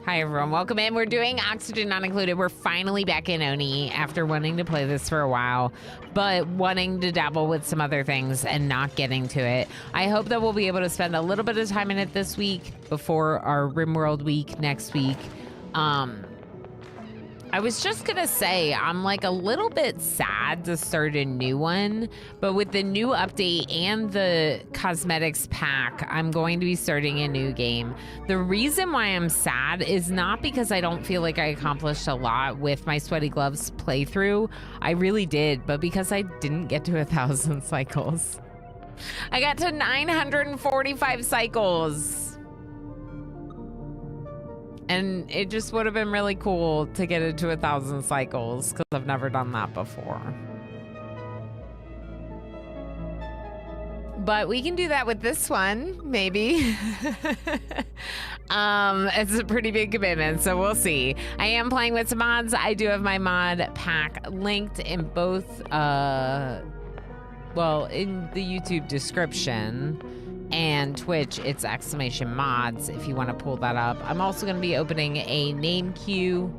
Hi everyone, welcome in. We're doing Oxygen Not Included. We're finally back in Oni after wanting to play this for a while, but wanting to dabble with some other things and not getting to it. I hope that we'll be able to spend a little bit of time in it this week before our RimWorld week next week. I was just gonna say, I'm like a little bit sad to start a new one, but with the new update and the cosmetics pack, I'm going to be starting a new game. The reason why I'm sad is not because I don't feel like I accomplished a lot with my Sweaty Gloves playthrough. I really did, but because I didn't get to 1,000 cycles. I got to 945 cycles. And it just would have been really cool to get into 1,000 cycles because I've never done that before. But we can do that with this one, maybe. It's a pretty big commitment, so we'll see. I am playing with some mods. I do have my mod pack linked in both, well, in the YouTube description. And Twitch, it's !mods if you want to pull that up. I'm also going to be opening a name queue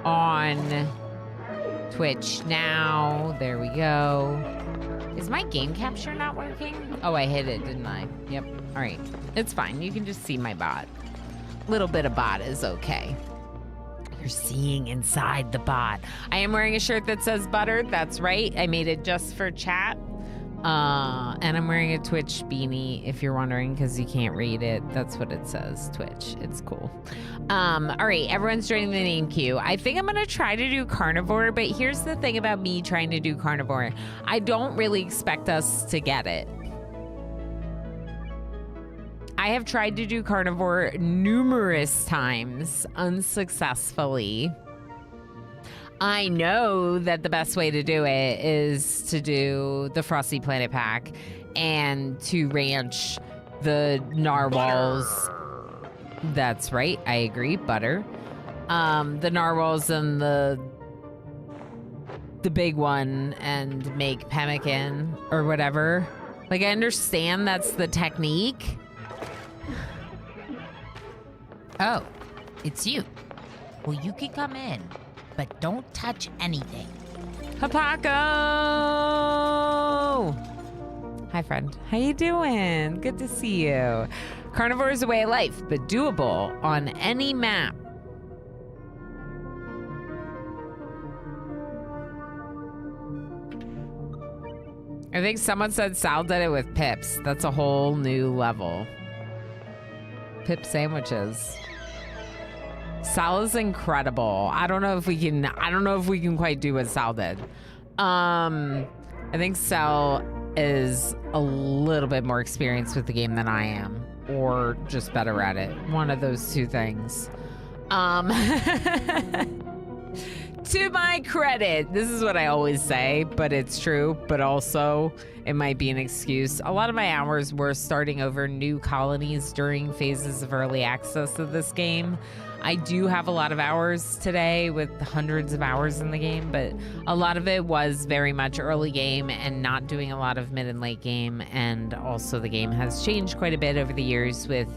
on Twitch now. There we go. Is my game capture not working? Oh, I hit it, didn't I? Yep. All right. It's fine. You can just see my bot. Little bit of bot is okay. You're seeing inside the bot. I am wearing a shirt that says buttered. That's right. I made it just for chat. And I'm wearing a Twitch beanie, if you're wondering, because you can't read it. That's what it says, Twitch. It's cool. All right, everyone's joining the name queue. I think I'm going to try to do Carnivore, but here's the thing about me trying to do Carnivore. I don't really expect us to get it. I have tried to do Carnivore numerous times unsuccessfully. I know that the best way to do it is to do the Frosty Planet pack and to ranch the narwhals. That's right, I agree, butter. The narwhals and the big one and make pemmican or whatever. Like, I understand that's the technique. Oh, it's you. Well, you can come in, but don't touch anything. Hapako! Hi, friend. How you doing? Good to see you. Carnivore is a way of life, but doable on any map. I think someone said Sal did it with pips. That's a whole new level. Pip sandwiches. Sal is incredible. I don't know if we can quite do what Sal did. I think Sal is a little bit more experienced with the game than I am, or just better at it. One of those two things. To my credit, this is what I always say, but it's true, but also it might be an excuse. A lot of my hours were starting over new colonies during phases of early access of this game. I do have a lot of hours today with hundreds of hours in the game, but a lot of it was very much early game and not doing a lot of mid and late game. And also the game has changed quite a bit over the years with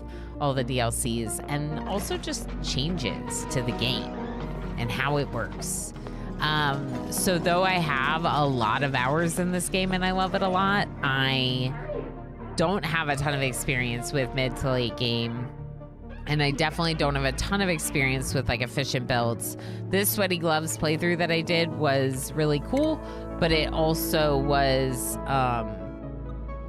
all the DLCs and also just changes to the game and how it works. So though I have a lot of hours in this game and I love it a lot, I don't have a ton of experience with mid to late game. And I definitely don't have a ton of experience with like efficient builds. This Sweaty Gloves playthrough that I did was really cool, but it also was a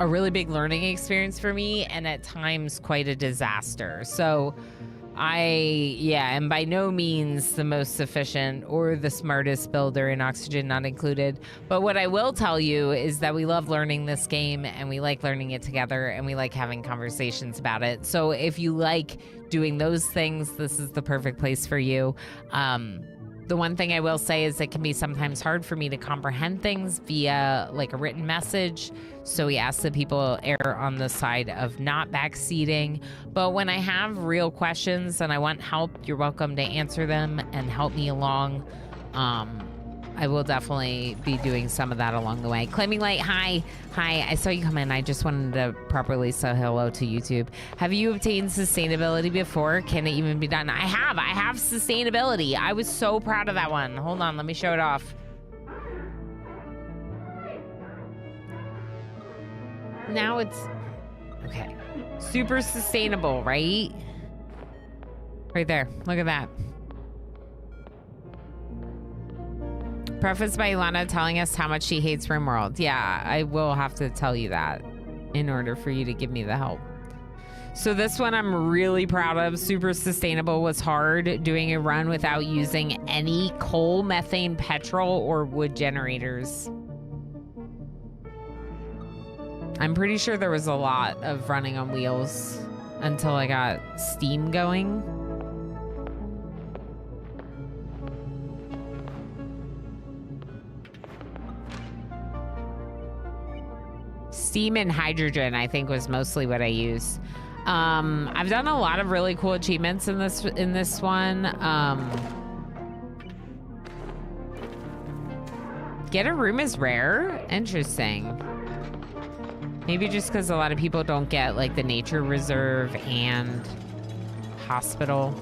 really big learning experience for me and at times quite a disaster. So I am by no means the most efficient or the smartest builder in Oxygen Not Included. But what I will tell you is that we love learning this game and we like learning it together and we like having conversations about it. So if you like doing those things, this is the perfect place for you. The one thing I will say is it can be sometimes hard for me to comprehend things via like a written message. So we ask that people err on the side of not backseating. But when I have real questions and I want help, you're welcome to answer them and help me along. I will definitely be doing some of that along the way. Claiming Light, hi. Hi, I saw you come in. I just wanted to properly say hello to YouTube. Have you obtained sustainability before? Can it even be done? I have sustainability. I was so proud of that one. Hold on, let me show it off. Now it's, okay. Super sustainable, right? Right there, look at that. Preface by Ilana telling us how much she hates RimWorld. Yeah, I will have to tell you that in order for you to give me the help. So this one I'm really proud of. Super sustainable was hard. Doing a run without using any coal, methane, petrol, or wood generators. I'm pretty sure there was a lot of running on wheels until I got steam going. Steam and hydrogen, I think, was mostly what I used. I've done a lot of really cool achievements in this one. Get a room is rare. Interesting. Maybe just because a lot of people don't get like the nature reserve and hospital.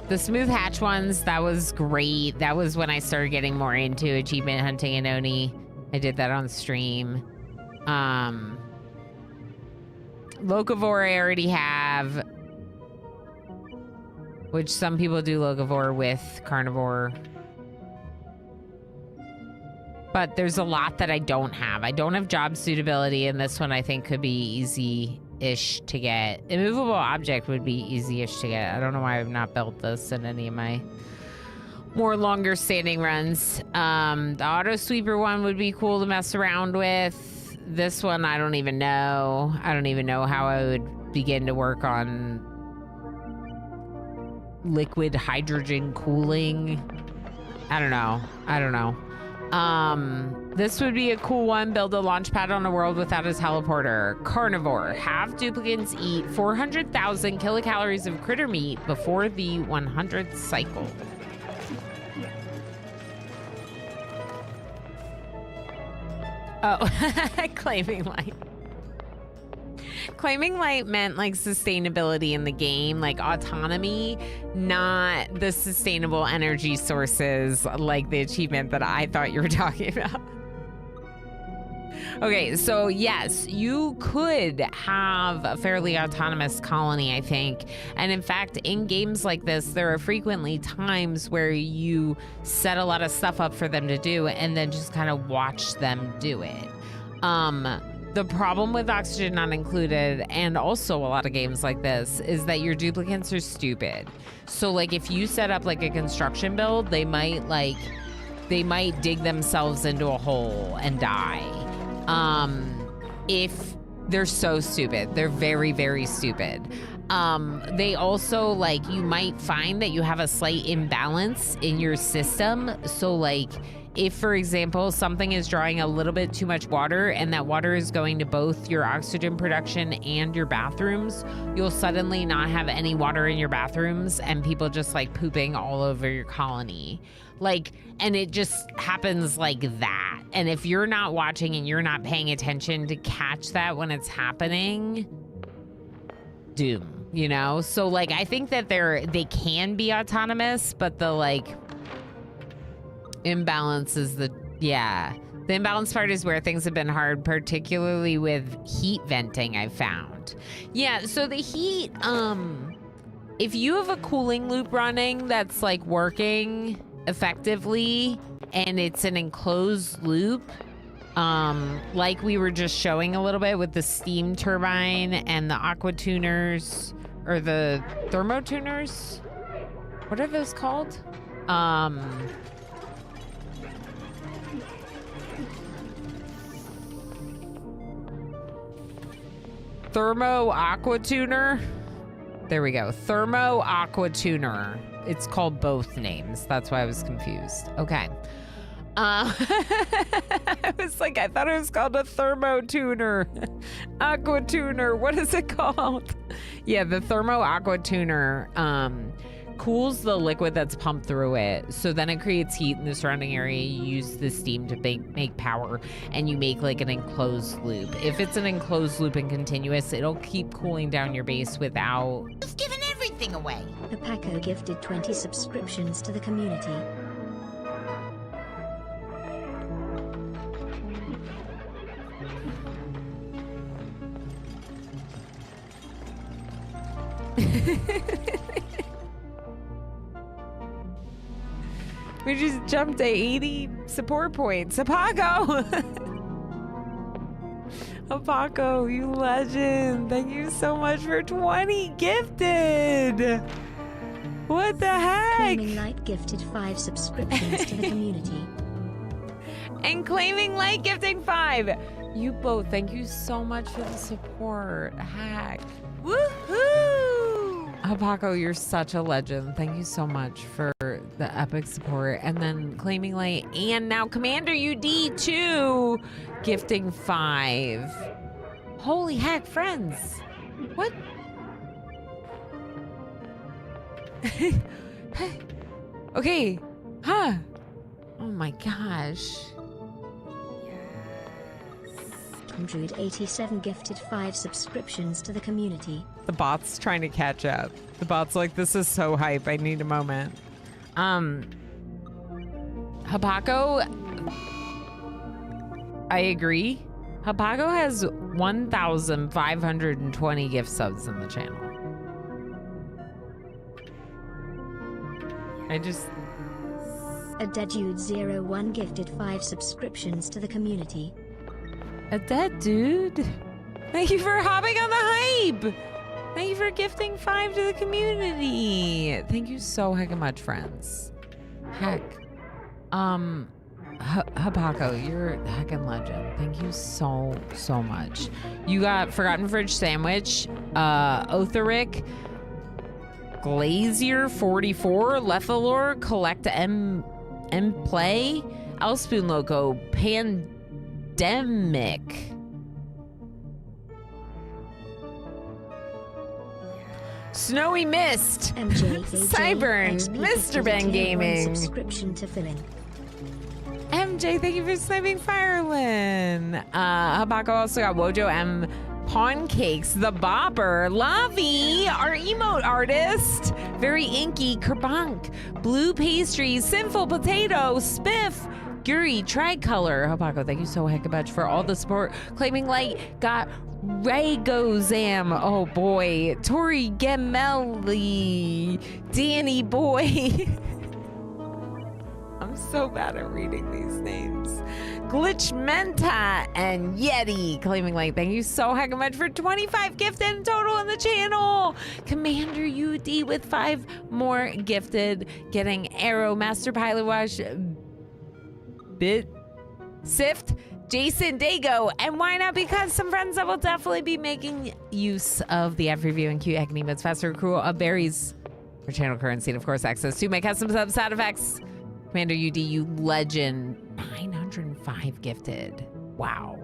The smooth hatch ones, that was great. That was when I started getting more into achievement hunting in Oni. I did that on stream. Locavore I already have, which some people do Locavore with Carnivore. But there's a lot that I don't have. I don't have job suitability, and this one I think could be easy-ish to get. Immovable object would be easy-ish to get. I don't know why I've not built this in any of my more longer standing runs. The auto sweeper one would be cool to mess around with. This one, I don't even know. I don't even know how I would begin to work on liquid hydrogen cooling. I don't know. This would be a cool one. Build a launch pad on a world without a teleporter. Carnivore. Have duplicants eat 400,000 kilocalories of critter meat before the 100th cycle. Oh, claiming light. Claiming light meant like sustainability in the game, like autonomy, not the sustainable energy sources like the achievement that I thought you were talking about. Okay, so yes, you could have a fairly autonomous colony, I think. And in fact, in games like this, there are frequently times where you set a lot of stuff up for them to do and then just kind of watch them do it. The problem with Oxygen Not Included, and also a lot of games like this, is that your duplicants are stupid. So like if you set up like a construction build, they might dig themselves into a hole and die. If they're so stupid, they're very, very stupid. They also, like, you might find that you have a slight imbalance in your system. So like if, for example, something is drawing a little bit too much water and that water is going to both your oxygen production and your bathrooms, you'll suddenly not have any water in your bathrooms and people just like pooping all over your colony. Like, and it just happens like that. And if you're not watching and you're not paying attention to catch that when it's happening, doom, you know? So like, I think that they can be autonomous, but the like imbalance is the imbalance part is where things have been hard, particularly with heat venting, I've found. Yeah, so the heat, if you have a cooling loop running that's like working effectively and it's an enclosed loop, like we were just showing a little bit with the steam turbine and the aqua tuners, or the thermo tuners, what are those called? Thermo aqua tuner. There we go. Thermo aqua tuner. It's called both names. That's why I was confused. Okay. I was like, I thought it was called a thermo tuner. Aqua tuner. What is it called? Yeah, the thermo aqua tuner cools the liquid that's pumped through it. So then it creates heat in the surrounding area. You use the steam to make power, and you make like an enclosed loop. If it's an enclosed loop and continuous, it'll keep cooling down your base without... You've given everything away. The Paco gifted 20 subscriptions to the community. We just jumped to 80 support points. Apaco! Apaco, you legend. Thank you so much for 20 gifted. What the heck? Claiming Light gifted 5 subscriptions to the community. And Claiming Light gifting 5. You both, thank you so much for the support. Hack. Woohoo! Apaco, you're such a legend. Thank you so much for the epic support. And then Claiming Light, and now Commander UD 2 gifting 5. Holy heck, friends. What? Okay. Huh. Oh my gosh. Android 87 gifted 5 subscriptions to the community. The bot's trying to catch up. The bot's like, this is so hype. I need a moment. Hapaco, I agree. Hapaco has 1,520 gift subs in the channel. A Deaddude01 gifted 5 subscriptions to the community. A dead dude. Thank you for hopping on the hype. Thank you for gifting 5 to the community. Thank you so heckin' much, friends. Heck. Hapaco, you're a heckin' legend. Thank you so much. You got Forgotten Fridge Sandwich, Otheric, Glazier 44, Lethalor, Collect M Play, Elspoon Loco, Pandemic, Snowy Mist, Cyburn, Mr. Ben Gaming. Subscription to filling. MJ, thank you for sniping Firelin. Habaco also got Wojo M, Pawn Cakes, The Bopper, Lavi, our emote artist, Very Inky, Kerbunk, Blue Pastries, Sinful Potato, Spiff, Guri, Tricolor. Habaco, thank you so hecka much for all the support. Claiming Light got Ragozam, oh boy, Tori Gemelli, Danny Boy. I'm so bad at reading these names. Glitchmenta and Yeti. Claiming Light, thank you so hecka much for 25 gifted in total in the channel. Commander UD with 5 more gifted. Getting Arrow, Master Pilot Wash, Bit, Sift, Jason Dago, and why not? Because some friends that will definitely be making use of the F review and cute heckin' emotes faster accrual of berries for channel currency, and of course access to my custom sub sound effects. Commander UD, you legend. 905 gifted. Wow.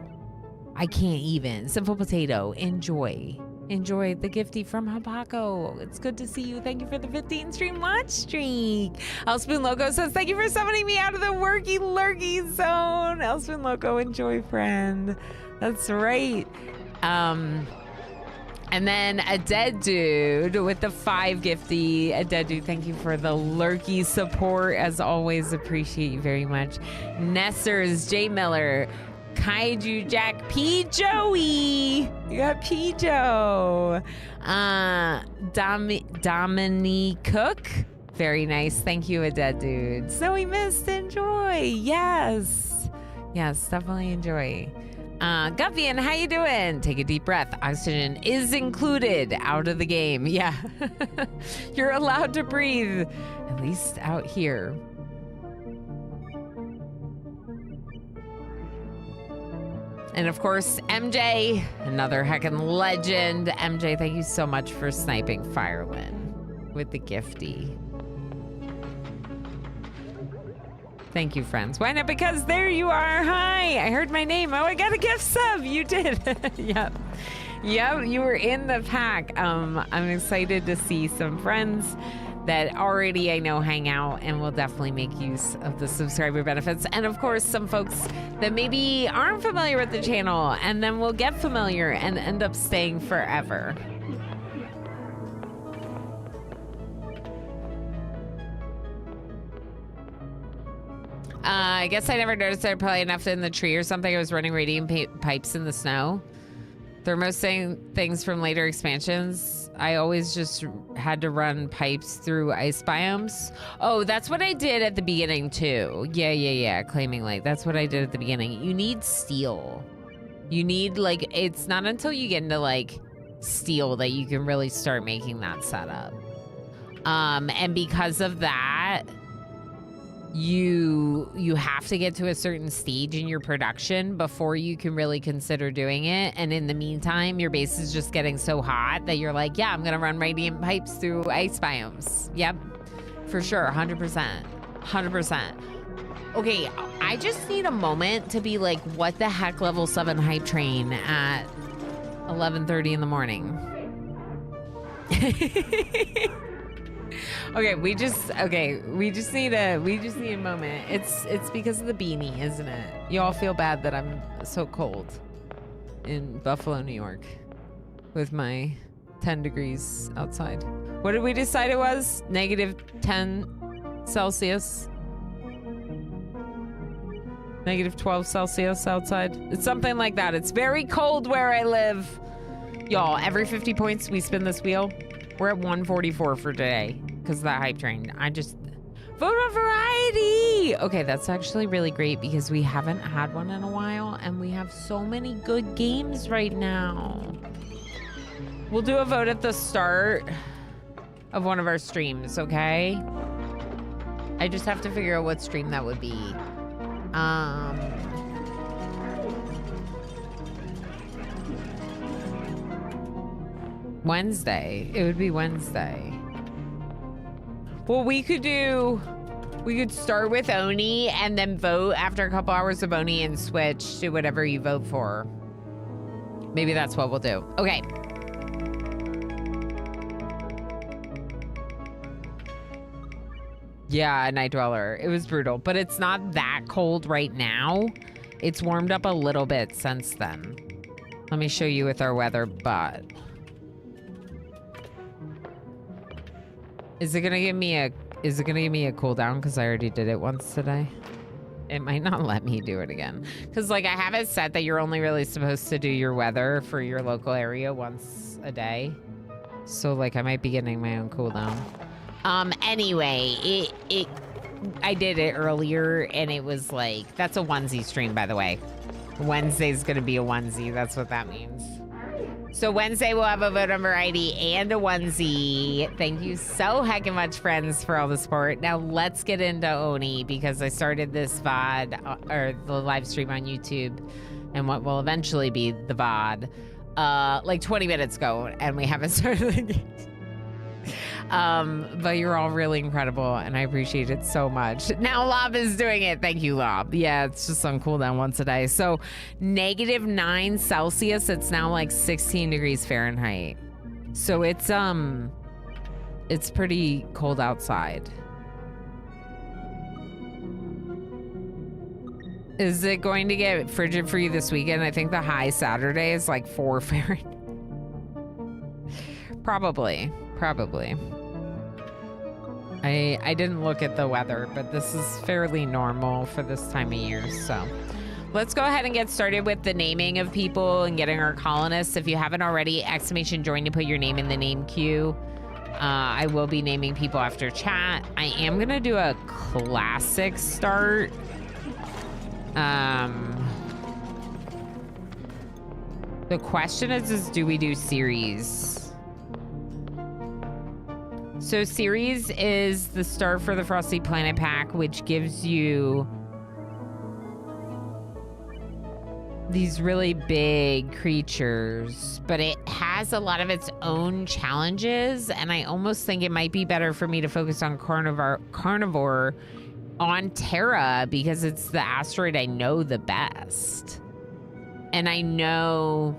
I can't even. Simple Potato, enjoy. Enjoy the gifty from Habaco. It's good to see you. Thank you for the 15 stream watch streak. Elspoon Loco says, thank you for summoning me out of the worky lurky zone. Elspoon Loco, enjoy, friend. That's right. And then a dead dude with the 5 gifty. A dead dude, thank you for the lurky support. As always, appreciate you very much. Nessers, J Miller, Kaiju Jack, P Joey. You got P Joe. Dominique Cook. Very nice. Thank you, a dead dude. Snowy Mist, enjoy. Yes. Yes, definitely enjoy. Guffian, how you doing? Take a deep breath. Oxygen is included out of the game. Yeah. You're allowed to breathe, at least out here. And of course, MJ, another heckin' legend. MJ, thank you so much for sniping Firelin with the gifty. Thank you, friends. Why not? Because there you are. Hi, I heard my name. Oh, I got a gift sub. You did. Yep. Yep, you were in the pack. I'm excited to see some friends that already I know hang out and will definitely make use of the subscriber benefits. And of course, some folks that maybe aren't familiar with the channel and then will get familiar and end up staying forever. I guess I never noticed I'd probably enough in the tree or something. I was running radiant pipes in the snow. Thermosting things from later expansions. I always just had to run pipes through ice biomes. Oh, that's what I did at the beginning too. Yeah. Claiming Light. That's what I did at the beginning. You need steel. You need like, it's not until you get into like steel that you can really start making that setup. And because of that, you have to get to a certain stage in your production before you can really consider doing it. And in the meantime, your base is just getting so hot that you're like, yeah, I'm gonna run radiant pipes through ice biomes. Yep, for sure, 100%. Okay, I just need a moment to be like, what the heck, level 7 hype train at 11:30 in the morning. Okay, we just need a moment. It's because of the beanie, isn't it? You all feel bad that I'm so cold in Buffalo, New York with my 10 degrees outside. What did we decide it was? -10 Celsius. -12 Celsius outside. It's something like that. It's very cold where I live. Y'all, every 50 points we spin this wheel, we're at 144 for today because of that hype train. I just vote on variety. Okay, that's actually really great because we haven't had one in a while and we have so many good games right now. We'll do a vote at the start of one of our streams, okay? I just have to figure out what stream that would be. Wednesday. It would be Wednesday. Well, we could start with Oni and then vote after a couple hours of Oni and switch to whatever you vote for. Maybe that's what we'll do. Okay. Yeah, Night Dweller. It was brutal, but it's not that cold right now. It's warmed up a little bit since then. Let me show you with our weather, but... Is it gonna give me a cooldown because I already did it once today? It might not let me do it again. Because like I have it set that you're only really supposed to do your weather for your local area once a day. So like I might be getting my own cooldown. Anyway, I did it earlier and it was like, that's a onesie stream, by the way. Wednesday's gonna be a onesie, that's what that means. So Wednesday we'll have a vote on variety and a onesie. Thank you so heckin' much, friends, for all the support. Now let's get into Oni because I started this VOD, or the live stream on YouTube, and what will eventually be the VOD, like 20 minutes ago, and we haven't started the game. But you're all really incredible and I appreciate it so much. Now Lob is doing it. Thank you, Lob. Yeah, it's just on cooldown once a day. So -9 Celsius, it's now like 16 degrees Fahrenheit. So it's pretty cold outside. Is it going to get frigid for you this weekend? I think the high Saturday is like 4 Fahrenheit. Probably. I didn't look at the weather, but this is fairly normal for this time of year, so. Let's go ahead and get started with the naming of people and getting our colonists. If you haven't already, !join to put your name in the name queue. I will be naming people after chat. I am gonna do a classic start. The question is do we do series? So series is the start for the Frosty Planet pack, which gives you these really big creatures, but it has a lot of its own challenges, and I almost think it might be better for me to focus on Carnivore on Terra because it's the asteroid I know the best. And I know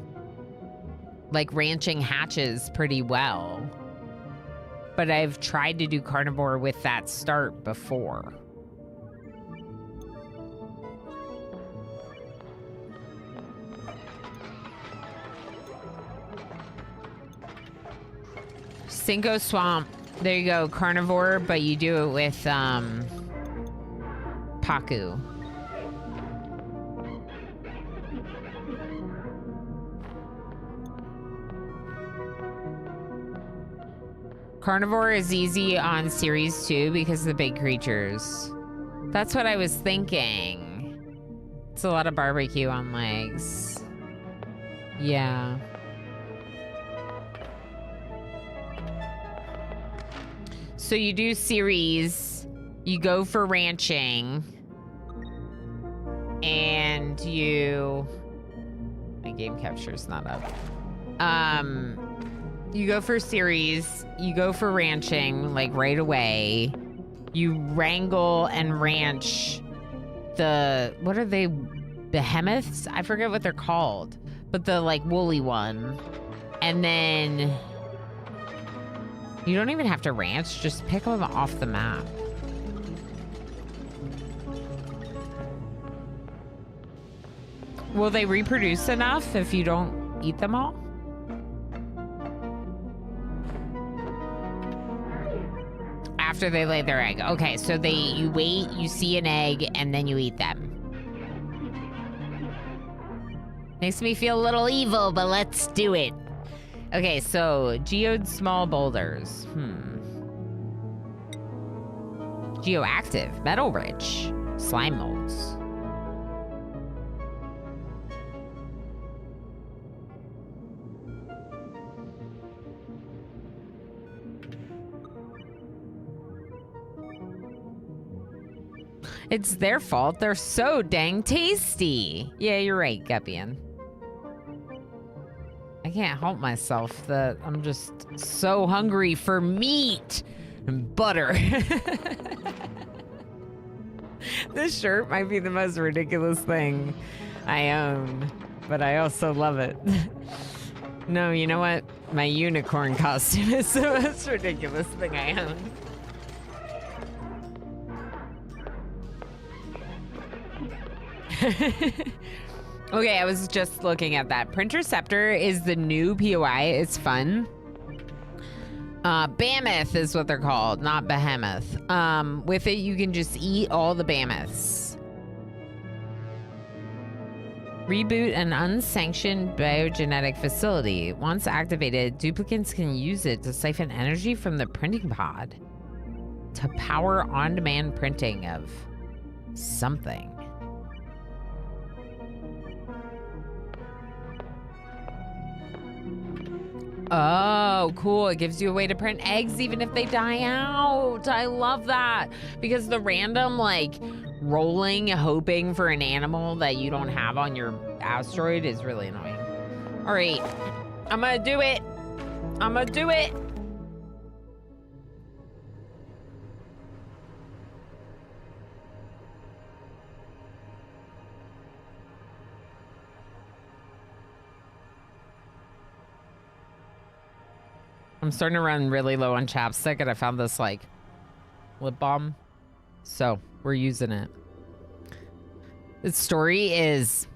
like ranching hatches pretty well. but I've tried to do carnivore with that start before. Cinco Swamp. There you go, carnivore, but you do it with Paku. Carnivore is easy on series 2 because of the big creatures. That's what I was thinking. It's a lot of barbecue on legs. Yeah. So you do series, you go for ranching, and you... My game capture's not up. You go for series, you go for ranching, like right away. You wrangle and ranch the... What are they? Behemoths? I forget what they're called. But the, like, woolly one. And then... You don't even have to ranch, just pick them off the map. Will they reproduce enough if you don't eat them all? After they lay their egg. Okay, so you wait, you see an egg, and then you eat them. Makes me feel a little evil, but let's do it. Okay, so geode small boulders. Geoactive, metal rich, slime molds. It's their fault. They're so dang tasty. Yeah, you're right, Guppian. I can't help myself that I'm just so hungry for meat and butter. This shirt might be the most ridiculous thing I own, but I also love it. No, you know what? My unicorn costume is the most ridiculous thing I own. Okay, I was just looking at that. Printer Scepter is the new POI. It's fun. Mammoth is what they're called, not Behemoth. With it, you can just eat all the Mammoths. Reboot an unsanctioned biogenetic facility. Once activated, duplicants can use it to siphon energy from the printing pod to power on-demand printing of something. Oh, cool. It gives you a way to print eggs even if they die out. I love that. Because the random, like, rolling, hoping for an animal that you don't have on your asteroid is really annoying. All right. I'm gonna do it. I'm gonna do it. I'm starting to run really low on chapstick, and I found this, like, lip balm. So, we're using it. The story is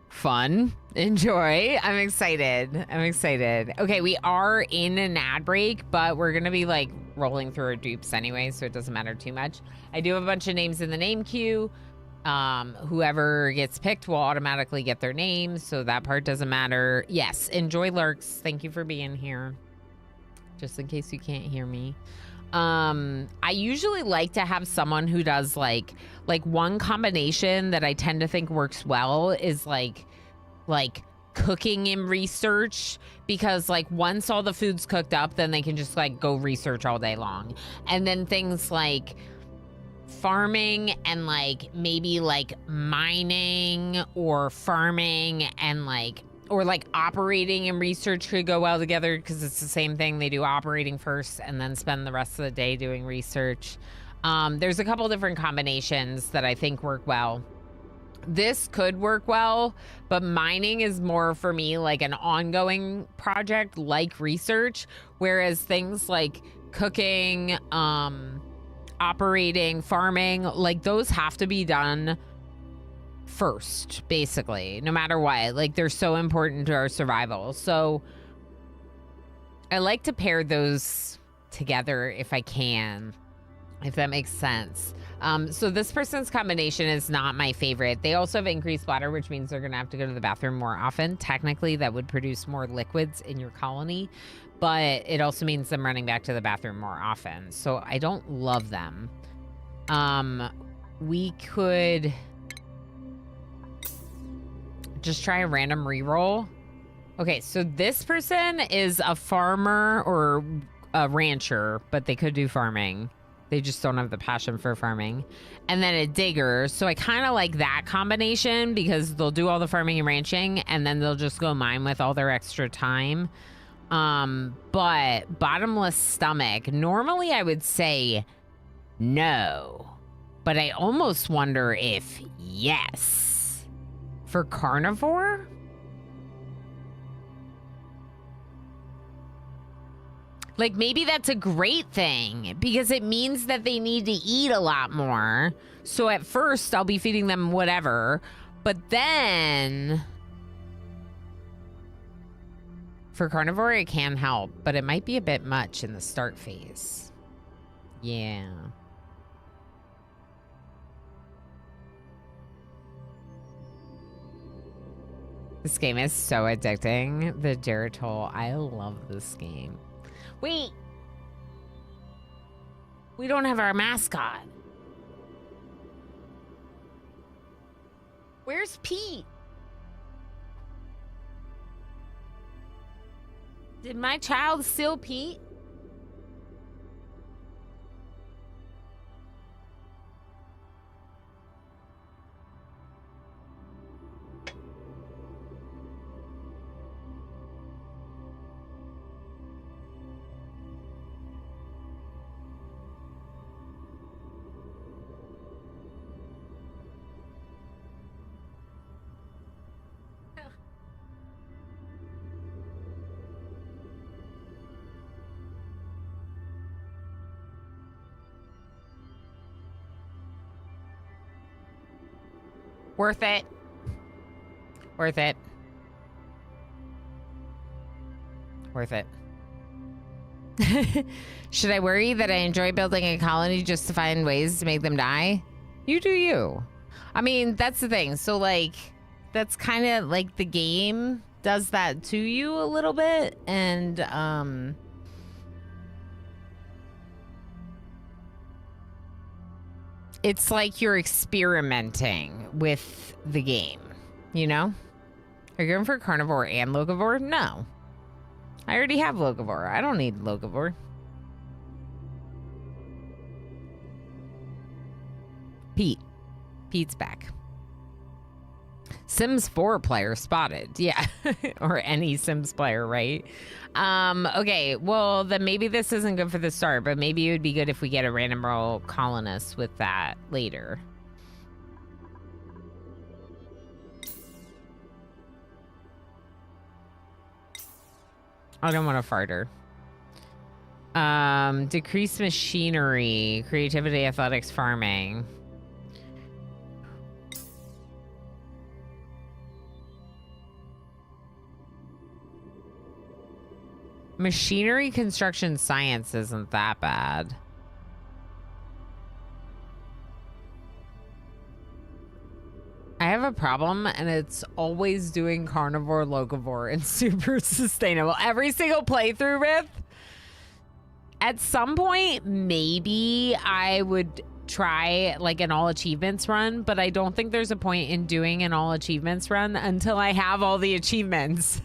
fun. Enjoy. I'm excited. I'm excited. Okay, we are in an ad break, but we're going to be, like, rolling through our dupes anyway, so it doesn't matter too much. I do have a bunch of names in the name queue. Whoever gets picked will automatically get their names, so that part doesn't matter. Yes, enjoy lurks. Thank you for being here. Just in case you can't hear me. I usually like to have someone who does like one combination that I tend to think works well is like cooking and research, because like once all the food's cooked up, then they can just like go research all day long. And then things like farming and like maybe like mining or farming and like, or like operating and research could go well together because it's the same thing. They do operating first and then spend the rest of the day doing research. There's a couple different combinations that I think work well. This could work well, but mining is more for me like an ongoing project like research, whereas things like cooking, operating, farming, like those have to be done first, basically, no matter what. Like they're so important to our survival. So I like to pair those together if I can, if that makes sense. So this person's combination is not my favorite. They also have increased bladder, which means they're gonna have to go to the bathroom more often. Technically, that would produce more liquids in your colony, but it also means them running back to the bathroom more often. So I don't love them. We could just try a random reroll. Okay, so this person is a farmer or a rancher, but they could do farming. They just don't have the passion for farming. And then a digger. So I kind of like that combination because they'll do all the farming and ranching and then they'll just go mine with all their extra time. But bottomless stomach, normally I would say no, but I almost wonder if yes. For carnivore? Like, maybe that's a great thing because it means that they need to eat a lot more. So at first, I'll be feeding them whatever. But then, for carnivore, it can help. But it might be a bit much in the start phase. Yeah. This game is so addicting. The Geritol. I love this game. Wait. We don't have our mascot. Where's Pete? Did my child steal Pete? Worth it. Worth it. Worth it. Should I worry that I enjoy building a colony just to find ways to make them die? You do you. I mean, that's the thing. So, like, that's kind of like the game does that to you a little bit. And, it's like you're experimenting with the game, you know? Are you going for carnivore and locavore? No. I already have locavore. I don't need locavore. Pete. Pete's back. Sims 4 player spotted. Yeah. Or any Sims player, right? Okay, well, then maybe this isn't good for the start, but maybe it would be good if we get a random roll colonist with that later. I don't want to fart her. Decrease machinery, creativity, athletics, farming. Machinery, construction, science isn't that bad. I have a problem, and it's always doing carnivore, locavore, and super sustainable. Every single playthrough, with. At some point, maybe I would try like an all achievements run, but I don't think there's a point in doing an all achievements run until I have all the achievements.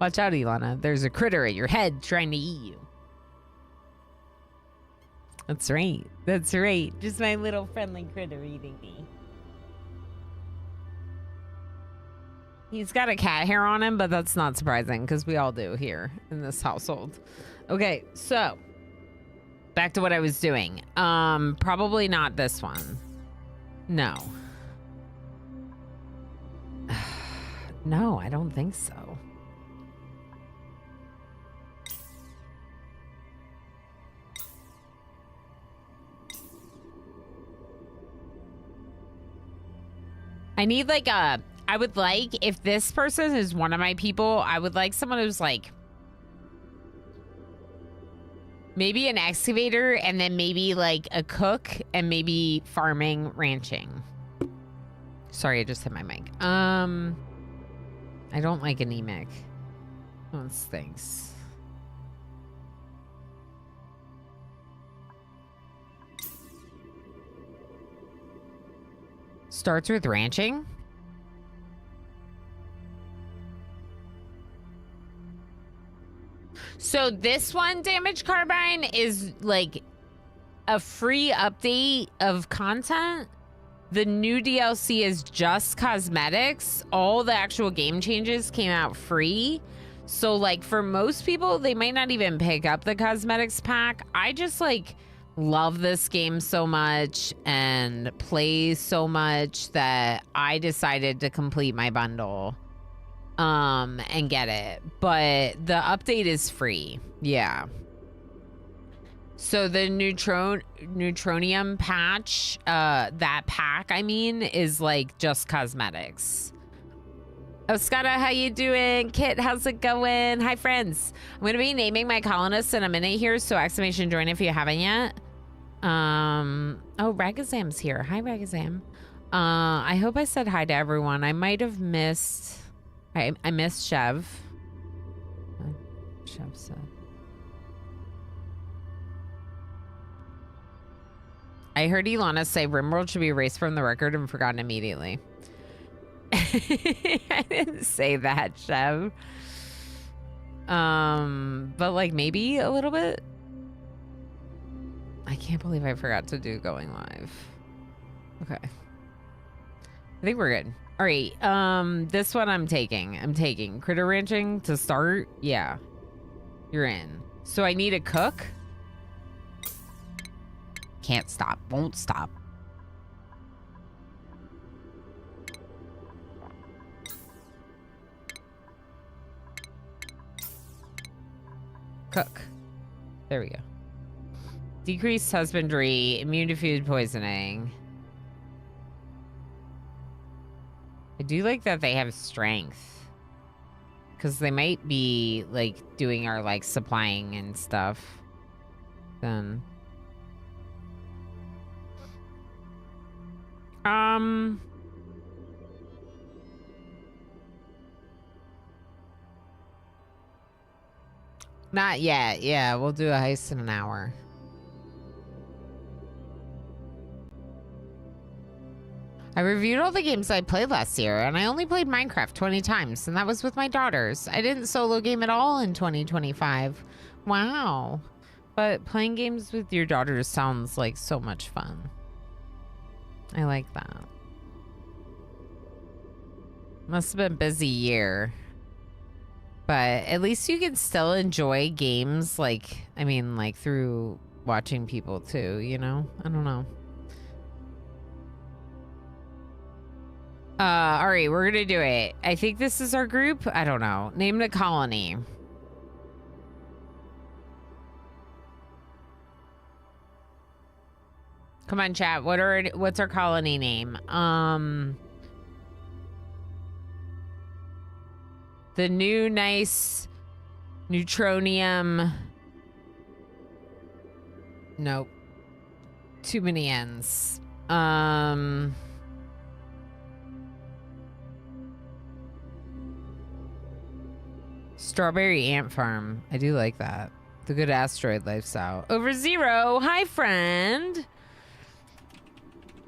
Watch out, Ilana. There's a critter at your head trying to eat you. That's right. That's right. Just my little friendly critter eating me. He's got a cat hair on him, but that's not surprising because we all do here in this household. Okay, so back to what I was doing. Probably not this one. No. No, I don't think so. I need like a, I would like, if this person is one of my people, I would like someone who's like, maybe an excavator and then maybe like a cook and maybe farming, ranching. Sorry, I just hit my mic. I don't like anemic. Oh, it stinks. Starts with ranching. So this one, Damage Carbine, is like a free update of content. The new DLC is just cosmetics. All the actual game changes came out free. So like for most people, they might not even pick up the cosmetics pack. I just like love this game so much and play so much that I decided to complete my bundle and get it. But the update is free. Yeah. So the Neutronium patch, that pack, I mean, is like just cosmetics. Oh, Scotta, how you doing? Kit, how's it going? Hi, friends. I'm going to be naming my colonists in a minute here, so exclamation join if you haven't yet. Oh, Ragazam's here. Hi, Ragazam. I hope I said hi to everyone. I might have missed... I missed Chev. Chev said... I heard Ilana say Rimworld should be erased from the record and forgotten immediately. I didn't say that, Chev. But like maybe a little bit. I can't believe I forgot to do going live. Okay. I think we're good. All right. This one I'm taking critter ranching to start. Yeah. You're in. So I need a cook. Can't stop, won't stop. Cook. There we go. Decreased husbandry, immune to food poisoning. I do like that they have strength. Because they might be, like, doing our, like, supplying and stuff. Then... Not yet. Yeah, we'll do a heist in an hour. I reviewed all the games I played last year, and I only played Minecraft 20 times, and that was with my daughters. I didn't solo game at all in 2025. Wow. But playing games with your daughters sounds like so much fun. I like that. Must have been a busy year. But at least you can still enjoy games, like, I mean, like, through watching people too, you know? I don't know. All right, we're gonna do it. I think this is our group. I don't know. Name the colony. Come on, chat. What's our colony name? The new nice Neutronium. Nope. Too many N's. Strawberry Ant Farm. I do like that. The good asteroid lifestyle. Over Zero. Hi, friend.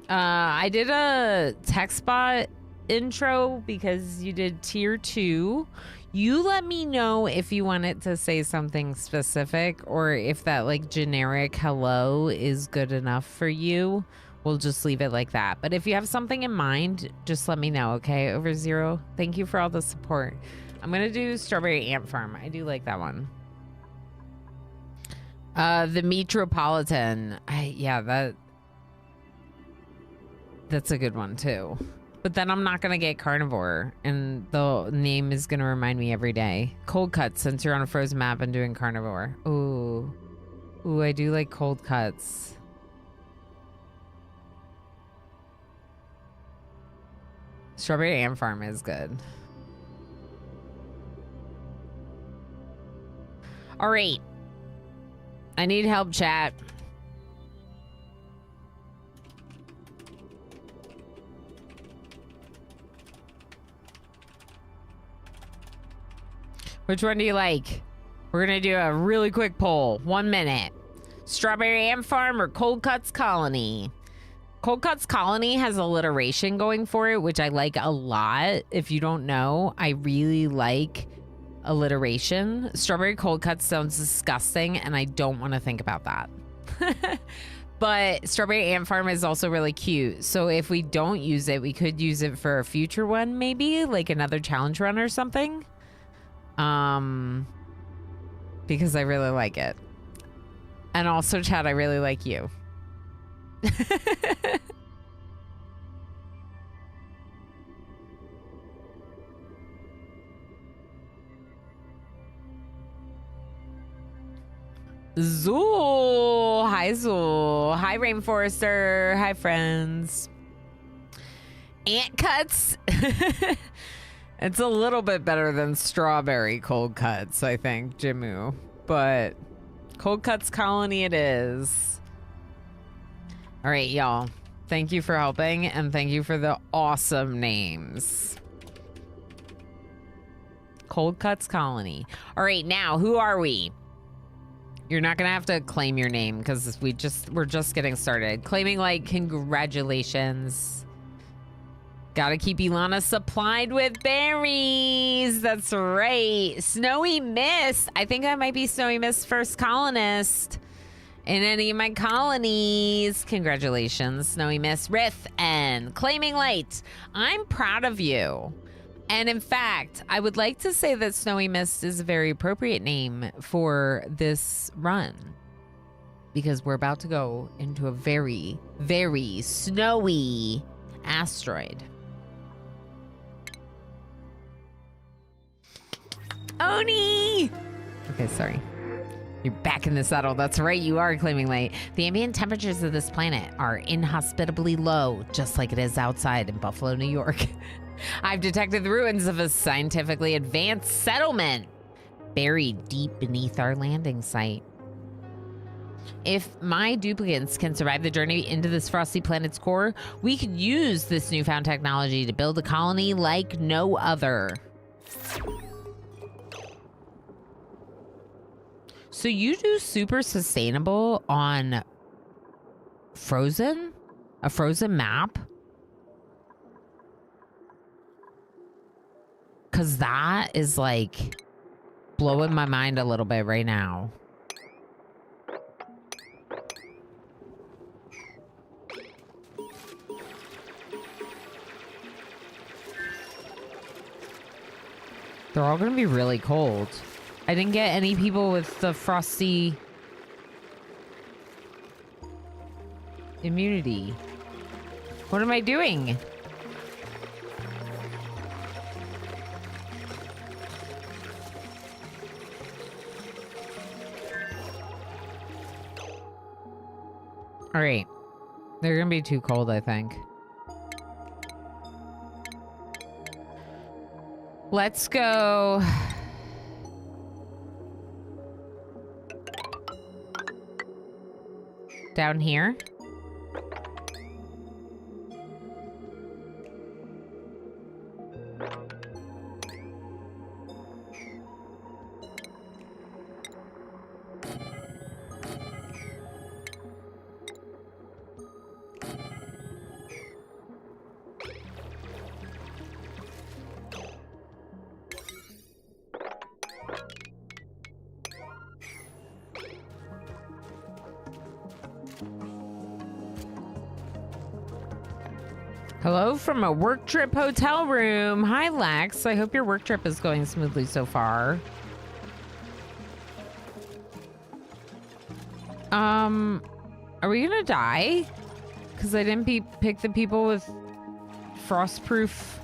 I did a text bot intro because you did tier 2. You let me know if you want it to say something specific or if that like generic hello is good enough for you. We'll just leave it like that. But if you have something in mind, just let me know, okay? Over Zero. Thank you for all the support. I'm gonna do Strawberry Ant Farm. I do like that one. The Metropolitan. That's a good one too. But then I'm not gonna get Carnivore, and the name is gonna remind me every day. Cold Cuts, since you're on a frozen map and doing Carnivore. Ooh, I do like cold cuts. Strawberry Ant Farm is good. All right. I need help, chat. Which one do you like? We're gonna do a really quick poll. 1 minute. Strawberry Ant Farm or Cold Cuts Colony? Cold Cuts Colony has alliteration going for it, which I like a lot. If you don't know, I really like alliteration. Strawberry Cold Cuts sounds disgusting, and I don't want to think about that. But Strawberry Ant Farm is also really cute. So if we don't use it, we could use it for a future one, maybe like another challenge run or something. Because I really like it. And also, Chad, I really like you. Zool. Hi, Zool. Hi, Rainforester. Hi, friends. Ant Cuts. It's a little bit better than Strawberry Cold Cuts, I think, Jimu. But Cold Cuts Colony it is. All right, y'all. Thank you for helping, and thank you for the awesome names. Cold Cuts Colony. All right, now, who are we? You're not gonna have to claim your name because we're just getting started. Claiming like congratulations. Gotta keep Ilana supplied with berries. That's right. Snowy Mist. I think I might be Snowy Mist's first colonist in any of my colonies. Congratulations, Snowy Mist. Rith and Claiming Light. I'm proud of you. And in fact, I would like to say that Snowy Mist is a very appropriate name for this run. Because we're about to go into a very, very snowy asteroid. Oni! Okay, sorry. You're back in the saddle. That's right, you are Claiming Light. The ambient temperatures of this planet are inhospitably low, just like it is outside in Buffalo, New York. I've detected the ruins of a scientifically advanced settlement buried deep beneath our landing site. If my duplicates can survive the journey into this frosty planet's core, we could use this newfound technology to build a colony like no other. So you do super sustainable on Frozen? A Frozen map? Because that is like blowing my mind a little bit right now. They're all going to be really cold. I didn't get any people with the frosty immunity. What am I doing? All right. They're going to be too cold, I think. Let's go. Down here. Hello from a work trip hotel room. Hi, Lex. I hope your work trip is going smoothly so far. Are we gonna die? Because I didn't pick the people with frostproof,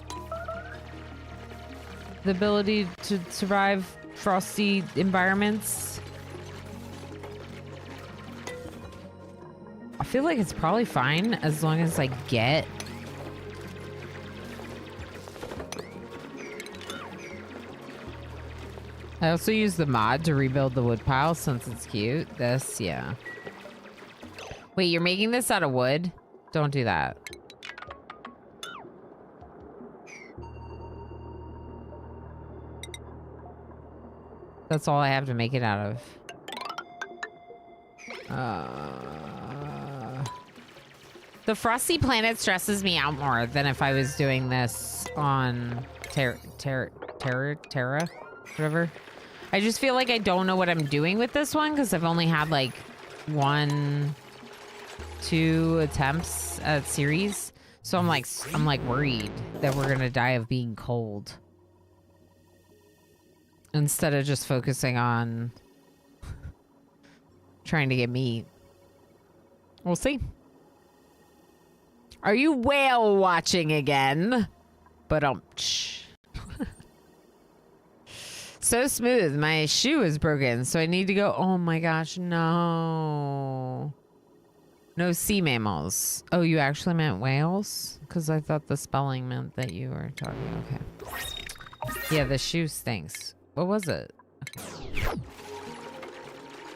the ability to survive frosty environments. I feel like it's probably fine as long as I get I also use the mod to rebuild the wood pile since it's cute. This, yeah. Wait, you're making this out of wood? Don't do that. That's all I have to make it out of. The frosty planet stresses me out more than if I was doing this on Terra, whatever. I just feel like I don't know what I'm doing with this one because I've only had like 1, 2 attempts at series. So I'm like worried that we're gonna die of being cold. Instead of just focusing on trying to get meat. We'll see. Are you whale watching again? But so smooth. My shoe is broken, so I need to go. Oh my gosh, no. No sea mammals. Oh, you actually meant whales? Because I thought the spelling meant that you were talking. Okay. Yeah, the shoe stinks. What was it? Okay.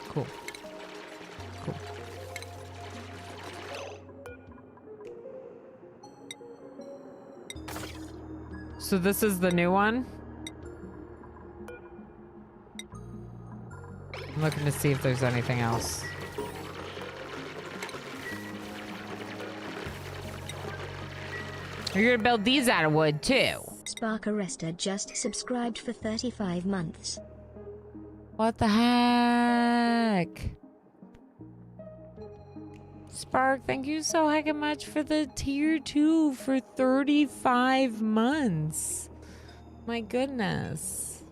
Cool. Cool. So this is the new one? I'm looking to see if there's anything else. You're gonna build these out of wood too. Spark Arrester just subscribed for 35 months. What the heck? Spark, thank you so heckin' much for the tier 2 for 35 months. My goodness.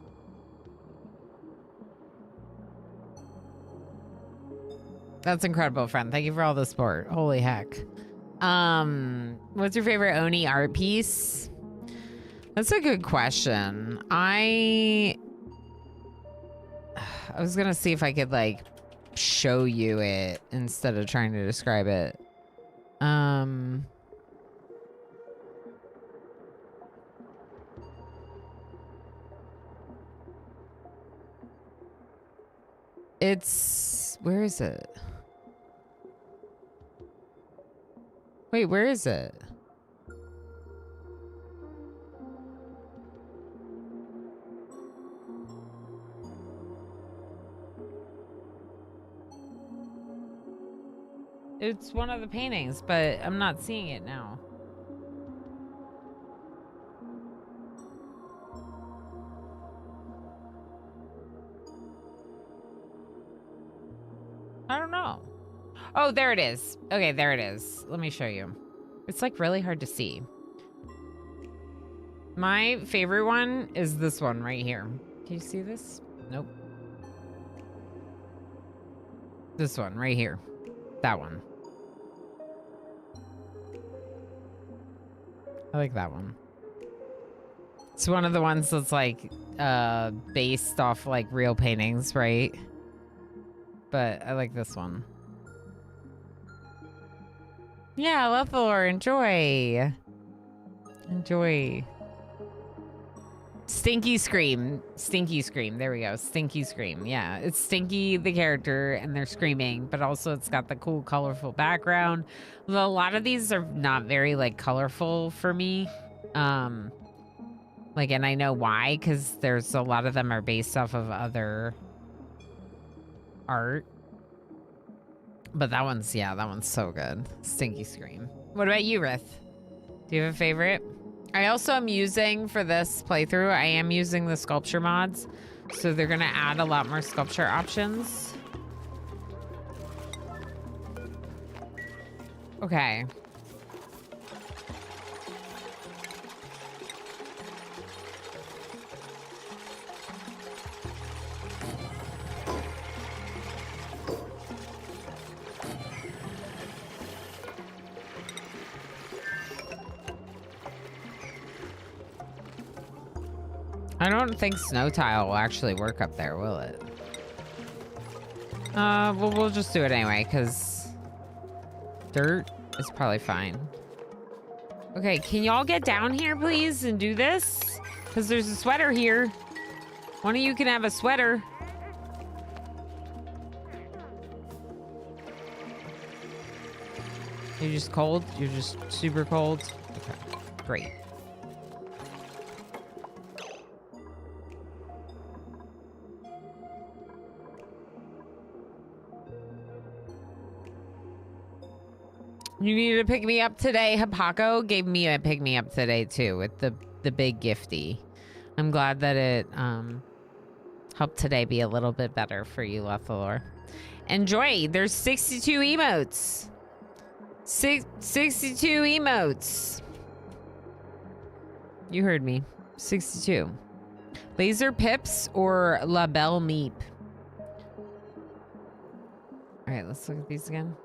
That's incredible, friend. Thank you for all the support. Holy heck. What's your favorite Oni art piece? That's a good question. I was gonna see if I could like show you it instead of trying to describe it. Where is it? Wait, where is it? It's one of the paintings, but I'm not seeing it now. I don't know. Oh, there it is. Okay, there it is. Let me show you. It's like really hard to see. My favorite one is this one right here. Can you see this? Nope. This one right here. That one. I like that one. It's one of the ones that's like based off like real paintings, right? But I like this one. Yeah, Lethor, enjoy. Enjoy. Stinky Scream. Stinky Scream. There we go. Stinky Scream. Yeah, it's Stinky, the character, and they're screaming, but also it's got the cool, colorful background. Although a lot of these are not very, like, colorful for me. Like, and I know why, because there's a lot of them are based off of other art. But that one's, yeah, that one's so good. Stinky Scream. What about you, Rith? Do you have a favorite? I also am using, for this playthrough, I am using the sculpture mods. So they're gonna add a lot more sculpture options. Okay. I don't think snow tile will actually work up there, will it? Well, we'll just do it anyway, because dirt is probably fine. Okay, can y'all get down here, please, and do this? Because there's a sweater here. One of you can have a sweater. You're just cold? You're just super cold? Okay, great. You needed to pick me up today. Hapako gave me a pick me up today too with the big gifty. I'm glad that it helped today be a little bit better for you, Lethalor. Enjoy. There's 62 emotes. 62 emotes. You heard me. 62. Laser Pips or La Belle Meep. All right, let's look at these again.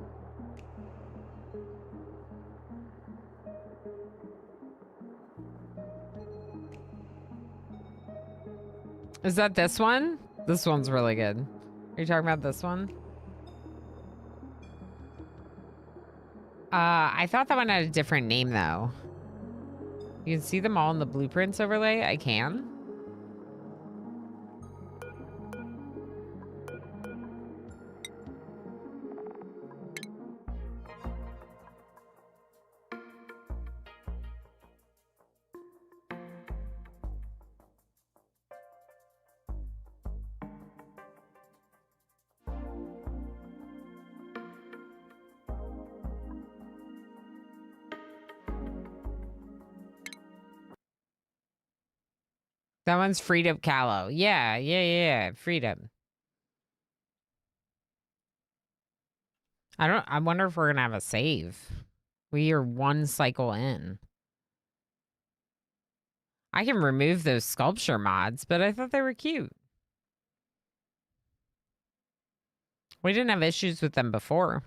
Is that this one? This one's really good. Are you talking about this one? I thought that one had a different name though. You can see them all in the blueprints overlay. I can. That one's Freedom Callow. Yeah. Freedom. I wonder if we're gonna have a save. We are one cycle in. I can remove those sculpture mods, but I thought they were cute. We didn't have issues with them before.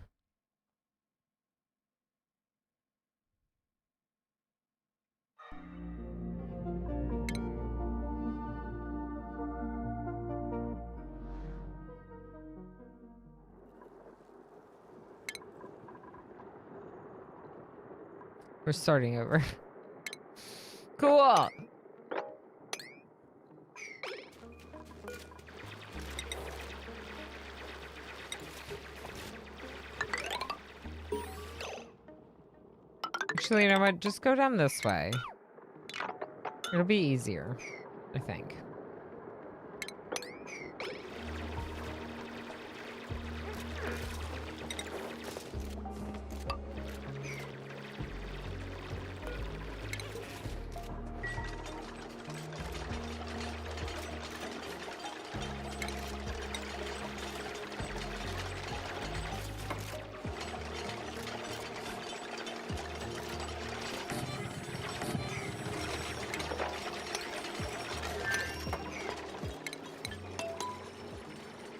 We're starting over. Cool. Actually, you know what? Just go down this way. It'll be easier, I think.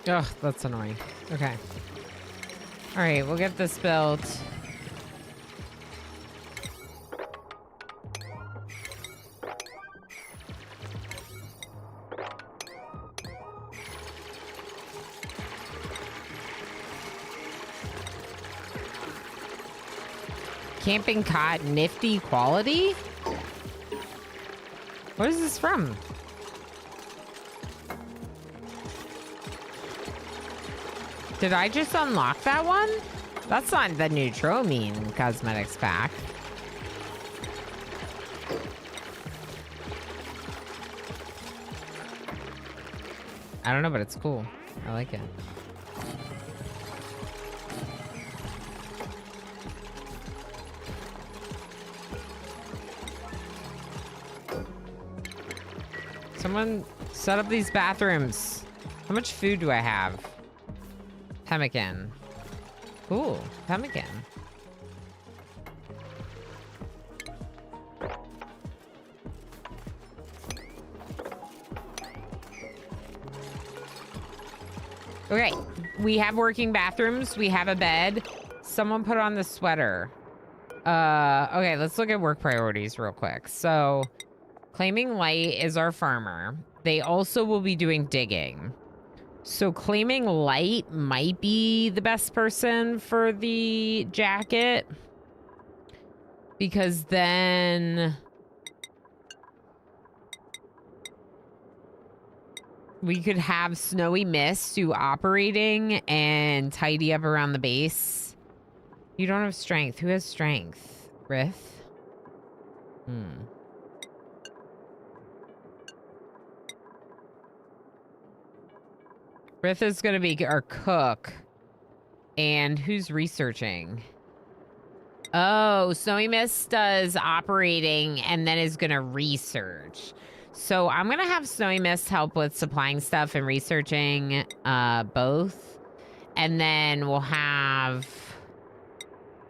Ugh, that's annoying. Okay. All right, we'll get this built. Camping cot nifty quality? What is this from? Did I just unlock that one? That's not the Neutronium Cosmetics Pack. I don't know, but it's cool. I like it. Someone set up these bathrooms. How much food do I have? Pemmican. Ooh, pemmican. Okay, we have working bathrooms. We have a bed. Someone put on the sweater. Okay, let's look at work priorities real quick. So, claiming light is our farmer. They also will be doing digging. So claiming light might be the best person for the jacket. Because then... We could have Snowy Mist do operating and tidy up around the base. You don't have strength. Who has strength? Rith? Rith is going to be our cook. And who's researching? Oh, Snowy Mist does operating and then is going to research. So I'm going to have Snowy Mist help with supplying stuff and researching both. And then we'll have,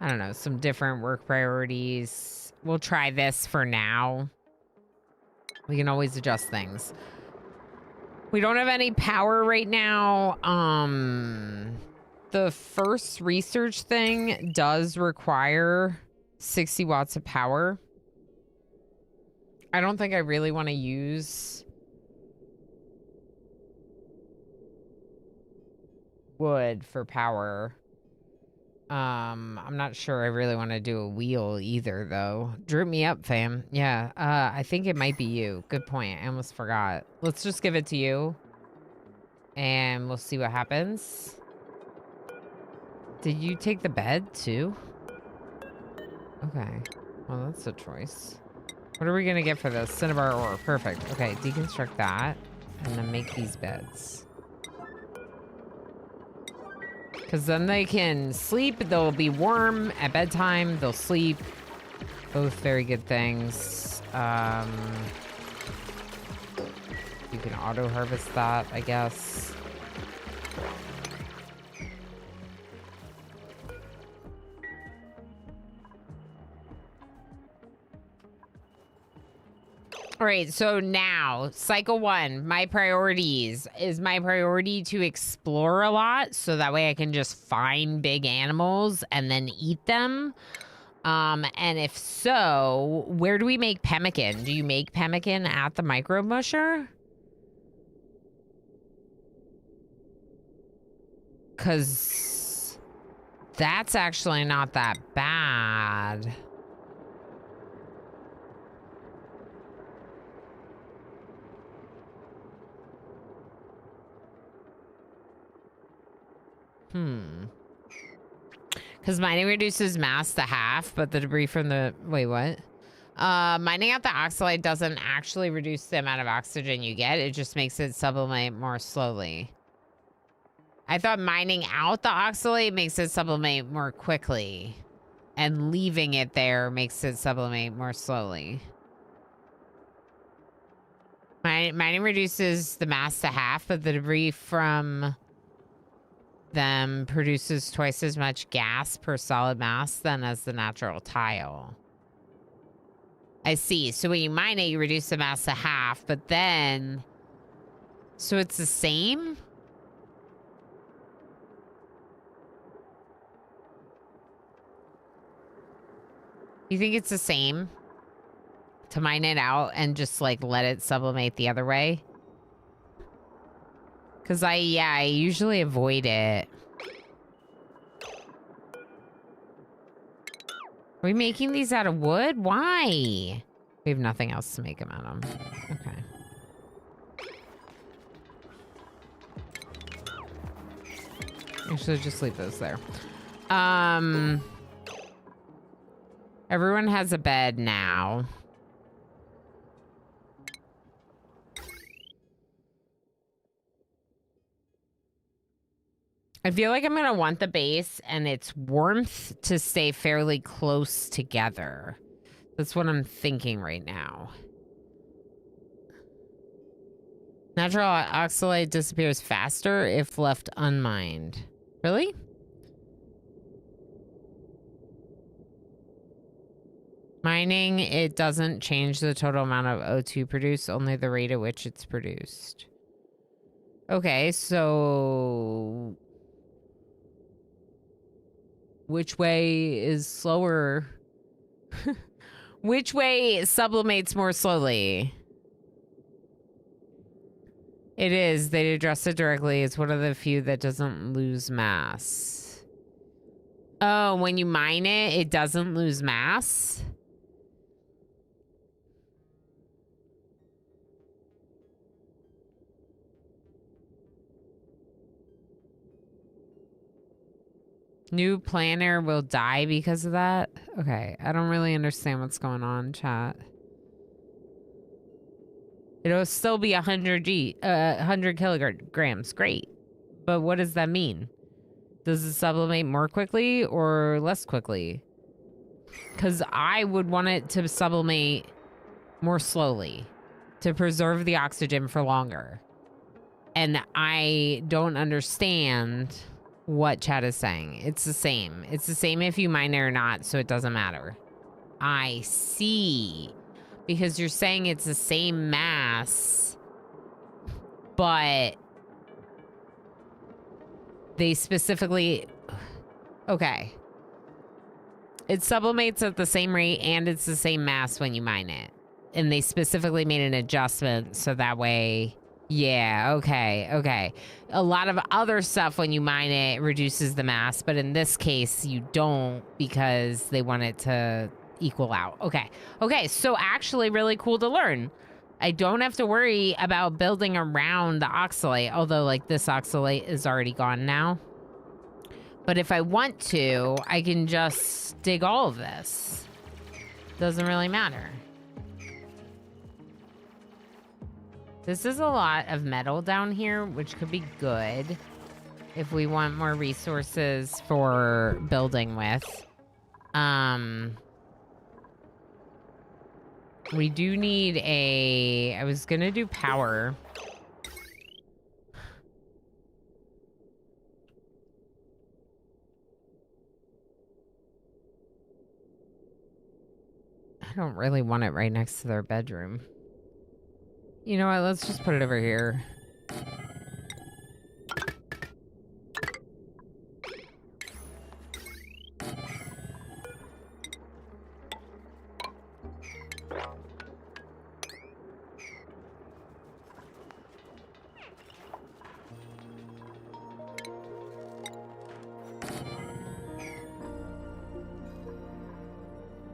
I don't know, some different work priorities. We'll try this for now. We can always adjust things. We don't have any power right now. The first research thing does require 60 watts of power. I don't think I really want to use wood for power. I'm not sure I really want to do a wheel either, though. Droop me up, fam. Yeah, I think it might be you. Good point. I almost forgot. Let's just give it to you. And we'll see what happens. Did you take the bed, too? Okay. Well, that's a choice. What are we going to get for this? Cinnabar ore. Perfect. Okay, deconstruct that. And then make these beds. Because then they can sleep. They'll be warm at bedtime. They'll sleep. Both very good things. You can auto-harvest that, I guess. All right, so now, cycle 1, my priorities. Is my priority to explore a lot, so that way I can just find big animals and then eat them? And if so, where do we make pemmican? Do you make pemmican at the micro musher? Because that's actually not that bad. Because mining reduces mass to half, but the debris from the... Wait, what? Mining out the oxalate doesn't actually reduce the amount of oxygen you get. It just makes it sublimate more slowly. I thought mining out the oxalate makes it sublimate more quickly. And leaving it there makes it sublimate more slowly. Mining reduces the mass to half, but the debris from them produces twice as much gas per solid mass than as the natural tile. I see. So when you mine it, you reduce the mass to half, but then... So it's the same? You think it's the same to mine it out and just like let it sublimate the other way? Because I usually avoid it. Are we making these out of wood? Why? We have nothing else to make them out of. Okay. Actually, just leave those there. Everyone has a bed now. I feel like I'm going to want the base and its warmth to stay fairly close together. That's what I'm thinking right now. Natural oxalate disappears faster if left unmined. Really? Mining, it doesn't change the total amount of O2 produced, only the rate at which it's produced. Okay, so... Which way is slower? Which way sublimates more slowly? It is. They address it directly. It's one of the few that doesn't lose mass. Oh, when you mine it, it doesn't lose mass? New planner will die because of that? Okay, I don't really understand what's going on, chat. It'll still be 100 kilograms. Great. But what does that mean? Does it sublimate more quickly or less quickly? Because I would want it to sublimate more slowly to preserve the oxygen for longer. And I don't understand what chat is saying. It's the same. It's the same if you mine it or not, so it doesn't matter. I see. Because you're saying it's the same mass, but they specifically... Okay. It sublimates at the same rate and it's the same mass when you mine it. And they specifically made an adjustment so that way... Yeah, okay. A lot of other stuff when you mine it reduces the mass, but in this case you don't because they want it to equal out. Okay, so actually really cool to learn. I don't have to worry about building around the oxalate, although like this oxalate is already gone now. But if I want to, I can just dig all of this. Doesn't really matter. This is a lot of metal down here, which could be good if we want more resources for building with. We do need a... I was gonna do power. I don't really want it right next to their bedroom. You know what? Let's just put it over here.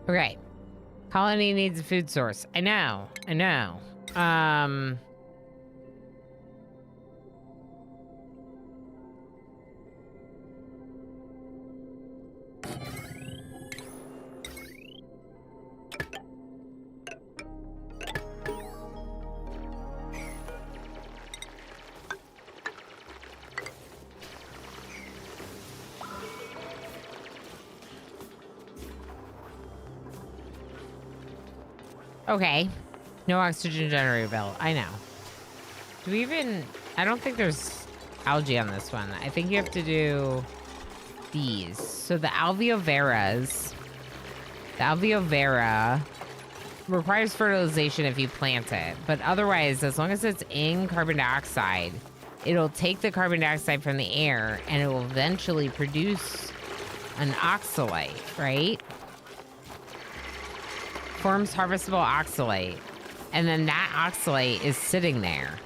Okay. Colony needs a food source. I know. Okay. No oxygen generator built. I know. Do we even... I don't think there's algae on this one. I think you have to do these. So the alveoveras... The alveovera requires fertilization if you plant it. But otherwise, as long as it's in carbon dioxide, it'll take the carbon dioxide from the air and it will eventually produce an oxalate, right? Forms harvestable oxalate, and then that oxalate is sitting there.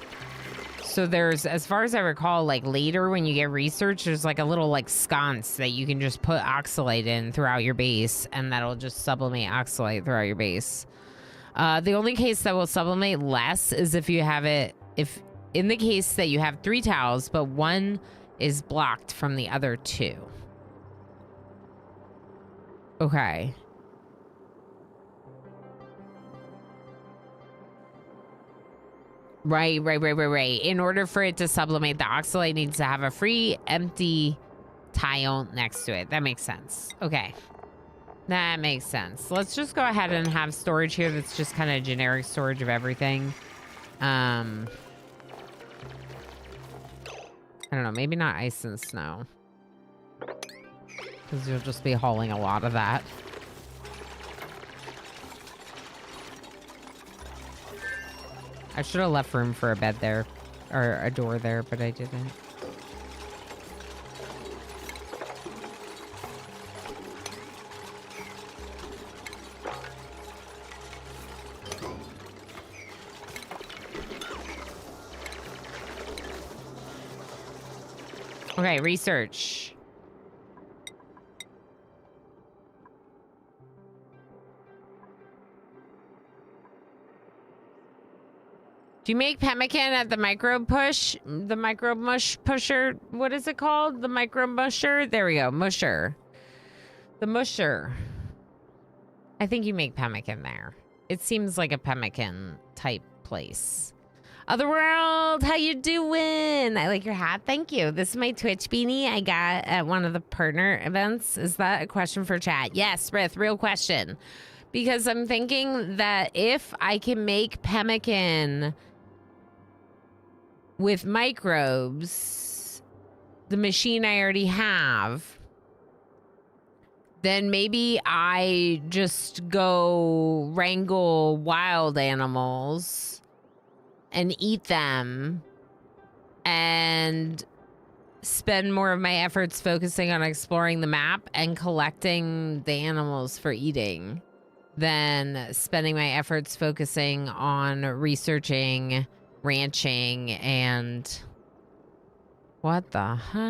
So there's, as far as I recall, like later when you get research, there's like a little like sconce that you can just put oxalate in throughout your base, and that'll just sublimate oxalate throughout your base. The only case that will sublimate less is if you have it, if in the case that you have 3 tiles, but one is blocked from the other 2. Okay. Right. In order for it to sublimate, the oxalate needs to have a free empty tile next to it. That makes sense. Okay. That makes sense. Let's just go ahead and have storage here that's just kind of generic storage of everything. I don't know. Maybe not ice and snow. Because you'll just be hauling a lot of that. I should have left room for a bed there, or a door there, but I didn't. Okay, research. Do you make pemmican at the microbe push? The microbe mush pusher? What is it called? The microbe musher? There we go. Musher. The musher. I think you make pemmican there. It seems like a pemmican type place. Otherworld, how you doing? I like your hat. Thank you. This is my Twitch beanie I got at one of the partner events. Is that a question for chat? Yes, Rith, real question. Because I'm thinking that if I can make pemmican with microbes, the machine I already have, then maybe I just go wrangle wild animals and eat them and spend more of my efforts focusing on exploring the map and collecting the animals for eating than spending my efforts focusing on researching, ranching, and what the heck?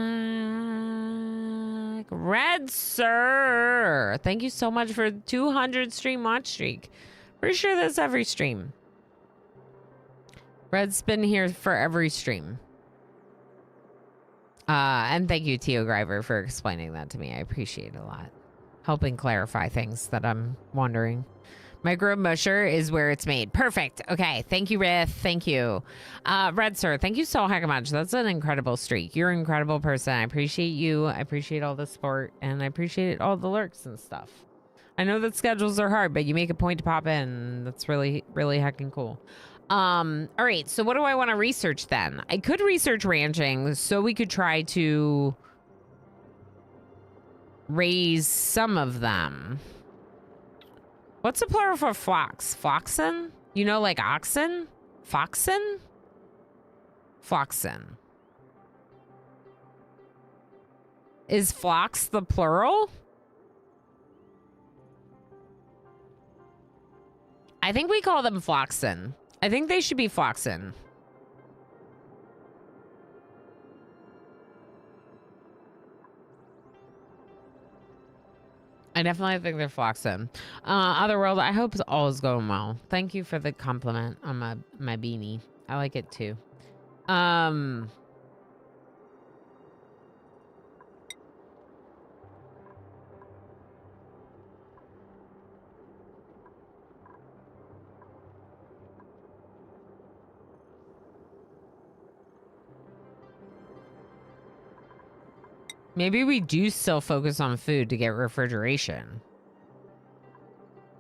Red Sir, thank you so much for 200 stream watch streak. Pretty sure that's every stream. Red's been here for every stream. And thank you, Tio Griver, for explaining that to me. I appreciate it a lot. Helping clarify things that I'm wondering. Microbe musher is where it's made. Perfect. Okay. Thank you, Rith. Thank you. Red Sir, thank you so heck much. That's an incredible streak. You're an incredible person. I appreciate you. I appreciate all the support. And I appreciate all the lurks and stuff. I know that schedules are hard, but you make a point to pop in. That's really, really heckin' cool. All right, so what do I want to research then? I could research ranching, so we could try to raise some of them. What's the plural for flocks? Floxen? You know, like oxen? Foxen? Floxen. Is flocks the plural? I think we call them floxen. I think they should be floxen. I definitely think they're floxen. Otherworld, I hope all is going well. Thank you for the compliment on my beanie. I like it too. Maybe we do still focus on food to get refrigeration.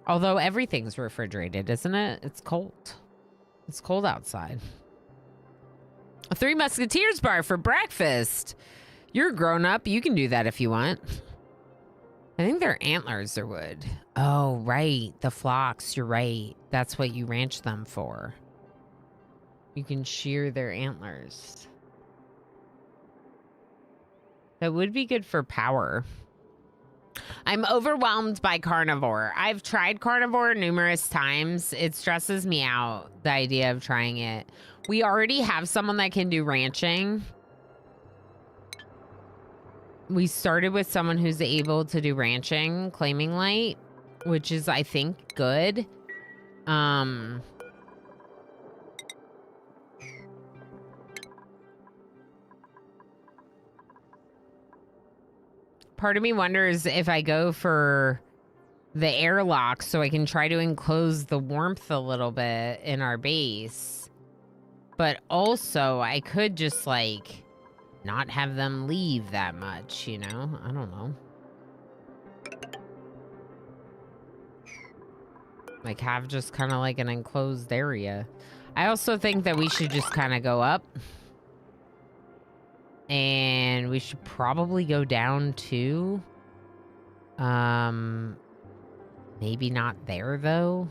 Although everything's refrigerated, isn't it? It's cold. It's cold outside. A Three Musketeers bar for breakfast. You're a grown up. You can do that if you want. I think their antlers are wood. Oh, right. The flocks. You're right. That's what you ranch them for. You can shear their antlers. That would be good for power. I'm overwhelmed by Carnivore. I've tried Carnivore numerous times. It stresses me out, the idea of trying it. We already have someone that can do ranching. We started with someone who's able to do ranching, Claiming Light, which is, I think, good. Part of me wonders if I go for the airlock so I can try to enclose the warmth a little bit in our base. But also, I could just, like, not have them leave that much, you know? I don't know. Like, have just kind of like an enclosed area. I also think that we should just kind of go up. And we should probably go down to, maybe not there though,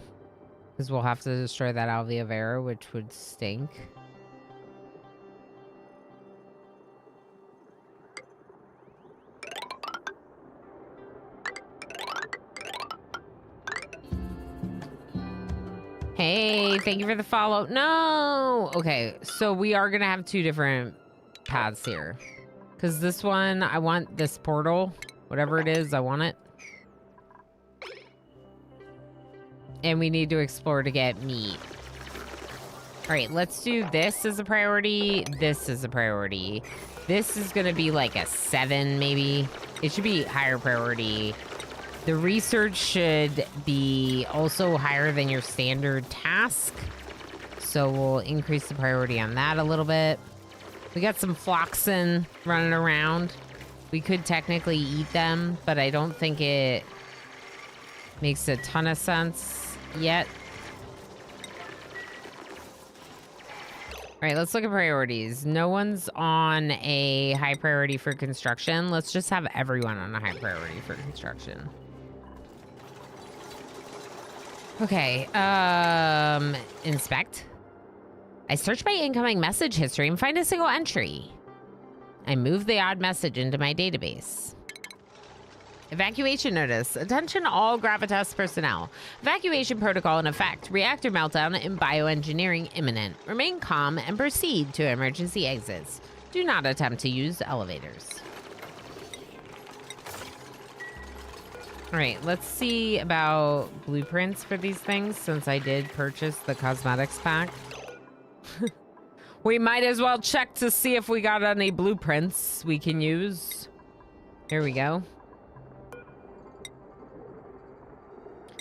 because we'll have to destroy that Alvia Vera, which would stink. Hey, thank you for the follow. No! Okay, so we are gonna have two different paths here, because this one, I want this portal, whatever it is, I want it, and we need to explore to get meat. All right, let's do this as a priority. This is a priority. This is going to be like a 7, maybe. It should be higher priority. The research should be also higher than your standard task. So we'll increase the priority on that a little bit. We got some Floxin running around. We could technically eat them, but I don't think it makes a ton of sense yet. All right, let's look at priorities. No one's on a high priority for construction. Let's just have everyone on a high priority for construction. Okay, inspect. I search my incoming message history and find a single entry. I move the odd message into my database. Evacuation notice. Attention all Gravitas personnel. Evacuation protocol in effect. Reactor meltdown and bioengineering imminent. Remain calm and proceed to emergency exits. Do not attempt to use elevators. All right, let's see about blueprints for these things since I did purchase the cosmetics pack. We might as well check to see if we got any blueprints we can use. Here we go.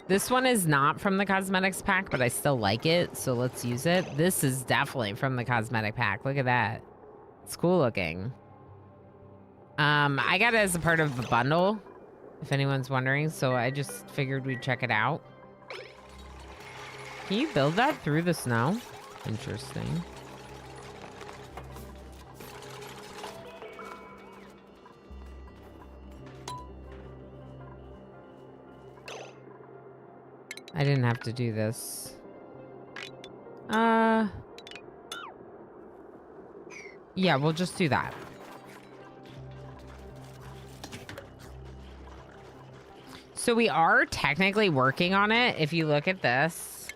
This one is not from the cosmetics pack, but I still like it, so let's use it. This is definitely from the cosmetic pack. Look at that. It's cool looking. I got it as a part of the bundle, if anyone's wondering, so I just figured we'd check it out. Can you build that through the snow? Interesting. I didn't have to do this. Yeah, we'll just do that. So we are technically working on it. If you look at this.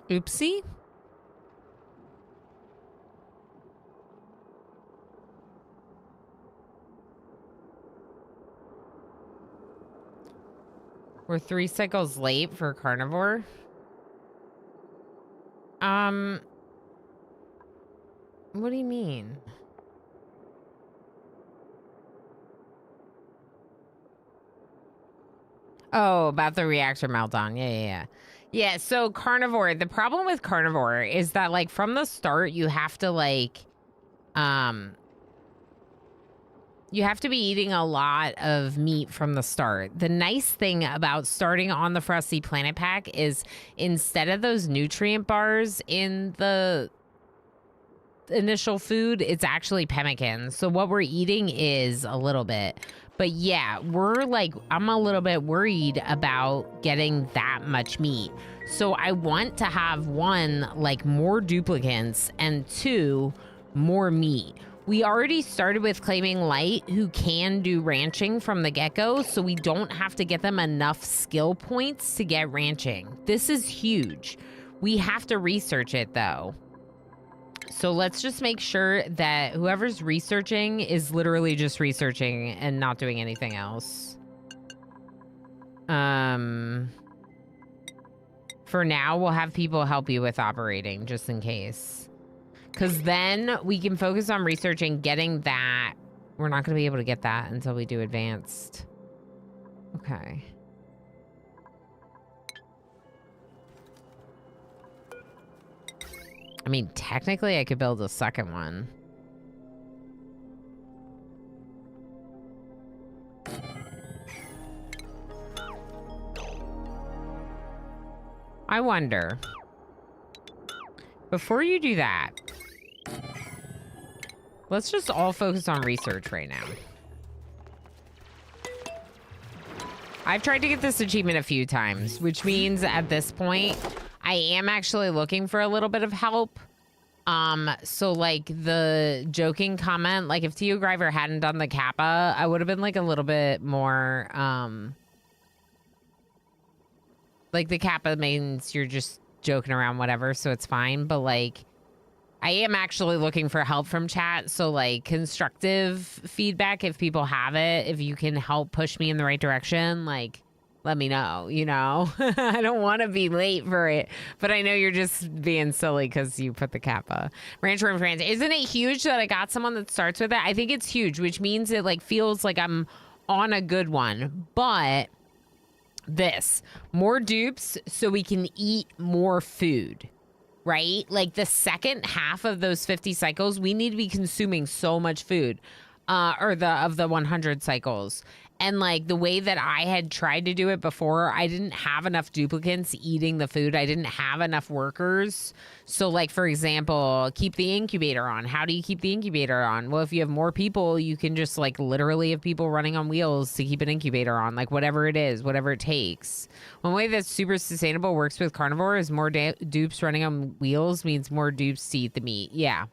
Oopsie. We're 3 cycles late for Carnivore. What do you mean? Oh, about the reactor meltdown. Yeah. Yeah, so Carnivore, the problem with Carnivore is that, like, from the start, you have to, like, you have to be eating a lot of meat from the start. The nice thing about starting on the Frosty Planet Pack is instead of those nutrient bars in the initial food, it's actually pemmican. So what we're eating is a little bit. But yeah, I'm a little bit worried about getting that much meat. So I want to have 1, like, more duplicants, and 2, more meat. We already started with claiming Light, who can do ranching from the get-go, so we don't have to get them enough skill points to get ranching. This is huge. We have to research it, though. So let's just make sure that whoever's researching is literally just researching and not doing anything else. For now, we'll have people help you with operating, just in case. Because then we can focus on researching getting that. We're not going to be able to get that until we do advanced. Okay. I mean, technically, I could build a second one. I wonder. Before you do that, let's just all focus on research right now. I've tried to get this achievement a few times, which means at this point, I am actually looking for a little bit of help. So like the joking comment, like if Tio Griver hadn't done the Kappa, I would have been like a little bit more, like the Kappa means you're just joking around, whatever, so it's fine. But like, I am actually looking for help from chat. So like constructive feedback, if people have it, if you can help push me in the right direction, like let me know, you know? I don't want to be late for it, but I know you're just being silly because you put the kappa. Rancher in France. Isn't it huge that I got someone that starts with it? I think it's huge, which means it like feels like I'm on a good one. But this, more dupes so we can eat more food, right? Like the second half of those 50 cycles, we need to be consuming so much food, or of the 100 cycles. And like the way that I had tried to do it before, I didn't have enough duplicants eating the food. I didn't have enough workers. So like, for example, keep the incubator on. How do you keep the incubator on? Well, if you have more people, you can just like literally have people running on wheels to keep an incubator on, like whatever it is, whatever it takes. One way that's super sustainable works with Carnivore is more dupes running on wheels means more dupes to eat the meat. Yeah.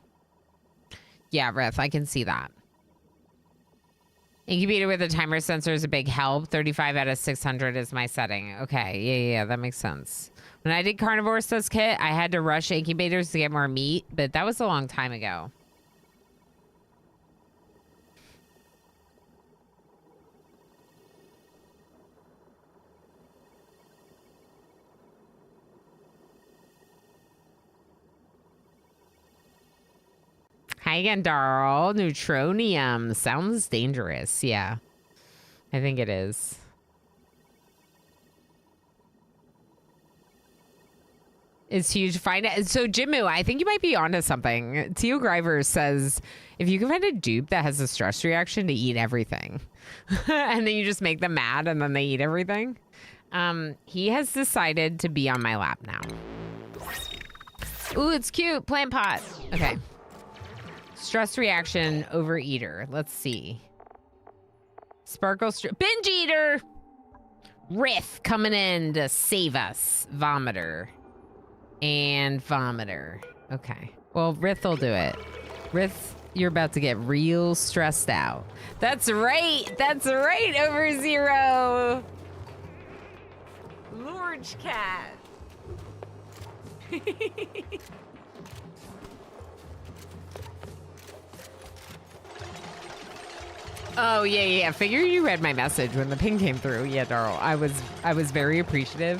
Yeah, Rith, I can see that. Incubator with a timer sensor is a big help. 35 out of 600 is my setting. Okay, yeah, that makes sense. When I did Carnivore, says Kit, I had to rush incubators to get more meat, but that was a long time ago. Hi again, Darl. Neutronium. Sounds dangerous. Yeah. I think it is. It's huge. Find it. So, Jimmu, I think you might be onto something. Teo Griver says, if you can find a dupe that has a stress reaction to eat everything, and then you just make them mad and then they eat everything, he has decided to be on my lap now. Ooh, it's cute. Plant pot. Okay. Stress reaction, overeater. Let's see. Sparkle, binge eater. Riff coming in to save us. Vomiter. And vomiter. Okay. Well, Rith will do it. Rith, you're about to get real stressed out. That's right. That's right, over zero. Lorge cat. Oh, yeah. Figure you read my message when the ping came through. Yeah, Darl. I was very appreciative.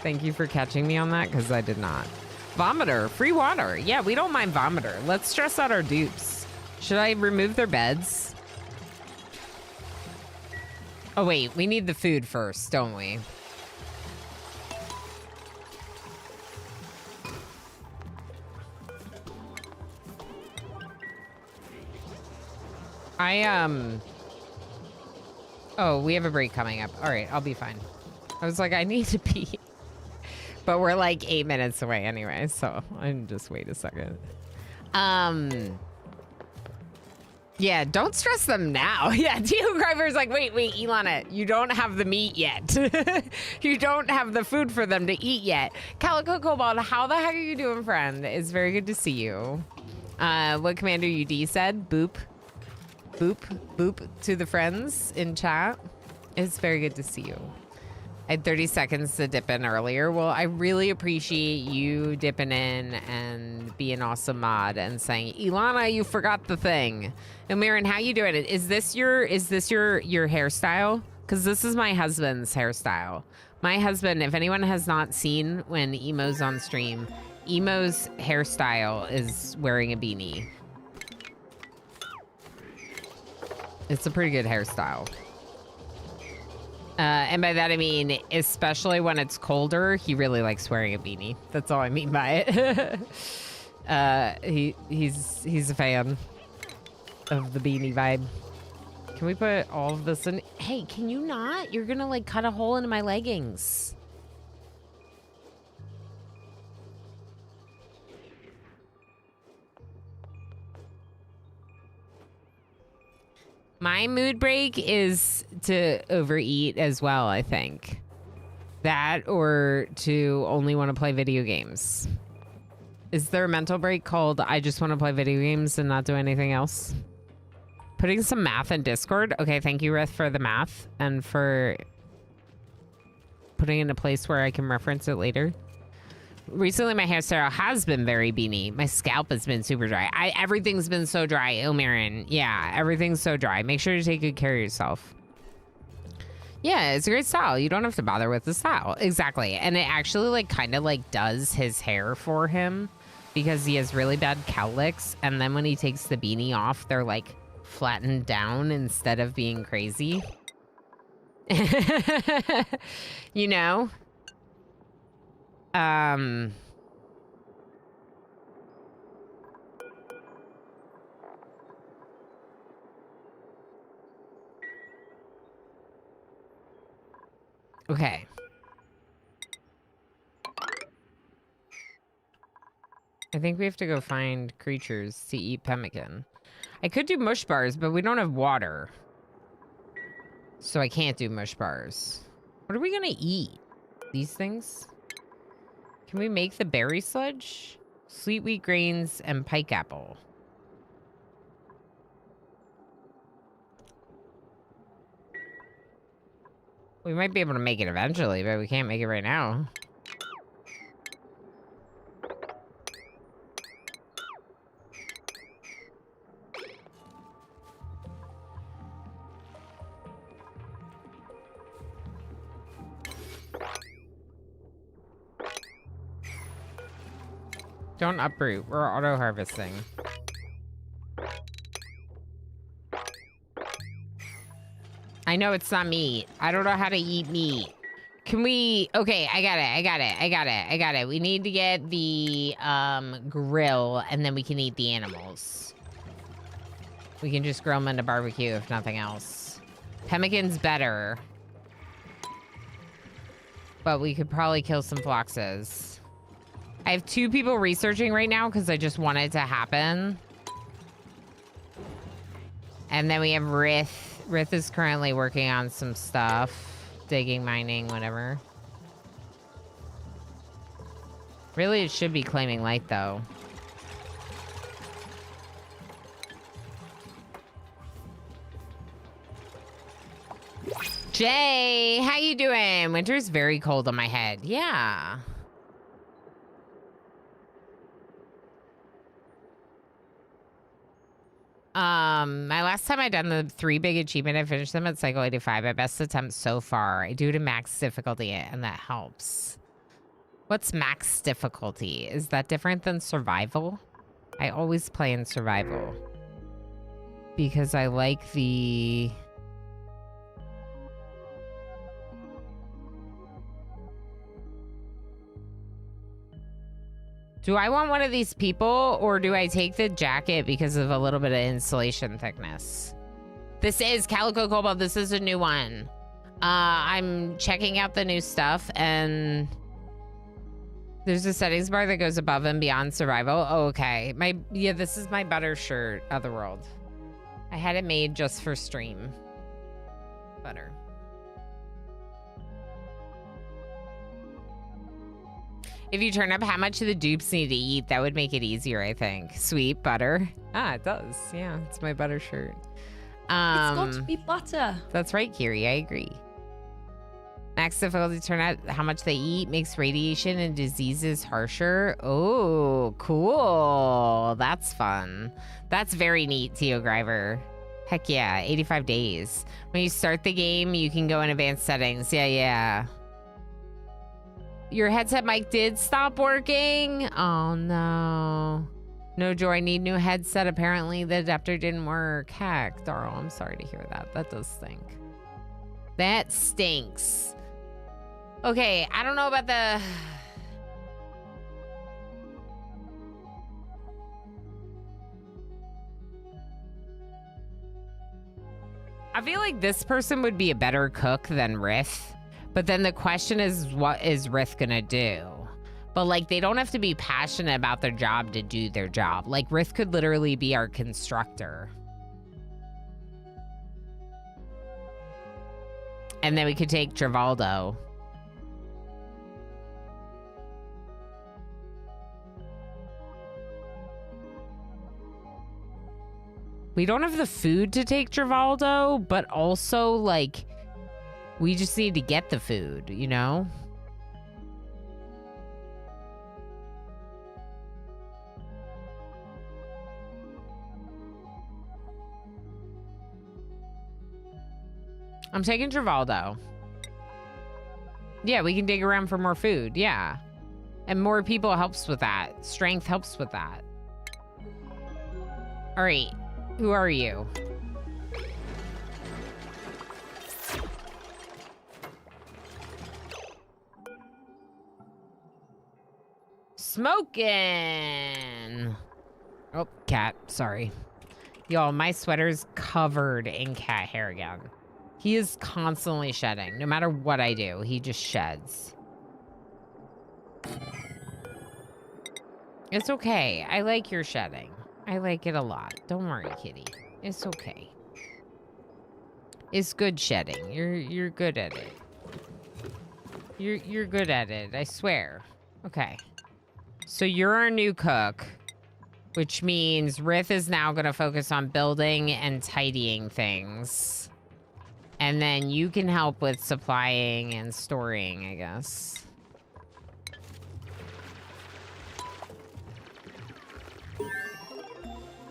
Thank you for catching me on that, because I did not. Vomiter. Free water. Yeah, we don't mind vomiter. Let's stress out our dupes. Should I remove their beds? Oh, wait. We need the food first, don't we? Oh, we have a break coming up. All right, I'll be fine. I was like, I need to pee. But we're like 8 minutes away anyway, so I'm just wait a second. Yeah, don't stress them now. Yeah, Teo Griver's like, wait, Ilana, you don't have the meat yet. You don't have the food for them to eat yet. Calico Cobalt, how the heck are you doing, friend? It's very good to see you. What Commander UD said, boop. Boop, boop to the friends in chat. It's very good to see you. I had 30 seconds to dip in earlier. Well, I really appreciate you dipping in and being awesome mod and saying, Ilana, you forgot the thing. And Mirren, how you doing? Is this your hairstyle? Because this is my husband's hairstyle. My husband, if anyone has not seen when Emo's on stream, Emo's hairstyle is wearing a beanie. It's a pretty good hairstyle. And by that I mean, especially when it's colder, he really likes wearing a beanie. That's all I mean by it. He's a fan of the beanie vibe. Can we put all of this in? Hey, can you not? You're gonna like cut a hole into my leggings. My mood break is to overeat as well, I think. That or to only want to play video games. Is there a mental break called I just want to play video games and not do anything else? Putting some math in Discord. Okay, thank you, Rith, for the math and for putting it in a place where I can reference it later. Recently, my hairstyle has been very beanie. My scalp has been super dry. Everything's been so dry, Ilmarin. Yeah, everything's so dry. Make sure to take good care of yourself. Yeah, it's a great style. You don't have to bother with the style. Exactly. And it actually like kind of like does his hair for him because he has really bad cowlicks. And then when he takes the beanie off, they're like flattened down instead of being crazy. You know? Okay. I think we have to go find creatures to eat pemmican. I could do mush bars, but we don't have water. So I can't do mush bars. What are we gonna eat? These things? Can we make the berry sludge? Sweet wheat grains and pike apple. We might be able to make it eventually, but we can't make it right now. Don't uproot. We're auto harvesting. I know it's not meat. I don't know how to eat meat. Can we... Okay, I got it. We need to get the grill, and then we can eat the animals. We can just grill them into barbecue, if nothing else. Pemmican's better. But we could probably kill some foxes. I have 2 people researching right now because I just want it to happen. And then we have Rith. Rith is currently working on some stuff. Digging, mining, whatever. Really, it should be claiming light, though. Jay, how you doing? Winter's very cold on my head. Yeah. My last time I done the 3 big achievement, I finished them at cycle 85. My best attempt so far. I do to max difficulty, and that helps. What's max difficulty? Is that different than survival? I always play in survival. Because I like the... Do I want one of these people, or do I take the jacket because of a little bit of insulation thickness? This is Calico Cobalt. This is a new one. I'm checking out the new stuff, and there's a settings bar that goes above and beyond survival. Oh, okay. Yeah, this is my butter shirt, Otherworld. I had it made just for stream. Butter. If you turn up how much the dupes need to eat, that would make it easier, I think. Sweet butter. Ah, it does. Yeah, it's my butter shirt. It's got to be butter. That's right, Kiri. I agree. Max difficulty turn out how much they eat makes radiation and diseases harsher. Oh, cool. That's fun. That's very neat, Teo Griver. Heck yeah, 85 days. When you start the game, you can go in advanced settings. Yeah. Your headset mic did stop working? Oh, no. No, Joy, I need new headset. Apparently, the adapter didn't work. Heck, Darl, I'm sorry to hear that. That does stink. That stinks. Okay, I don't know about the... I feel like this person would be a better cook than Rith. But then the question is, what is Rith gonna do? But like, they don't have to be passionate about their job to do their job. Like, Rith could literally be our constructor. And then we could take Travaldo. We don't have the food to take Travaldo, but also, like, we just need to get the food, you know? I'm taking Travaldo. Yeah, we can dig around for more food. Yeah. And more people helps with that. Strength helps with that. All right. Who are you? Smoking. Oh, cat. Sorry. Y'all, my sweater's covered in cat hair again. He is constantly shedding. No matter what I do, he just sheds. It's okay. I like your shedding. I like it a lot. Don't worry, kitty. It's okay. It's good shedding. You're good at it. You're good at it, I swear. Okay. So you're our new cook, which means Rith is now going to focus on building and tidying things. And then you can help with supplying and storing, I guess.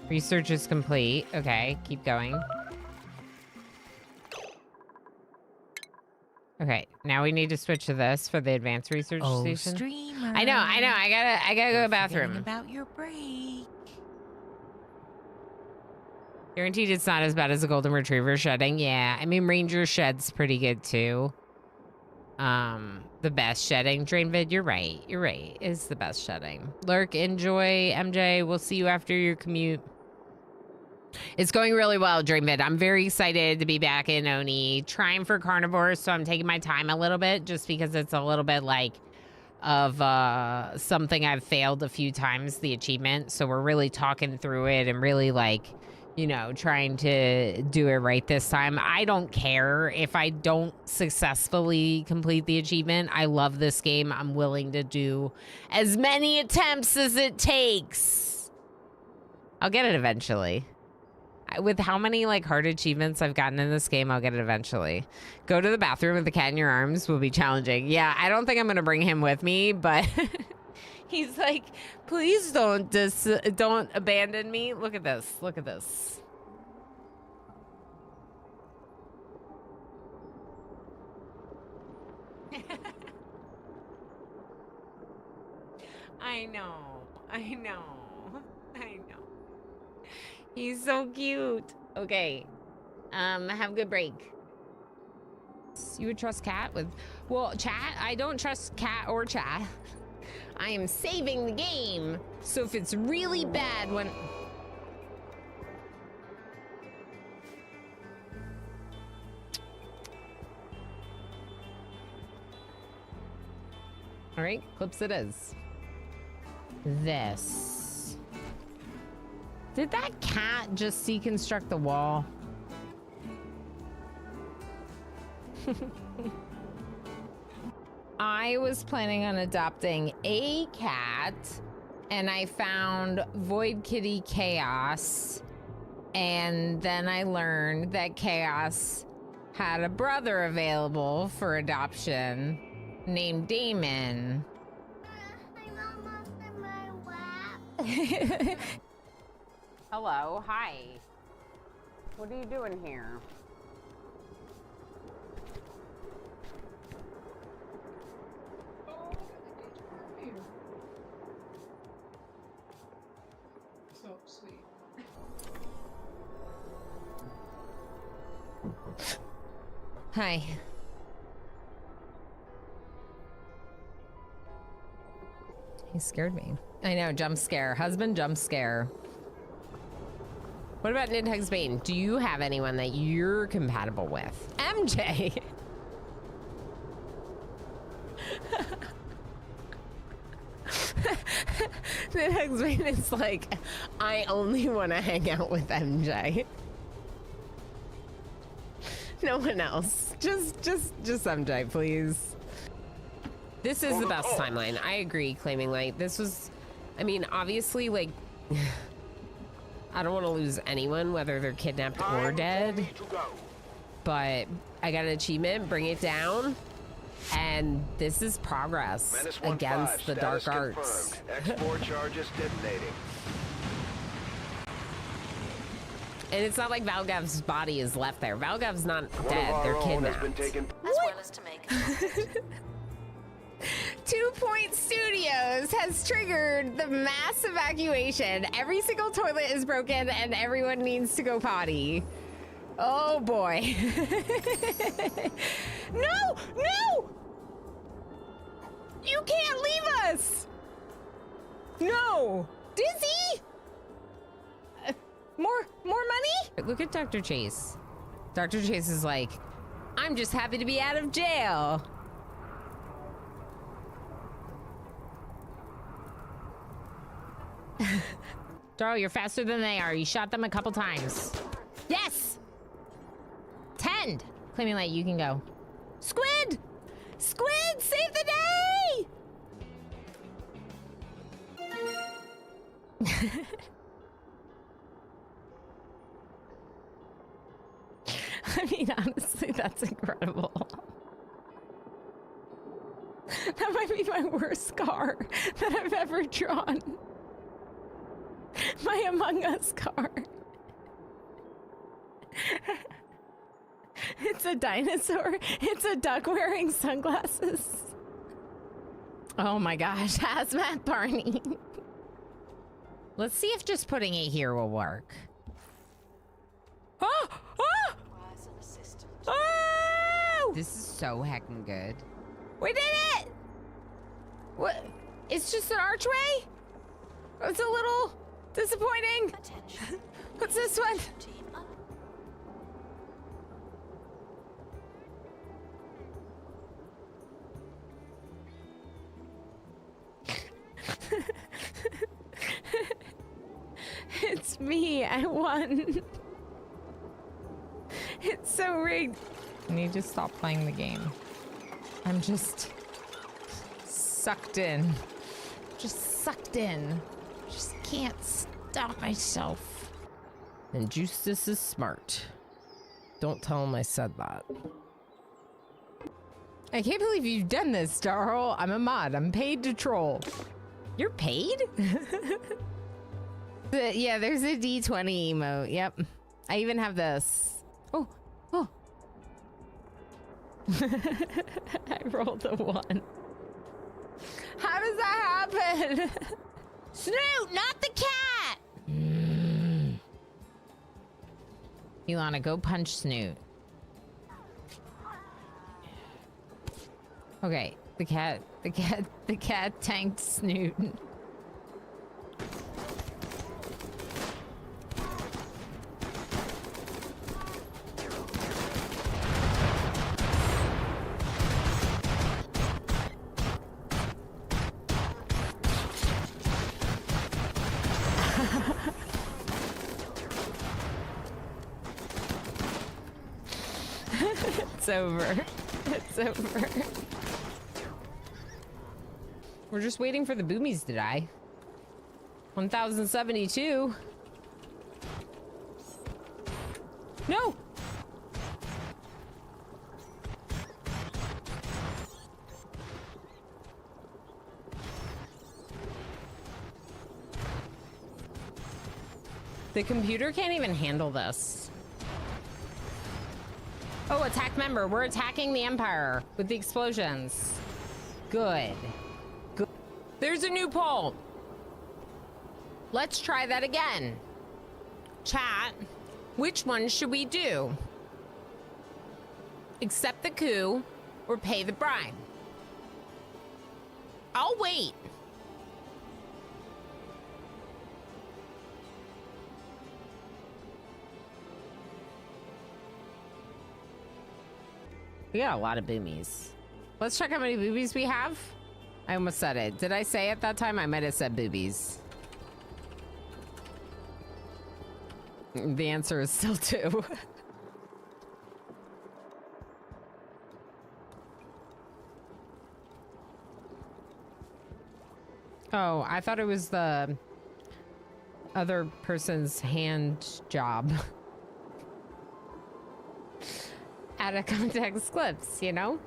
Research is complete. Okay, keep going. Okay, now we need to switch to this for the advanced research station. Streamer. I know. I gotta go to the bathroom. About your break. Guaranteed it's not as bad as a golden retriever shedding. Yeah, I mean Ranger sheds pretty good too. The best shedding. Drainvid, you're right. You're right. It's the best shedding. Lurk, enjoy. MJ, we'll see you after your commute. It's going really well, Dreamvid. I'm very excited to be back in Oni, trying for Carnivore, so I'm taking my time a little bit just because it's a little bit like of something I've failed a few times, the achievement. So we're really talking through it and really like, you know, trying to do it right this time. I don't care if I don't successfully complete the achievement. I love this game. I'm willing to do as many attempts as it takes. I'll get it eventually. With how many like hard achievements I've gotten in this game, I'll get it eventually. Go to the bathroom with the cat in your arms will be challenging. Yeah, I don't think I'm gonna bring him with me, but he's like, please don't abandon me. Look at this. Look at this. I know. I know. I know. He's so cute. Okay. Have a good break. You would trust Cat with... Well, chat, I don't trust Cat or chat. I am saving the game. So if it's really bad when... All right, clips it is. This. Did that cat just deconstruct the wall? I was planning on adopting a cat, and I found Void Kitty Chaos, and then I learned that Chaos had a brother available for adoption named Damon. I'm almost in my lap. Hello, hi. What are you doing here? So sweet. Hi. He scared me. I know, jump scare. Husband jump scare. What about Nidhugs Bane? Do you have anyone that you're compatible with? MJ! Nidhugs Bane is like, I only want to hang out with MJ. No one else. Just MJ, please. This is the best timeline. I agree, Claiming Light. This was, I mean, obviously, like... I don't want to lose anyone, whether they're kidnapped or dead. But I got an achievement, bring it down. And this is progress against the dark arts. Export charges detonating. And it's not like Valgav's body is left there. Valgav's not dead, they're kidnapped. As well as to make Two Point Studios has triggered the mass evacuation. Every single toilet is broken and everyone needs to go potty. Oh boy. No! No! You can't leave us! No! Dizzy! More money? Look at Dr. Chase. Dr. Chase is like, I'm just happy to be out of jail. Darl, you're faster than they are. You shot them a couple times. Yes! 10! Claiming light, you can go. Squid! Squid, save the day! I mean, honestly, that's incredible. That might be my worst scar that I've ever drawn. My Among Us card. It's a dinosaur. It's a duck wearing sunglasses. Oh my gosh, hazmat Barney. Let's see if just putting it here will work. Oh! Oh! Oh! This is so heckin' good. We did it! What? It's just an archway? It's a little disappointing. What's this one? It's me. I won. It's so rigged. I need to stop playing the game. I'm just sucked in. Just sucked in. Just can't stop myself. And Justice is smart. Don't tell him I said that. I can't believe you've done this, Darl. I'm a mod. I'm paid to troll. You're paid? Yeah, there's a D20 emote. Yep. I even have this. Oh. Oh. I rolled a 1. How does that happen? Snoot, not the cat! Ilana, go punch Snoot. Okay, the cat tanked Snoot. It's over. It's over. We're just waiting for the boomies to die. 1072. No! The computer can't even handle this. Oh, attack member. We're attacking the Empire with the explosions. Good. Good. There's a new poll. Let's try that again. Chat, which one should we do? Accept the coup or pay the bribe? I'll wait. We got a lot of boomies. Let's check how many boobies we have. I almost said it. Did I say it that time? I might have said boobies. The answer is still 2. Oh, I thought it was the other person's hand job. Out of context clips, you know?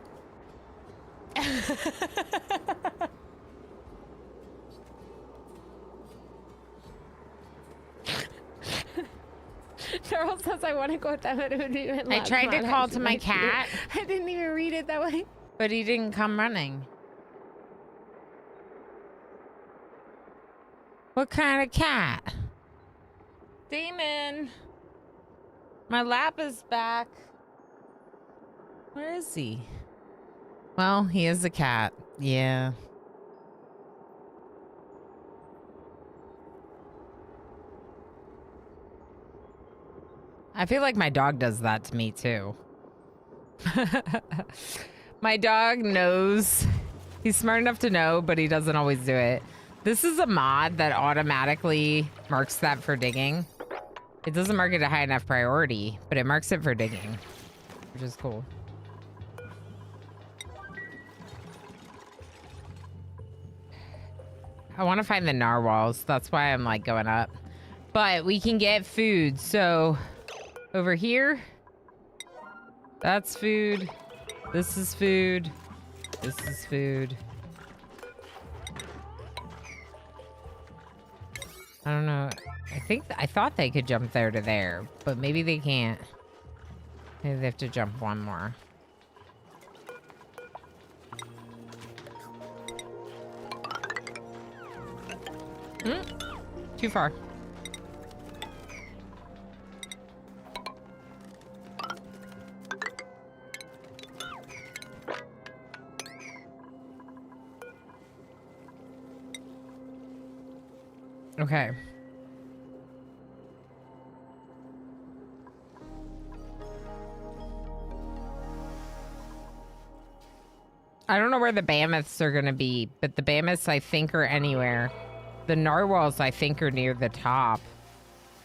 Charles says I want to quote that, but it would be I tried to call to my cat. I didn't even read it that way. But he didn't come running. What kind of cat? Damon. My lap is back. Where is he? Well, he is a cat. Yeah. I feel like my dog does that to me too. My dog knows. He's smart enough to know, but he doesn't always do it. This is a mod that automatically marks that for digging. It doesn't mark it a high enough priority, but it marks it for digging, which is cool. I want to find the narwhals. That's why I'm like going up. But we can get food. So over here, that's food. This is food. This is food. I don't know. I thought they could jump there to there, but maybe they can't. Maybe they have to jump one more. Too far. Okay. I don't know where the mammoths are going to be, but the mammoths I think are anywhere. The narwhals I think are near the top.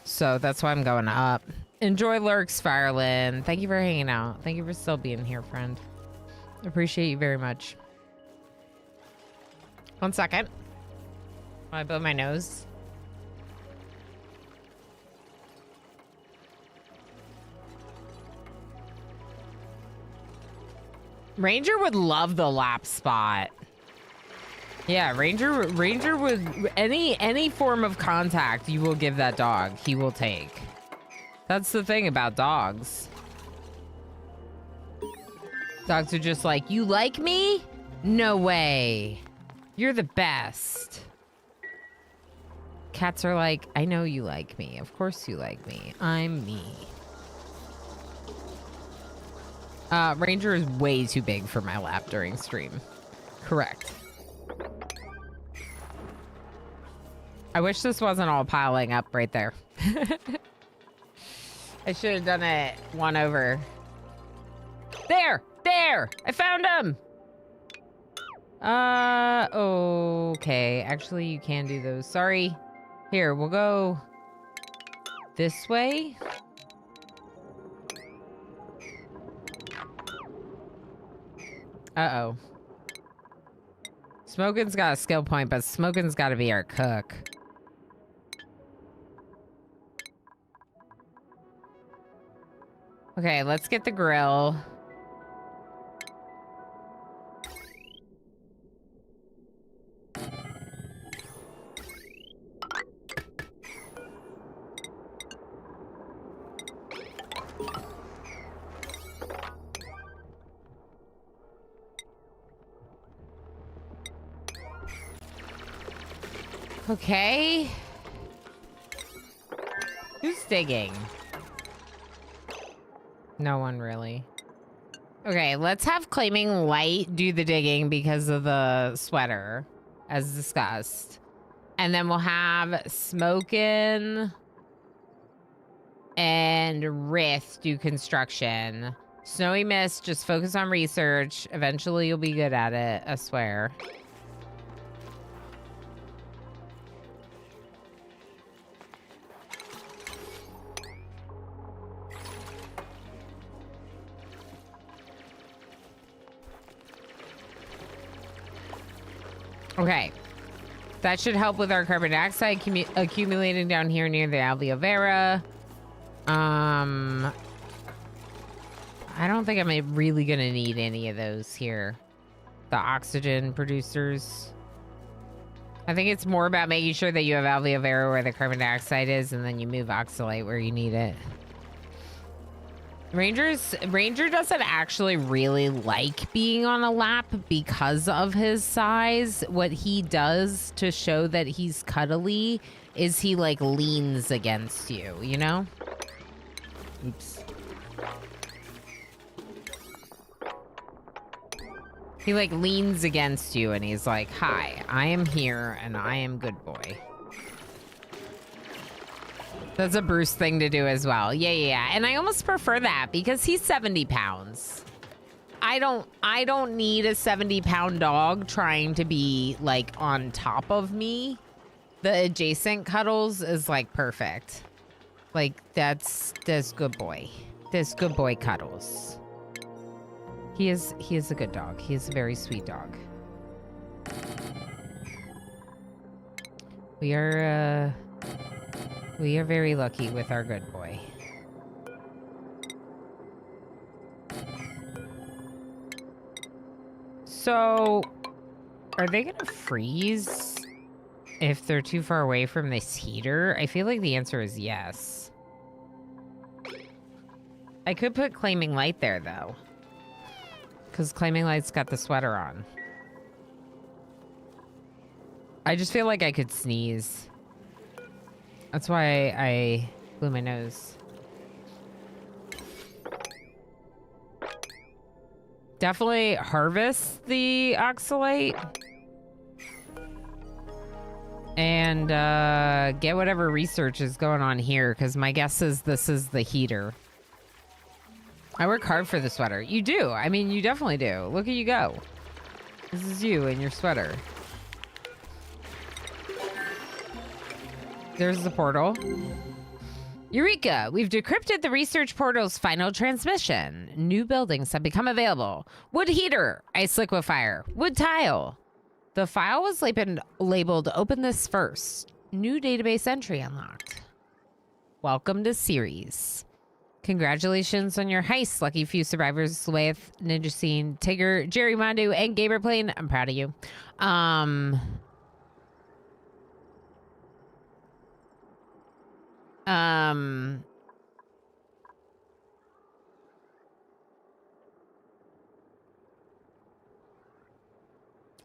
So that's why I'm going up. Enjoy lurks, Fireland. Thank you for hanging out. Thank you for still being here, friend. Appreciate you very much. 1 second. While I blow my nose. Ranger would love the lap spot. Yeah, Ranger would any form of contact you will give that dog, he will take. That's the thing about dogs. Dogs are just like, you like me? No way. You're the best. Cats are like, I know you like me. Of course you like me. I'm me. Ranger is way too big for my lap during stream. Correct. I wish this wasn't all piling up right there. I should have done it one over. There! There! I found him! Okay. Actually, you can do those. Sorry. Here, we'll go this way. Uh-oh. Smoking's got a skill point, but Smoking's got to be our cook. Okay, let's get the grill. Okay. Who's digging? No one really. Okay, let's have Claiming Light do the digging because of the sweater, as discussed. And then we'll have Smokin' and Rith do construction. Snowy Mist, just focus on research. Eventually you'll be good at it, I swear. Okay, that should help with our carbon dioxide accumulating down here near the aloe vera. I don't think I'm really gonna need any of those here. The oxygen producers. I think it's more about making sure that you have aloe vera where the carbon dioxide is, and then you move oxalate where you need it. Ranger doesn't actually really like being on a lap because of his size. What he does to show that he's cuddly is he like leans against you, you know? Oops. He like leans against you and he's like, "Hi, I am here and I am good boy." That's a Bruce thing to do as well. Yeah. And I almost prefer that because he's 70 pounds. I don't need a 70-pound dog trying to be like on top of me. The adjacent cuddles is like perfect. Like that's good boy. That's good boy cuddles. He is a good dog. He is a very sweet dog. We are very lucky with our good boy. So, are they gonna freeze if they're too far away from this heater? I feel like the answer is yes. I could put Claiming Light there, though. Because Claiming Light's got the sweater on. I just feel like I could sneeze. That's why I blew my nose. Definitely harvest the oxalate. And get whatever research is going on here, because my guess is this is the heater. I work hard for the sweater. You do. I mean, you definitely do. Look at you go. This is you in your sweater. There's the portal. Eureka! We've decrypted the research portal's final transmission. New buildings have become available. Wood heater, ice liquefier, wood tile. The file was labeled open this first. New database entry unlocked. Welcome to Ceres. Congratulations on your heist, lucky few survivors with Ninja Scene, Tigger, Jerry Mondu, and Gaber Plane. I'm proud of you.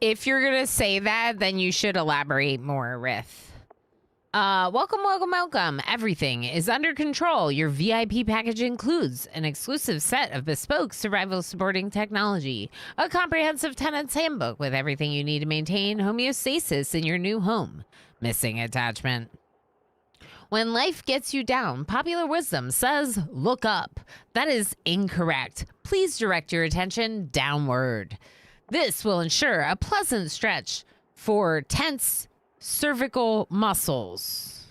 If you're gonna say that, then you should elaborate more, Rith. Welcome. Everything is under control. Your VIP package includes an exclusive set of bespoke survival supporting technology, a comprehensive tenant's handbook with everything you need to maintain homeostasis in your new home. Missing attachment. When life gets you down, popular wisdom says, look up. That is incorrect. Please direct your attention downward. This will ensure a pleasant stretch for tense cervical muscles.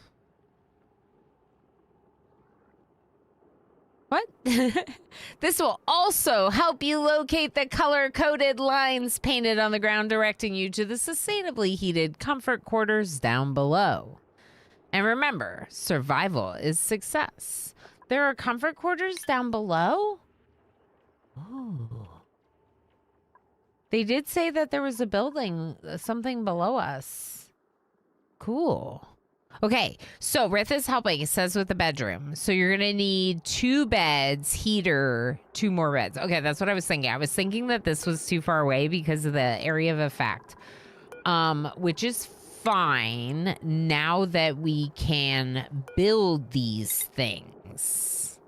What? This will also help you locate the color-coded lines painted on the ground, directing you to the sustainably heated comfort quarters down below. And remember, survival is success. There are comfort quarters down below? Ooh. They did say that there was a building, something below us. Cool. Okay, so Rith is helping, it says with the bedroom. So you're going to need 2 beds, heater, 2 more beds. Okay, that's what I was thinking. I was thinking that this was too far away because of the area of effect, which is fine now that we can build these things.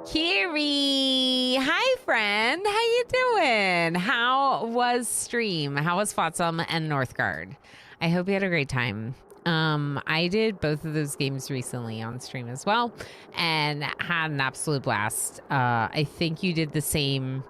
Kiri, hi friend, how you doing? How was stream? How was Flotsam and Northgard? I hope you had a great time. I did both of those games recently on stream as well and had an absolute blast. I think you did the same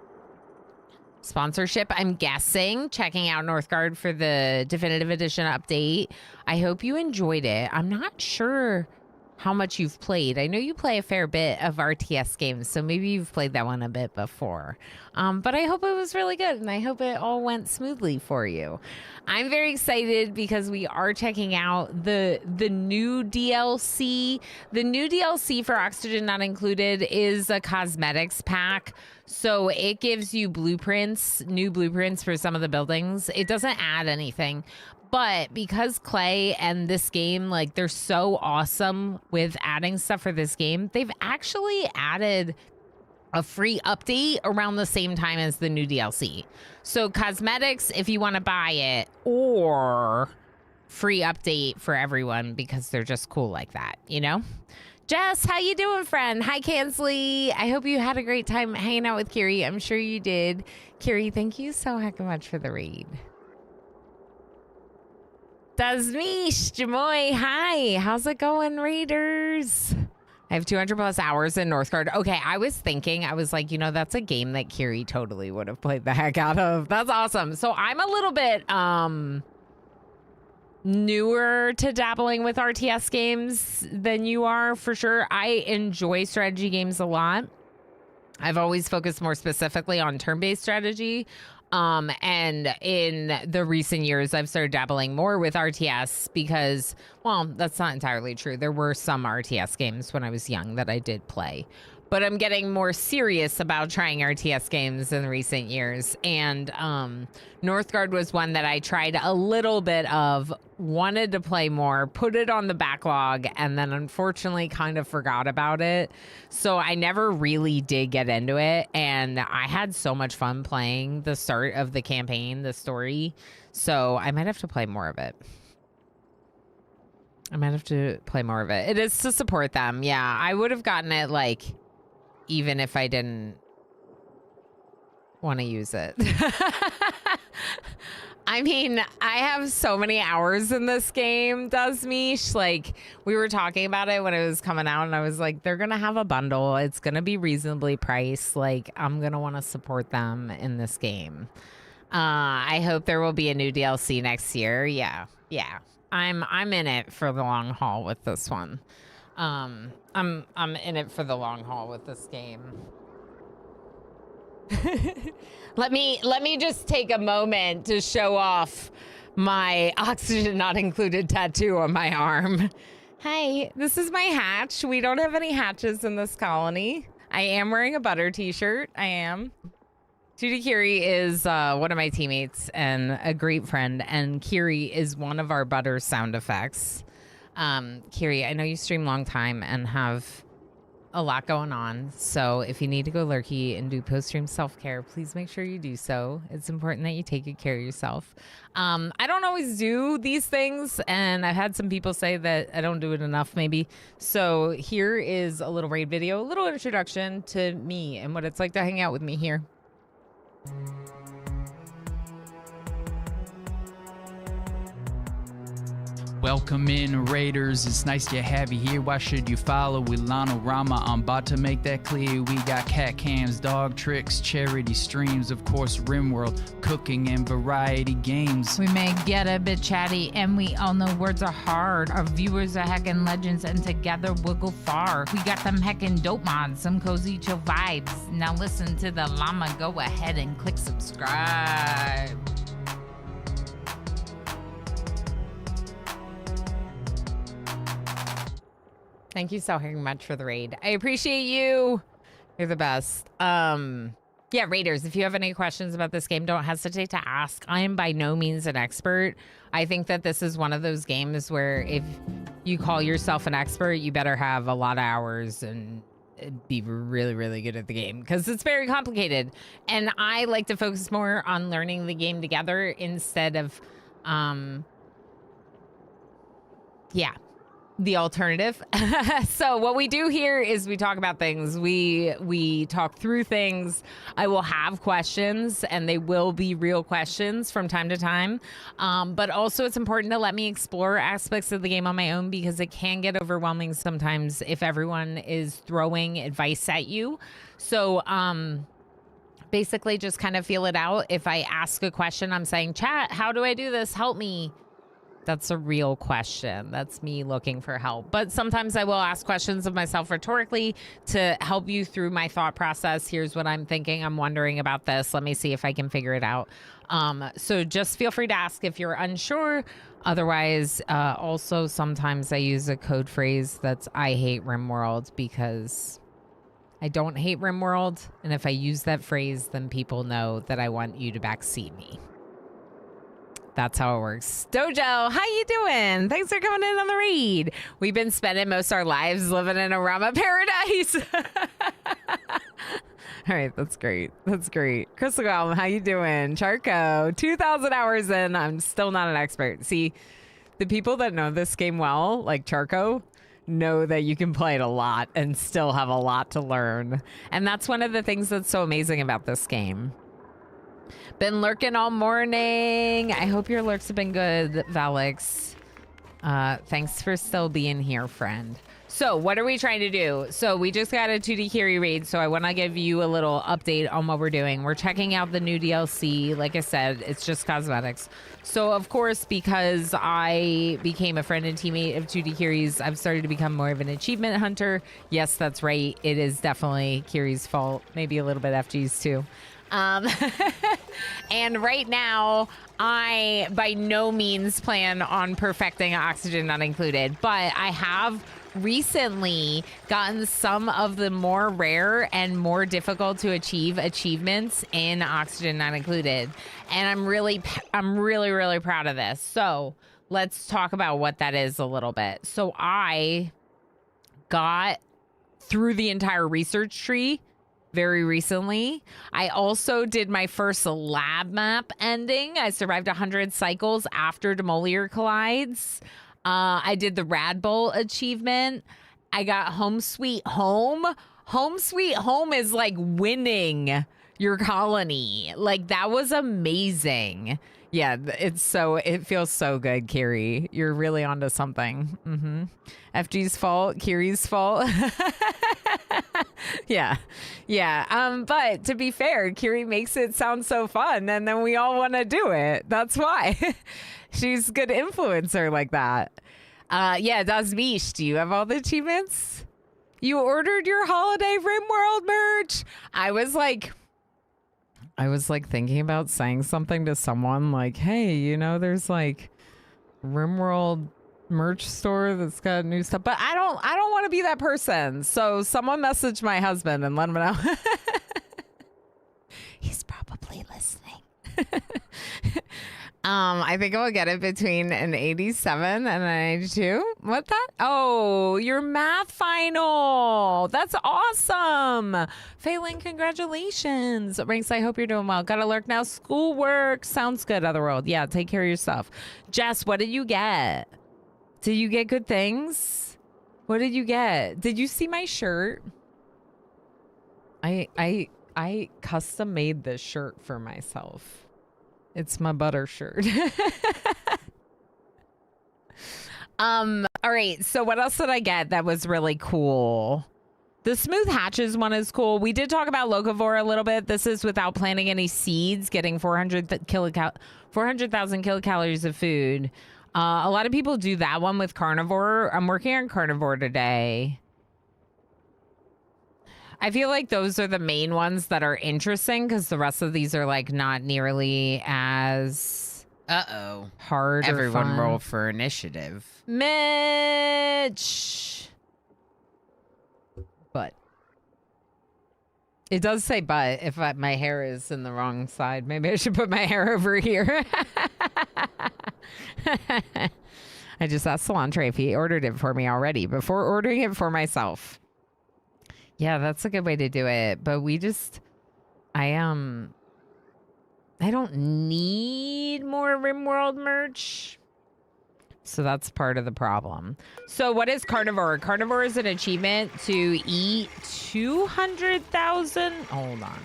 sponsorship, I'm guessing, checking out Northgard for the definitive edition update. I hope you enjoyed it. I'm not sure how much you've played. I know you play a fair bit of RTS games, so maybe you've played that one a bit before. But I hope it was really good, and I hope it all went smoothly for you. I'm very excited because we are checking out the new DLC. The new DLC for Oxygen Not Included is a cosmetics pack. So it gives you blueprints, new blueprints for some of the buildings. It doesn't add anything, But because Clay and this game, like, they're so awesome with adding stuff for this game, they've actually added a free update around the same time as the new DLC. So cosmetics, if you want to buy it, or free update for everyone because they're just cool like that, you know? Jess, how you doing, friend? Hi, Kansley. I hope you had a great time hanging out with Kiri. I'm sure you did. Kiri, thank you so heckin' much for the read. Dazmish, Jamoy, hi. How's it going, Raiders? I have 200 plus hours in Northgard. Okay, I was thinking, I was like, you know, that's a game that Kiri totally would have played the heck out of. That's awesome. So I'm a little bit newer to dabbling with RTS games than you are, for sure. I enjoy strategy games a lot. I've always focused more specifically on turn-based strategy. And in the recent years, I've started dabbling more with RTS because, well, that's not entirely true. There were some RTS games when I was young that I did play, but I'm getting more serious about trying RTS games in recent years. And Northgard was one that I tried a little bit of, wanted to play more, put it on the backlog, and then unfortunately kind of forgot about it. So I never really did get into it. And I had so much fun playing the start of the campaign, the story. So I might have to play more of it. It is to support them. Yeah, I would have gotten it, like, even if I didn't want to use it. I mean, I have so many hours in this game, Dazmish. Like, we were talking about it when it was coming out, and I was like, they're going to have a bundle. It's going to be reasonably priced. Like, I'm going to want to support them in this game. I hope there will be a new DLC next year. Yeah. I'm in it for the long haul with this one. I'm in it for the long haul with this game. Let me just take a moment to show off my oxygen not included tattoo on my arm. Hi, this is my hatch. We don't have any hatches in this colony. I am wearing a butter t-shirt. I am. Tutti Kiri is one of my teammates and a great friend, and Kiri is one of our butter sound effects. Kiri, I know you stream long time and have a lot going on, so if you need to go lurky and do post-stream self-care, please make sure you do so. It's important that you take good care of yourself. I don't always do these things, and I've had some people say that I don't do it enough, maybe. So here is a little raid video, a little introduction to me and what it's like to hang out with me here. Welcome in, Raiders. It's nice to have you here. Why should you follow Ilano Rama? I'm about to make that clear. We got cat cams, dog tricks, charity streams, of course, RimWorld, cooking, and variety games. We may get a bit chatty, and we all know words are hard. Our viewers are heckin' legends, and together we'll go far. We got them heckin' dope mods, some cozy chill vibes. Now listen to the llama. Go ahead and click subscribe. Thank you so very much for the raid. I appreciate you. You're the best. Yeah, Raiders, if you have any questions about this game, don't hesitate to ask. I am by no means an expert. I think that this is one of those games where if you call yourself an expert, you better have a lot of hours and be really, really good at the game because it's very complicated. And I like to focus more on learning the game together instead of, the alternative. So what we do here is we talk about things. We talk through things. I will have questions, and they will be real questions from time to time. But also it's important to let me explore aspects of the game on my own because it can get overwhelming sometimes if everyone is throwing advice at you. So basically just kind of feel it out. If I ask a question, I'm saying, chat, how do I do this? Help me. That's a real question. That's me looking for help. But sometimes I will ask questions of myself rhetorically to help you through my thought process. Here's what I'm thinking. I'm wondering about this. Let me see if I can figure it out. So just feel free to ask if you're unsure. Otherwise, also sometimes I use a code phrase that's I hate RimWorld because I don't hate RimWorld. And if I use that phrase, then people know that I want you to backseat me. That's how it works. Dojo, how you doing? Thanks for coming in on the read. We've been spending most of our lives living in a Rama paradise. All right, that's great. That's great. Crystal Golem, how you doing? Charco, 2,000 hours in. I'm still not an expert. See, the people that know this game well, like Charco, know that you can play it a lot and still have a lot to learn. And that's one of the things that's so amazing about this game. Been lurking all morning. I hope your lurks have been good, Valix. Thanks for still being here, friend. So what are we trying to do? So we just got a 2D Kiri raid, so I want to give you a little update on what we're doing. We're checking out the new DLC. Like I said, it's just cosmetics. So of course, because I became a friend and teammate of 2D Kiri's, I've started to become more of an achievement hunter. Yes, that's right. It is definitely Kiri's fault. Maybe a little bit FG's too. And right now, I by no means plan on perfecting Oxygen Not Included, but I have recently gotten some of the more rare and more difficult to achieve achievements in Oxygen Not Included. And I'm really proud of this. So let's talk about what that is a little bit. So I got through the entire research tree very recently. I also did my first lab map ending. I survived 100 cycles after Demolier collides. I did the Rad Bull achievement. I got Home Sweet Home. Home Sweet Home is like winning your colony. Like, that was amazing. Yeah, it feels so good, Kiri. You're really onto something. FG's fault, Kiri's fault. Yeah. But to be fair, Kiri makes it sound so fun, and then we all want to do it. That's why. She's a good influencer like that. Yeah, Das Mish, do you have all the achievements? You ordered your holiday RimWorld merch. I was like thinking about saying something to someone like, hey, you know, there's like RimWorld merch store that's got new stuff, but I don't want to be that person. So someone messaged my husband and let him know. He's probably listening. I think I'll get it between an 87 and an 92. What that? Oh, your math final. That's awesome. Phelan, congratulations. Ranks, I hope you're doing well. Gotta lurk now. Schoolwork. Sounds good, Otherworld. Yeah, take care of yourself. Jess, what did you get? Did you get good things? What did you get? Did you see my shirt? I custom made this shirt for myself. It's my butter shirt. All right. So what else did I get that was really cool? The Smooth Hatches one is cool. We did talk about Locavore a little bit. This is without planting any seeds, getting 400,000 kilocalories of food. A lot of people do that one with Carnivore. I'm working on Carnivore today. I feel like those are the main ones that are interesting because the rest of these are like not nearly as hard. Everyone or fun. roll for initiative. Mitch. But it does say but if my hair is in the wrong side. Maybe I should put my hair over here. I just asked Cilantro if he ordered it for me already before ordering it for myself. Yeah, that's a good way to do it. But I don't need more RimWorld merch. So that's part of the problem. So what is Carnivore? Carnivore is an achievement to eat 200,000. Hold on.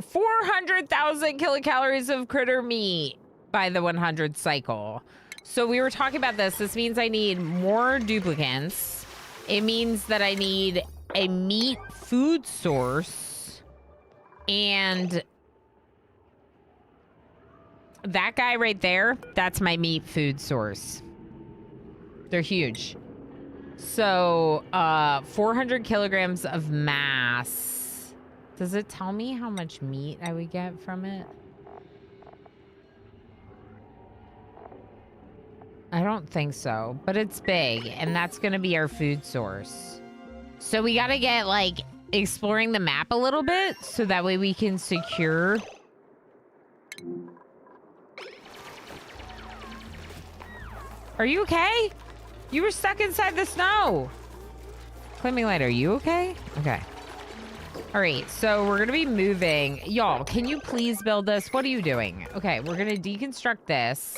400,000 kilocalories of critter meat by the 100 cycle. So we were talking about this. This means I need more duplicants. It means that I need a meat food source. And that guy right there, that's my meat food source. They're huge. So 400 kilograms of mass. Does it tell me how much meat I would get from it? I don't think so, but it's big, and that's going to be our food source. So we got to get, like, exploring the map a little bit, so that way we can secure Are you okay? You were stuck inside the snow. Claiming light, are you okay? Okay. All right, so we're gonna be moving. Y'all, can you please build this? What are you doing? Okay, we're gonna deconstruct this.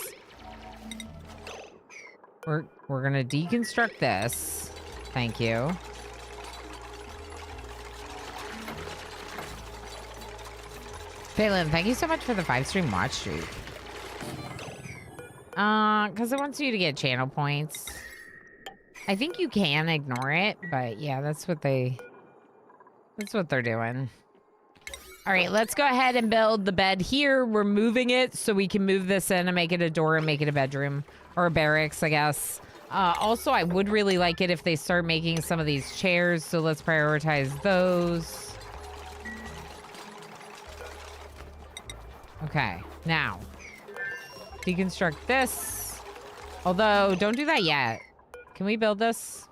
We're gonna deconstruct this. Thank you. Phelan, thank you so much for the 5-stream watch streak. Because it wants you to get channel points. I think you can ignore it, but yeah, that's what they're doing. All right, let's go ahead and build the bed here. We're moving it so we can move this in and make it a door and make it a bedroom or a barracks, I guess. Also, I would really like it if they start making some of these chairs, so let's prioritize those. Okay, now deconstruct this. Although, don't do that yet. Can we build this?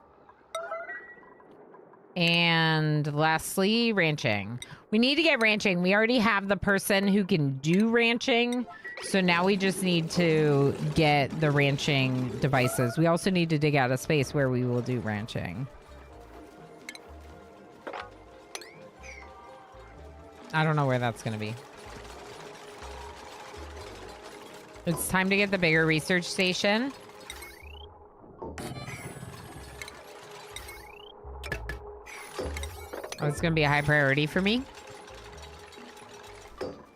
And lastly, ranching. We need to get ranching. We already have the person who can do ranching. So now we just need to get the ranching devices. We also need to dig out a space where we will do ranching. I don't know where that's going to be. It's time to get the bigger research station. Oh, it's going to be a high priority for me.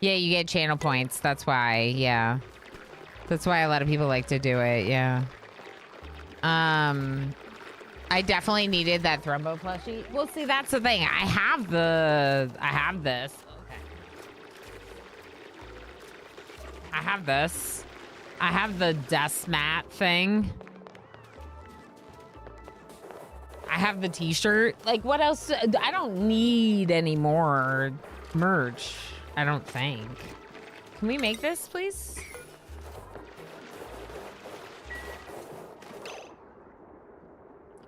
Yeah, you get channel points. That's why, yeah. That's why a lot of people like to do it, yeah. I definitely needed that Thrumbo plushie. Well, see, that's the thing. I have this. Okay. I have this. I have the desk mat thing. I have the t-shirt. Like, what else? I don't need any more merch, I don't think. Can we make this, please?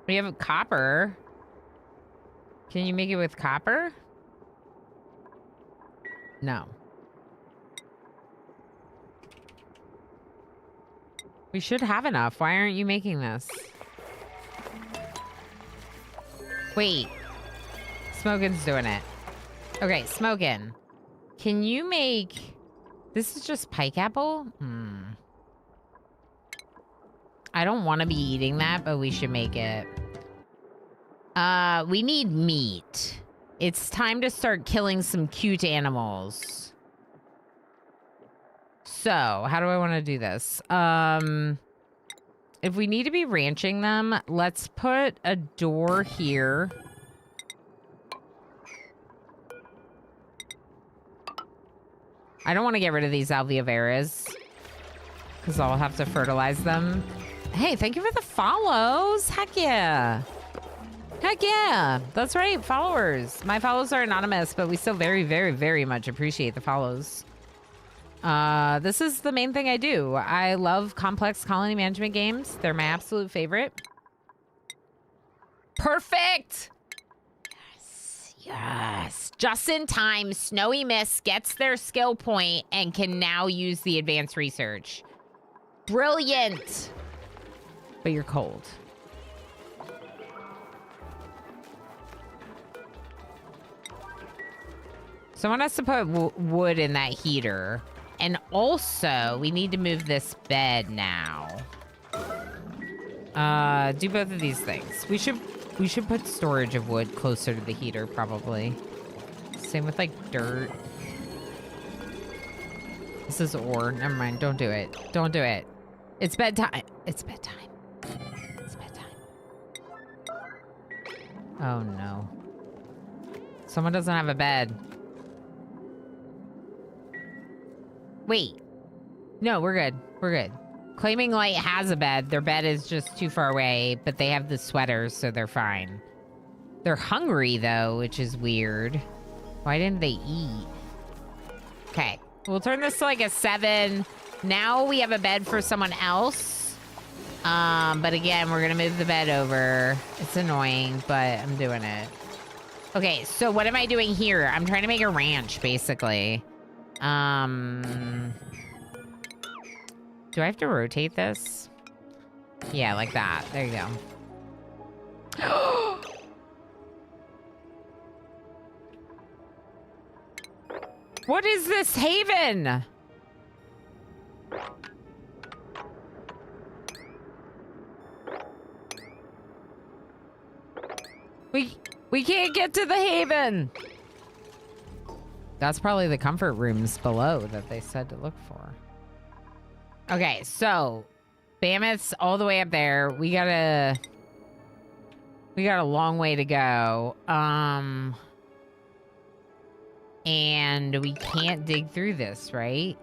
We have copper. Can you make it with copper? No. We should have enough. Why aren't you making this? Wait. Smokin's doing it. Okay, Smokin. Can you make... This is just pike apple? I don't want to be eating that, but we should make it. We need meat. It's time to start killing some cute animals. So, how do I want to do this? If we need to be ranching them, let's put a door here. I don't want to get rid of these alvea veras because I'll have to fertilize them. Hey, thank you for the follows. Heck yeah. Heck yeah. That's right, followers. My follows are anonymous, but we still very, very, very much appreciate the follows. This is the main thing I do. I love complex colony management games. They're my absolute favorite. Perfect! Yes, yes. Just in time, Snowy Miss gets their skill point and can now use the advanced research. Brilliant! But you're cold. Someone has to put wood in that heater. And also, we need to move this bed now. Do both of these things. We should put storage of wood closer to the heater, probably. Same with, like, dirt. This is ore. Never mind. Don't do it. Don't do it. It's bedtime. It's bedtime. It's bedtime. Oh, no. Someone doesn't have a bed. Wait. No, we're good. We're good. Claiming Light has a bed. Their bed is just too far away, but they have the sweaters, so they're fine. They're hungry, though, which is weird. Why didn't they eat? Okay. We'll turn this to, like, a 7. Now we have a bed for someone else. But again, we're going to move the bed over. It's annoying, but I'm doing it. Okay, so what am I doing here? I'm trying to make a ranch, basically. Do I have to rotate this? Yeah, like that. There you go. What is this haven? We can't get to the haven. That's probably the comfort rooms below that they said to look for. Okay, so Mammoth's all the way up there. We got a long way to go. And we can't dig through this, right?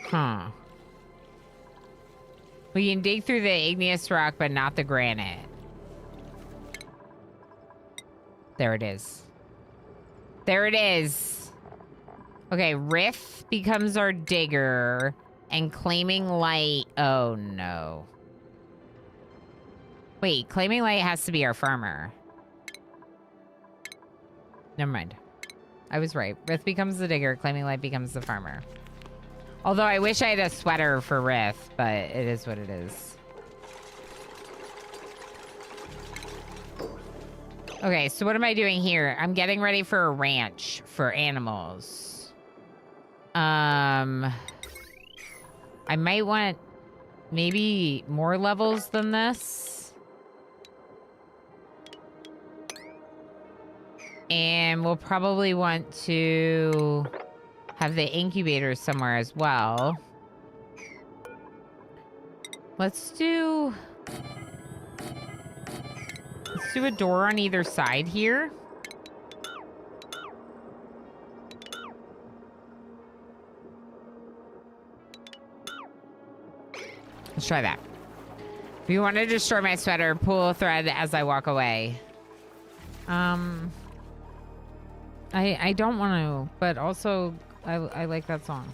Huh. We can dig through the igneous rock, but not the granite. There it is. There it is. Okay, Riff becomes our digger, and Claiming Light... Oh, no. Wait, Claiming Light has to be our farmer. Never mind. I was right. Riff becomes the digger, Claiming Light becomes the farmer. Although I wish I had a sweater for Riff, but it is what it is. Okay, so what am I doing here? I'm getting ready for a ranch for animals. I might want maybe more levels than this. And we'll probably want to have the incubator somewhere as well. Let's do a door on either side here. Let's try that. If you want to destroy my sweater, pull a thread as I walk away. I don't want to, but also I like that song.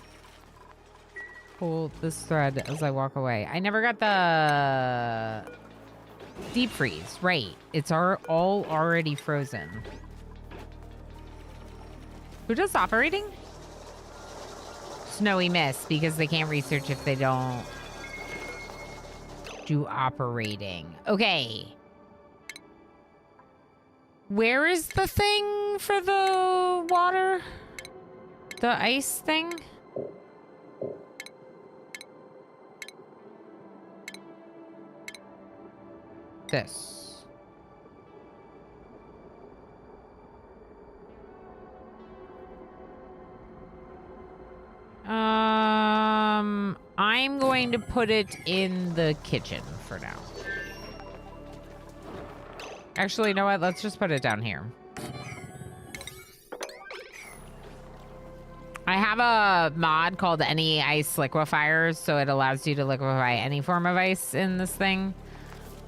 Pull this thread as I walk away. I never got the deep freeze. Right. It's all already frozen. Who does operating? Snowy Miss, because they can't research if they don't do operating. Okay. Where is the thing for the water? The ice thing? This. I'm going to put it in the kitchen for now. Actually, you know what? Let's just put it down here. I have a mod called Any Ice Liquefiers, so it allows you to liquefy any form of ice in this thing.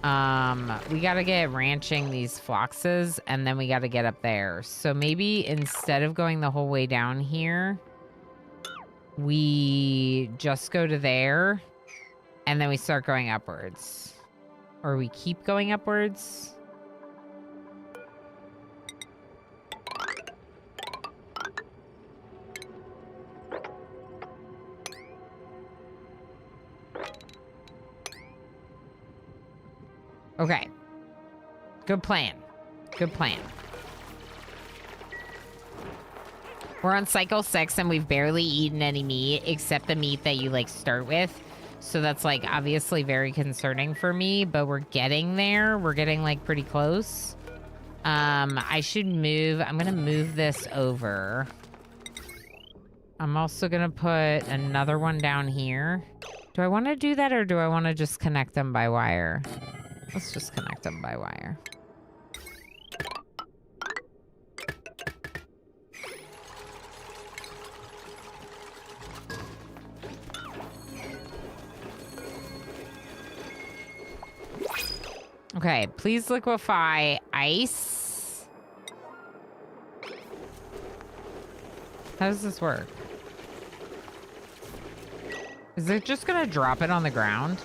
We gotta get ranching these floxes, and then we gotta get up there. So maybe instead of going the whole way down here, we just go to there, and then we start going upwards. Or we keep going upwards. Okay. Good plan. Good plan. We're on cycle 6 and we've barely eaten any meat except the meat that you like start with. So that's like obviously very concerning for me, but we're getting there. We're getting like pretty close. I should move. I'm going to move this over. I'm also going to put another one down here. Do I want to do that or do I want to just connect them by wire? Let's just connect them by wire. Okay, please liquefy ice. How does this work? Is it just gonna drop it on the ground?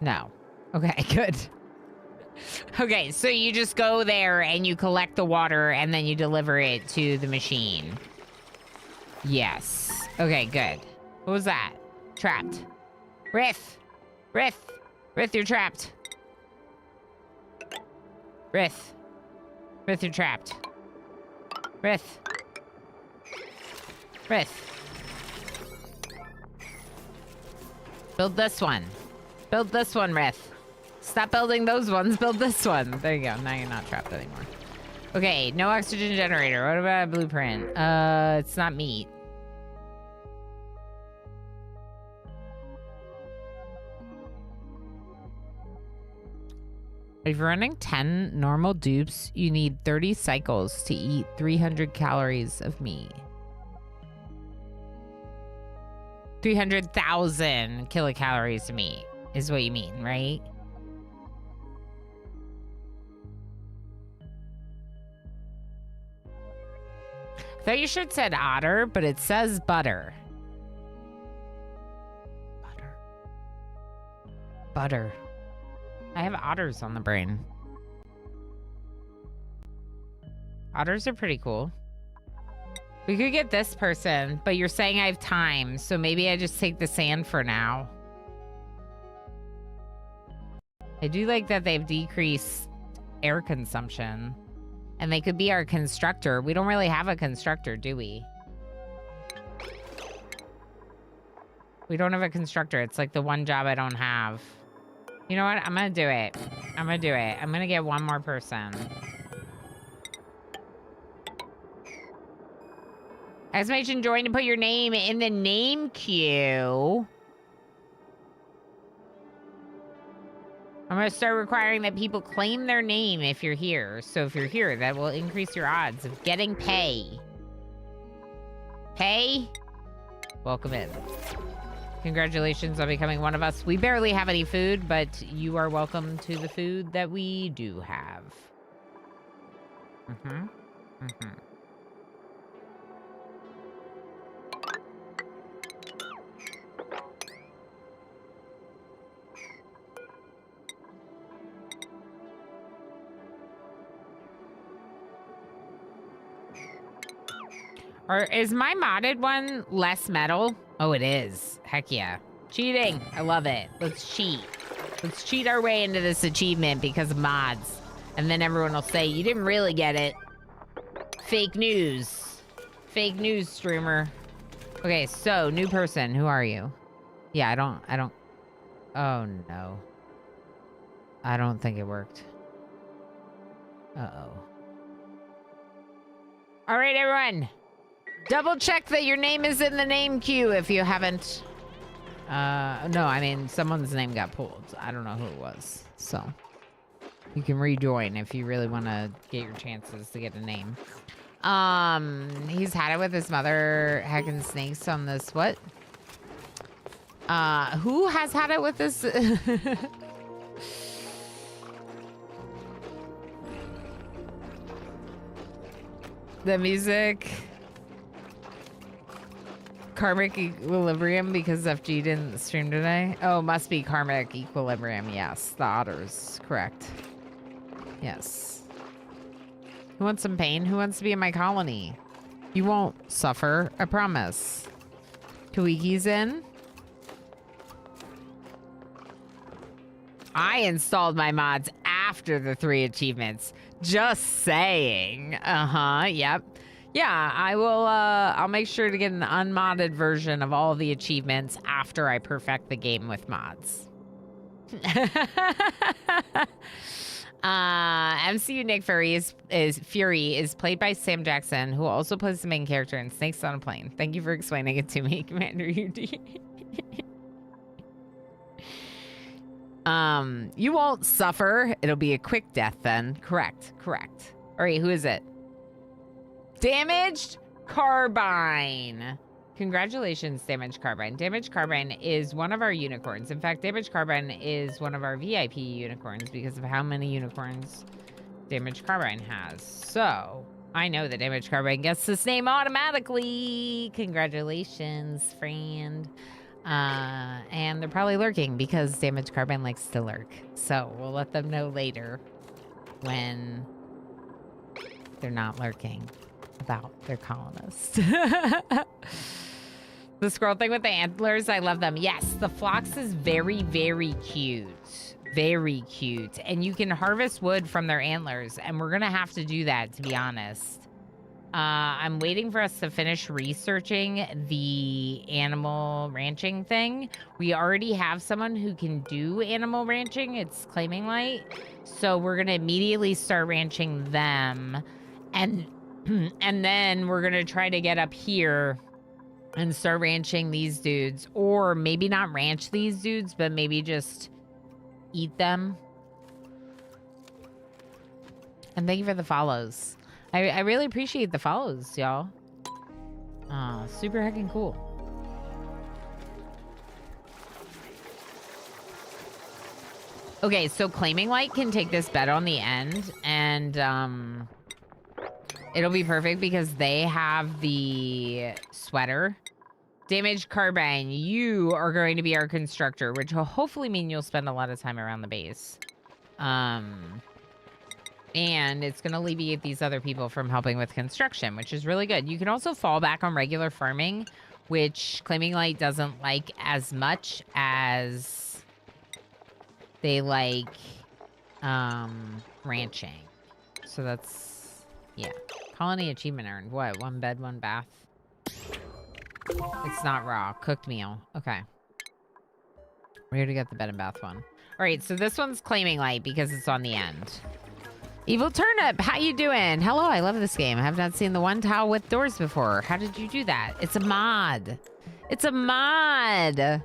No. Okay, good. Okay, so you just go there and you collect the water and then you deliver it to the machine. Yes. Okay, good. What was that? Trapped. Rith, you're trapped. Rith, you're trapped. Rith. Build this one. Build this one, Rith. Stop building those ones. Build this one. There you go. Now you're not trapped anymore. Okay, no oxygen generator. What about a blueprint? It's not meat. If you're running 10 normal dupes, you need 30 cycles to eat 300 calories of meat. 300,000 kilocalories of meat is what you mean, right? I thought your shirt said otter, but it says butter. Butter. I have otters on the brain. Otters are pretty cool. We could get this person, but you're saying I have time, so maybe I just take the sand for now. I do like that they've decreased air consumption. And they could be our constructor. We don't really have a constructor, do we? We don't have a constructor. It's like the one job I don't have. You know what? I'm gonna do it. I'm gonna get one more person. Exclamation join to put your name in the name queue. I'm going to start requiring that people claim their name if you're here. So if you're here, that will increase your odds of getting pay. Pay? Welcome in. Congratulations on becoming one of us. We barely have any food, but you are welcome to the food that we do have. Or is my modded one less metal? Oh, it is. Heck yeah. Cheating. I love it. Let's cheat. Let's cheat our way into this achievement because of mods. And then everyone will say, you didn't really get it. Fake news. Fake news, streamer. Okay, so, new person. Who are you? Yeah, I don't... Oh, no. I don't think it worked. Uh-oh. All right, everyone. Double check that your name is in the name queue if you haven't. No, I mean, someone's name got pulled. I don't know who it was. So, you can rejoin if you really want to get your chances to get a name. He's had it with his mother heckin' snakes on this. What? Who has had it with this? The music. Karmic Equilibrium because FG didn't stream today. Oh, must be Karmic Equilibrium. Yes, the otters. Correct. Yes. Who wants some pain? Who wants to be in my colony? You won't suffer. I promise. Kawiki's in. I installed my mods after the 3 achievements. Just saying. Yep. Yeah, I will, I'll make sure to get an unmodded version of all the achievements after I perfect the game with mods. MCU Nick Fury is played by Sam Jackson, who also plays the main character in Snakes on a Plane. Thank you for explaining it to me, Commander UD. You won't suffer. It'll be a quick death then. Correct. All right, who is it? Damaged Carbine. Congratulations, Damaged Carbine. Damaged Carbine is one of our unicorns. In fact, Damaged Carbine is one of our VIP unicorns because of how many unicorns Damaged Carbine has. So, I know that Damaged Carbine gets this name automatically. Congratulations, friend. And they're probably lurking because Damaged Carbine likes to lurk. So, we'll let them know later when they're not lurking about their colonists. The squirrel thing with the antlers, I love them. Yes, the phlox is very, very cute. Very cute. And you can harvest wood from their antlers, and we're going to have to do that, to be honest. I'm waiting for us to finish researching the animal ranching thing. We already have someone who can do animal ranching. It's Claiming Light. So we're going to immediately start ranching them. And then we're going to try to get up here and start ranching these dudes. Or maybe not ranch these dudes, but maybe just eat them. And thank you for the follows. I really appreciate the follows, y'all. Super heckin' cool. Okay, so Claiming Light can take this bed on the end, and it'll be perfect because they have the sweater. Damaged Carbine, you are going to be our constructor, which will hopefully mean you'll spend a lot of time around the base. And it's going to alleviate these other people from helping with construction, which is really good. You can also fall back on regular farming, which Claiming Light doesn't like as much as they like ranching. So that's, yeah. Colony achievement earned. What? 1 bed, 1 bath? It's not raw. Cooked meal. Okay. We already got the bed and bath one. All right, so this one's Claiming Light because it's on the end. Evil Turnip, how you doing? Hello, I love this game. I have not seen the one tile with doors before. How did you do that? It's a mod. It's a mod.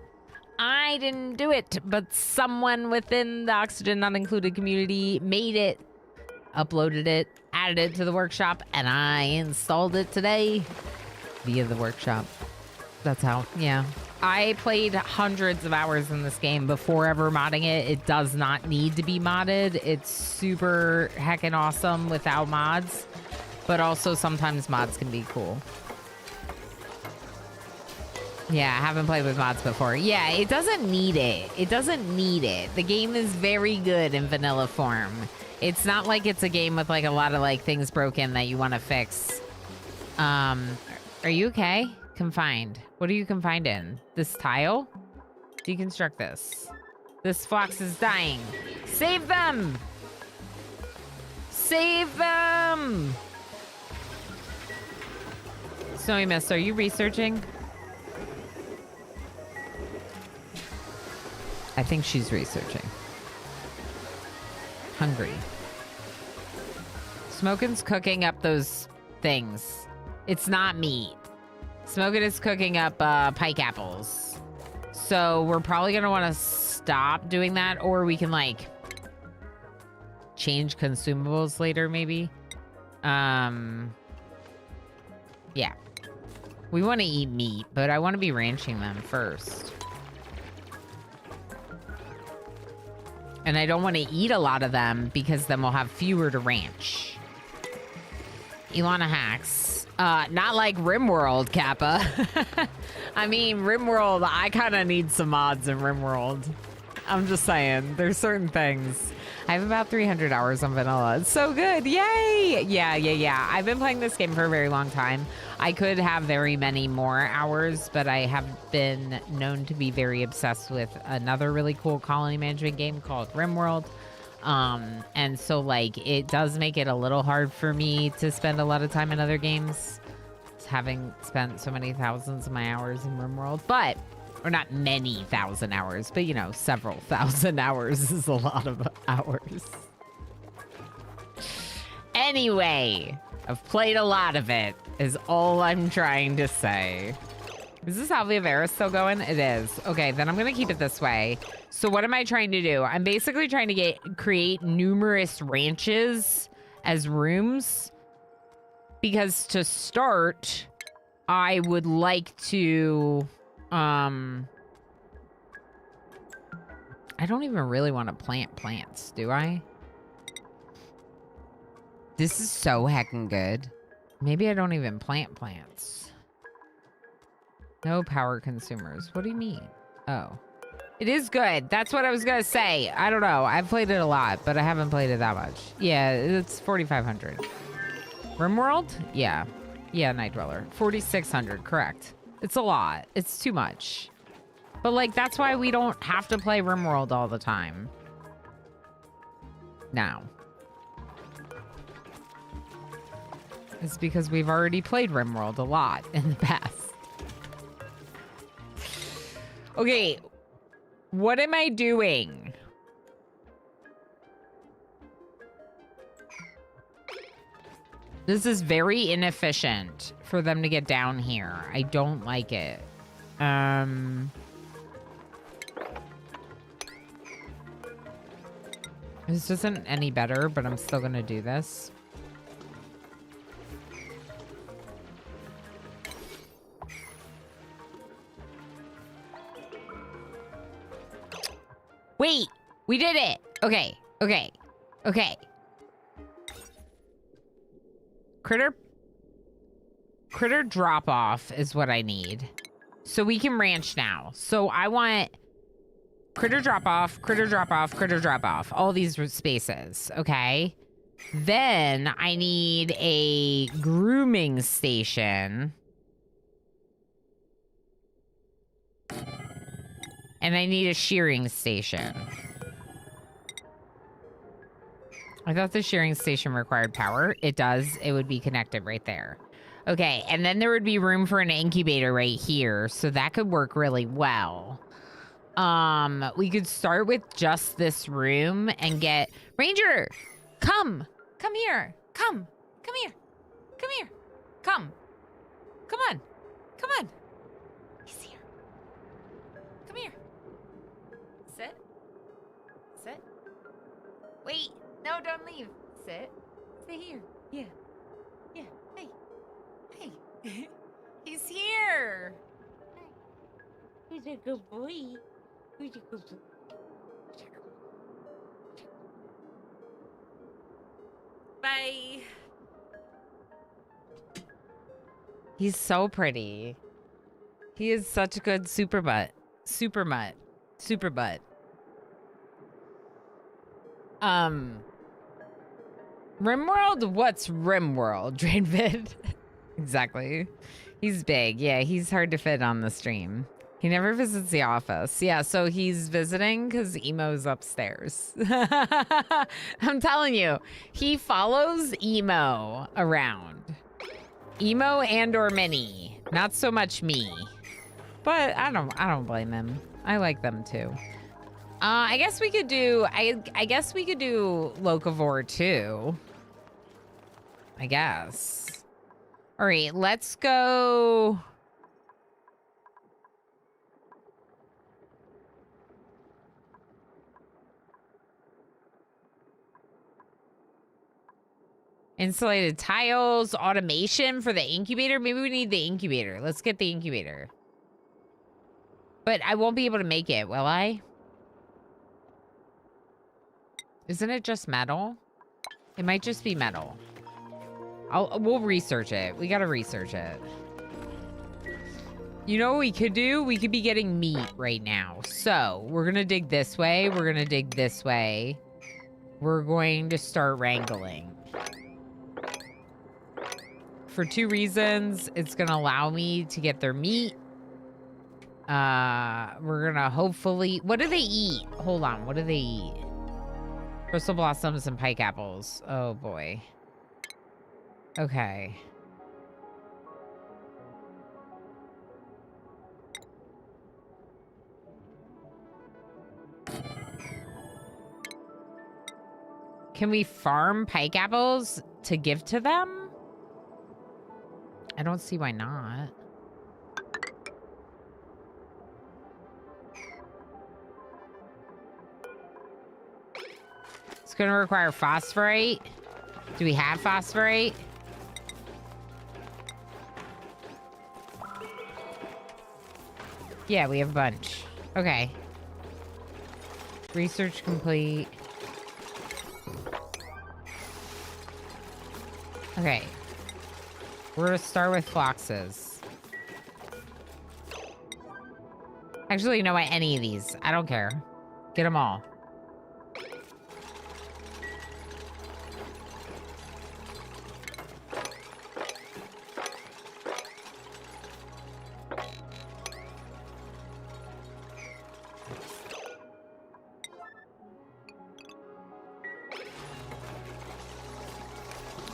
I didn't do it, but someone within the Oxygen Not Included community made it, uploaded it, added it to the workshop, and I installed it today via the workshop. That's how, yeah. I played hundreds of hours in this game before ever modding it. It does not need to be modded. It's super heckin' awesome without mods, but also sometimes mods can be cool. Yeah, I haven't played with mods before. Yeah, it doesn't need it. It doesn't need it. The game is very good in vanilla form. It's not like it's a game with like a lot of like things broken that you want to fix. Are you okay? Confined. What are you confined in? This tile? Deconstruct this. This fox is dying. Save them! Save them! Snowy Mist, are you researching? I think she's researching. Hungry. Smokin's cooking up those things. It's not meat. Smokin is cooking up pike apples. So we're probably going to want to stop doing that, or we can like change consumables later maybe. Yeah. We want to eat meat, but I want to be ranching them first. And I don't want to eat a lot of them because then we'll have fewer to ranch. Ilana Hacks. Not like RimWorld, Kappa. I mean, RimWorld, I kind of need some mods in RimWorld. I'm just saying, there's certain things. I have about 300 hours on vanilla. It's so good. Yay! Yeah. I've been playing this game for a very long time. I could have very many more hours, but I have been known to be very obsessed with another really cool colony management game called RimWorld. And so like it does make it a little hard for me to spend a lot of time in other games, having spent so many thousands of my hours in RimWorld, but or not many thousand hours, but you know, several thousand hours is a lot of hours. Anyway, I've played a lot of it is all I'm trying to say. Is this Alvia Vera still going? It is. Okay, then I'm gonna keep it this way. So what am I trying to do? I'm basically trying to create numerous ranches as rooms. Because to start, I would like to, I don't even really want to plant plants, do I? This is so heckin' good. Maybe I don't even plant plants. No power consumers. What do you mean? Oh. It is good. That's what I was going to say. I don't know. I've played it a lot, but I haven't played it that much. Yeah, it's 4,500. RimWorld? Yeah. Yeah, Night Dweller. 4,600, correct. It's a lot. It's too much. But, like, that's why we don't have to play RimWorld all the time. Now. It's because we've already played RimWorld a lot in the past. Okay. What am I doing? This is very inefficient for them to get down here. I don't like it. This isn't any better, but I'm still gonna do this. Wait, we did it. Okay, okay, okay. Critter drop off is what I need. So we can ranch now. So I want critter drop off, critter drop off, critter drop off. All these spaces, okay? Then I need a grooming station. And I need a shearing station. I thought the shearing station required power. It does. It would be connected right there. Okay, and then there would be room for an incubator right here. So that could work really well. We could start with just this room and get... Ranger! Come! Come here! Come! Come here! Come here! Come! Come on! Come on! He's here. Come here. Sit. Sit. Wait. No, don't leave. Sit. Stay here. Yeah. Yeah. Hey. Hey. He's here. Who's a good boy? Who's a good boy? Bye. He's so pretty. He is such a good super butt. Super mutt. Super butt. RimWorld? What's RimWorld? Drainvid? Exactly. He's big. Yeah, he's hard to fit on the stream. He never visits the office. Yeah, so he's visiting because Emo's upstairs. I'm telling you, he follows Emo around. Emo and or Minnie. Not so much me. But I don't blame him. I like them too. I guess we could do I guess we could do Locavore too. I guess. All right, let's go. Insulated tiles, automation for the incubator. Maybe we need the incubator. Let's get the incubator. But I won't be able to make it, will I? Isn't it just metal? It might just be metal. We'll research it. We gotta research it. You know what we could do? We could be getting meat right now. So we're gonna dig this way. We're gonna dig this way. We're going to start wrangling. For 2 reasons. It's gonna allow me to get their meat. We're gonna hopefully... What do they eat? Hold on. What do they eat? Crystal blossoms and pike apples. Oh, boy. Okay. Can we farm pike apples to give to them? I don't see why not. It's going to require phosphorite. Do we have phosphorite? Yeah, we have a bunch. Okay. Research complete. Okay. We're going to start with floxes. Actually, you know what? Any of these. I don't care. Get them all.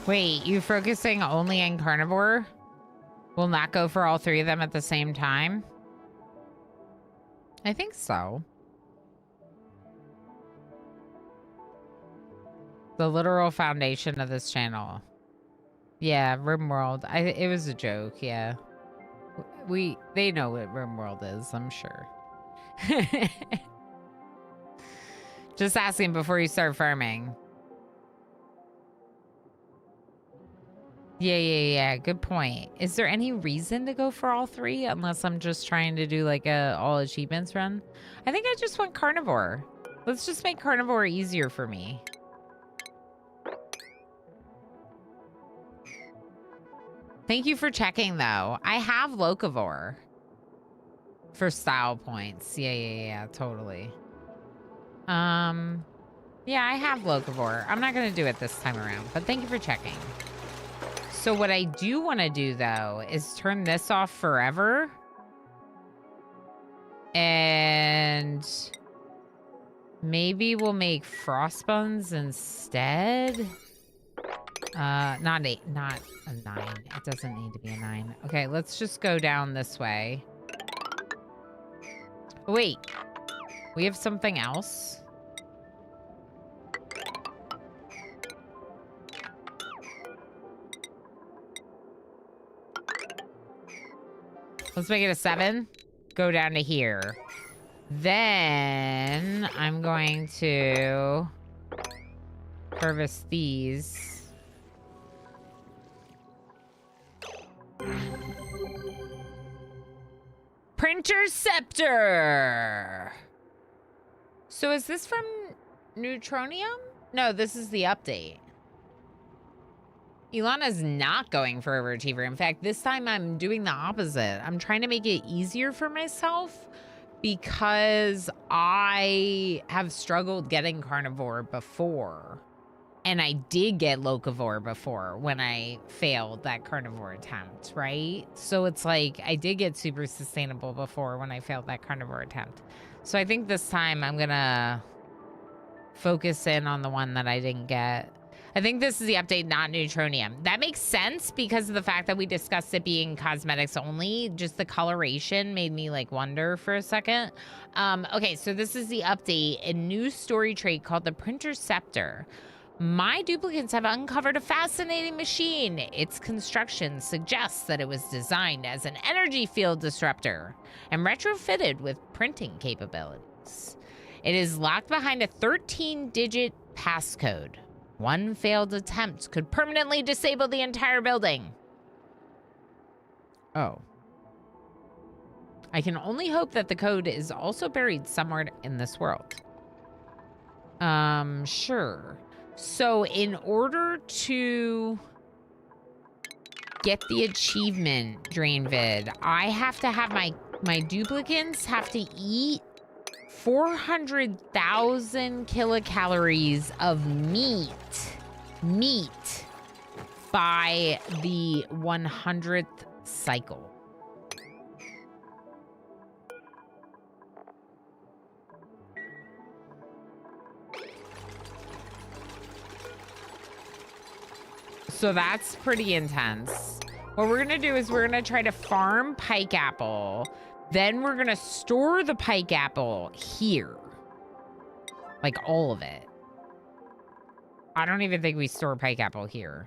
Wait, you focusing only on carnivore? Will not go for all three of them at the same time? I think so. The literal foundation of this channel. Yeah, RimWorld. It was a joke, yeah. They know what RimWorld is, I'm sure. Just asking before you start farming. Yeah. Good point. Is there any reason to go for all three unless I'm just trying to do like a all achievements run? I think I just want carnivore. Let's just make carnivore easier for me. Thank you for checking though. I have locavore for style points. Yeah, totally. Yeah, I have locavore. I'm not gonna do it this time around, but thank you for checking. So what I do want to do, though, is turn this off forever. And maybe we'll make frost buns instead. Not a 9. It doesn't need to be a 9. Okay, let's just go down this way. Wait, we have something else? Let's make it a 7. Go down to here. Then I'm going to harvest these. Printer Scepter. So is this from Neutronium? No, this is the update. Ilana's not going for overachiever. In fact, this time I'm doing the opposite. I'm trying to make it easier for myself because I have struggled getting carnivore before. And I did get locavore before when I failed that carnivore attempt, right? So it's like I did get super sustainable before when I failed that carnivore attempt. So I think this time I'm gonna focus in on the one that I didn't get. I think this is the update, not Neutronium. That makes sense because of the fact that we discussed it being cosmetics only. Just the coloration made me like wonder for a second. Okay, so this is the update, a new story trait called the Printer Scepter. My duplicates have uncovered a fascinating machine. Its construction suggests that it was designed as an energy field disruptor and retrofitted with printing capabilities. It is locked behind a 13-digit passcode. One failed attempt could permanently disable the entire building. Oh. I can only hope that the code is also buried somewhere in this world. Sure. So in order to get the achievement, Drainvid, I have to have my duplicants have to eat 400,000 kilocalories of meat by the 100th cycle. So that's pretty intense. What we're gonna do is we're gonna try to farm pike apple. Then we're gonna store the pike apple here. Like all of it. I don't even think we store pike apple here.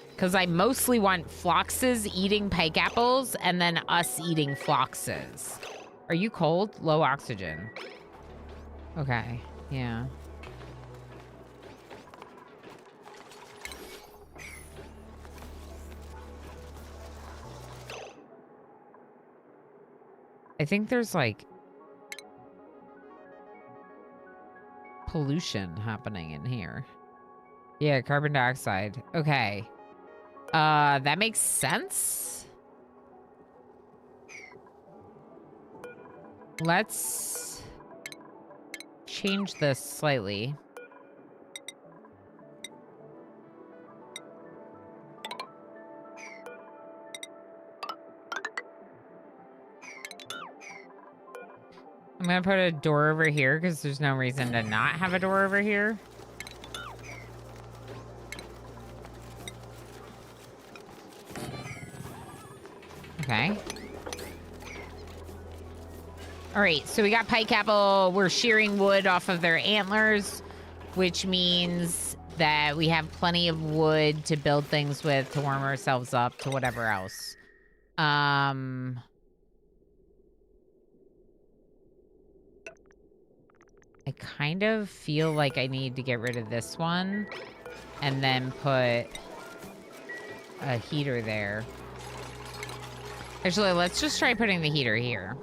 Because I mostly want floxes eating pike apples and then us eating floxes. Are you cold? Low oxygen. Okay, yeah. I think there's like pollution happening in here. Yeah, carbon dioxide. Okay. That makes sense. Let's change this slightly. I'm gonna put a door over here because there's no reason to not have a door over here. Okay. All right, so we got pike apple. We're shearing wood off of their antlers, which means that we have plenty of wood to build things with to warm ourselves up to whatever else. I kind of feel like I need to get rid of this one and then put a heater there. Actually, let's just try putting the heater here.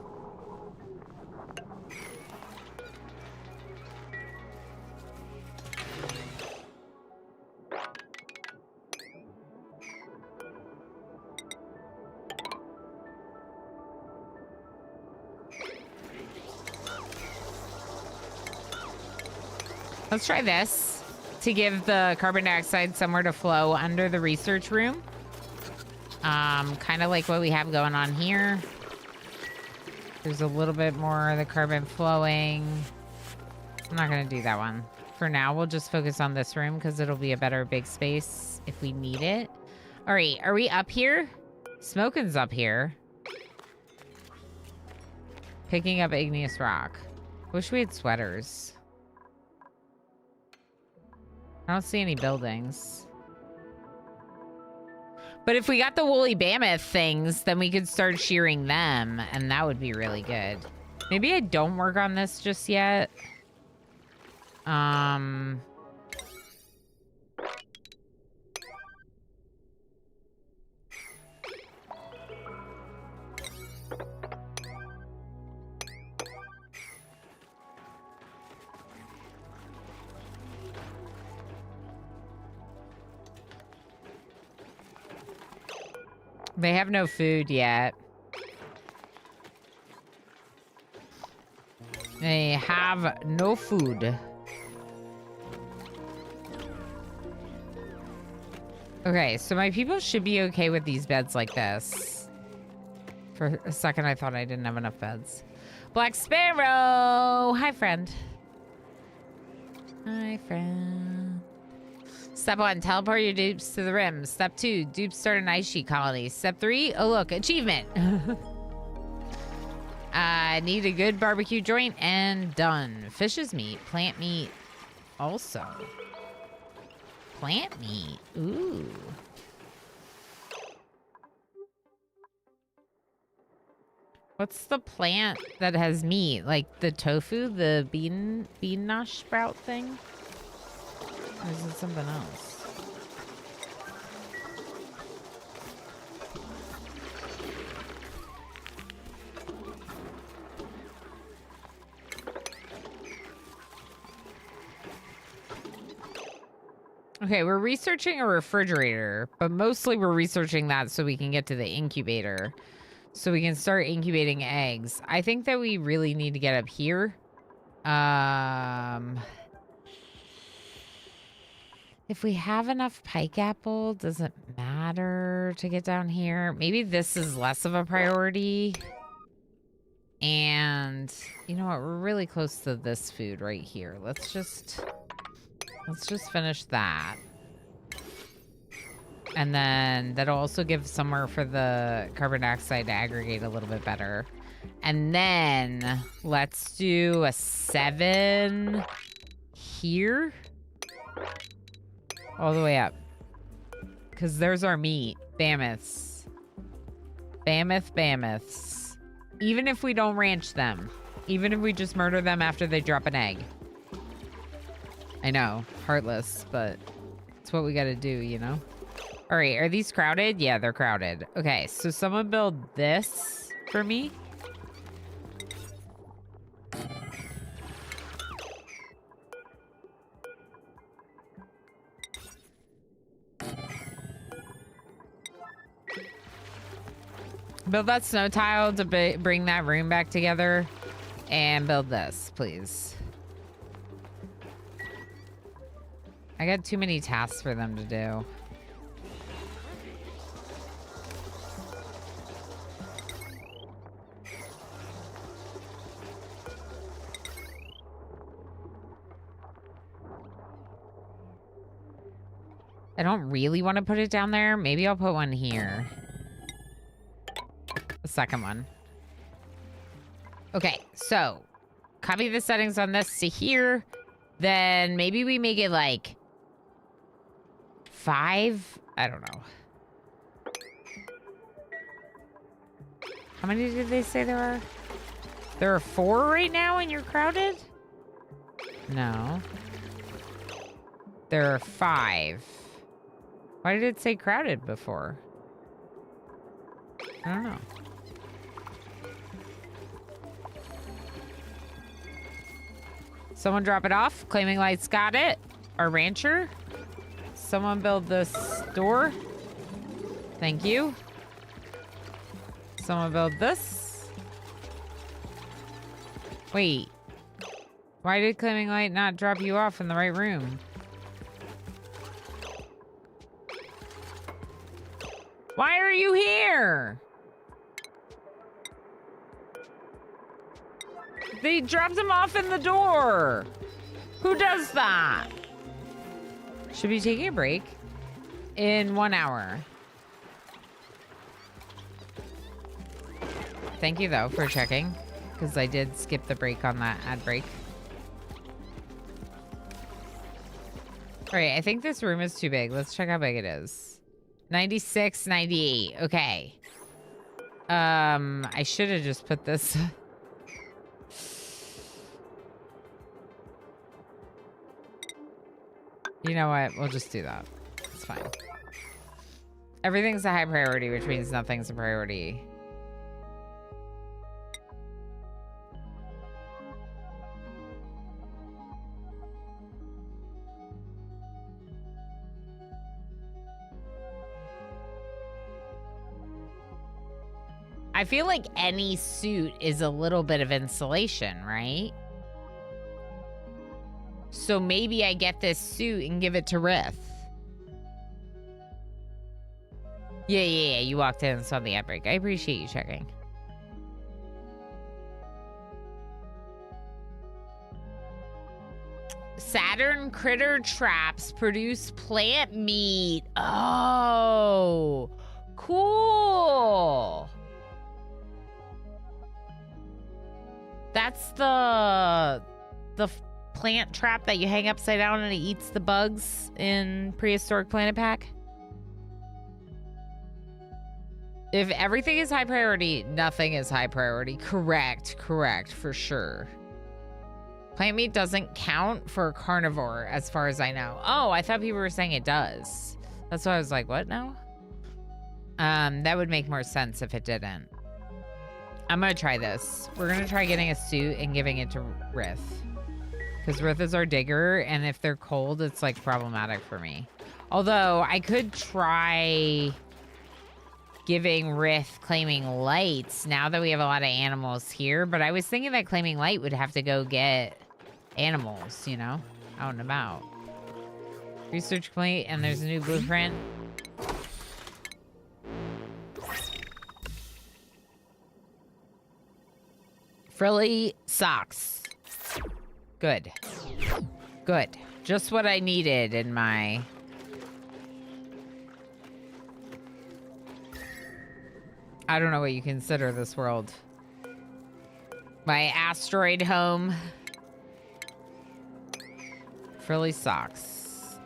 Let's try this to give the carbon dioxide somewhere to flow under the research room. Kind of like what we have going on here. There's a little bit more of the carbon flowing. I'm not going to do that one. For now, we'll just focus on this room because it'll be a better big space if we need it. All right, are we up here? Smoking's up here. Picking up igneous rock. Wish we had sweaters. I don't see any buildings. But if we got the woolly mammoth things, then we could start shearing them, and that would be really good. Maybe I don't work on this just yet. They have no food yet. They have no food. Okay, so my people should be okay with these beds like this. For a second, I thought I didn't have enough beds. Black Sparrow! Hi, friend. Hi, friend. Step 1, teleport your dupes to the rim. Step 2, dupes start an ice sheet colony. Step 3, oh look, achievement. Need a good barbecue joint and done. Fish's meat, plant meat also. Plant meat, ooh. What's the plant that has meat? Like the tofu, the bean nosh sprout thing? Or is it something else? Okay, we're researching a refrigerator, but mostly we're researching that so we can get to the incubator. So we can start incubating eggs. I think that we really need to get up here. If we have enough pike apple, does it matter to get down here? Maybe this is less of a priority. And you know what? We're really close to this food right here. Let's just finish that. And then that'll also give somewhere for the carbon dioxide to aggregate a little bit better. And then let's do a 7 here. All the way up. Because there's our meat. Mammoths. Mammoths. Even if we don't ranch them. Even if we just murder them after they drop an egg. I know. Heartless, but it's what we gotta do, you know? Alright, are these crowded? Yeah, they're crowded. Okay, so someone build this for me. Build that snow tile to bring that room back together. And build this, please. I got too many tasks for them to do. I don't really want to put it down there. Maybe I'll put one here. The second one. Okay, so copy the settings on this to here. Then maybe we make it like 5. I don't know. How many did they say there are? There are 4 right now and you're crowded? No. There are 5. Why did it say crowded before? I don't know. Someone drop it off. Claiming Lights got it. Our rancher. Someone build this door. Thank you. Someone build this. Wait. Why did Claiming Light not drop you off in the right room? Why are you here? They dropped him off in the door. Who does that? Should be taking a break in 1 hour. Thank you, though, for checking, because I did skip the break on that ad break. All right, I think this room is too big. Let's check how big it is. 96, 98. Okay. I should have just put this. You know what? We'll just do that. It's fine. Everything's a high priority, which means nothing's a priority. I feel like any suit is a little bit of insulation, right? So maybe I get this suit and give it to Rith. Yeah. You walked in and saw the outbreak. I appreciate you checking. Saturn critter traps produce plant meat. Oh, cool. That's the plant trap that you hang upside down and it eats the bugs in Prehistoric Planet Pack. If everything is high priority, nothing is high priority. Correct, for sure. Plant meat doesn't count for carnivore as far as I know. Oh, I thought people were saying it does. That's why I was like, what now? That would make more sense if it didn't. I'm gonna try this. We're gonna try getting a suit and giving it to Rith. Because Rith is our digger, and if they're cold, it's like problematic for me. Although I could try giving Rith Claiming Lights now that we have a lot of animals here, but I was thinking that Claiming Light would have to go get animals, you know, out and about. Research complete, and there's a new blueprint. Frilly socks. Good. Just what I needed in my... I don't know what you consider this world. My asteroid home. Frilly socks.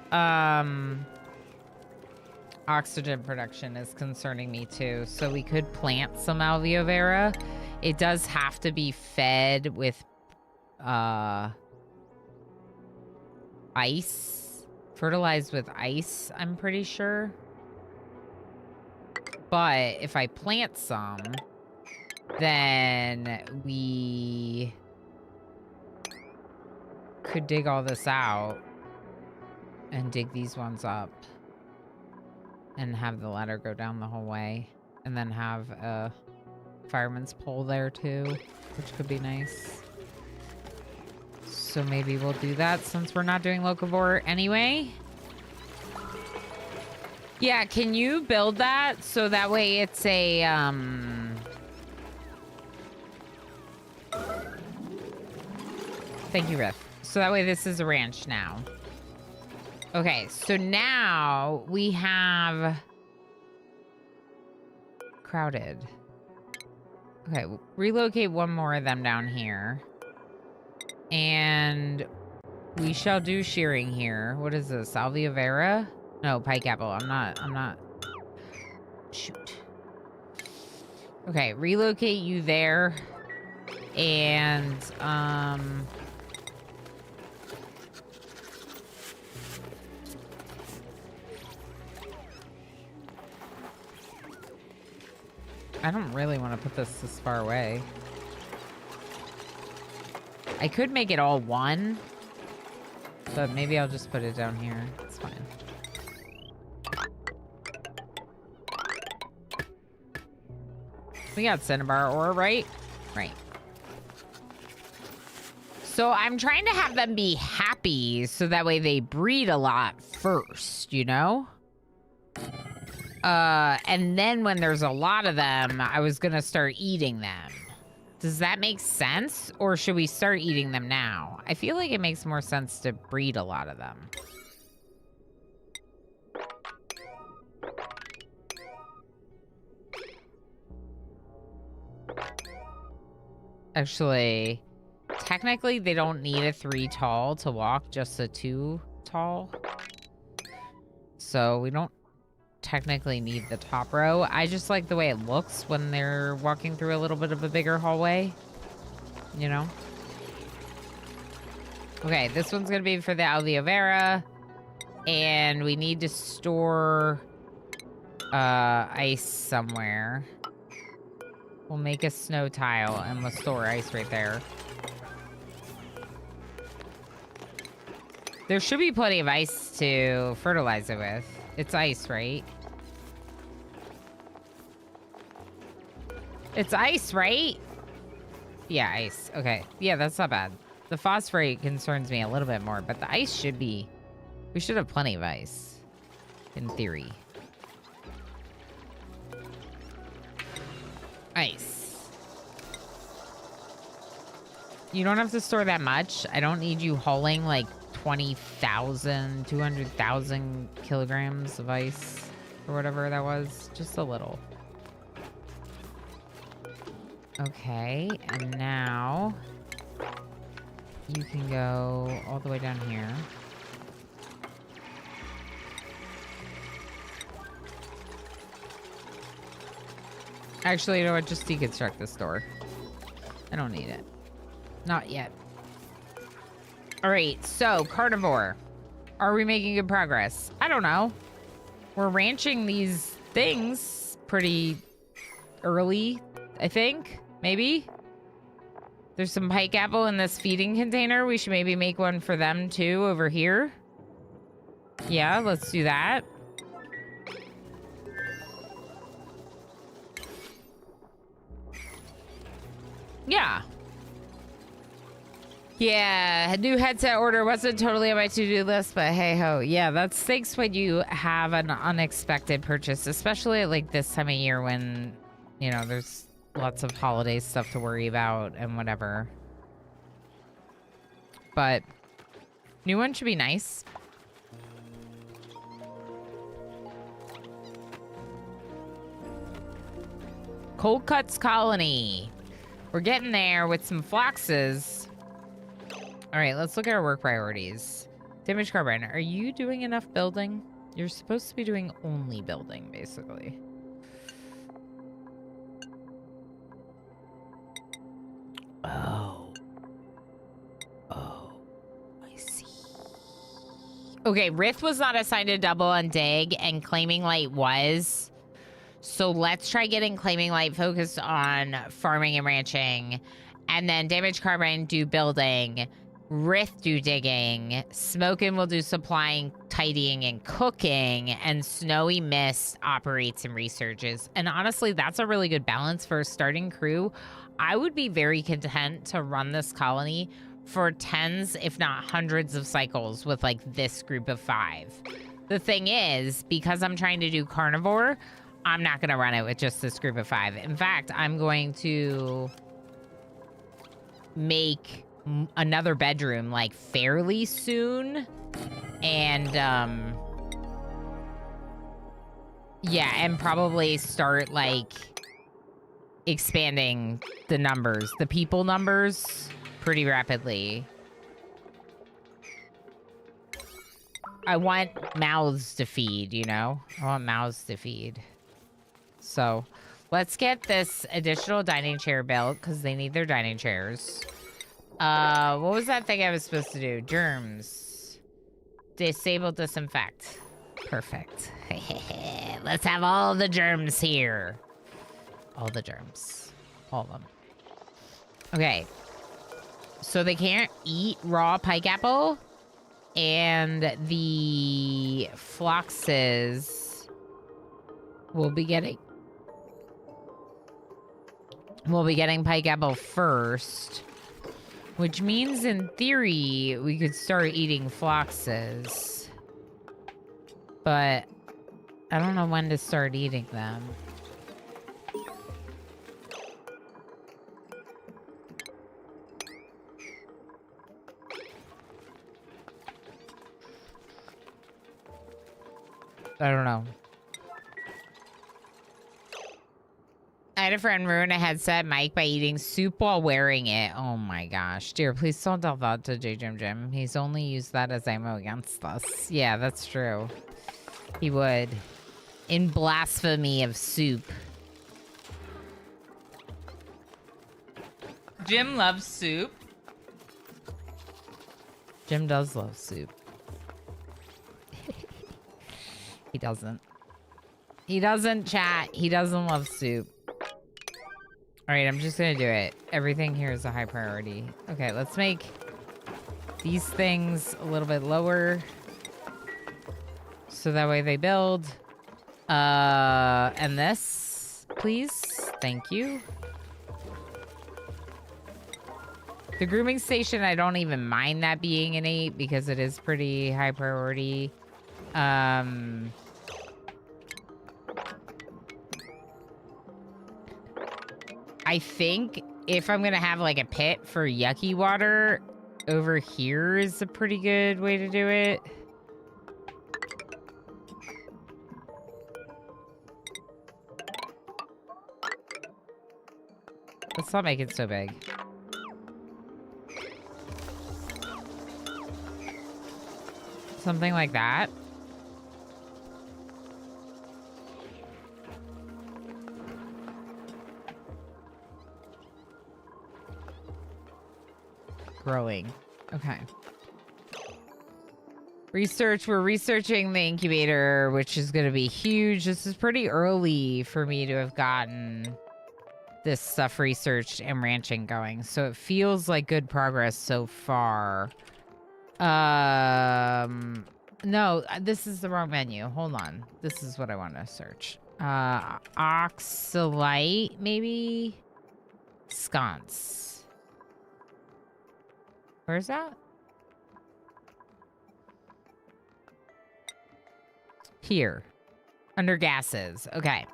Oxygen production is concerning me too. So we could plant some alveo vera. It does have to be fed with ice. Fertilized with ice, I'm pretty sure. But if I plant some, then we could dig all this out and dig these ones up and have the ladder go down the whole way and then have a fireman's pole there too, which could be nice. So maybe we'll do that since we're not doing locavore anyway. Yeah, can you build that so that way it's a Thank you, Riff. So that way this is a ranch now. Okay, so now we have crowded. Okay, relocate one more of them down here. And we shall do shearing here. What is this? Salvia vera? No, pike apple. I'm not. Shoot. Okay, relocate you there. And, I don't really want to put this far away. I could make it all one, but maybe I'll just put it down here. It's fine. We got cinnabar ore, right? Right. So I'm trying to have them be happy so that way they breed a lot first, you know? And then when there's a lot of them, I was gonna start eating them. Does that make sense? Or should we start eating them now? I feel like it makes more sense to breed a lot of them. Actually, technically they don't need a 3 tall to walk, just a 2 tall. So we don't technically need the top row. I just like the way it looks when they're walking through a little bit of a bigger hallway, you know? Okay, this one's gonna be for the aloe vera, and we need to store ice somewhere. We'll make a snow tile and we'll store ice right there. There should be plenty of ice to fertilize it with. It's ice, right? It's ice, right? Yeah, ice. Okay. Yeah, that's not bad. The phosphorate concerns me a little bit more, but the ice should be... We should have plenty of ice. In theory. Ice. You don't have to store that much. I don't need you hauling like 20,000, 200,000 kilograms of ice or whatever that was. Just a little. Okay, and now you can go all the way down here. Actually, you know what? Just deconstruct this door. I don't need it. Not yet. All right, so carnivore. Are we making good progress? I don't know. We're ranching these things pretty early, I think. Maybe. There's some pike apple in this feeding container. We should maybe make one for them too over here. Yeah, let's do that. Yeah. Yeah, a new headset order wasn't totally on my to-do list, but hey ho. Yeah, that's thanks when you have an unexpected purchase, especially at like this time of year when, you know, there's lots of holiday stuff to worry about and whatever. But new one should be nice. Cold Cuts Colony. We're getting there with some flaxes. All right, let's look at our work priorities. Damage carbine, are you doing enough building? You're supposed to be doing only building, basically. Oh, I see. Okay, Rith was not assigned a double on Dig, and Claiming Light was. So let's try getting Claiming Light focused on farming and ranching, and then Damage Carbine do building, Rith do digging. Smokin will do supplying, tidying, and cooking. And Snowy Mist operates and researches. And honestly, that's a really good balance for a starting crew. I would be very content to run this colony for tens, if not hundreds of cycles with like this group of 5. The thing is, because I'm trying to do carnivore, I'm not going to run it with just this group of 5. In fact, I'm going to make another bedroom like fairly soon. And yeah, and probably start like expanding the numbers, the people numbers pretty rapidly. I want mouths to feed, you know? I want mouths to feed. So let's get this additional dining chair built because they need their dining chairs. What was that thing I was supposed to do? Germs. Disable disinfect. Perfect. Let's have all the germs here. All the germs. All of them. Okay. So they can't eat raw pike apple. And the floxes will be getting pike apple first. Which means, in theory, we could start eating floxes. But I don't know when to start eating them. I don't know. I had a friend ruin a headset mic by eating soup while wearing it. Oh my gosh. Dear, please don't tell that to J Jim Jim. He's only used that as ammo against us. Yeah, that's true. He would. In blasphemy of soup. Jim loves soup. Jim does love soup. He doesn't. He doesn't, chat. He doesn't love soup. All right, I'm just gonna do it. Everything here is a high priority. Okay, let's make these things a little bit lower. So that way they build. And this, please. Thank you. The grooming station, I don't even mind that being an 8 because it is pretty high priority. I think if I'm gonna have like a pit for yucky water, over here is a pretty good way to do it. Let's not make it so big. Something like that. Growing. Okay. Research. We're researching the incubator, which is going to be huge. This is pretty early for me to have gotten this stuff researched and ranching going. So it feels like good progress so far. No, this is the wrong menu. Hold on. This is what I want to search. Oxalite, maybe? Sconce. Where's that? Here. Under gases. Okay.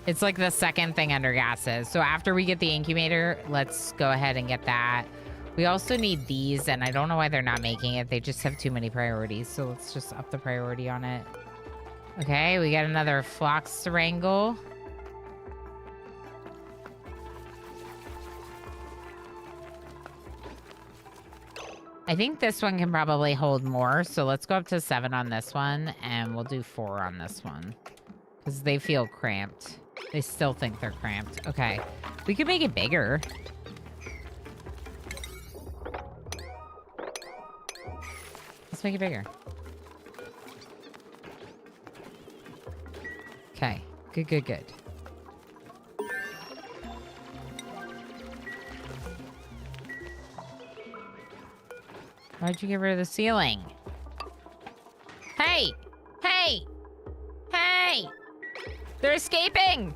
It's like the second thing under gases. So after we get the incubator, let's go ahead and get that. We also need these, and I don't know why they're not making it. They just have too many priorities. So let's just up the priority on it. Okay, we got another flox to wrangle. I think this one can probably hold more, so let's go up to 7 on this one, and we'll do 4 on this one. Because they feel cramped. They still think they're cramped. Okay. We could make it bigger. Let's make it bigger. Okay. Good, good, good. Why'd you get rid of the ceiling? Hey! Hey! Hey! They're escaping!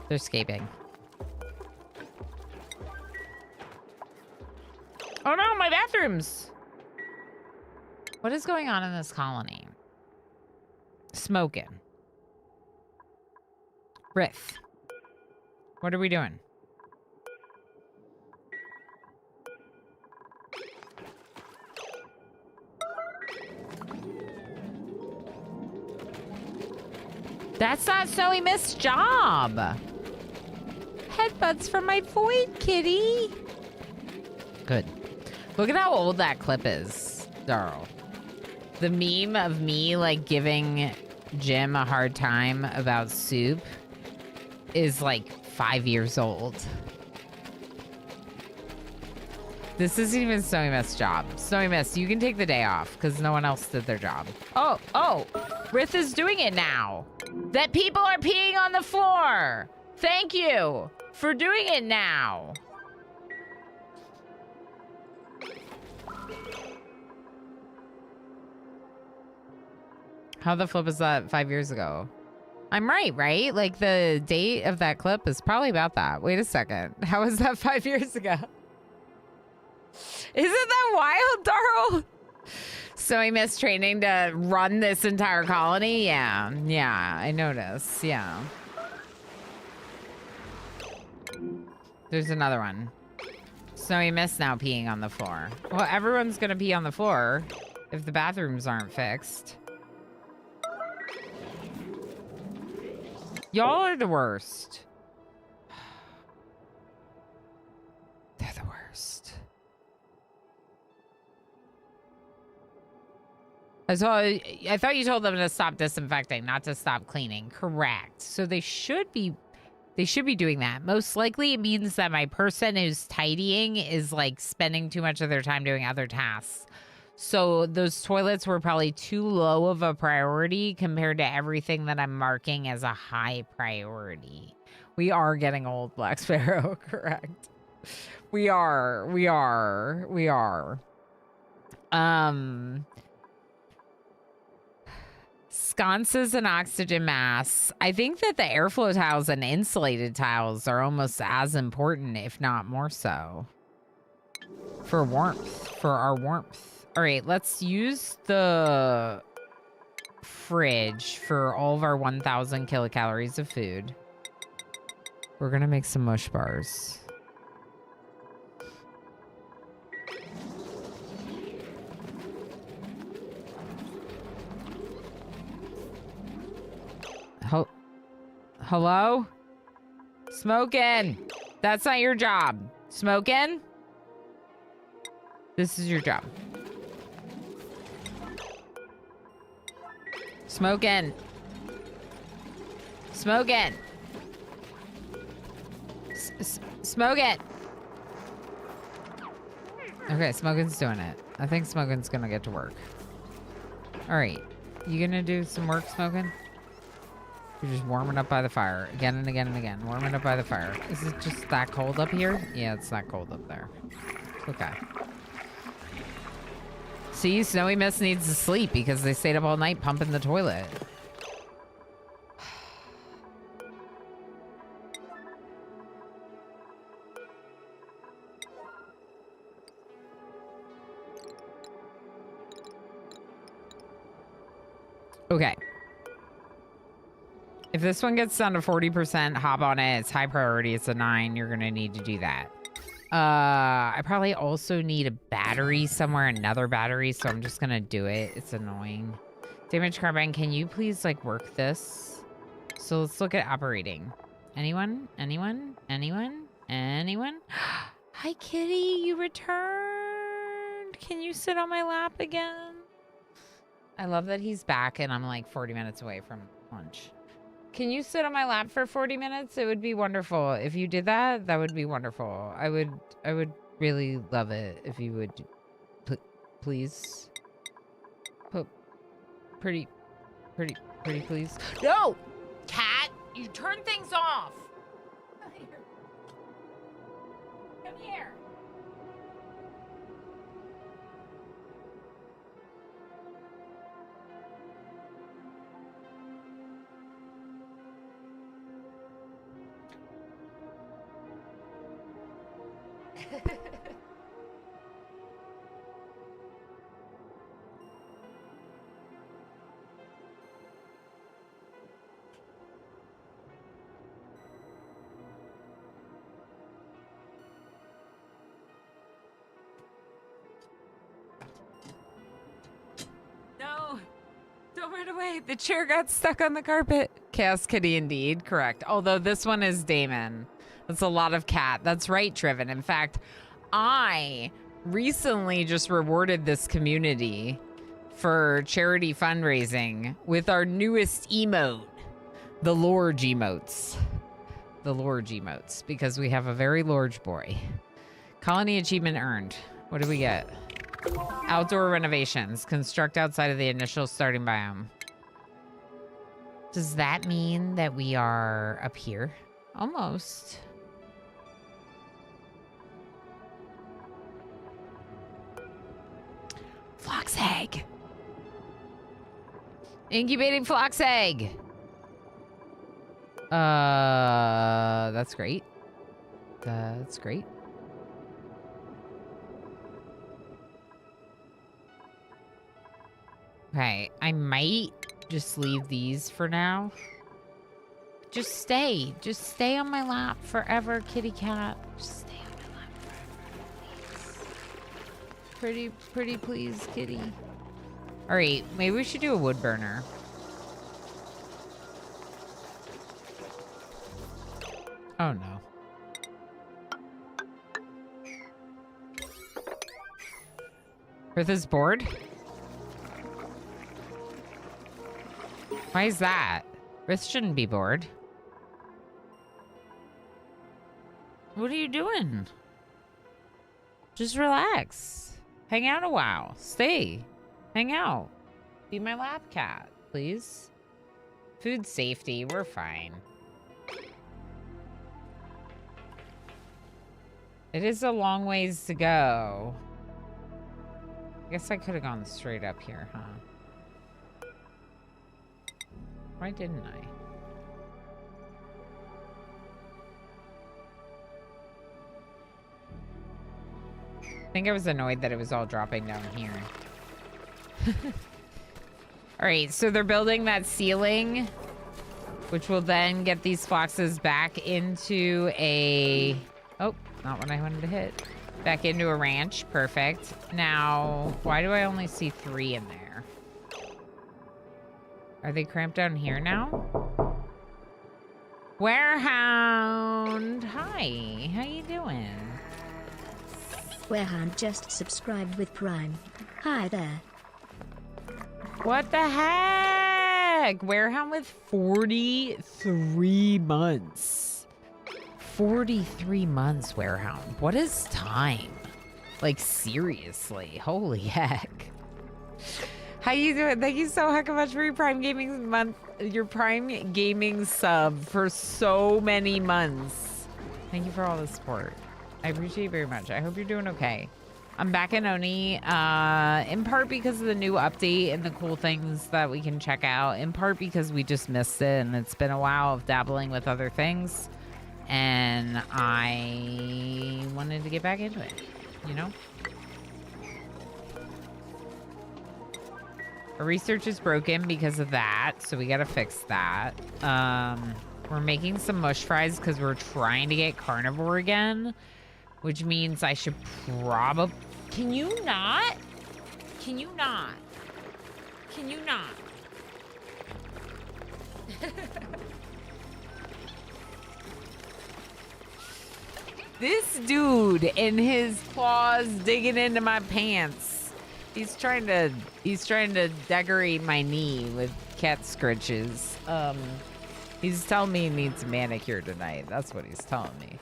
They're escaping. Oh no, my bathrooms! What is going on in this colony? Smoking. Rith. What are we doing? That's not Snowy Mist's job. Headbutts from my void, kitty. Good. Look at how old that clip is, Darl. The meme of me, like, giving Jim a hard time about soup is, like, 5 years old. This isn't even Snowy Mist's job. Snowy Mist, you can take the day off, because no one else did their job. Oh, Rith is doing it now. That people are peeing on the floor. Thank you for doing it now. How the flip is that 5 years ago? I'm right? Like, the date of that clip is probably about that. Wait a second. How was that 5 years ago? Isn't that wild, Darl? So he missed training to run this entire colony? Yeah, I noticed. Yeah. There's another one. So he missed now peeing on the floor. Well, everyone's gonna pee on the floor if the bathrooms aren't fixed. Y'all are the worst. They're the worst. I thought you told them to stop disinfecting, not to stop cleaning. Correct. So they should be doing that. Most likely it means that my person who's tidying is like spending too much of their time doing other tasks. So those toilets were probably too low of a priority compared to everything that I'm marking as a high priority. We are getting old, Black Sparrow. Correct. We are. Sconces and oxygen masks. I think that the airflow tiles and insulated tiles are almost as important, if not more so. For warmth, for our warmth. All right, let's use the fridge for all of our 1,000 kilocalories of food. We're gonna make some mush bars. Hello? Smoking. That's not your job. Smoking? This is your job. Smoking. Smoking. Smoking. Okay, Smoking's doing it. I think Smoking's gonna get to work. All right. You gonna do some work, Smoking? You're just warming up by the fire again and again and again. Warming up by the fire. Is it just that cold up here? Yeah, it's that cold up there. Okay. See, Snowy Mist needs to sleep because they stayed up all night pumping the toilet. Okay. If this one gets down to 40%, hop on it. It's high priority. It's a 9. You're going to need to do that. I probably also need a battery somewhere, another battery, so I'm just going to do it. It's annoying. Damage Carbine, can you please, like, work this? So let's look at operating. Anyone? Anyone? Anyone? Anyone? Hi, kitty. You returned. Can you sit on my lap again? I love that he's back and I'm, like, 40 minutes away from lunch. Can you sit on my lap for 40 minutes? It would be wonderful. If you did that, that would be wonderful. I would really love it if you would please. Pretty please. No! Cat, you turn things off. Come here. No, don't run away. The chair got stuck on the carpet. Chaos Kitty indeed, correct. Although this one is Damon. That's a lot of cat. That's right, Driven. In fact, I recently just rewarded this community for charity fundraising with our newest emote, the large emotes. The large emotes, because we have a very large boy. Colony achievement earned. What do we get? Outdoor renovations. Construct outside of the initial starting biome. Does that mean that we are up here? Almost. Flox egg. Incubating flox egg. That's great. That's great. Okay, I might just leave these for now. Just stay on my lap forever, kitty cat. Just stay on my lap forever, please. Pretty please, kitty. All right, maybe we should do a wood burner. Oh no. Earth is bored? Why is that? Earth shouldn't be bored. What are you doing? Just relax. Hang out a while. Stay. Hang out. Be my lap cat, please. Food safety, we're fine. It is a long ways to go. I guess I could have gone straight up here, huh? Why didn't I? I think I was annoyed that it was all dropping down here. All right, so they're building that ceiling, which will then get these foxes back into a... Oh, not what I wanted to hit. Back into a ranch. Perfect. Now, why do I only see 3 in there? Are they cramped down here now? Warehound! Hi, how you doing? Warehound just subscribed with Prime. Hi there. What the heck? Warehound with 43 months. 43 months, Warehound. What is time? Like, seriously. Holy heck. How you doing? Thank you so heck much for your Prime Gaming month, your Prime Gaming sub for so many months. Thank you for all the support. I appreciate it very much. I hope you're doing okay. I'm back in Oni, in part because of the new update and the cool things that we can check out, in part because we just missed it and it's been a while of dabbling with other things. And I wanted to get back into it, you know? Our research is broken because of that, so we gotta fix that. We're making some mush fries because we're trying to get carnivore again, which means I should probably... Can you not? Can you not? Can you not? This dude and his claws digging into my pants. He's trying to decorate my knee with cat scritches. He's telling me he needs a manicure tonight. That's what he's telling me.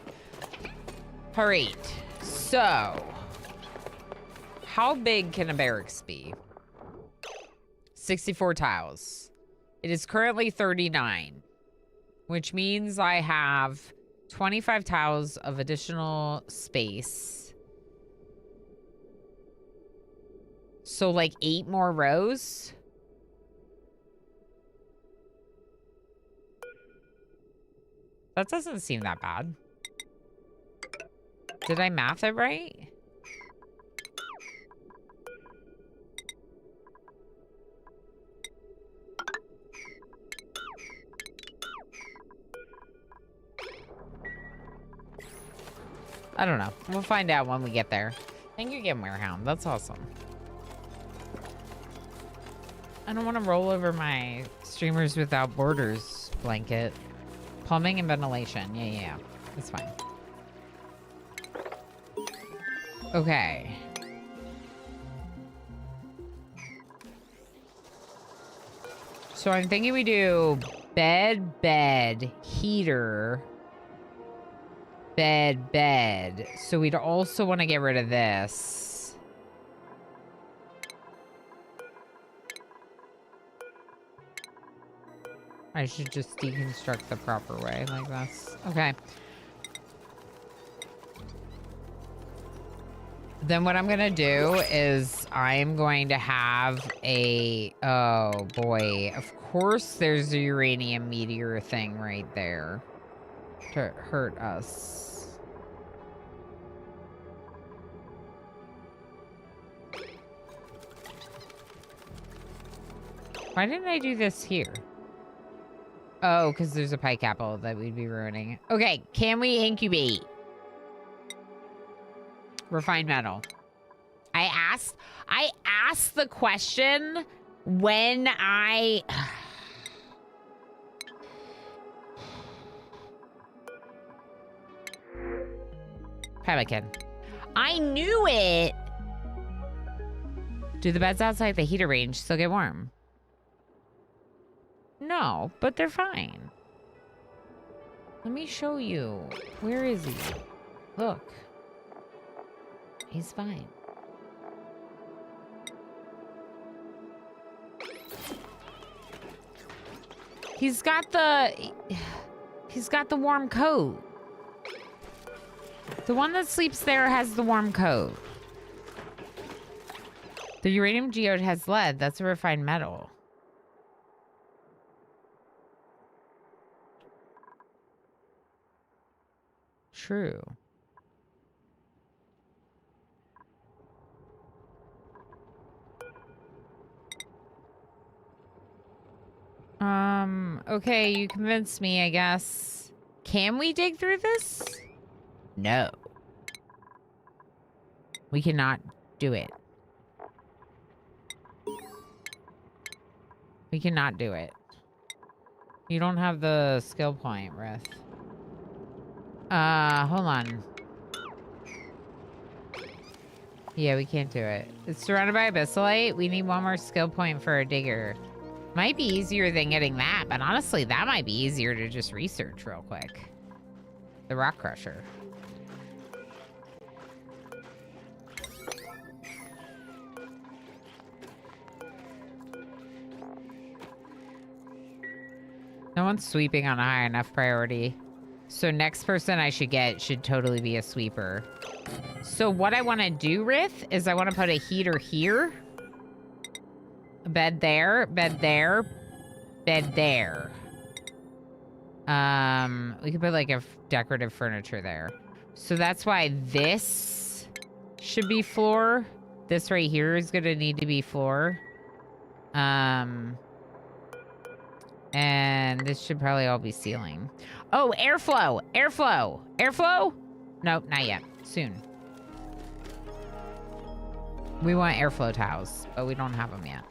All right, so how big can a barracks be? 64 tiles. It is currently 39, which means I have 25 tiles of additional space. So like 8 more rows. That doesn't seem that bad. Did I math it right? I don't know. We'll find out when we get there. Thank you again, Warehound. That's awesome. I don't want to roll over my Streamers Without Borders blanket. Plumbing and ventilation. Yeah. That's fine. Okay. So I'm thinking we do bed, heater, bed. So we'd also want to get rid of this. I should just deconstruct the proper way like this. Okay. Then what I'm going to do is I'm going to have a... Oh, boy. Of course there's a uranium meteor thing right there to hurt us. Why didn't I do this here? Oh, because there's a pike apple that we'd be ruining. Okay, can we incubate? Refined metal. I asked the question when I... Pemmican. I knew it! Do the beds outside the heater range still get warm? No, but they're fine. Let me show you. Where is he? Look. He's fine. He's got the warm coat. The one that sleeps there has the warm coat. The uranium geode has lead. That's a refined metal. True. Okay, you convinced me, I guess. Can we dig through this? No. We cannot do it. We cannot do it. You don't have the skill point, Rith. Hold on. Yeah, we can't do it. It's surrounded by abyssalite. We need one more skill point for a digger. Might be easier than getting that, but honestly, that might be easier to just research real quick. The rock crusher. No one's sweeping on a high enough priority. So next person I should get should totally be a sweeper. So what I want to do, Rith, is I want to put a heater here. A bed there, bed there, bed there. We could put like a decorative furniture there. So that's why this should be floor. This right here is going to need to be floor. And this should probably all be ceiling. Oh, airflow, airflow, airflow. Nope, not yet. Soon. We want airflow tiles, but we don't have them yet.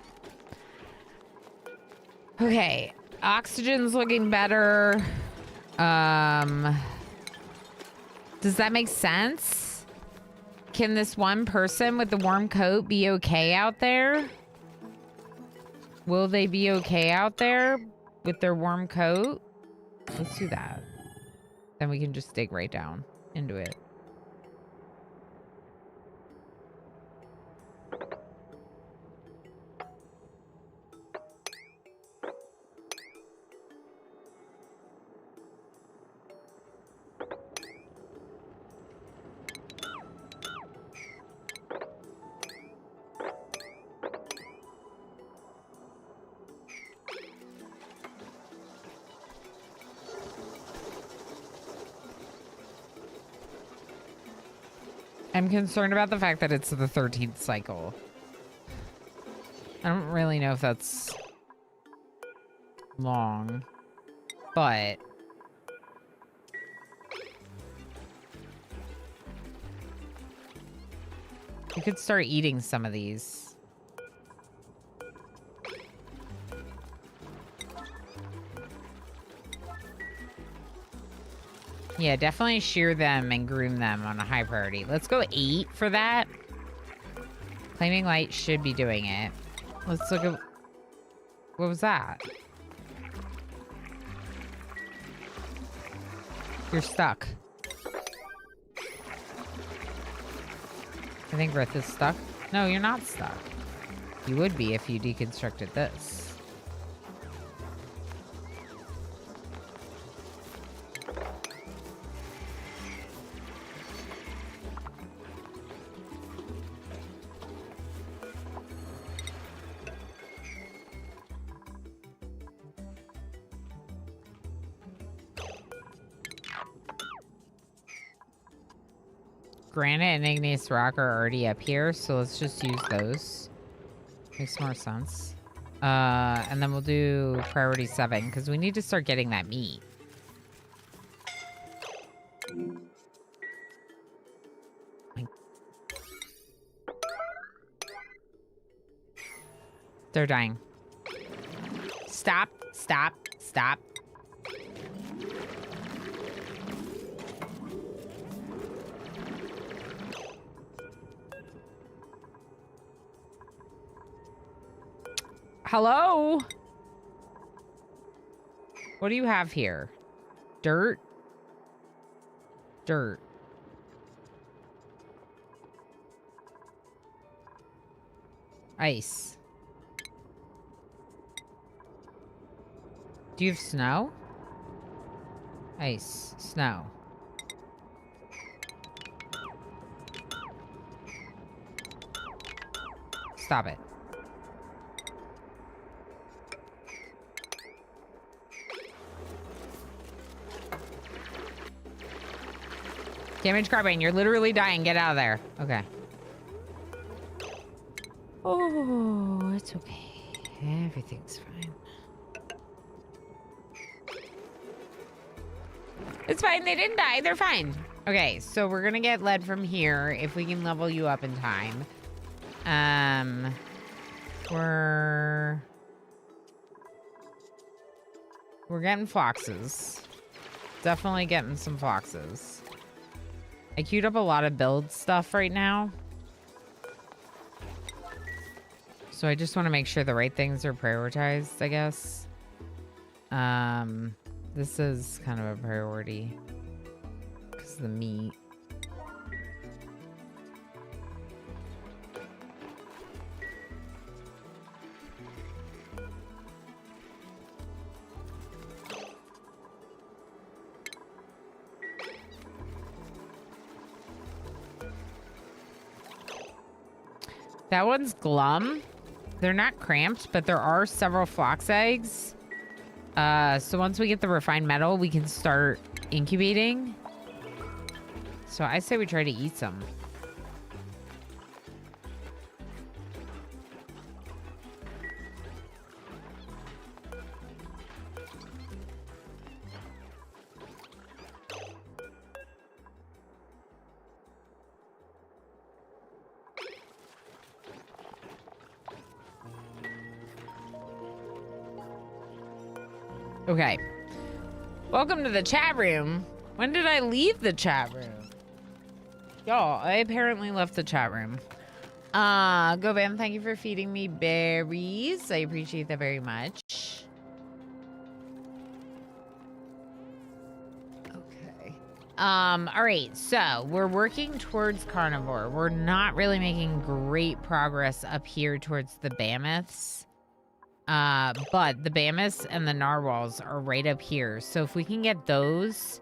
Okay, oxygen's looking better. Does that make sense? Can this one person with the warm coat be okay out there? Will they be okay out there with their warm coat? Let's do that. Then we can just dig right down into it. I'm concerned about the fact that it's the 13th cycle. I don't really know if that's long, but you could start eating some of these. Yeah, definitely shear them and groom them on a high priority. Let's go 8 for that. Flaming Light should be doing it. Let's look at... What was that? You're stuck. I think Rith is stuck. No, you're not stuck. You would be if you deconstructed this. Granite and igneous rock are already up here, so let's just use those. Makes more sense. And then we'll do priority 7, because we need to start getting that meat. They're dying. Stop, stop, stop. Hello? What do you have here? Dirt? Dirt. Ice. Do you have snow? Ice. Snow. Stop it. Damage carbine, you're literally dying. Get out of there. Okay. Oh, it's okay. Everything's fine. It's fine. They didn't die. They're fine. Okay, so we're gonna get lead from here if we can level you up in time. We're getting foxes. Definitely getting some foxes. I queued up a lot of build stuff right now. So I just want to make sure the right things are prioritized, I guess. This is kind of a priority because of the meat. That one's glum. They're not cramped, but there are several flox eggs. So once we get the refined metal, we can start incubating. So I say we try to eat some. Okay. Welcome to the chat room. When did I leave the chat room? Y'all, I apparently left the chat room. Govan, thank you for feeding me berries. I appreciate that very much. Okay. All right, so we're working towards Carnivore. We're not really making great progress up here towards the Mammoths. But the Mammoths and the Narwhals are right up here. So if we can get those,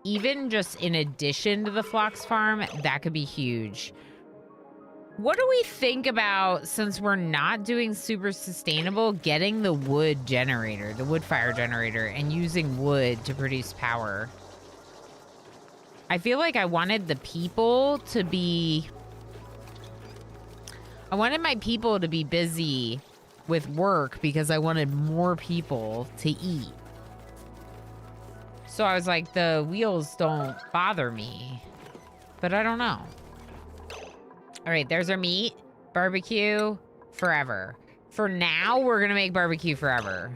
even just in addition to the Phlox farm, that could be huge. What do we think about, since we're not doing super sustainable, getting the wood generator, the wood fire generator, and using wood to produce power? I feel like I wanted the people to be... I wanted my people to be busy with work because I wanted more people to eat. So I was like, the wheels don't bother me. But I don't know. All right, there's our meat. Barbecue forever. For now, we're going to make barbecue forever.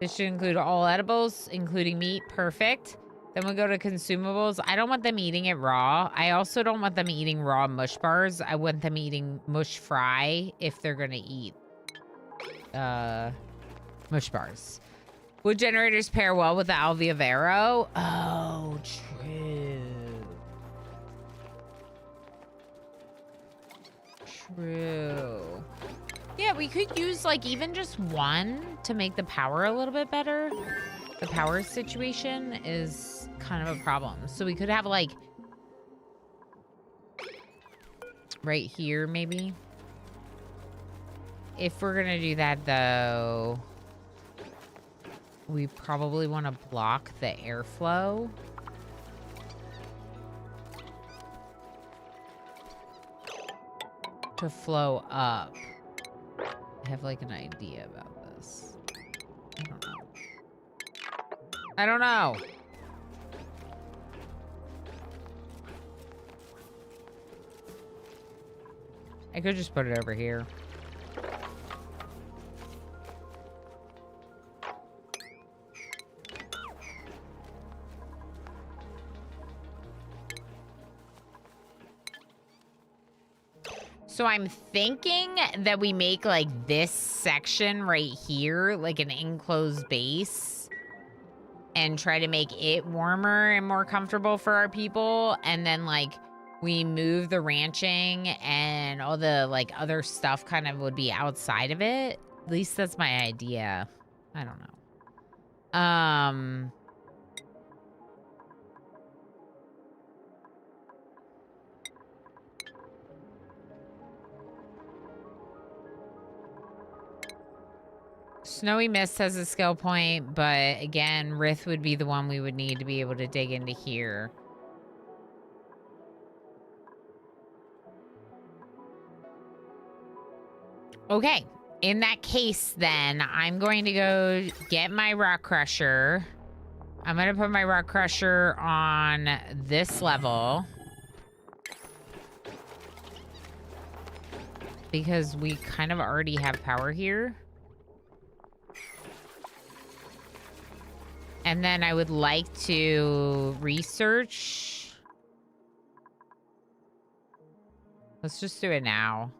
This should include all edibles, including meat. Perfect. Then we'll go to consumables. I don't want them eating it raw. I also don't want them eating raw mush bars. I want them eating mush fry if they're going to eat mush bars. Wood generators pair well with the Alvia Vero. Oh, true. True. Yeah, we could use like even just one to make the power a little bit better. The power situation is kind of a problem. So we could have like right here maybe. If we're gonna do that though, we probably want to block the airflow. To flow up. I have like an idea about this. I don't know. I don't know. I could just put it over here. So I'm thinking that we make like this section right here, like an enclosed base, and try to make it warmer and more comfortable for our people. And then like we move the ranching and all the like other stuff kind of would be outside of it. At least that's my idea. I don't know. Snowy Mist has a skill point, but again, Rith would be the one we would need to be able to dig into here. Okay, in that case then, I'm going to go get my rock crusher. I'm going to put my rock crusher on this level. Because we kind of already have power here. And then I would like to research. Let's just do it now.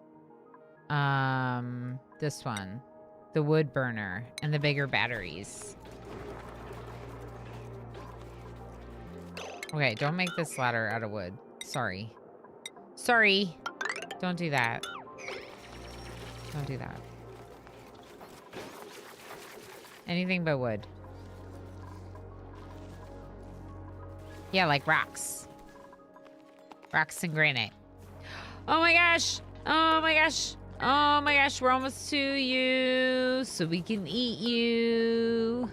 This one. The wood burner and the bigger batteries. Okay, don't make this ladder out of wood. Sorry. Sorry. Don't do that. Don't do that. Anything but wood. Yeah, like rocks. Rocks and granite. Oh my gosh. Oh my gosh. Oh my gosh. We're almost to you. So we can eat you.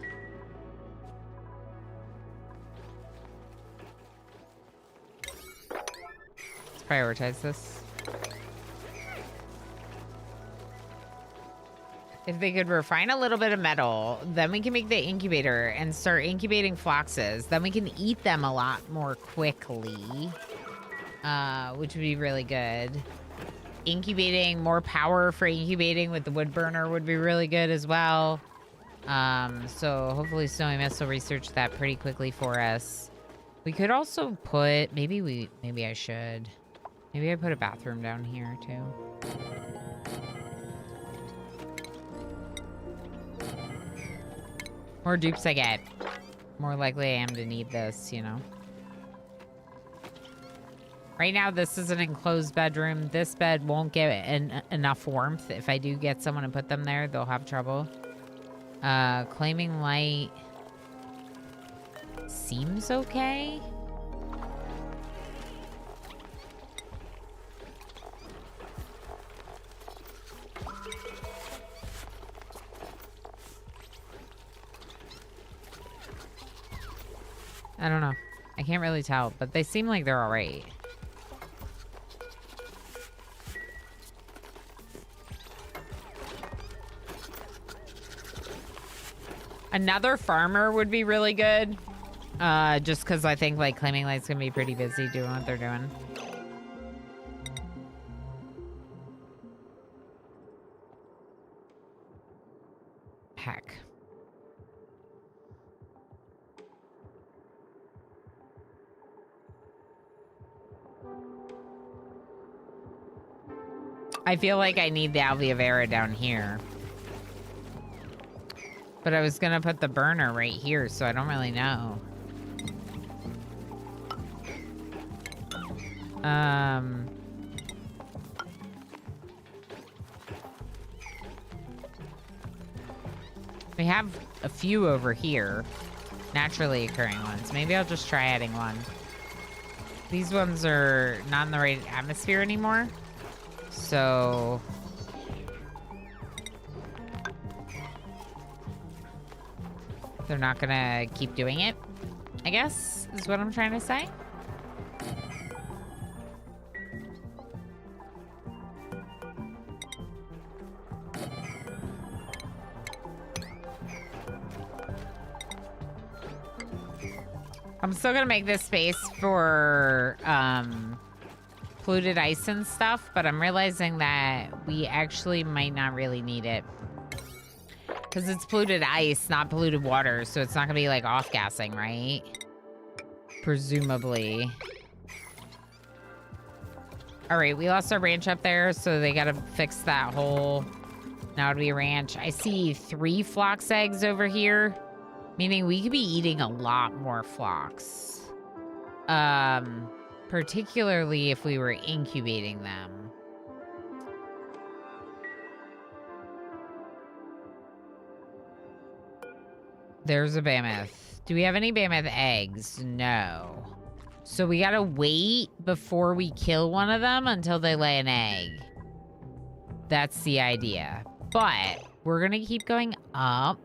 Let's prioritize this. If they could refine a little bit of metal, then we can make the incubator and start incubating foxes. Then we can eat them a lot more quickly, which would be really good. Incubating, more power for incubating with the wood burner would be really good as well. So hopefully Snowy Mist will research that pretty quickly for us. We could also put, maybe I should. Maybe I put a bathroom down here too. More dupes I get, more likely I am to need this, you know. Right now, this is an enclosed bedroom. This bed won't get enough warmth. If I do get someone to put them there, they'll have trouble. Claiming light seems okay. I don't know. I can't really tell, but they seem like they're all right. Another farmer would be really good. Just because I think like Claiming Light's gonna be pretty busy doing what they're doing. Heck. I feel like I need the aloe vera down here. But I was gonna put the burner right here, so I don't really know. We have a few over here. Naturally occurring ones. Maybe I'll just try adding one. These ones are not in the right atmosphere anymore. So... they're not gonna keep doing it, I guess, is what I'm trying to say. I'm still gonna make this space for polluted ice and stuff, but I'm realizing that we actually might not really need it. Because it's polluted ice, not polluted water, so it's not gonna be like off-gassing, right? Presumably. Alright, we lost our ranch up there, so they gotta fix that hole. Now it'll be a ranch. I see 3 phlox eggs over here, meaning we could be eating a lot more phlox. Particularly if we were incubating them. There's a mammoth. Do we have any mammoth eggs? No. So we gotta wait before we kill one of them until they lay an egg. That's the idea. But we're gonna keep going up.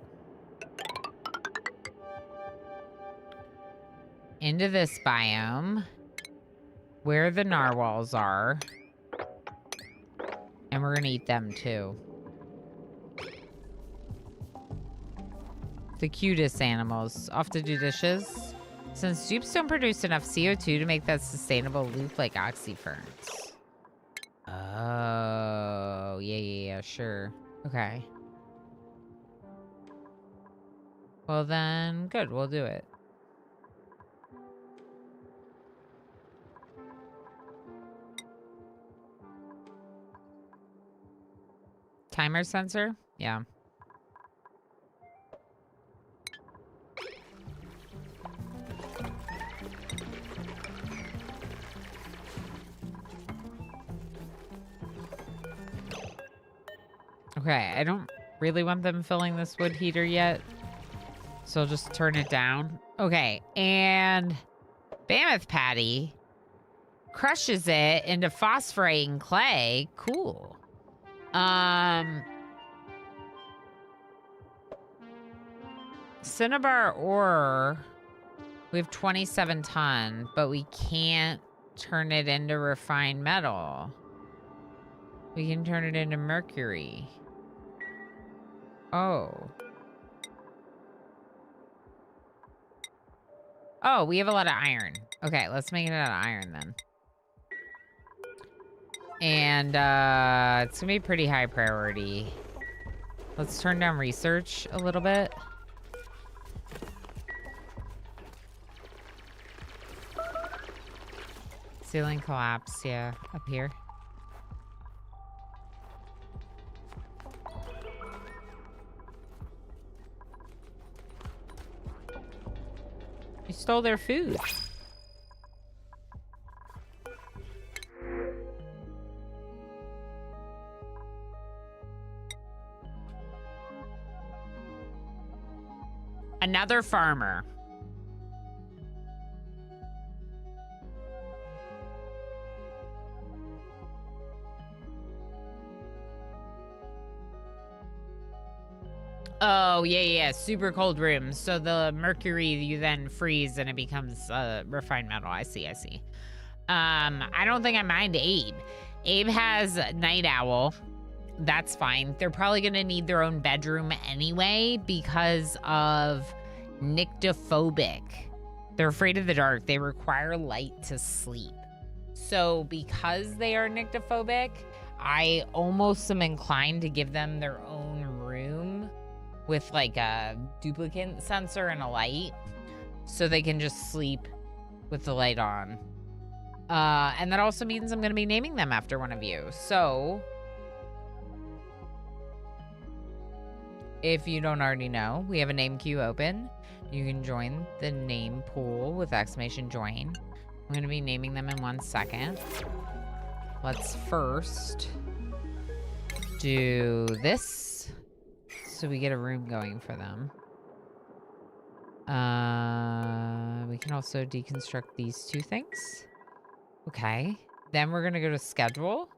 Into this biome. Where the narwhals are. And we're gonna eat them too. The cutest animals. Off to do dishes. Since dupes don't produce enough CO2 to make that sustainable loop like oxyferns. Oh, yeah, sure. Okay. Well then, good, we'll do it. Timer sensor? Yeah. Okay, I don't really want them filling this wood heater yet. So I'll just turn it down. Okay, and Mammoth Patty crushes it into phosphorite and clay. Cool. Cinnabar ore. We have 27 ton, but we can't turn it into refined metal. We can turn it into mercury. Oh. Oh, we have a lot of iron. Okay, let's make it out of iron then. And it's gonna be pretty high priority. Let's turn down research a little bit. Ceiling collapse, yeah, up here. You stole their food. Another farmer. Oh, yeah. Super cold rooms. So the mercury, you then freeze and it becomes refined metal. I see. I don't think I mind Abe. Abe has Night Owl. That's fine. They're probably going to need their own bedroom anyway because of nyctophobic. They're afraid of the dark. They require light to sleep. So because they are nyctophobic, I almost am inclined to give them their own room with like a duplicate sensor and a light so they can just sleep with the light on. And that also means I'm going to be naming them after one of you. So if you don't already know, we have a name queue open. You can join the name pool with exclamation join. I'm going to be naming them in 1 second. Let's first do this so we get a room going for them. We can also deconstruct these 2 things. Okay. Then we're going to go to schedule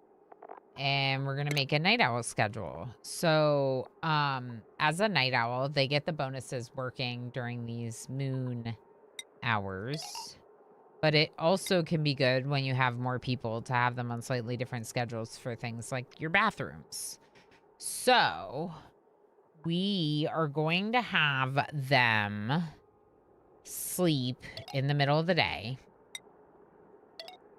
and we're going to make a night owl schedule. So, as a night owl, they get the bonuses working during these moon hours. But it also can be good when you have more people to have them on slightly different schedules for things like your bathrooms. So we are going to have them sleep in the middle of the day,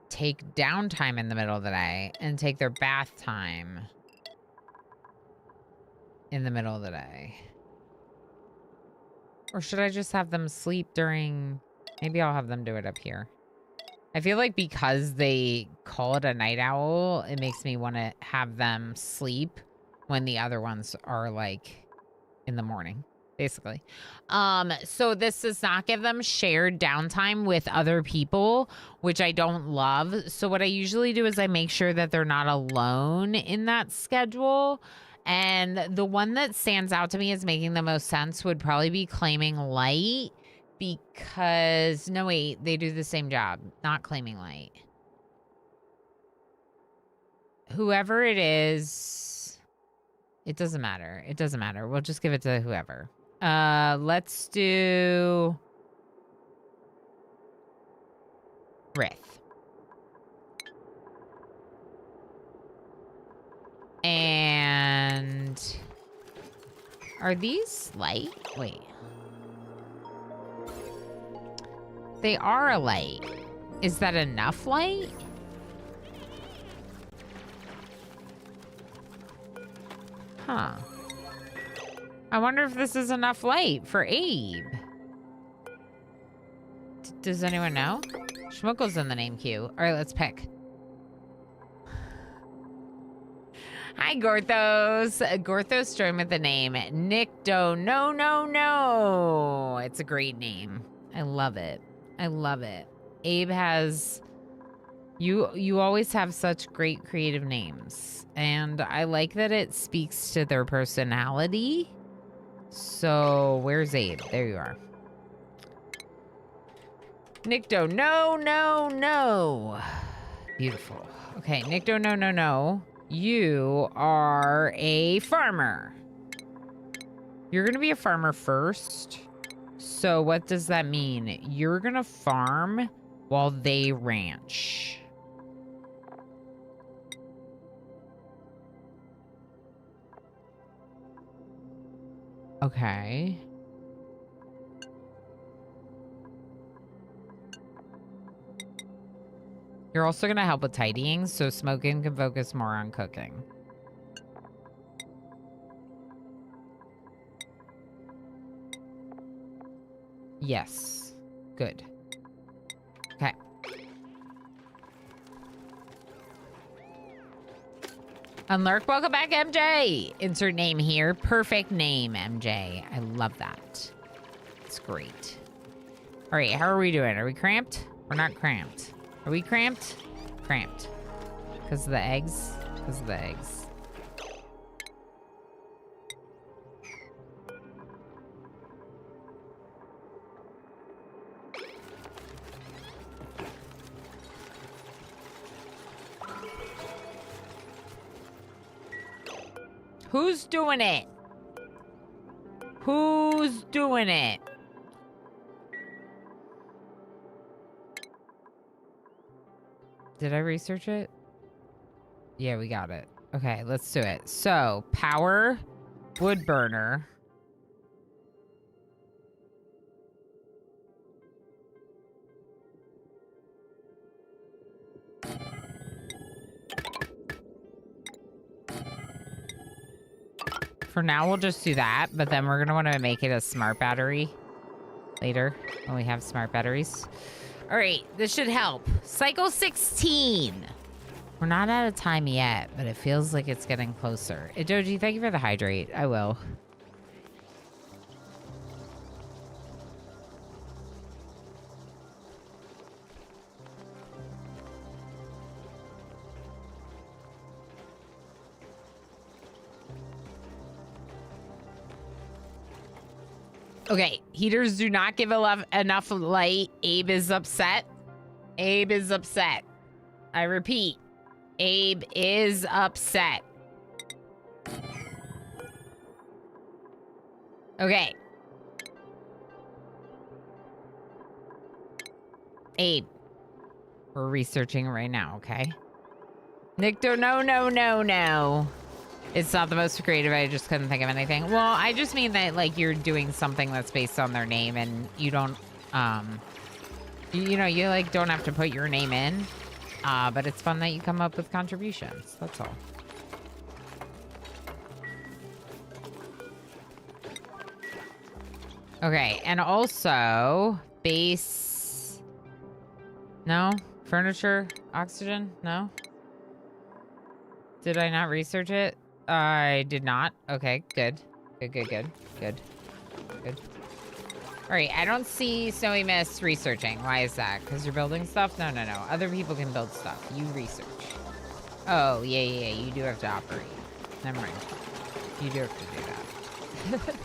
take downtime in the middle of the day, and take their bath time in the middle of the day. Or should I just have them sleep during... Maybe I'll have them do it up here. I feel like because they call it a night owl, it makes me want to have them sleep when the other ones are like in the morning, basically. So this does not give them shared downtime with other people, which I don't love. So what I usually do is I make sure that they're not alone in that schedule. And the one that stands out to me as making the most sense would probably be claiming light. Because, no wait, they do the same job, not claiming light. Whoever it is, it doesn't matter. It doesn't matter. We'll just give it to whoever. Let's do Rith. And are these light? Wait. They are a light. Is that enough light? Huh. I wonder if this is enough light for Abe. Does anyone know? Schmuckle's in the name queue. All right, let's pick. Hi, Gorthos. Gorthos joined with the name Nicto. No. It's a great name. I love it. I love it. Abe has... You always have such great creative names. And I like that it speaks to their personality. So, where's Abe? There you are. Nicto, no. Beautiful. Okay, Nicto, no. You are a farmer. You're going to be a farmer first. So what does that mean? You're going to farm while they ranch. Okay. You're also going to help with tidying, so Smokin can focus more on cooking. Yes. Good. Okay. Unlurk, welcome back, MJ. Insert name here. Perfect name, MJ. I love that. It's great. All right, how are we doing? Are we cramped? We're not cramped. Are we cramped? Cramped. Because of the eggs? Because of the eggs. Who's doing it? Who's doing it? Did I research it? Yeah, we got it. Okay, let's do it. So, power, wood burner. For now, we'll just do that, but then we're going to want to make it a smart battery later when we have smart batteries. All right, this should help. Cycle 16. We're not out of time yet, but it feels like it's getting closer. Doji, thank you for the hydrate. I will. Okay, heaters do not give enough light. Abe is upset. Abe is upset. I repeat, Abe is upset. Okay. Abe, we're researching right now, okay? Nicto, no. It's not the most creative. I just couldn't think of anything. Well, I just mean that, like, you're doing something that's based on their name and you don't, you know, you, like, don't have to put your name in. But it's fun that you come up with contributions. That's all. Okay, and also, base... No? Furniture? Oxygen? No? Did I not research it? I did not. Okay, good. Good. All right, I don't see Snowy Mist researching. Why is that? Because you're building stuff? No. Other people can build stuff. You research. Oh, yeah. You do have to operate. Never mind. You do have to do that.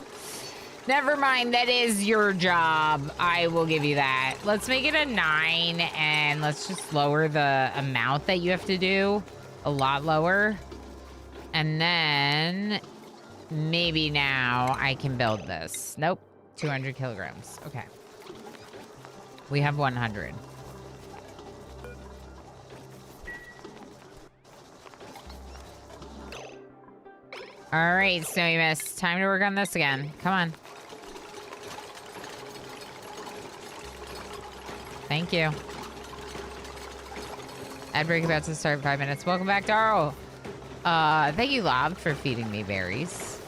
Never mind. That is your job. I will give you that. Let's make it a 9, and let's just lower the amount that you have to do. A lot lower. And then maybe now I can build this. Nope. 200 kilograms. Okay. We have 100. All right, Snowy Mist. Time to work on this again. Come on. Thank you. Ad break about to start in 5 minutes. Welcome back, Darl. Thank you, Lob, for feeding me berries.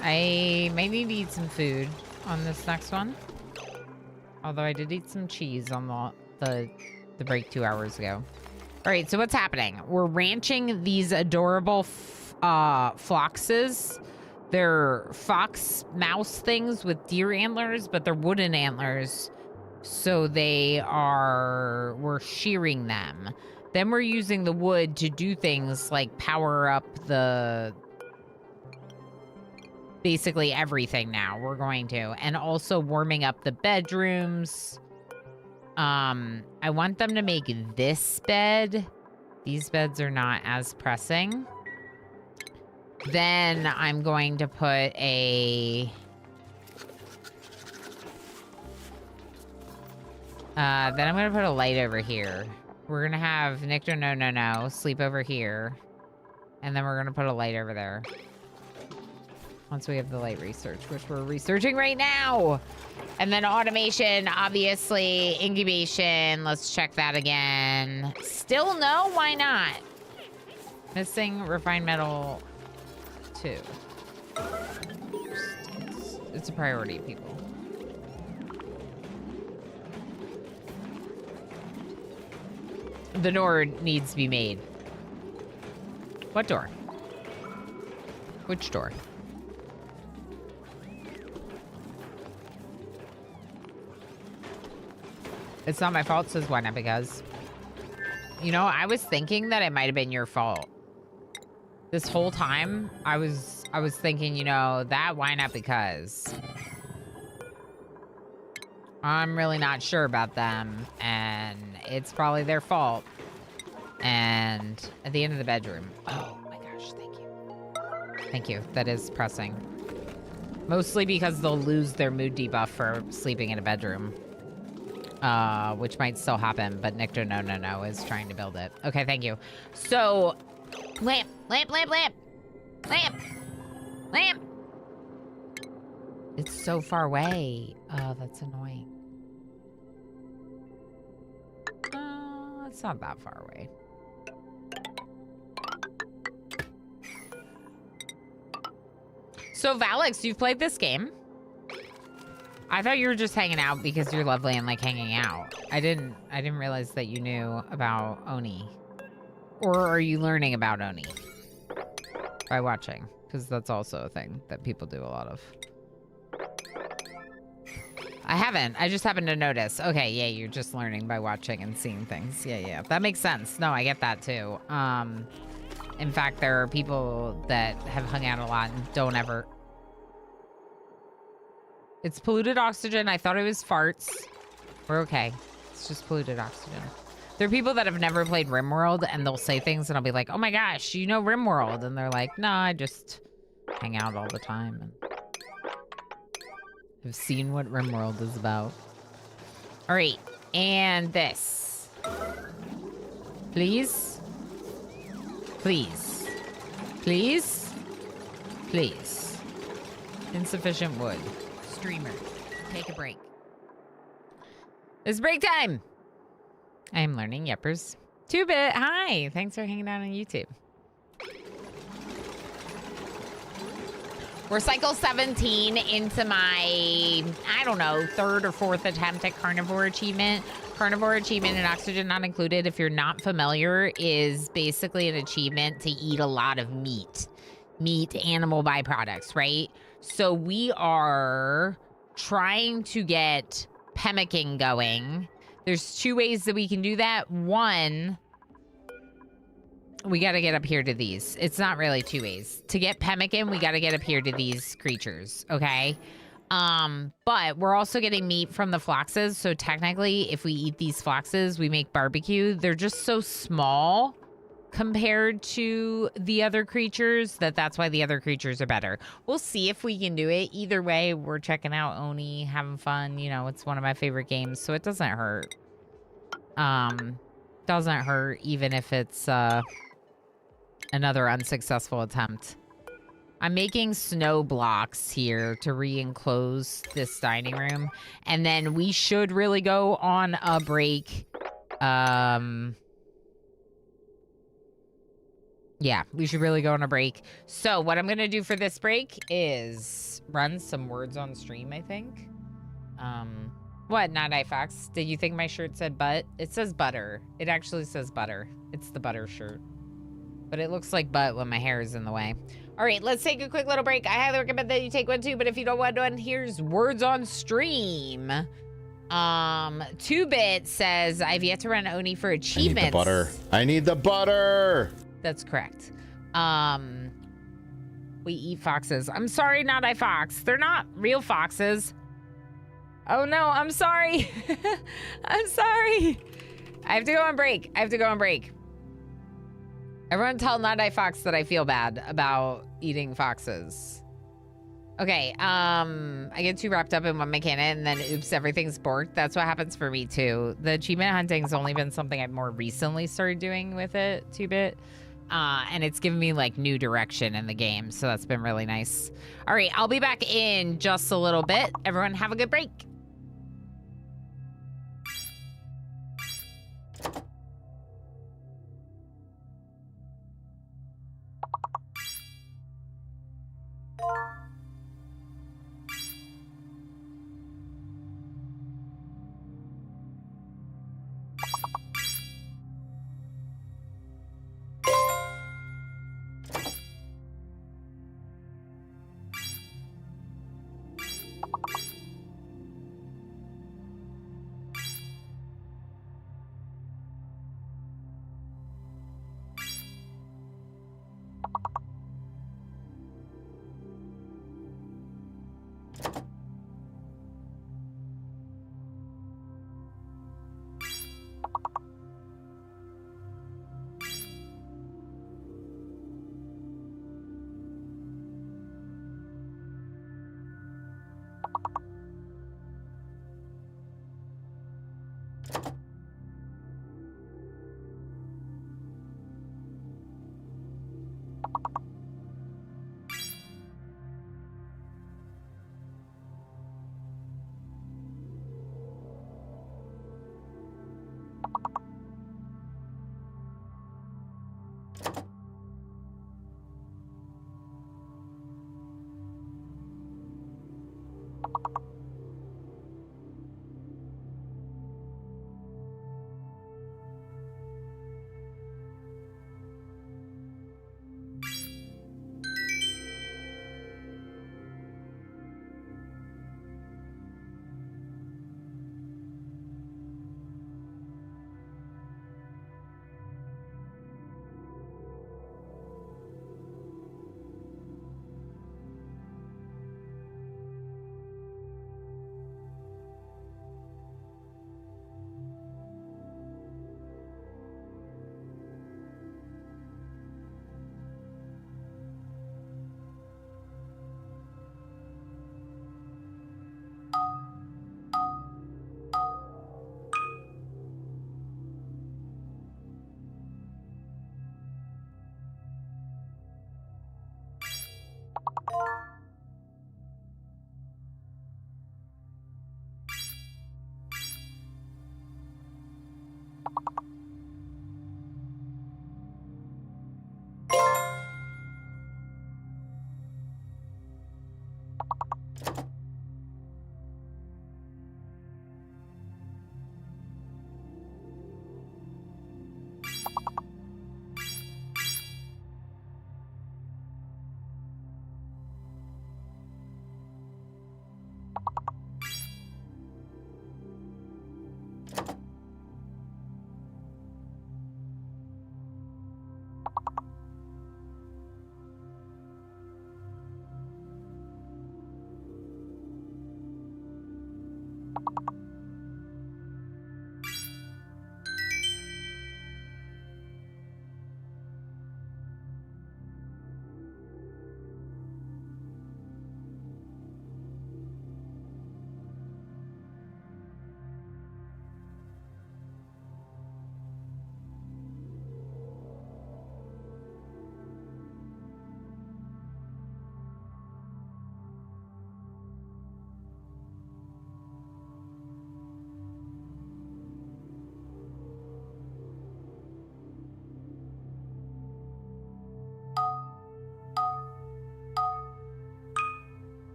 I may need to eat some food on this next one. Although I did eat some cheese on the break 2 hours ago. All right, so what's happening? We're ranching these adorable floxes. They're fox mouse things with deer antlers, but they're wooden antlers. So we're shearing them. Then we're using the wood to do things like power up basically everything now. We're going to. And also warming up the bedrooms. I want them to make this bed. These beds are not as pressing. Then I'm going to put a... then I'm going to put a light over here. We're going to have Nicto no sleep over here. And then we're going to put a light over there. Once we have the light research, which we're researching right now. And then automation, obviously. Incubation, let's check that again. Still no? Why not? Missing refined metal 2. It's a priority, people. The door needs to be made. What door? Which door? It's not my fault, says why not because. You know, I was thinking that it might have been your fault. This whole time, I was thinking, you know, that why not because. I'm really not sure about them, and it's probably their fault. And at the end of the bedroom. Oh my gosh, thank you. Thank you. That is pressing. Mostly because they'll lose their mood debuff for sleeping in a bedroom. Which might still happen, but Nicto no is trying to build it. Okay, thank you. So, lamp. It's so far away. Oh, that's annoying. It's not that far away. So, Valix, you've played this game? I thought you were just hanging out because you're lovely and like hanging out. I didn't realize that you knew about Oni. Or are you learning about Oni by watching? Because that's also a thing that people do a lot of. I haven't. I just happened to notice. Okay, yeah, you're just learning by watching and seeing things. Yeah. That makes sense. No, I get that too. In fact, there are people that have hung out a lot and don't ever... It's polluted oxygen. I thought it was farts. We're okay. It's just polluted oxygen. There are people that have never played RimWorld and they'll say things and I'll be like, oh my gosh, you know RimWorld? And they're like, no, I just hang out all the time and have seen what RimWorld is about. All right. And this. Please. Please. Please. Please. Insufficient wood. Streamer, take a break. It's break time. I am learning Yeppers. 2-bit, hi. Thanks for hanging out on YouTube. We're cycle 17 into my, I don't know, 3rd or 4th attempt at Carnivore achievement. Carnivore achievement and oxygen not included, if you're not familiar, is basically an achievement to eat a lot of meat. Animal byproducts, right? So we are trying to get pemmican going. There's 2 ways that we can do that. One, we got to get up here to these. It's not really 2 ways. To get pemmican, we got to get up here to these creatures, okay? But we're also getting meat from the foxes. So technically, if we eat these foxes, we make barbecue. They're just so small compared to the other creatures that's why the other creatures are better. We'll see if we can do it. Either way, we're checking out Oni, having fun. You know, it's one of my favorite games, so it doesn't hurt. Doesn't hurt even if it's another unsuccessful attempt. I'm making snow blocks here to re-enclose this dining room, and then we should really go on a break. Yeah, we should really go on a break. So what I'm going to do for this break is run some words on stream, I think. What, Not iFox? Did you think my shirt said butt? It says butter. It actually says butter. It's the butter shirt. But it looks like butt when my hair is in the way. All right, let's take a quick little break. I highly recommend that you take one too, but if you don't want one, here's words on stream. 2-bit says, I've yet to run Oni for achievements. I need the butter. I need the butter. That's correct. We eat foxes. I'm sorry, Not iFox. They're not real foxes. Oh no, I'm sorry. I'm sorry. I have to go on break. Everyone tell Not iFox that I feel bad about eating foxes. Okay, I get too wrapped up in one mechanic and then oops, everything's borked. That's what happens for me too. The achievement hunting's only been something I've more recently started doing with it, 2-bit. And it's given me like new direction in the game, so that's been really nice. All right, I'll be back in just a little bit. Everyone have a good break.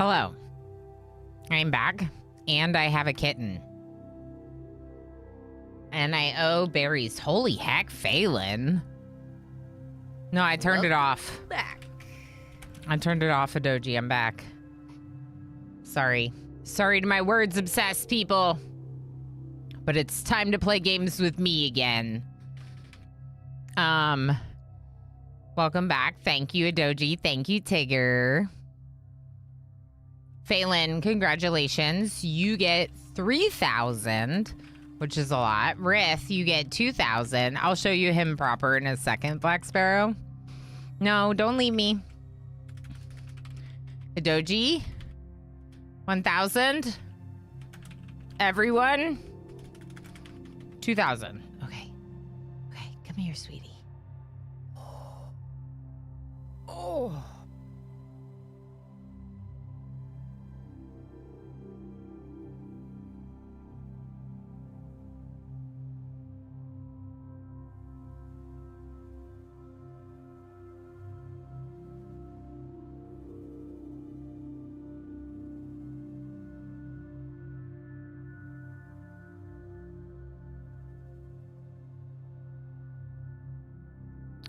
Hello. I'm back, and I have a kitten. And I owe berries. Holy heck, Phelan. No, I turned it off. Back. I turned it off, Adoji. I'm back. Sorry. Sorry to my words obsessed people. But it's time to play games with me again. Welcome back. Thank you, Adoji. Thank you, Tigger. Phelan, congratulations. You get 3,000, which is a lot. Rith, you get 2,000. I'll show you him proper in a second, Black Sparrow. No, don't leave me. Adoji, 1,000. Everyone, 2,000. Okay. Okay, come here, sweetie. Oh.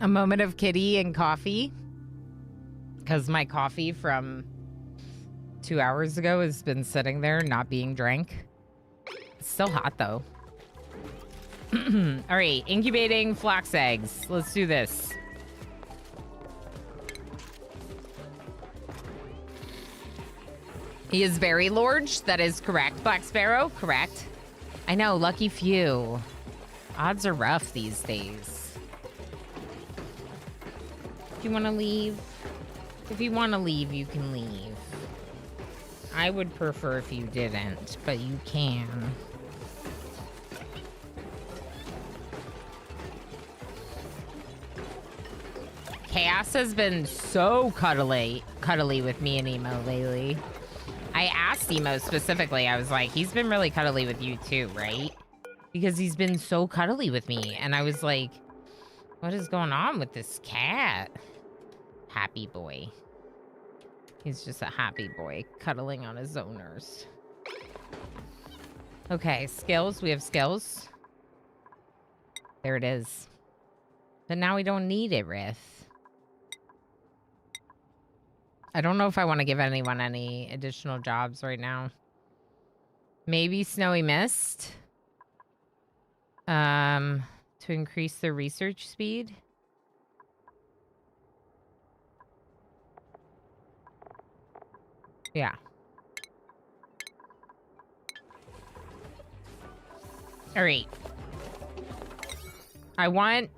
A moment of kitty and coffee. Because my coffee from 2 hours ago has been sitting there not being drank. It's still hot though. All right, incubating flax eggs. Let's do this. He is very large. That is correct. Black Sparrow, correct. I know, lucky few. Odds are rough these days. Do you want to leave? If you want to leave, you can leave. I would prefer if you didn't, but you can. Chaos has been so cuddly with me and Emo lately. I asked Emo specifically, I was like, he's been really cuddly with you too, right? Because he's been so cuddly with me. And I was like, what is going on with this cat? Happy boy. He's just a happy boy cuddling on his owners. Okay, skills. We have skills. There it is. But now we don't need it, Rith. I don't know if I want to give anyone any additional jobs right now. Maybe Snowy Mist. To increase their research speed. Yeah. All right. I want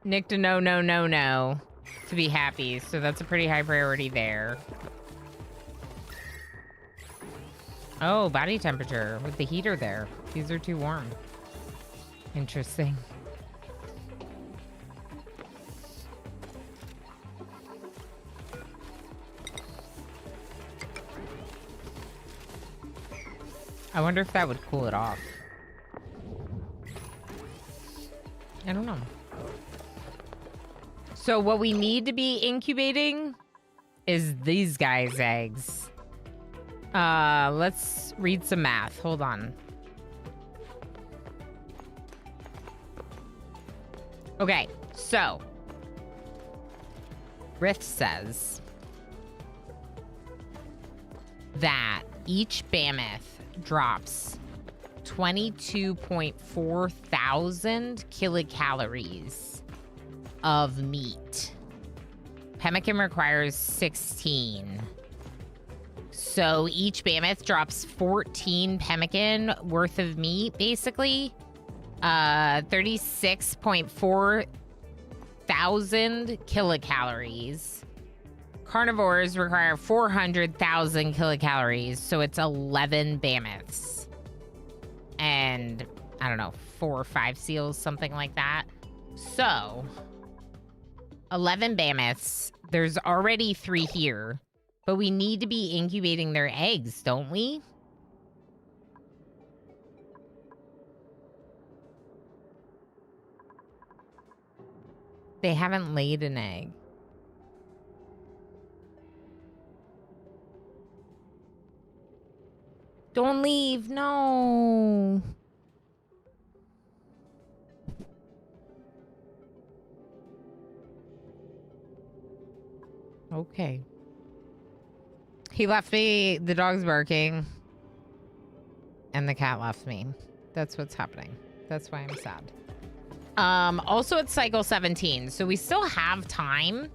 Nick to no to be happy, so that's a pretty high priority there. Oh, body temperature with the heater there. These are too warm. Interesting. I wonder if that would cool it off. I don't know. So what we need to be incubating is these guys' eggs. Let's read some math. Hold on. Okay, so Rift says that each Mammoth drops 22.4 thousand kilocalories of meat. Pemmican requires 16. So each Mammoth drops 14 pemmican worth of meat, basically. 36.4 thousand kilocalories. Carnivores require 400,000 kilocalories, so it's 11 Mammoths. And, I don't know, 4 or 5 seals, something like that. So, 11 Mammoths. There's already 3 here. But we need to be incubating their eggs, don't we? They haven't laid an egg. Don't leave. No. Okay. He left me. The dog's barking. And the cat left me. That's what's happening. That's why I'm sad. Also, it's cycle 17, so we still have time.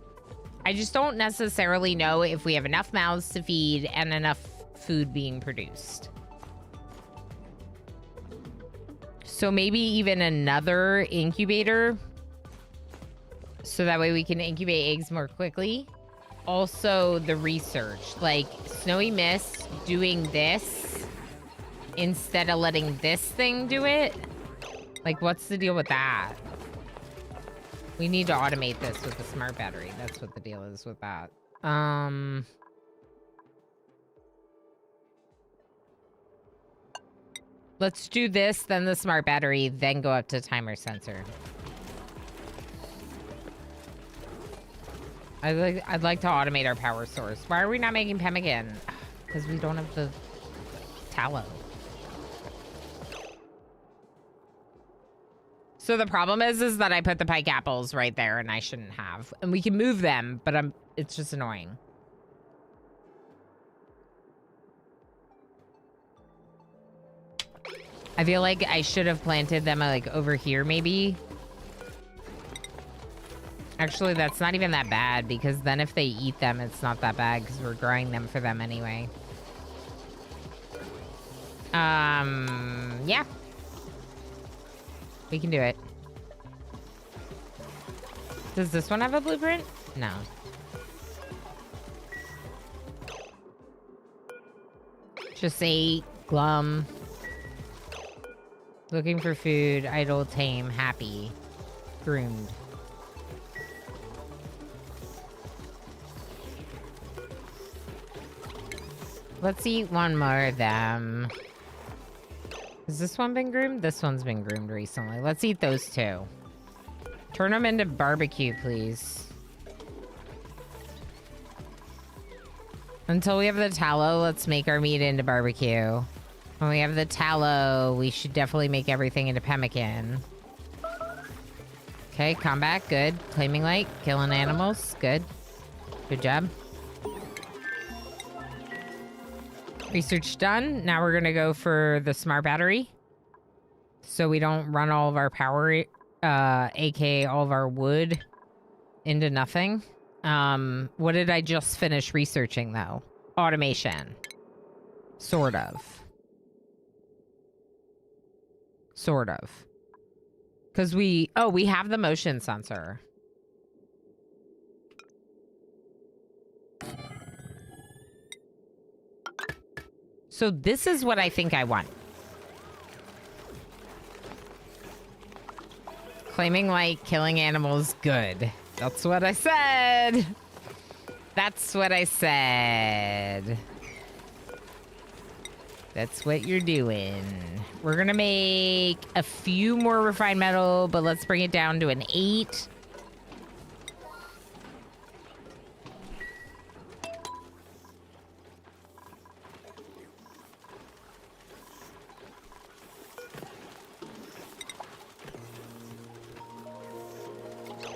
I just don't necessarily know if we have enough mouths to feed and enough food being produced. So maybe even another incubator, so that way we can incubate eggs more quickly. Also, the research, like Snowy Mist doing this instead of letting this thing do it. Like, what's the deal with that? We need to automate this with the smart battery. That's what the deal is with that. Let's do this, then the smart battery, then go up to timer sensor. I'd like to automate our power source. Why are we not making pemmican? Because we don't have the tallow. So the problem is that I put the pike apples right there and I shouldn't have. And we can move them, but it's just annoying. I feel like I should have planted them like over here maybe. Actually, that's not even that bad because then if they eat them, it's not that bad because we're growing them for them anyway. Yeah. We can do it. Does this one have a blueprint? No. Just 8, glum. Looking for food, idle, tame, happy, groomed. Let's eat one more of them. Has this one been groomed? This one's been groomed recently. Let's eat those two. Turn them into barbecue, please. Until we have the tallow, let's make our meat into barbecue. When we have the tallow, we should definitely make everything into pemmican. Okay, combat, good. Claiming light, killing animals, good. Good job. Research done. Now we're gonna go for the smart battery. So we don't run all of our power, aka all of our wood, into nothing. What did I just finish researching though? Automation. Sort of. Sort of. Because we have the motion sensor. So this is what I think I want. Claiming like killing animals, good. That's what I said. That's what I said. That's what you're doing. We're gonna make a few more refined metal, but let's bring it down to an 8.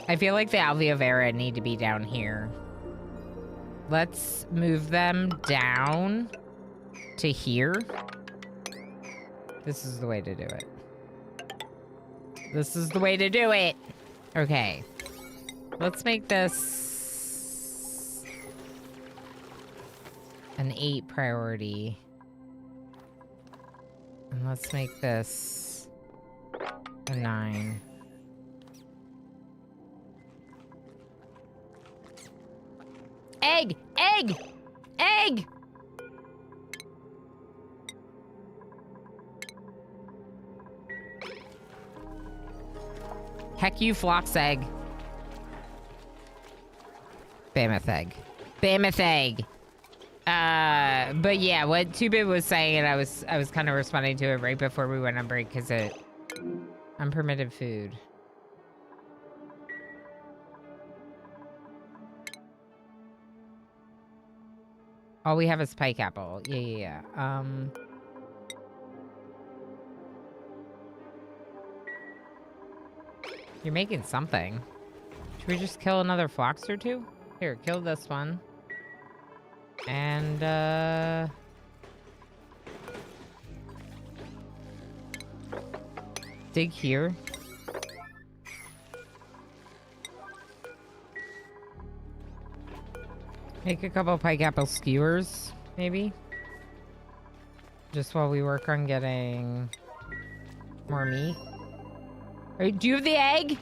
I feel like the Alvea Vera need to be down here. Let's move them down to here. This is the way to do it. This is the way to do it. Okay. Let's make this an 8 priority. And let's make this a 9. Egg! Egg! Egg! Heck you, Phlox egg. Mammoth egg. Mammoth egg. But yeah, what 2-Bit was saying, and I was kind of responding to it right before we went on break because it unpermitted food. All we have is pike apple. Yeah. You're making something. Should we just kill another Phlox or two? Here, kill this one. And, dig here. Make a couple pike apple skewers, maybe. Just while we work on getting more meat. Right, do you have the egg?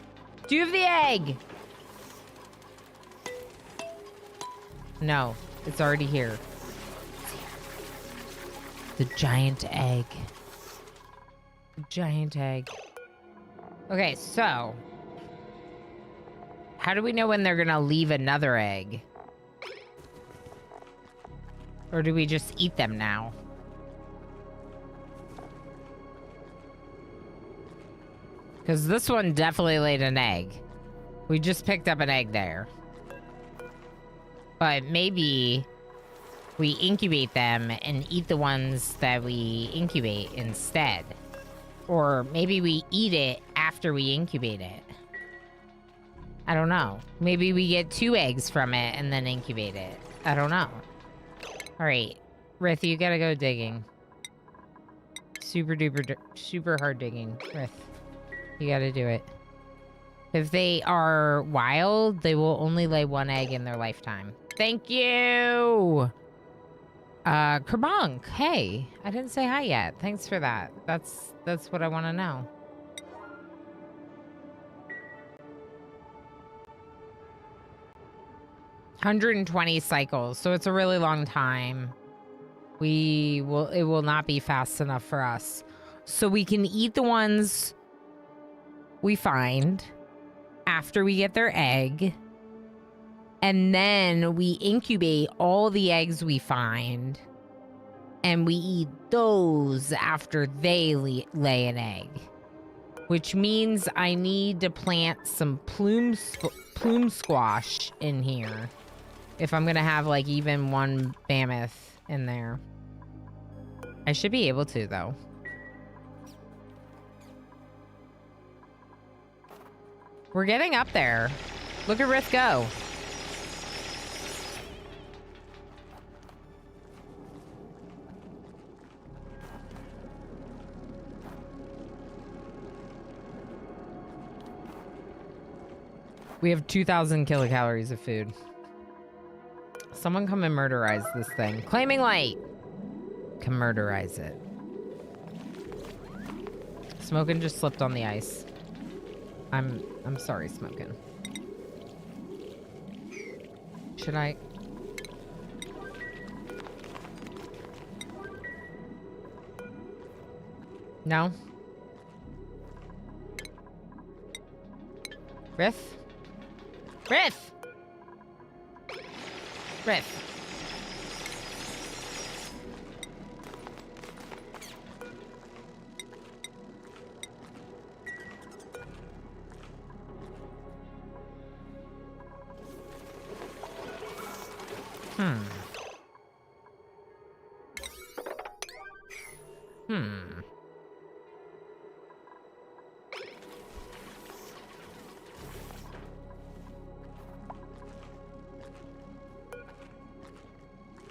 Do you have the egg? No, it's already here. The giant egg. The giant egg. Okay, so how do we know when they're gonna leave another egg? Or do we just eat them now? Because this one definitely laid an egg. We just picked up an egg there. But maybe we incubate them and eat the ones that we incubate instead. Or maybe we eat it after we incubate it. I don't know. Maybe we get 2 eggs from it and then incubate it. I don't know. All right, Rith, you gotta go digging. Super duper, super hard digging, Rith. You gotta do it. If they are wild, they will only lay 1 egg in their lifetime. Thank you! Kerbonk, hey, I didn't say hi yet. Thanks for that. That's what I want to know. $120 cycles, so it's a really long time. It will not be fast enough for us. So we can eat the ones we find after we get their egg. And then we incubate all the eggs we find. And we eat those after they lay an egg. Which means I need to plant some plume squash in here. If I'm going to have like even 1 mammoth in there. I should be able to though. We're getting up there. Look at Rith go. We have 2,000 kilocalories of food. Someone come and murderize this thing. Claiming light. Can murderize it. Smokin' just slipped on the ice. I'm sorry, Smokin'. Should I? No? Rith? Rith! Rith.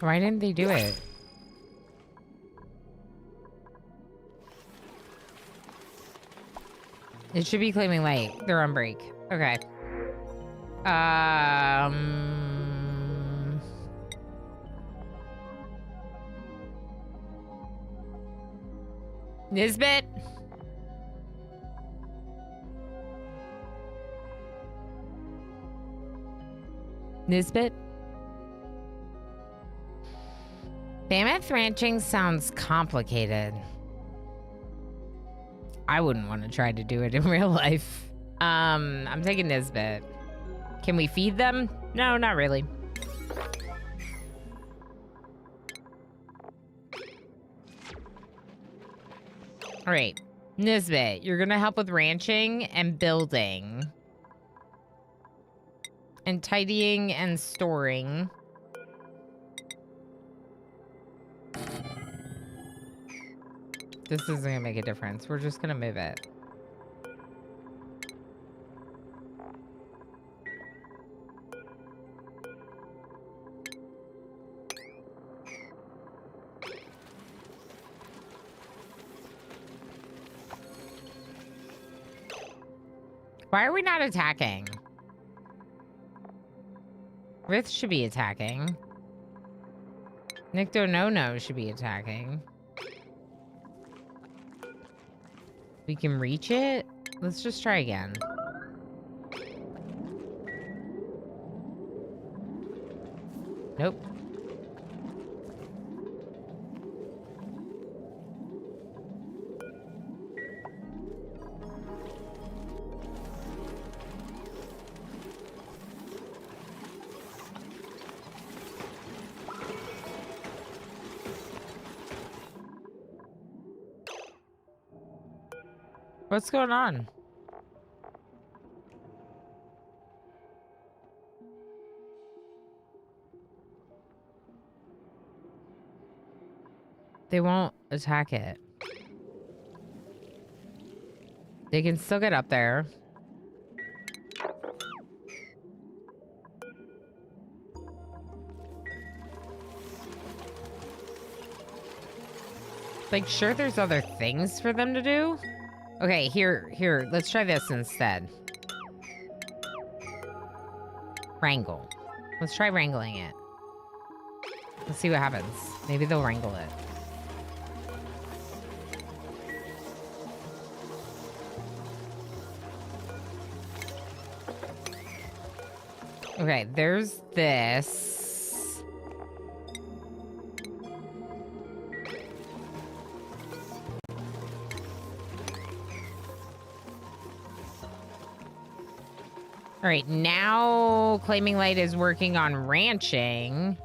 Why didn't they do it? It should be claiming light. They're on break. Okay. Nisbet? Nisbet? Mammoth ranching sounds complicated. I wouldn't want to try to do it in real life. I'm taking Nisbet. Can we feed them? No, not really. All right, Nisbet, you're gonna help with ranching and building. And tidying and storing. This isn't gonna make a difference. We're just gonna move it. Why are we not attacking? Rith should be attacking. Nikto No should be attacking. We can reach it? Let's just try again. Nope. What's going on? They won't attack it. They can still get up there. Like, sure, there's other things for them to do. Okay, here, let's try this instead. Wrangle. Let's try wrangling it. Let's see what happens. Maybe they'll wrangle it. Okay, there's this. All right, now Claiming Light is working on ranching.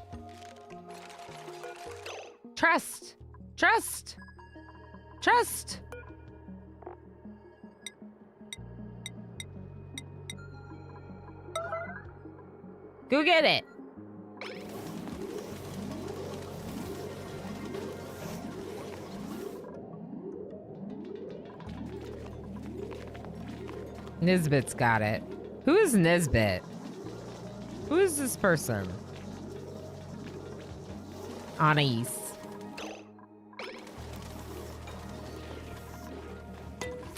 Trust. Trust. Trust. Go get it. Nisbet's got it. Who is Nisbet? Who is this person? Anais.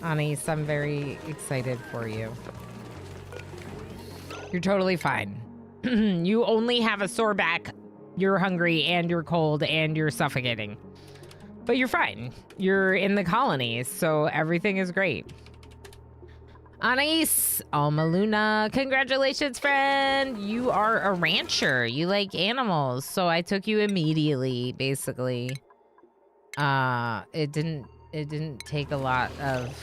Anais, I'm very excited for you. You're totally fine. You only have a sore back, you're hungry, and you're cold, and you're suffocating. But you're fine. You're in the colonies, so everything is great. Anais, Alma Luna, congratulations, friend. You are a rancher. You like animals, so I took you immediately, basically. It didn't take a lot of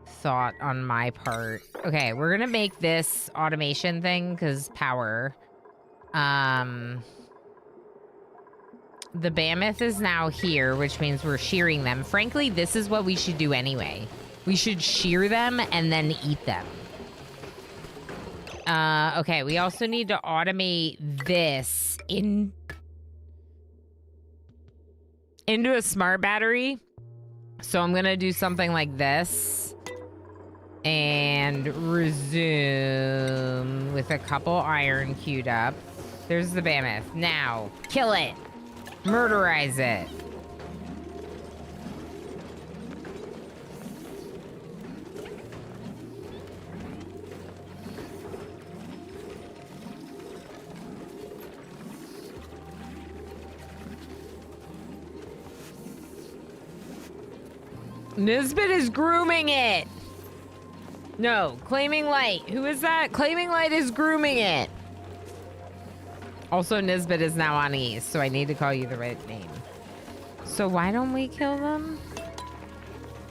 thought on my part. Okay, we're gonna make this automation thing because power. The Mammoth is now here, which means we're shearing them. Frankly, this is what we should do anyway. We should shear them and then eat them. Okay, we also need to automate this into a smart battery. So I'm gonna do something like this. And resume with a couple iron queued up. There's the Mammoth. Now, kill it. Murderize it. Nisbet is grooming it. No, Claiming Light. Who is that? Claiming Light is grooming it. Also, Nisbet is now on East, so I need to call you the right name. So why don't we kill them?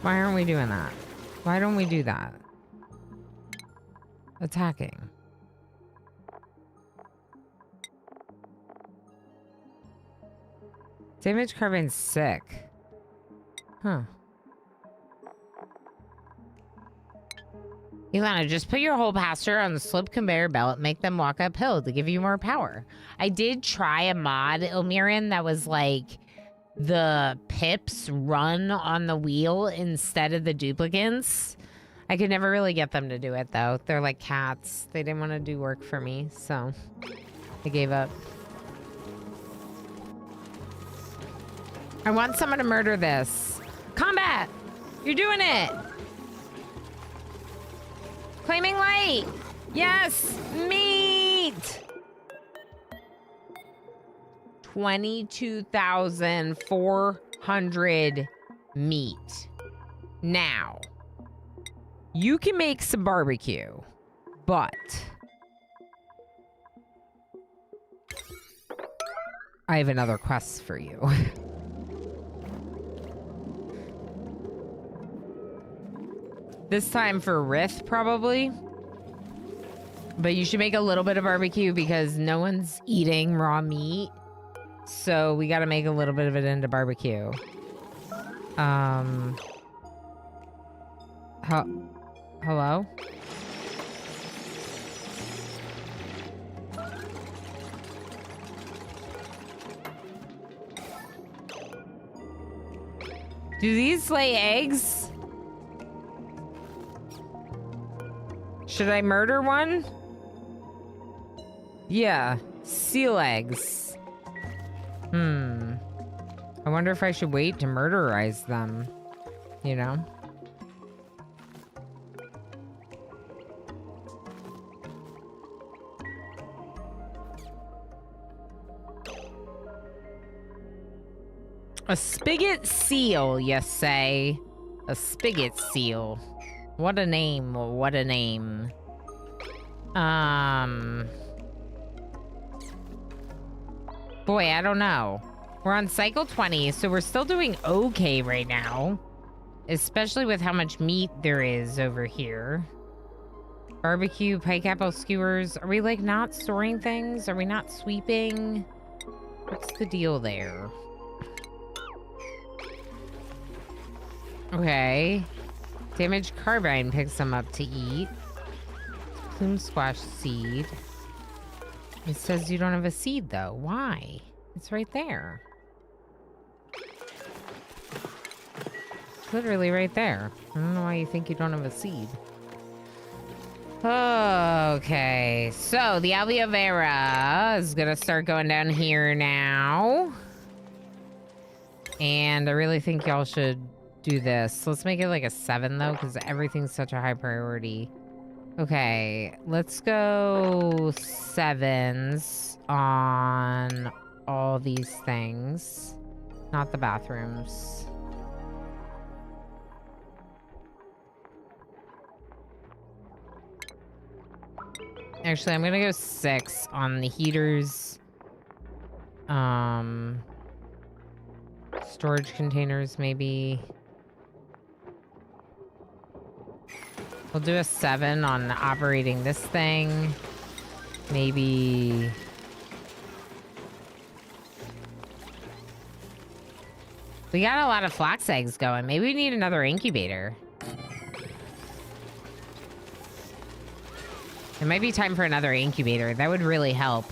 Why aren't we doing that? Why don't we do that? Attacking. Damage Carbine's sick. Huh. Ilana, just put your whole pasture on the slip conveyor belt, make them walk uphill to give you more power. I did try a mod, Ilmirin, that was like the pips run on the wheel instead of the duplicants. I could never really get them to do it, though. They're like cats. They didn't want to do work for me, so I gave up. I want someone to murder this. Combat! You're doing it! Flaming light! Yes! Meat! 22,400 meat. Now, you can make some barbecue, but I have another quest for you. This time for Rith, probably. But you should make a little bit of barbecue because no one's eating raw meat. So we got to make a little bit of it into barbecue. Hello? Do these lay eggs? Should I murder one? Yeah, seal eggs. I wonder if I should wait to murderize them, you know? A spigot seal, you say? A spigot seal. What a name, what a name. Boy, I don't know. We're on cycle 20, so we're still doing okay right now. Especially with how much meat there is over here. Barbecue, pike apple skewers. Are we, like, not storing things? Are we not sweeping? What's the deal there? Okay. Damaged carbine picks them up to eat. Plume squash seed. It says you don't have a seed, though. Why? It's right there. It's literally right there. I don't know why you think you don't have a seed. Okay. So, the aloe vera is gonna start going down here now. And I really think y'all should do this. Let's make it like a 7, though, because everything's such a high priority. Okay, let's go 7s on all these things. Not the bathrooms. Actually, I'm gonna go 6 on the heaters. Storage containers, maybe. We'll do a 7 on operating this thing. Maybe... We got a lot of flax eggs going. Maybe we need another incubator. It might be time for another incubator. That would really help.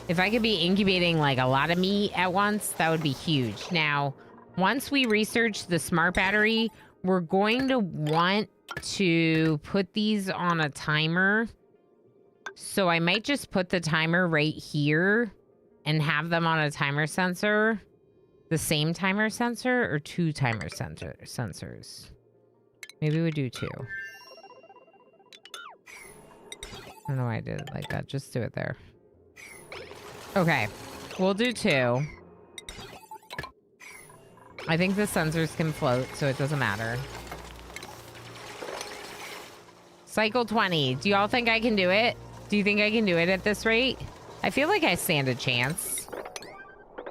If I could be incubating like a lot of meat at once, that would be huge. Now, once we research the smart battery, we're going to want to put these on a timer. So I might just put the timer right here and have them on a timer sensor. The same timer sensor or 2 timer sensors? Maybe we do 2. I don't know why I did it like that. Just do it there. Okay. We'll do 2. I think the sensors can float, so it doesn't matter. Cycle 20. Do y'all think I can do it? Do you think I can do it at this rate? I feel like I stand a chance.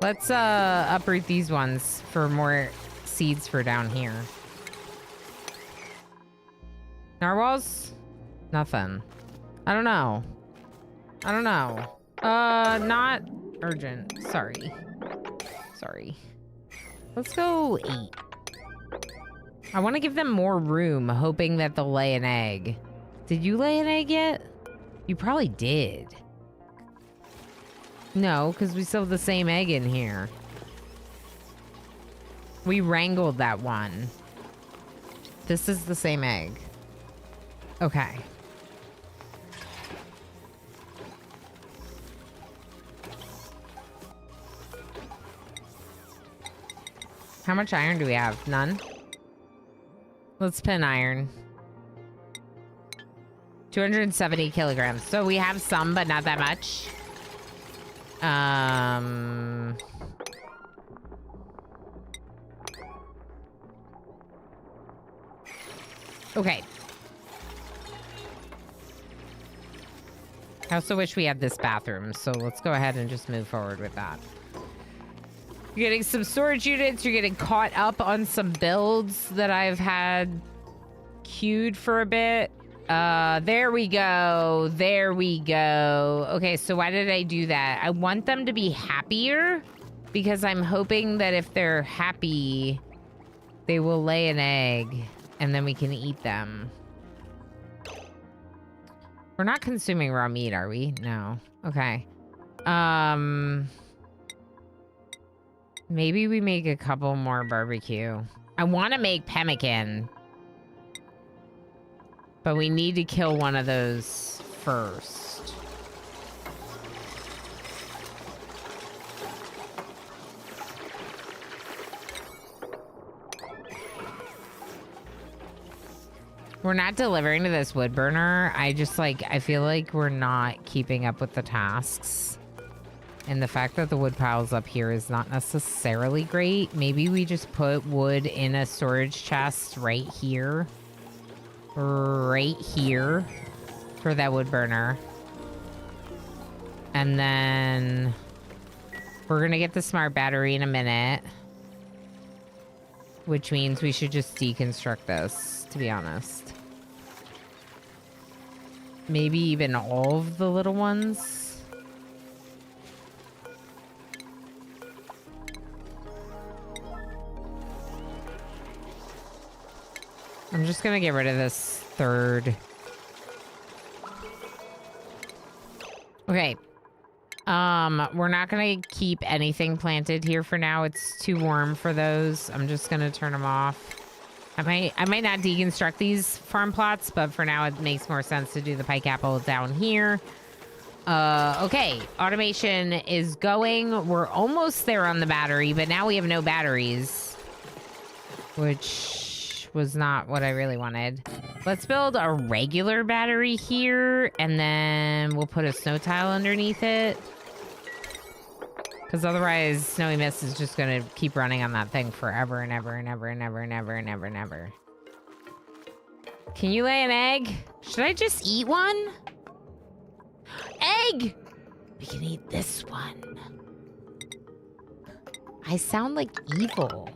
Let's uproot these ones for more seeds for down here. Narwhals? Nothing. I don't know. I don't know. Not urgent. Sorry. Sorry. Let's go 8. I want to give them more room, hoping that they'll lay an egg. Did you lay an egg yet? You probably did. No, because we still have the same egg in here. We wrangled that one. This is the same egg. Okay. How much iron do we have? None? Let's pin iron. 270 kilograms. So we have some, but not that much. Okay. I also wish we had this bathroom, so let's go ahead and just move forward with that. You're getting some storage units. You're getting caught up on some builds that I've had queued for a bit. There we go. There we go. Okay, so why did I do that? I want them to be happier because I'm hoping that if they're happy, they will lay an egg and then we can eat them. We're not consuming raw meat, are we? No. Okay. Maybe we make a couple more barbecue. I want to make pemmican. But we need to kill one of those first. We're not delivering to this wood burner. I feel like we're not keeping up with the tasks. And the fact that the wood pile's up here is not necessarily great. Maybe we just put wood in a storage chest right here. Right here for that wood burner. And then we're gonna get the smart battery in a minute. Which means we should just deconstruct this, to be honest. Maybe even all of the little ones. I'm just gonna get rid of this third. Okay. We're not gonna keep anything planted here for now. It's too warm for those. I'm just gonna turn them off. I might not deconstruct these farm plots, but for now it makes more sense to do the pike apple down here. Okay, automation is going. We're almost there on the battery, but now we have no batteries, which was not what I really wanted. Let's build a regular battery here, and then we'll put a snow tile underneath it. Because otherwise, Snowy Mist is just going to keep running on that thing forever and ever and ever and ever and ever and ever and ever. Can you lay an egg? Should I just eat one? Egg! We can eat this one. I sound like evil.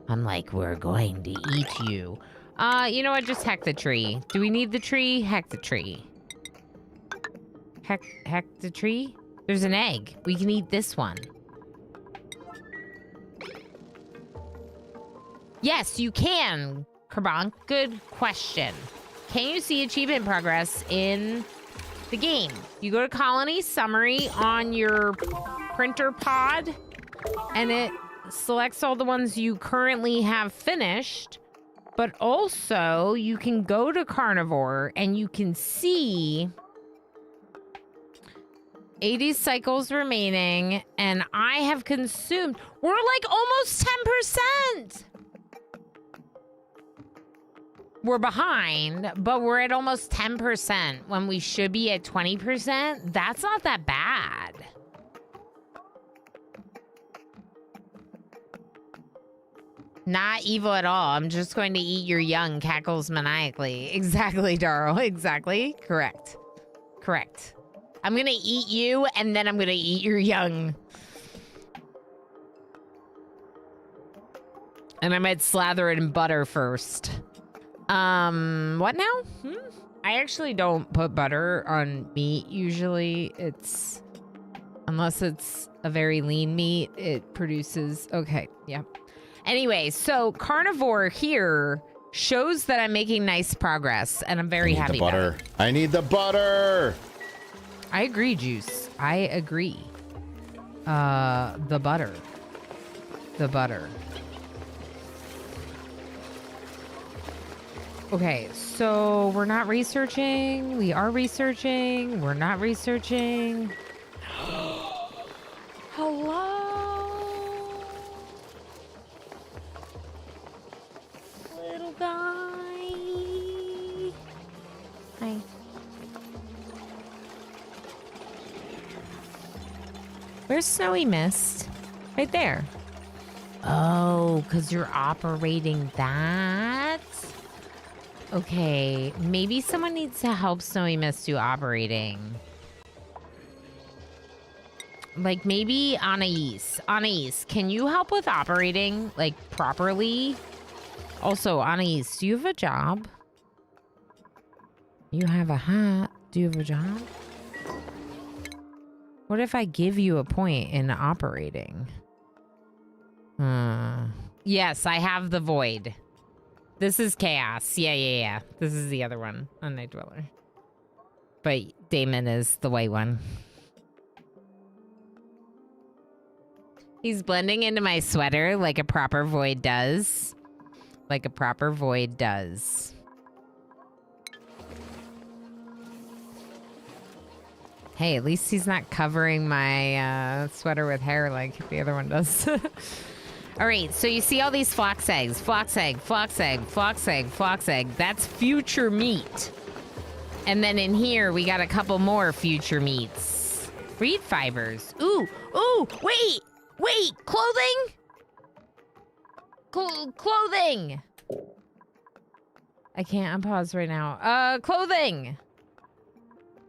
I'm like, we're going to eat you. You know what? Just heck the tree. Do we need the tree? Heck the tree. Heck the tree? There's an egg. We can eat this one. Yes, you can, Kerbonk. Good question. Can you see achievement progress in the game? You go to Colony Summary on your printer pod, and it selects all the ones you currently have finished, but also you can go to Carnivore and you can see 80 cycles remaining, and I have consumed... We're like almost 10%! We're behind, but we're at almost 10% when we should be at 20%. That's not that bad. Not evil at all. I'm just going to eat your young, cackles maniacally. Exactly, Darl. Exactly. Correct. Correct. I'm gonna eat you, and then I'm gonna eat your young. And I might slather it in butter first. What now? I actually don't put butter on meat usually. It's... Unless it's a very lean meat, it produces... Okay, yeah. Anyway, so Carnivore here shows that I'm making nice progress, and I'm very happy about it. I need the butter! I agree, Juice. I agree. The butter. The butter. Okay, so we're not researching. We are researching. We're not researching. Hello? Little guy. Hi. Where's Snowy Mist? Right there. Oh, because you're operating that? Okay, maybe someone needs to help Snowy Mist do operating. Like maybe Anais. Anais, can you help with operating, like, properly? Also, Anais, do you have a job? You have a hat. Do you have a job? What if I give you a point in operating? Yes, I have the void. This is chaos. Yeah. This is the other one, a Night Dweller. But Damon is the white one. He's blending into my sweater like a proper void does. Like a proper void does. Hey, at least he's not covering my sweater with hair like the other one does. All right, so you see all these flox eggs. Flox egg, flox egg, flox egg, flox egg. That's future meat. And then in here, we got a couple more future meats. Reed fibers. Ooh, wait. Clothing? Clothing. I can't unpause right now. Clothing.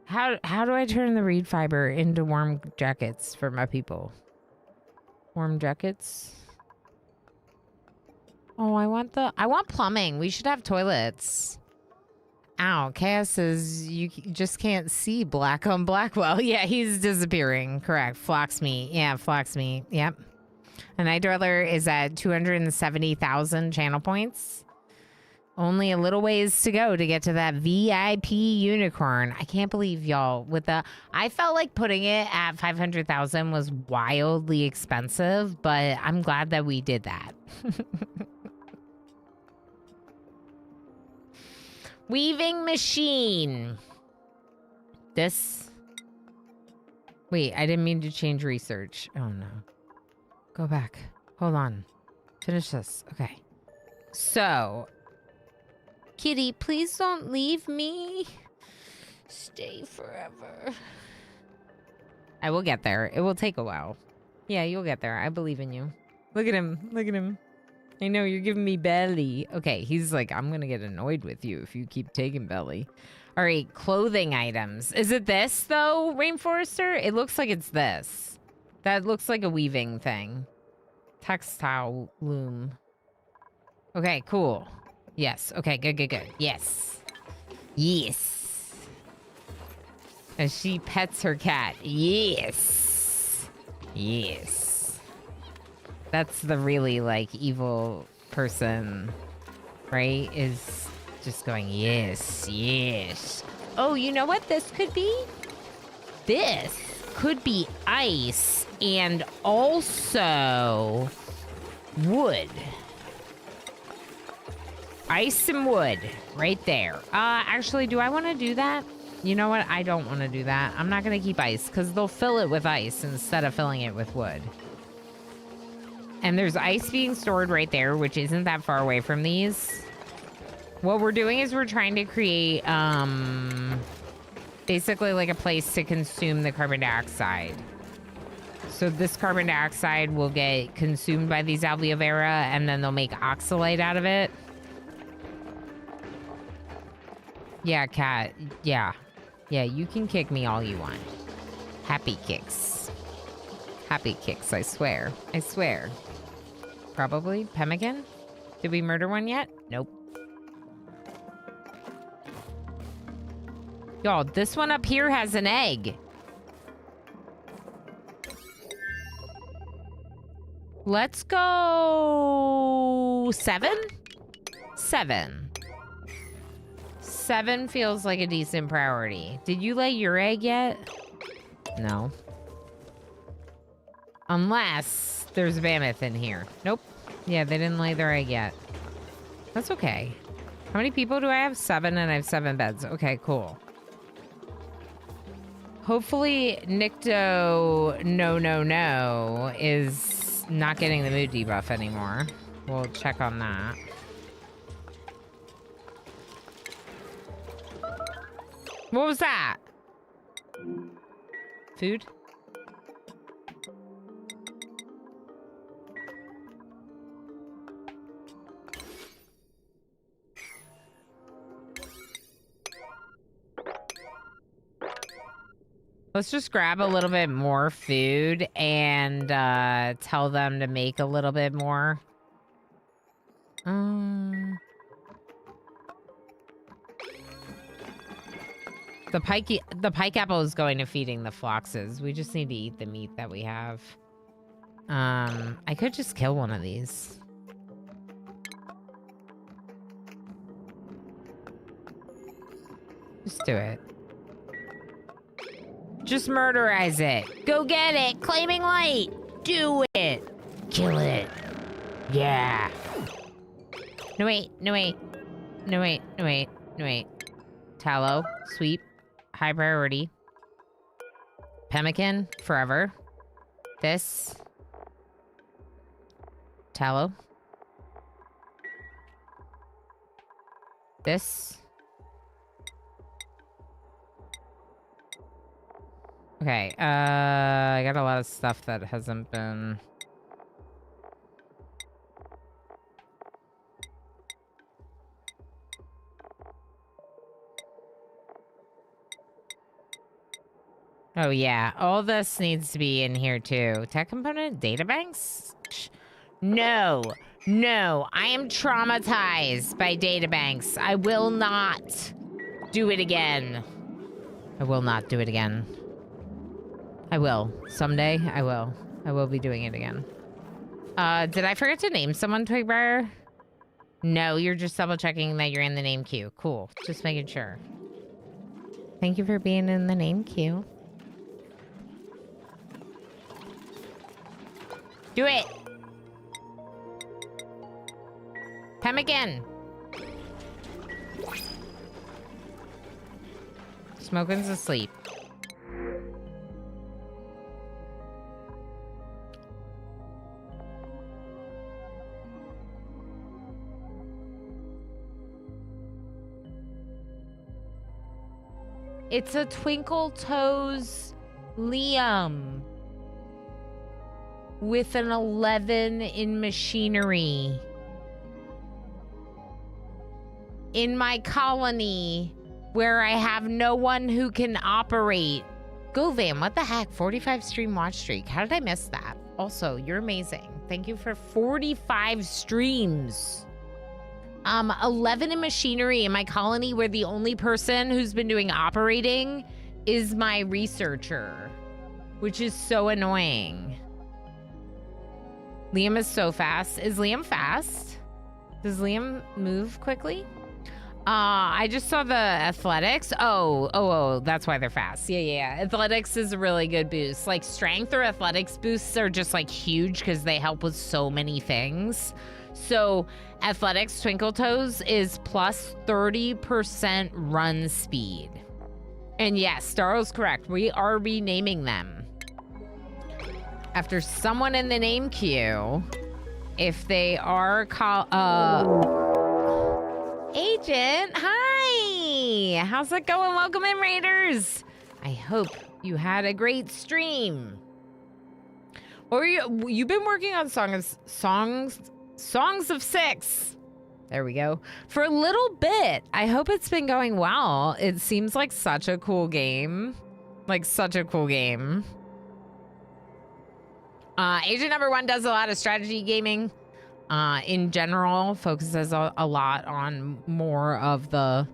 How do I turn the reed fiber into warm jackets for my people? Warm jackets? Oh, I want plumbing. We should have toilets. Ow, Chaos says you just can't see black on black. Well, yeah, he's disappearing. Correct. Flox meat. Yeah, flox meat. Yep. A Night Dweller is at 270,000 channel points. Only a little ways to go to get to that VIP unicorn. I can't believe y'all I felt like putting it at 500,000 was wildly expensive, but I'm glad that we did that. Weaving machine. Wait, I didn't mean to change research. Oh no. Go back. Hold on. Finish this. Okay. So, Kitty, please don't leave me. Stay forever. I will get there. It will take a while. Yeah, you'll get there. I believe in you. Look at him. Look at him. I know, you're giving me belly. Okay, he's like, I'm gonna get annoyed with you if you keep taking belly. All right, clothing items. Is it this, though, Rainforester? It looks like it's this. That looks like a weaving thing. Textile loom. Okay, cool. Yes. Okay, good. Yes. As she pets her cat. Yes. That's the really, like, evil person, right? Is just going, yes. Oh, you know what this could be? This could be ice and also wood. Ice and wood right there. Actually, do I want to do that? You know what? I don't want to do that. I'm not going to keep ice because they'll fill it with ice instead of filling it with wood. And there's ice being stored right there, which isn't that far away from these. What we're doing is we're trying to create, basically like a place to consume the carbon dioxide. So this carbon dioxide will get consumed by these alveovera, and then they'll make oxalate out of it. Yeah, cat. Yeah, you can kick me all you want. Happy kicks. Happy kicks, I swear. Probably. Pemmican? Did we murder one yet? Nope. Y'all, this one up here has an egg. Let's go 7? 7. 7 feels like a decent priority. Did you lay your egg yet? No. Unless there's a mammoth in here. Nope. Yeah, they didn't lay their egg yet. That's okay. How many people do I have? 7, and I have 7 beds. Okay, cool. Hopefully Nikto no is not getting the mood debuff anymore. We'll check on that. What was that? Food? Let's just grab a little bit more food and tell them to make a little bit more. The pike apple is going to feeding the foxes. We just need to eat the meat that we have. I could just kill one of these. Just do it. Just murderize it. Go get it. Claiming light. Do it. Kill it. Yeah. No, wait. No, wait. No, wait. No, wait. No, wait. Tallow. Sweep. High priority. Pemmican. Forever. This. Tallow. This. Okay, I got a lot of stuff that hasn't been... Oh yeah, all this needs to be in here too. Tech component databanks? No, no, I am traumatized by databanks. I will not do it again. I will not do it again. I will. Someday, I will. I will be doing it again. Did I forget to name someone, Twigbriar? No, you're just double checking that you're in the name queue. Cool. Just making sure. Thank you for being in the name queue. Do it! Pemmican! Smoking's asleep. It's a Twinkle Toes Liam with an 11 in machinery. In my colony where I have no one who can operate. Go Van, what the heck? 45 stream watch streak. How did I miss that? Also, you're amazing. Thank you for 45 streams. 11 in machinery in my colony where the only person who's been doing operating is my researcher, which is so annoying. Liam is so fast. Is Liam fast? Does Liam move quickly? I just saw the athletics. Oh, that's why they're fast. Yeah. Athletics is a really good boost. Like strength or athletics boosts are just like huge because they help with so many things. So athletics Twinkle Toes is plus 30% run speed. And yes, Staro's correct. We are renaming them after someone in the name queue. If they are Agent, hi! How's it going? Welcome in, Raiders. I hope you had a great stream. Or you've been working on Songs of Six. There we go. For a little bit. I hope it's been going well. It seems like such a cool game. Like such a cool game. Agent number 1 does a lot of strategy gaming. In general, focuses a lot on more of the,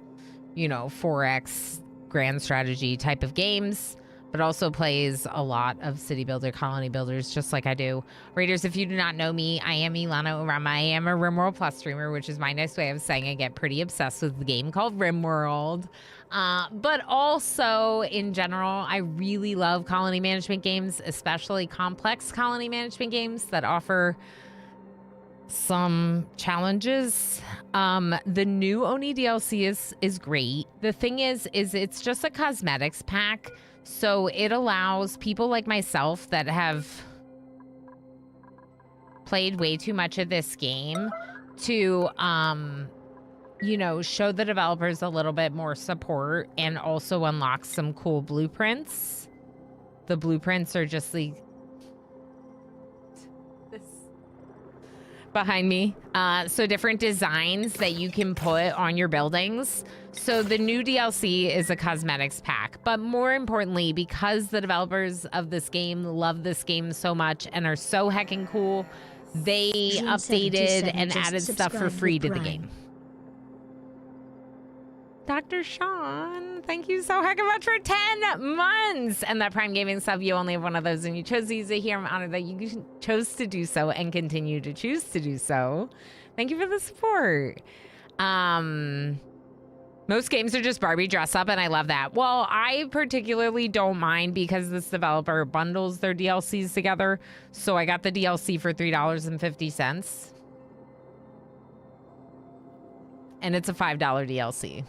4X grand strategy type of games, but also plays a lot of city builder, colony builders, just like I do. Raiders, if you do not know me, I am Ilana Urama. I am a RimWorld Plus streamer, which is my nice way of saying I get pretty obsessed with the game called RimWorld. But also, in general, I really love colony management games, especially complex colony management games that offer some challenges. The new Oni DLC is great. The thing is it's just a cosmetics pack, so it allows people like myself that have played way too much of this game to show the developers a little bit more support and also unlock some cool blueprints. The blueprints are just like behind me. So different designs that you can put on your buildings. So the new DLC is a cosmetics pack, but more importantly, because the developers of this game love this game so much and are so heckin' cool, they updated and added stuff for free to the game. Dr. Sean, thank you so heckin' much for 10 months. And that Prime Gaming sub, you only have one of those and you chose to use it here. I'm honored that you chose to do so and continue to choose to do so. Thank you for the support. Most games are just Barbie dress up, and I love that. Well, I particularly don't mind because this developer bundles their DLCs together. So I got the DLC for $3.50. And it's a $5 DLC.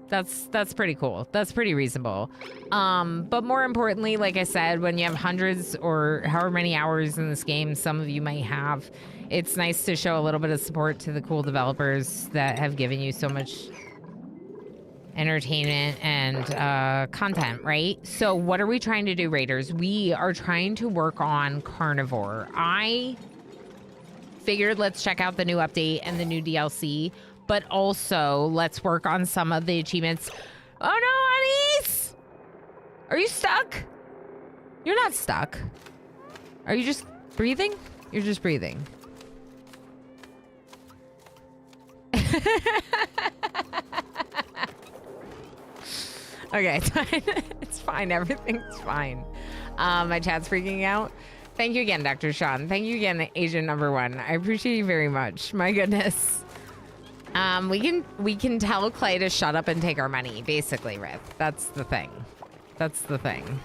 That's pretty cool. That's pretty reasonable. But more importantly, like I said, when you have hundreds or however many hours in this game, some of you might have, it's nice to show a little bit of support to the cool developers that have given you so much entertainment and content, right? So what are we trying to do, Raiders? We are trying to work on Carnivore. I figured let's check out the new update and the new DLC, but also let's work on some of the achievements. Oh no, honeys! Are you stuck? You're not stuck. Are you just breathing? You're just breathing. Okay, it's fine. It's fine. Everything's fine. My chat's freaking out. Thank you again, Dr. Sean. Thank you again, Agent Number 1. I appreciate you very much. My goodness. We can tell Clay to shut up and take our money, basically, Rith. That's the thing. That's the thing.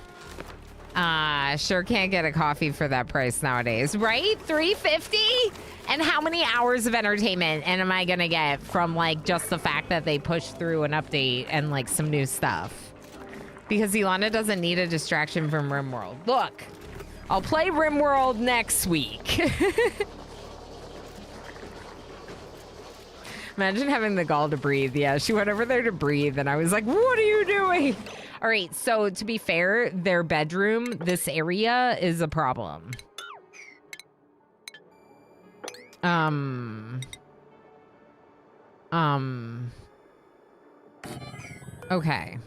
Sure can't get a coffee for that price nowadays, right? $3.50? And how many hours of entertainment am I gonna get from like just the fact that they push through an update and like some new stuff? Because Ilana doesn't need a distraction from RimWorld. Look, I'll play RimWorld next week. Imagine having the gall to breathe. Yeah, she went over there to breathe and I was like, what are you doing? All right, so to be fair, their bedroom, this area is a problem. Okay.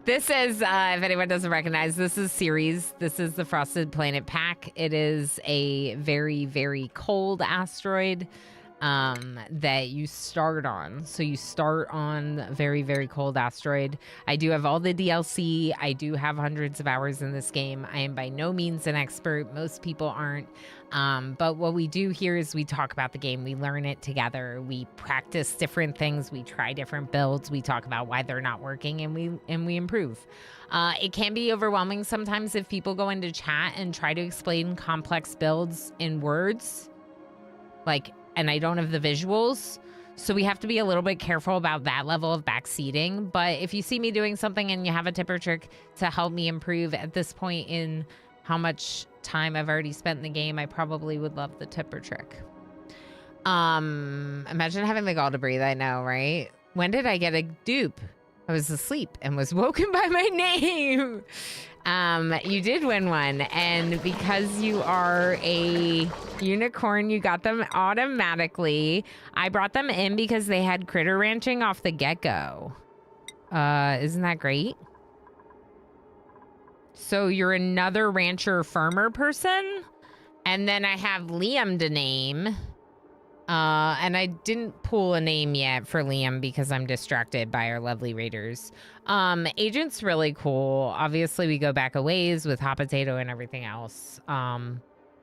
This is, if anyone doesn't recognize, this is Ceres. This is the Frosted Planet Pack. It is a very, very cold asteroid that you start on. So you start on a very, very cold asteroid. I do have all the DLC. I do have hundreds of hours in this game. I am by no means an expert. Most people aren't. But what we do here is we talk about the game. We learn it together. We practice different things. We try different builds. We talk about why they're not working and we improve. It can be overwhelming sometimes if people go into chat and try to explain complex builds in words. And I don't have the visuals. So we have to be a little bit careful about that level of backseating. But if you see me doing something and you have a tip or trick to help me improve at this point in how much time I've already spent in the game, I probably would love the tip or trick. Imagine having the gall to breathe. I know, right? When did I get a dupe? I was asleep and was woken by my name. You did win one, and because you are a unicorn, you got them automatically. I brought them in because they had critter ranching off the get-go. Isn't that great? So you're another rancher farmer person, and then I have Liam to name. And I didn't pull a name yet for Liam because I'm distracted by our lovely raiders. Agent's really cool. Obviously, we go back a ways with Hot Potato and everything else.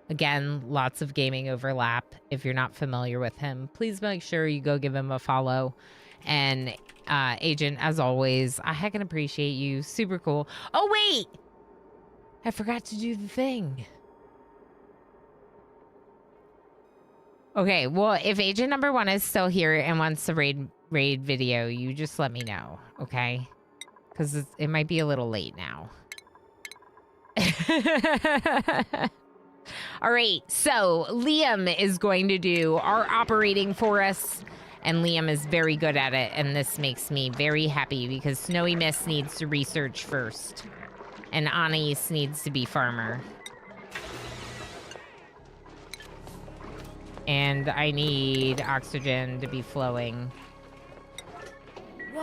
Again, lots of gaming overlap. If you're not familiar with him, please make sure you go give him a follow. And Agent, as always, I heckin' appreciate you. Super cool. Oh, wait! I forgot to do the thing. Okay, well, if Agent Number 1 is still here and wants the raid video, you just let me know, okay? Because it might be a little late now. All right, so Liam is going to do our operating for us. And Liam is very good at it, and this makes me very happy because Snowy Mist needs to research first. And Anais needs to be farmer. And I need oxygen to be flowing. Whoa.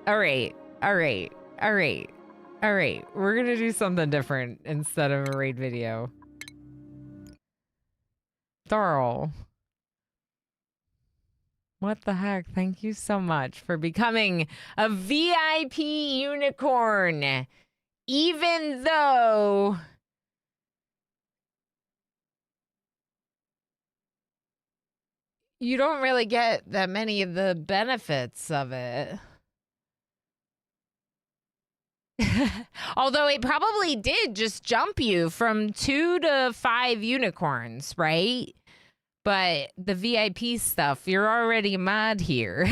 All right. We're gonna do something different instead of a raid video. Darl. What the heck? Thank you so much for becoming a VIP unicorn. Even though you don't really get that many of the benefits of it. Although it probably did just jump you from 2 to 5 unicorns, right? But the VIP stuff, you're already mad here.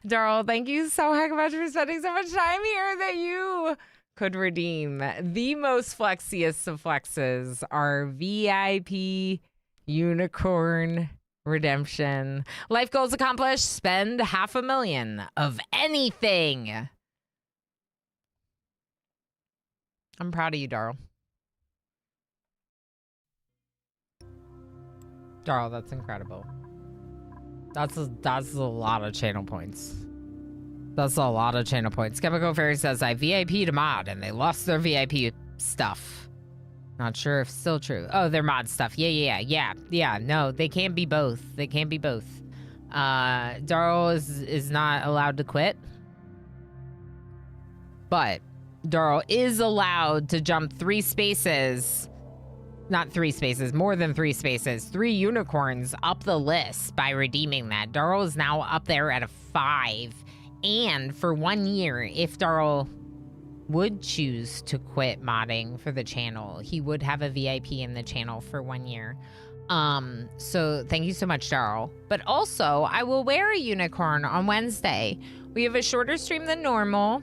Darl, thank you so heck much for spending so much time here that you could redeem. The most flexiest of flexes are VIP unicorn redemption. Life goals accomplished. Spend $500,000 of anything. I'm proud of you, Darl. Darl, that's incredible. That's a lot of channel points. That's a lot of channel points. Chemical Fairy says, I VIP'd a mod and they lost their VIP stuff. Not sure if still true. Oh, their mod stuff. Yeah. No, they can't be both. They can't be both. Darl is not allowed to quit. But Darl is allowed to jump 3 spaces. Not 3 spaces, more than 3 spaces. 3 unicorns up the list by redeeming that. Darl is now up there at a 5. And for 1 year, if Darl would choose to quit modding for the channel, he would have a VIP in the channel for 1 year. So thank you so much, Darl. But also, I will wear a unicorn on Wednesday. We have a shorter stream than normal.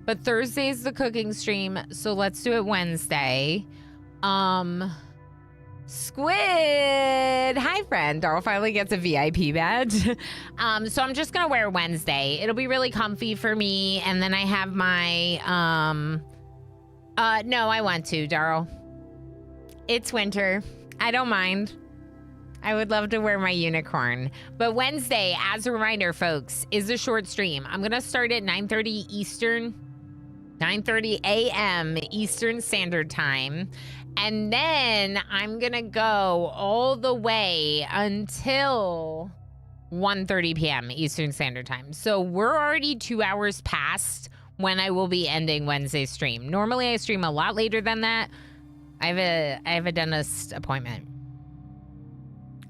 But Thursday's the cooking stream, so let's do it Wednesday. Squid! Hi, friend. Darl finally gets a VIP badge. So I'm just gonna wear Wednesday. It'll be really comfy for me, and then I have my, no, I want to, Darl. It's winter. I don't mind. I would love to wear my unicorn. But Wednesday, as a reminder, folks, is a short stream. I'm gonna start at 9:30 Eastern. 9:30 a.m. Eastern Standard Time. And then I'm going to go all the way until 1:30 p.m. Eastern Standard Time. So we're already 2 hours past when I will be ending Wednesday's stream. Normally I stream a lot later than that. I have a dentist appointment.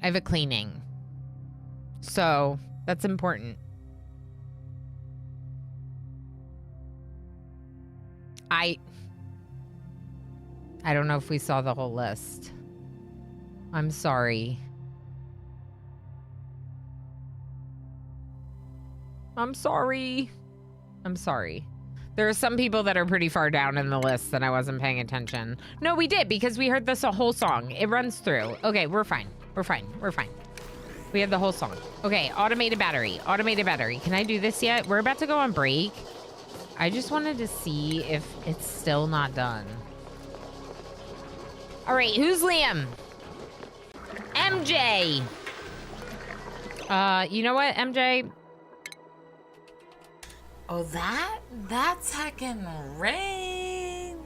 I have a cleaning. So that's important. I don't know if we saw the whole list. I'm sorry. I'm sorry. There are some people that are pretty far down in the list that I wasn't paying attention. No, we did, because we heard this whole song. It runs through. Okay, we're fine. We had the whole song. Okay, automated battery. Can I do this yet? We're about to go on break. I just wanted to see if it's still not done. All right, who's Liam? MJ. You know what, MJ? Oh, that's heckin' raid.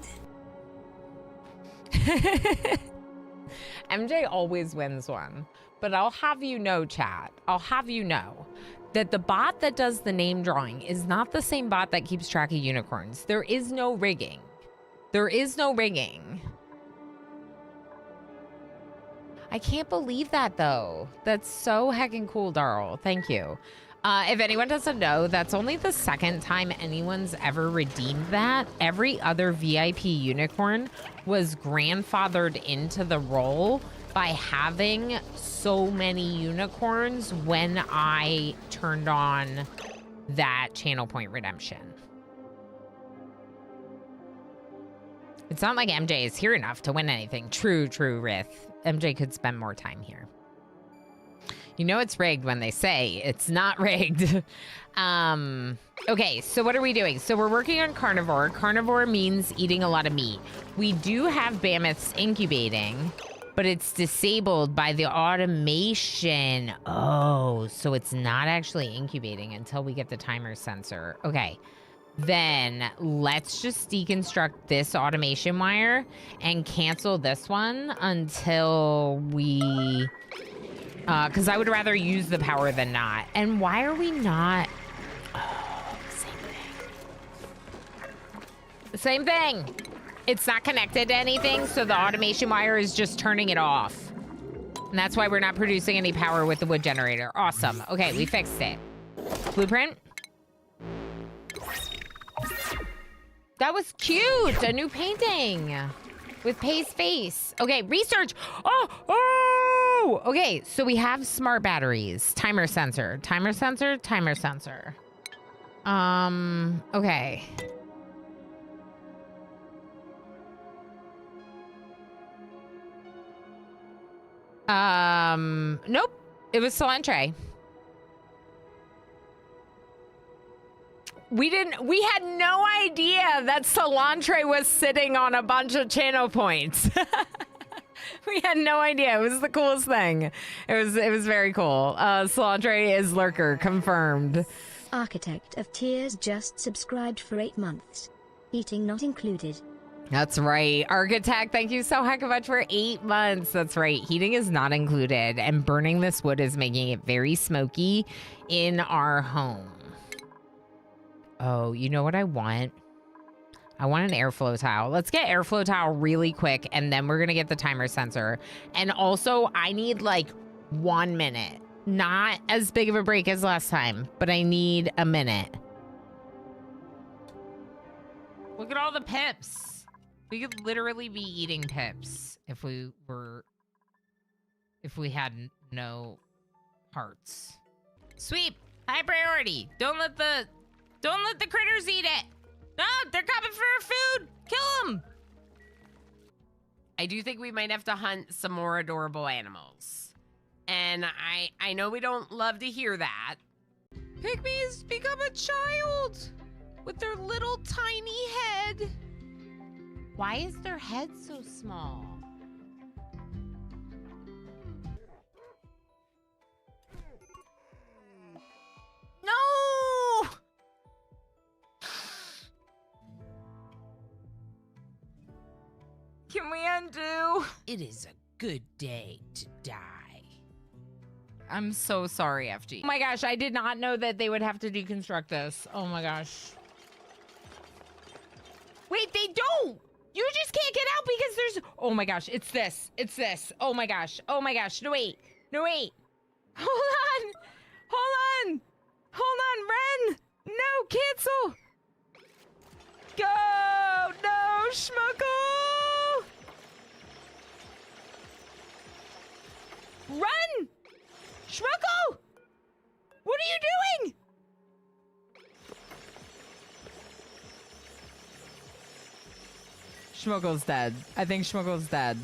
MJ always wins one. But I'll have you know, chat. I'll have you know that the bot that does the name drawing is not the same bot that keeps track of unicorns. There is no rigging. I can't believe that, though. That's so heckin' cool, Darl. Thank you. If anyone doesn't know, that's only the second time anyone's ever redeemed that. Every other VIP unicorn was grandfathered into the role by having so many unicorns when I turned on that channel point redemption. It's not like MJ is here enough to win anything. True, Rith. MJ could spend more time here. You know it's rigged when they say it's not rigged. Okay, so what are we doing? So we're working on carnivore. Carnivore means eating a lot of meat. We do have mammoths incubating, but it's disabled by the automation. Oh, so it's not actually incubating until we get the timer sensor. Okay. Then let's just deconstruct this automation wire and cancel this one until we, because I would rather use the power than not. And why are we not? Oh, same thing. It's not connected to anything, so the automation wire is just turning it off. And that's why we're not producing any power with the wood generator. Awesome. Okay, we fixed it. Blueprint. That was cute. A new painting with Pay's face. Okay, research. Oh. Okay, so we have smart batteries. Timer sensor. Timer sensor. Timer sensor. Okay. Nope. It was cilantro. We had no idea that cilantro was sitting on a bunch of channel points. We had no idea. It was the coolest thing. It was very cool. Cilantro is lurker, confirmed. Architect of Tears just subscribed for 8 months. Eating not included. That's right. Architect, thank you so heck much for 8 months. That's right. Heating is not included, and burning this wood is making it very smoky in our home. Oh, you know what I want? I want an airflow tile. Let's get airflow tile really quick, and then we're going to get the timer sensor. And also, I need like 1 minute. Not as big of a break as last time, but I need a minute. Look at all the pips. We could literally be eating pips if we had no hearts. Sweep, high priority. Don't let the critters eat it. No, they're coming for our food. Kill them. I do think we might have to hunt some more adorable animals. And I know we don't love to hear that. Pygmies become a child with their little tiny head. Why is their head so small? No! Can we undo? It is a good day to die. I'm so sorry, FG. Oh my gosh, I did not know that they would have to deconstruct this. Oh my gosh. Wait, they don't! You just can't get out because there's... Oh my gosh, it's this. It's this. Oh my gosh. Oh my gosh. No, wait. No, wait. Hold on. Hold on. Hold on, Ren. No, cancel. Go. No, Schmuckle. Run. Schmuckle. What are you doing? Schmuggle's dead. I think Schmuggle's dead.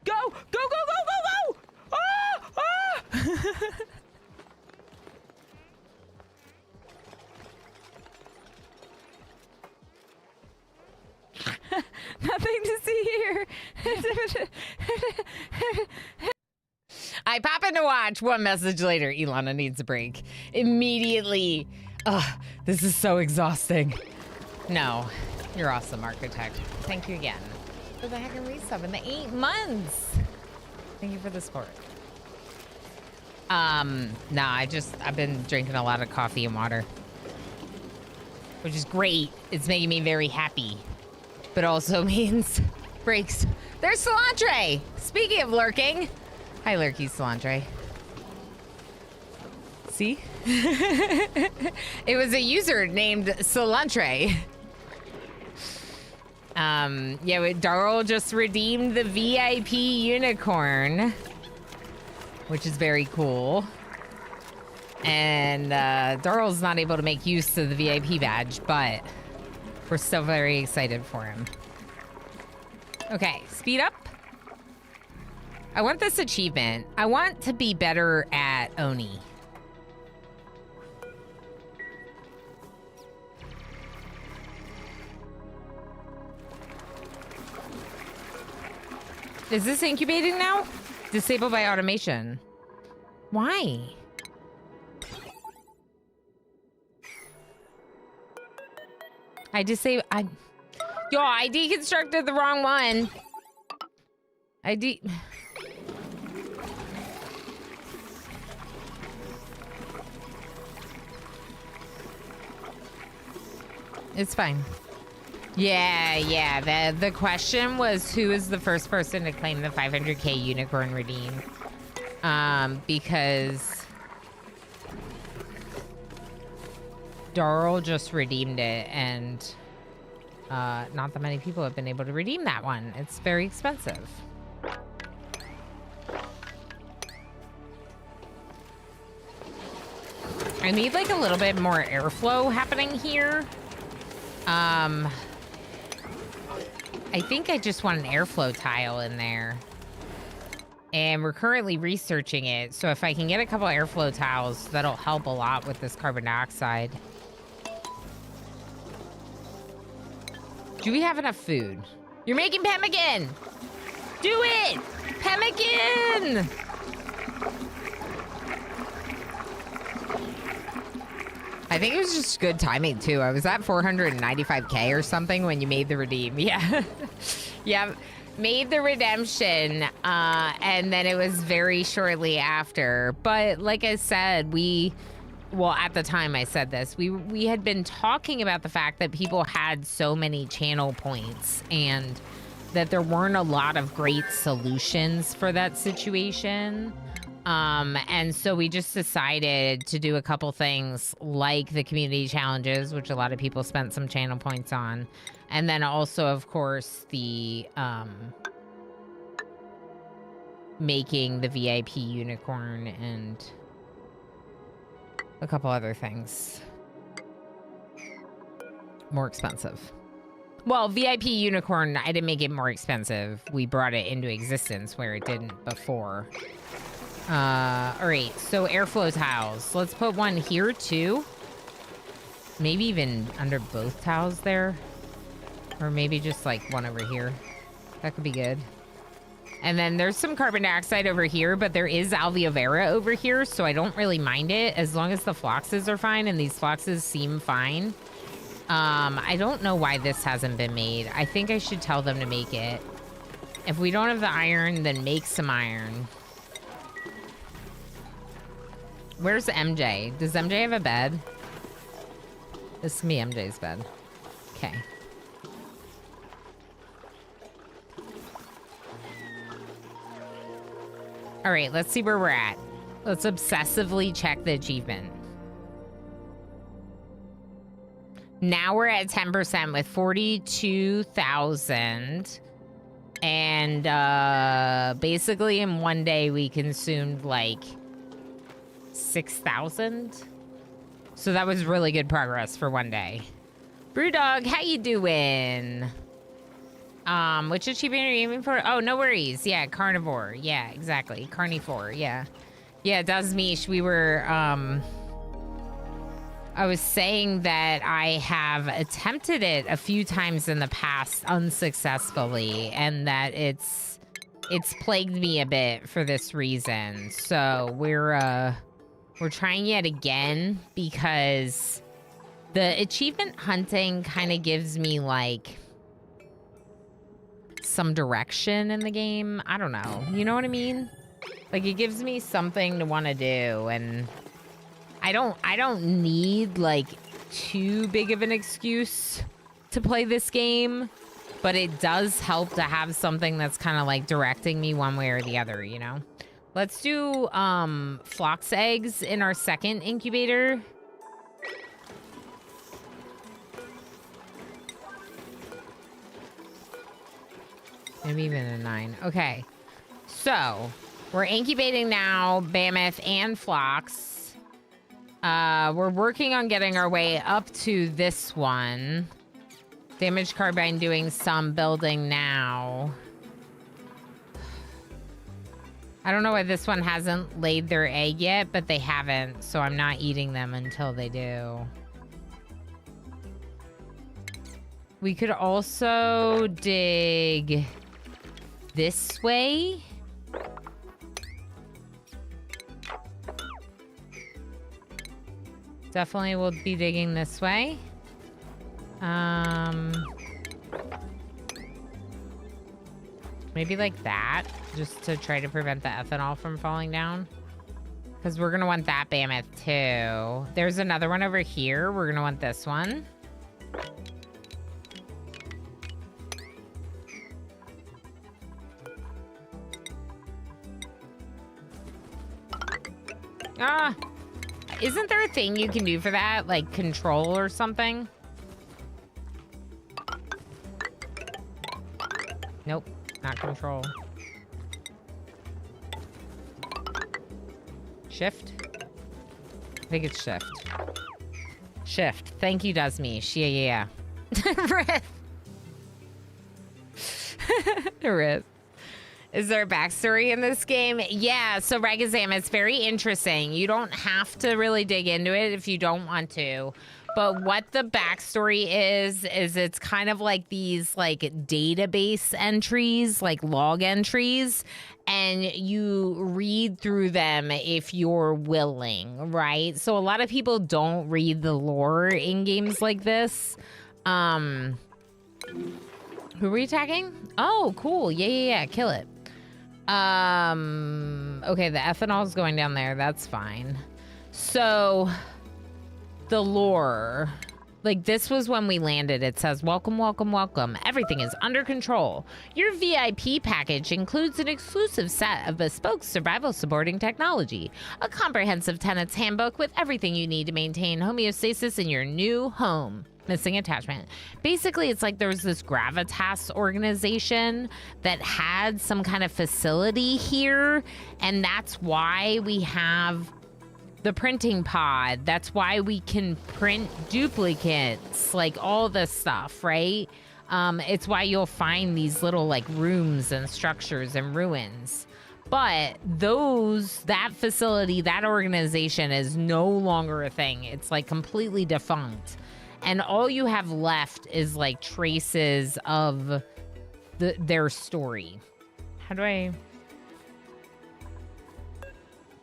Go! Go, go, go, go, go! Ah! Ah! Nothing to see here. I pop in to watch. One message later, Ilana needs a break. Immediately. Ugh, this is so exhausting. No. You're awesome, Architect. Thank you again for the heck and resub in the 8 months. Thank you for the support. I've been drinking a lot of coffee and water, which is great. It's making me very happy, but also means breaks. There's cilantro. Speaking of lurking, hi, lurky cilantro. See? It was a user named cilantro. Yeah, Darl just redeemed the VIP unicorn, which is very cool. And Darl's not able to make use of the VIP badge, but we're still very excited for him. Okay, speed up. I want this achievement. I want to be better at Oni. Is this incubating now? Disabled by automation. Why? I deconstructed the wrong one. It's fine. Yeah. The question was, who is the first person to claim the 500k unicorn redeem? Because Darl just redeemed it, and not that many people have been able to redeem that one. It's very expensive. I need like a little bit more airflow happening here. I think I just want an airflow tile in there. And we're currently researching it, so if I can get a couple airflow tiles, that'll help a lot with this carbon dioxide. Do we have enough food? You're making pemmican! Do it! Pemmican! I think it was just good timing, too. I was at 495k or something when you made the redeem. Yeah. Yeah. Made the redemption, and then it was very shortly after. But like I said, well, at the time I said this, we had been talking about the fact that people had so many channel points and that there weren't a lot of great solutions for that situation. And so we just decided to do a couple things like the community challenges, which a lot of people spent some channel points on. And then also, of course, the making the VIP unicorn and a couple other things. More expensive. Well, VIP unicorn, I didn't make it more expensive. We brought it into existence where it didn't before. All right, so airflow tiles. Let's put one here too. Maybe even under both tiles there. Or maybe just like one over here. That could be good. And then there's some carbon dioxide over here, but there is alveo vera over here, so I don't really mind it as long as the floxes are fine, and these floxes seem fine. I don't know why this hasn't been made. I think I should tell them to make it. If we don't have the iron, then make some iron. Where's MJ? Does MJ have a bed? This is me, MJ's bed. Okay. All right, let's see where we're at. Let's obsessively check the achievement. Now we're at 10% with 42,000. And basically in one day we consumed like 6,000. So that was really good progress for one day. Brewdog, how you doing? Which achievement are you aiming for? Oh, no worries. Yeah, Carnivore. Yeah, exactly. Carnivore, yeah. Yeah, Dazmish, we were, I was saying that I have attempted it a few times in the past unsuccessfully, and that it's plagued me a bit for this reason. So we're trying yet again because the achievement hunting kind of gives me like some direction in the game. I don't know. You know what I mean? Like it gives me something to want to do, and I don't need like too big of an excuse to play this game, but it does help to have something that's kind of like directing me one way or the other, you know? Let's do flox eggs in our second incubator. Maybe even a 9. Okay. So, we're incubating now, Mammoth and Phlox. We're working on getting our way up to this one. Damaged Carbine doing some building now. I don't know why this one hasn't laid their egg yet, but they haven't, so I'm not eating them until they do. We could also dig this way. Definitely will be digging this way. Maybe like that, just to try to prevent the ethanol from falling down. Because we're going to want that Mammoth too. There's another one over here. We're going to want this one. Ah, isn't there a thing you can do for that? Like control or something? Nope, not control. Shift? I think it's shift. Shift. Thank you, Dusmish. Yeah. Rip. Rip. Is there a backstory in this game? Yeah, so Ragazam, it's very interesting. You don't have to really dig into it if you don't want to. But what the backstory is it's kind of like these like database entries, like log entries, and you read through them if you're willing, right? So a lot of people don't read the lore in games like this. Who are we attacking? Oh, cool. Yeah. Kill it. Okay, the ethanol's going down there. That's fine. So the lore, like this was when we landed. It says, welcome. Everything is under control. Your VIP package includes an exclusive set of bespoke survival supporting technology, a comprehensive tenant's handbook with everything you need to maintain homeostasis in your new home. Missing attachment. Basically, it's like there was this gravitas organization that had some kind of facility here, and that's why we have the printing pod. That's why we can print duplicates, like all this stuff, right? It's why you'll find these little like rooms and structures and ruins. But that facility, that organization is no longer a thing. It's like completely defunct. And all you have left is like traces of their story. How do I...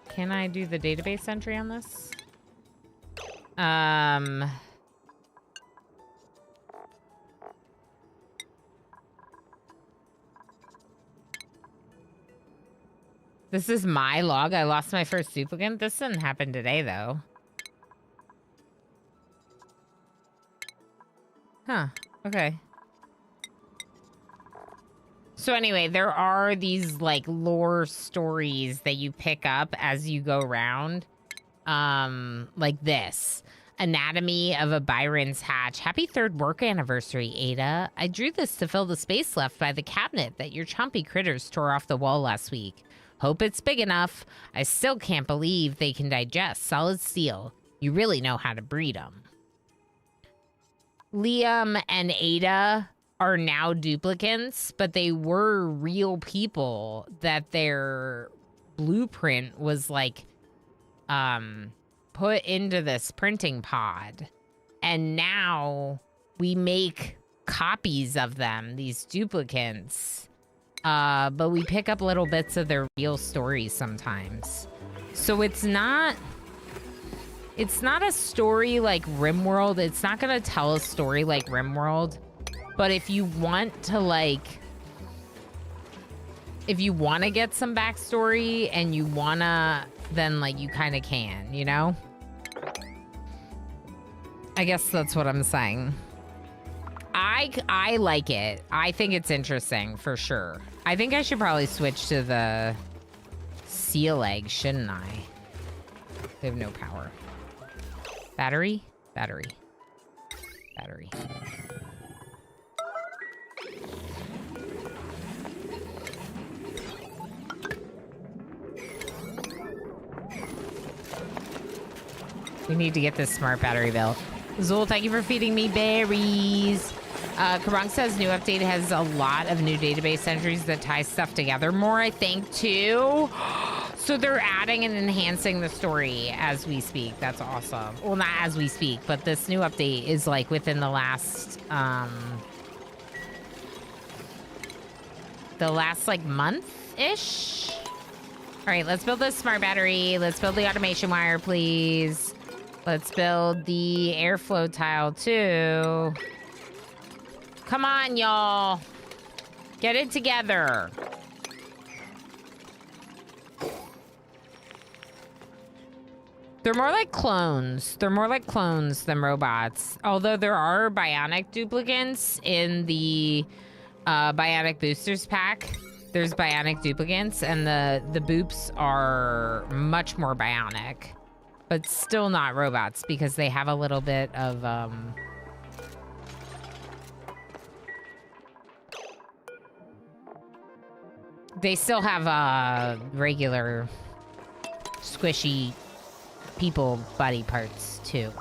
Can I do the database entry on this? This is my log. I lost my first duplicate. This didn't happen today, though. Huh. Okay. So anyway, there are these like lore stories that you pick up as you go around. Like this. Anatomy of a Byron's hatch. Happy 3rd work anniversary, Ada. I drew this to fill the space left by the cabinet that your chompy critters tore off the wall last week. Hope it's big enough. I still can't believe they can digest solid steel. You really know how to breed them. Liam and Ada are now duplicates, but they were real people that their blueprint was like put into this printing pod. And now we make copies of them, these duplicates. But we pick up little bits of their real stories sometimes. So it's not a story like RimWorld. It's not going to tell a story like RimWorld. But if you want to get some backstory and you wanna, then like you kind of can, you know? I guess that's what I'm saying. I like it. I think it's interesting for sure. I think I should probably switch to the seal egg, shouldn't I? They have no power. Battery? Battery. We need to get this smart battery built. Zool, thank you for feeding me berries. Karang says new update has a lot of new database entries that tie stuff together more, I think, too. So they're adding and enhancing the story as we speak. That's awesome. Well, not as we speak, but this new update is like within the last like month-ish. All right, let's build this smart battery. Let's build the automation wire, please. Let's build the airflow tile, too. Come on, y'all. Get it together. They're more like clones. They're more like clones than robots. Although there are bionic duplicates in the bionic boosters pack. There's bionic duplicates, and the boops are much more bionic. But still not robots because they have a little bit of... They still have regular squishy people body parts too.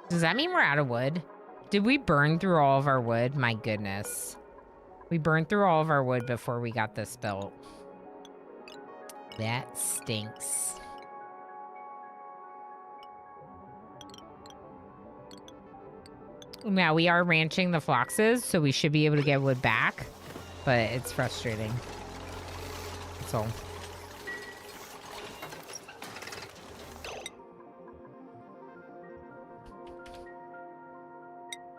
Does that mean we're out of wood? Did we burn through all of our wood? My goodness. We burned through all of our wood before we got this built. That stinks. Now, we are ranching the foxes, so we should be able to get wood back, but it's frustrating. That's all.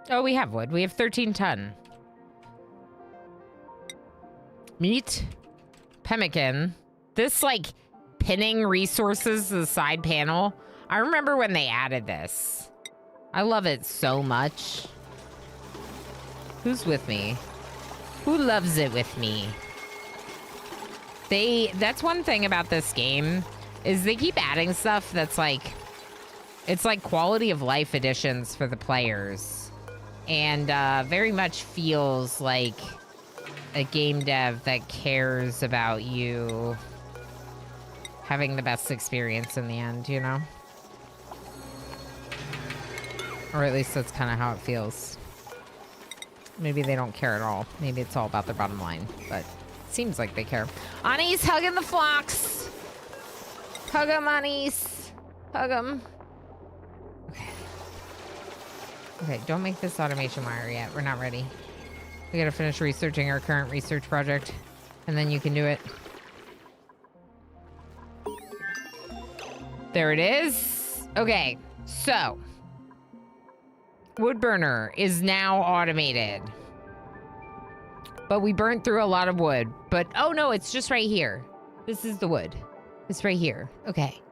Oh, we have wood. We have 13 ton. Meat. Pemmican. This, like, pinning resources to the side panel. I remember when they added this. I love it so much. Who's with me? Who loves it with me? That's one thing about this game, is they keep adding stuff that's like, it's like quality of life additions for the players. And very much feels like a game dev that cares about you having the best experience in the end, you know? Or at least that's kind of how it feels. Maybe they don't care at all. Maybe it's all about their bottom line, but it seems like they care. Ani's hugging the flocks. Hug them, Anis. Hug them. Okay. Okay, don't make this automation wire yet. We're not ready. We gotta finish researching our current research project, and then you can do it. There it is. Okay, so wood burner is now automated. But we burnt through a lot of wood. But, oh no, it's just right here. This is the wood. It's right here. Okay.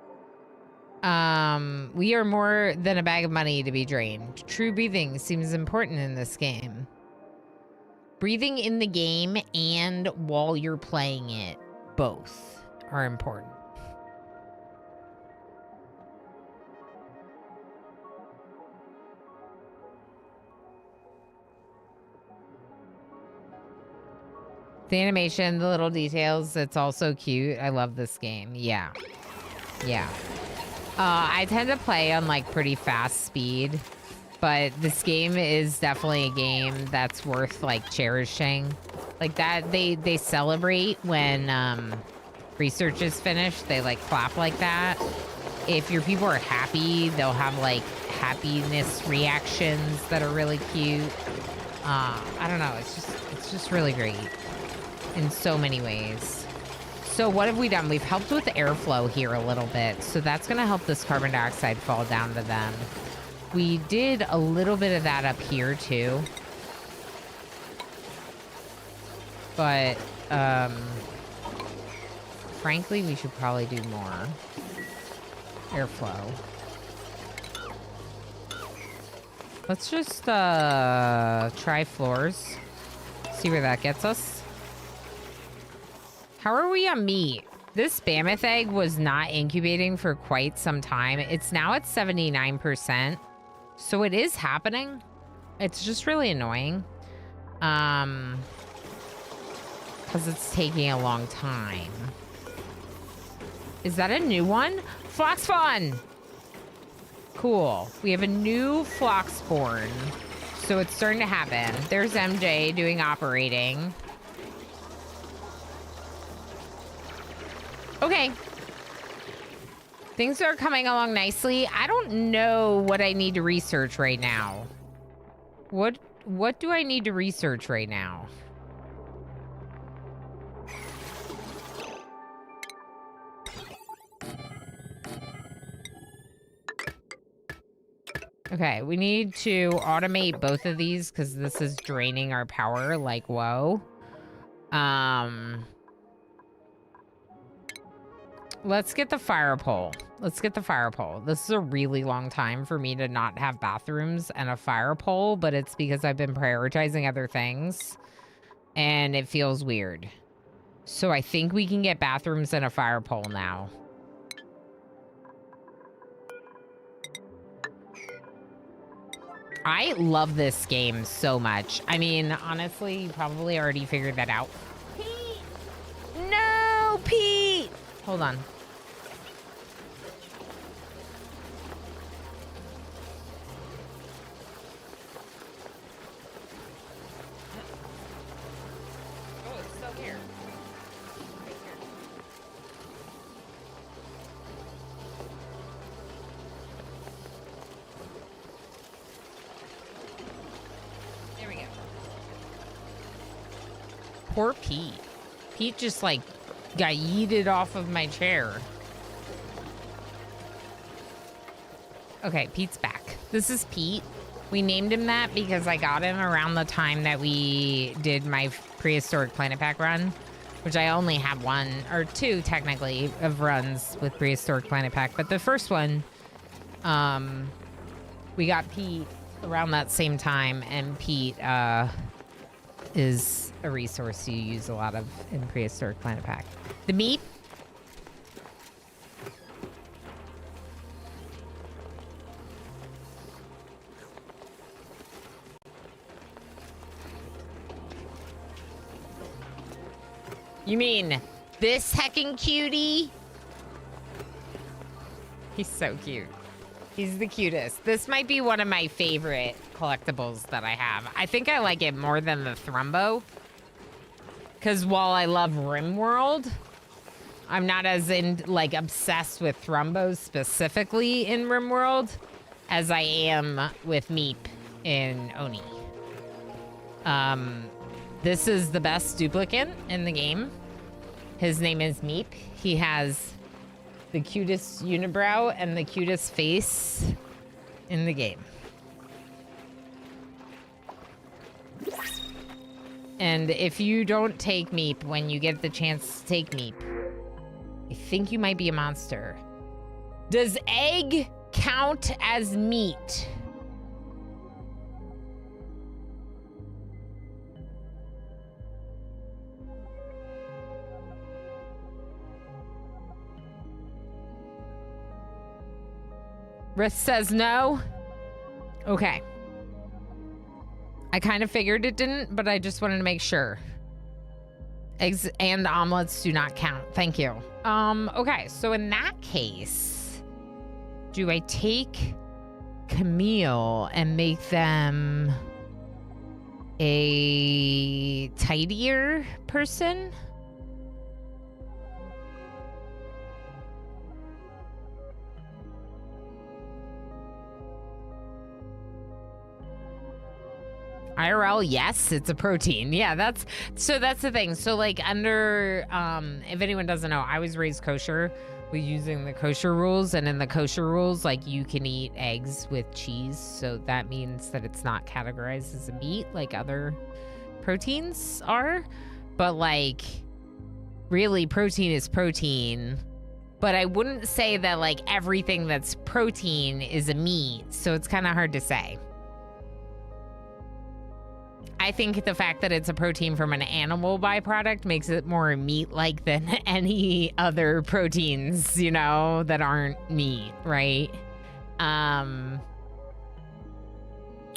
We are more than a bag of money to be drained. True breathing seems important in this game. Breathing in the game and while you're playing it, both are important. The animation, the little details, it's all so cute. I love this game. Yeah. Yeah. I tend to play on like pretty fast speed, but this game is definitely a game that's worth like cherishing. Like that, they celebrate when research is finished. They like clap like that. If your people are happy, they'll have like happiness reactions that are really cute. I don't know. It's just really great in so many ways. So what have we done? We've helped with airflow here a little bit. So that's going to help this carbon dioxide fall down to them. We did a little bit of that up here too. But, frankly, we should probably do more airflow. Let's just, try floors. See where that gets us. How are we on meat? This mammoth egg was not incubating for quite some time. It's now at 79%. So it is happening. It's just really annoying. Because it's taking a long time. Is that a new one? Flock spawn! Cool. We have a new flock spawn. So it's starting to happen. There's MJ doing operating. Okay. Things are coming along nicely. I don't know what I need to research right now. What do I need to research right now? Okay, we need to automate both of these because this is draining our power like whoa. Let's get the fire pole. Let's get the fire pole. This is a really long time for me to not have bathrooms and a fire pole, but it's because I've been prioritizing other things and it feels weird. So I think we can get bathrooms and a fire pole now. I love this game so much. I mean, honestly, you probably already figured that out. Pete! No, Pete! Hold on. Oh, it's still here. Right here. There we go. Poor Pete. Pete just like got yeeted off of my chair. Okay, Pete's back. This is Pete. We named him that because I got him around the time that we did my prehistoric planet pack run, which I only have one or two technically of runs with prehistoric planet pack. But the first one, we got Pete around that same time, and Pete is a resource you use a lot of in prehistoric planet pack. The meat. You mean this heckin' cutie? He's so cute. He's the cutest. This might be one of my favorite collectibles that I have. I think I like it more than the Thrumbo. Because while I love RimWorld, I'm not as obsessed with Thrumbos specifically in RimWorld as I am with Meep in Oni. This is the best duplicate in the game. His name is Meep. He has the cutest unibrow and the cutest face in the game. And if you don't take Meep when you get the chance to take Meep, I think you might be a monster. Does egg count as meat? Riss says no. Okay. I kind of figured it didn't, but I just wanted to make sure. Eggs and omelets do not count. Thank you. Okay, so in that case, do I take Camille and make them a tidier person? IRL, yes, it's a protein. Yeah, that's the thing. So like under, if anyone doesn't know, I was raised kosher with using the kosher rules, and in the kosher rules, like you can eat eggs with cheese. So that means that it's not categorized as a meat like other proteins are. But like really protein is protein. But I wouldn't say that like everything that's protein is a meat. So it's kind of hard to say. I think the fact that it's a protein from an animal byproduct makes it more meat-like than any other proteins, you know, that aren't meat, right? I'm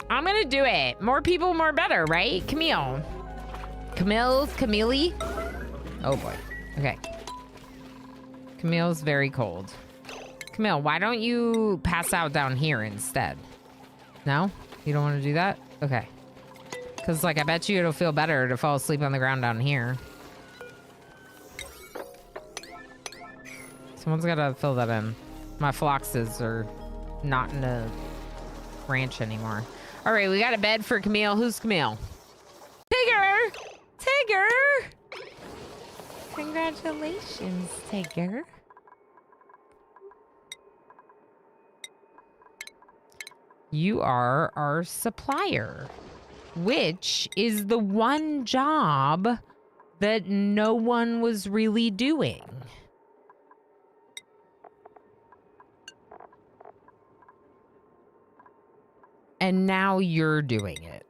gonna do it. More people, more better, right? Camille. Camille? Oh boy. Okay. Camille's very cold. Camille, why don't you pass out down here instead? No? You don't want to do that? Okay. Because, like, I bet you it'll feel better to fall asleep on the ground down here. Someone's got to fill that in. My floxes are not in a ranch anymore. All right, we got a bed for Camille. Who's Camille? Tigger! Tigger! Congratulations, Tigger. You are our supplier, which is the one job that no one was really doing. And now you're doing it.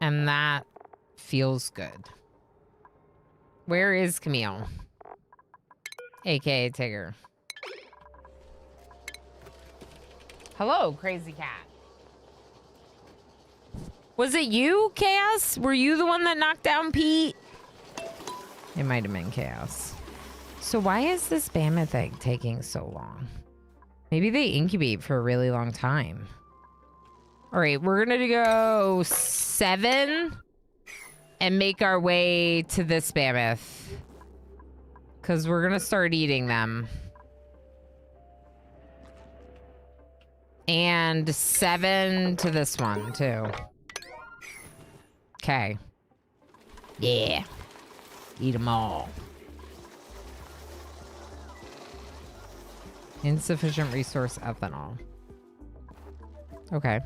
And that feels good. Where is Camille? AKA Tigger. Hello, crazy cat. Was it you, Chaos? Were you the one that knocked down Pete? It might have been Chaos. So why is this mammoth egg taking so long? Maybe they incubate for a really long time. All right, we're gonna go 7 and make our way to this mammoth. Because we're gonna start eating them. And 7 to this one, too. Okay. Yeah. Eat them all. Insufficient resource ethanol. Okay.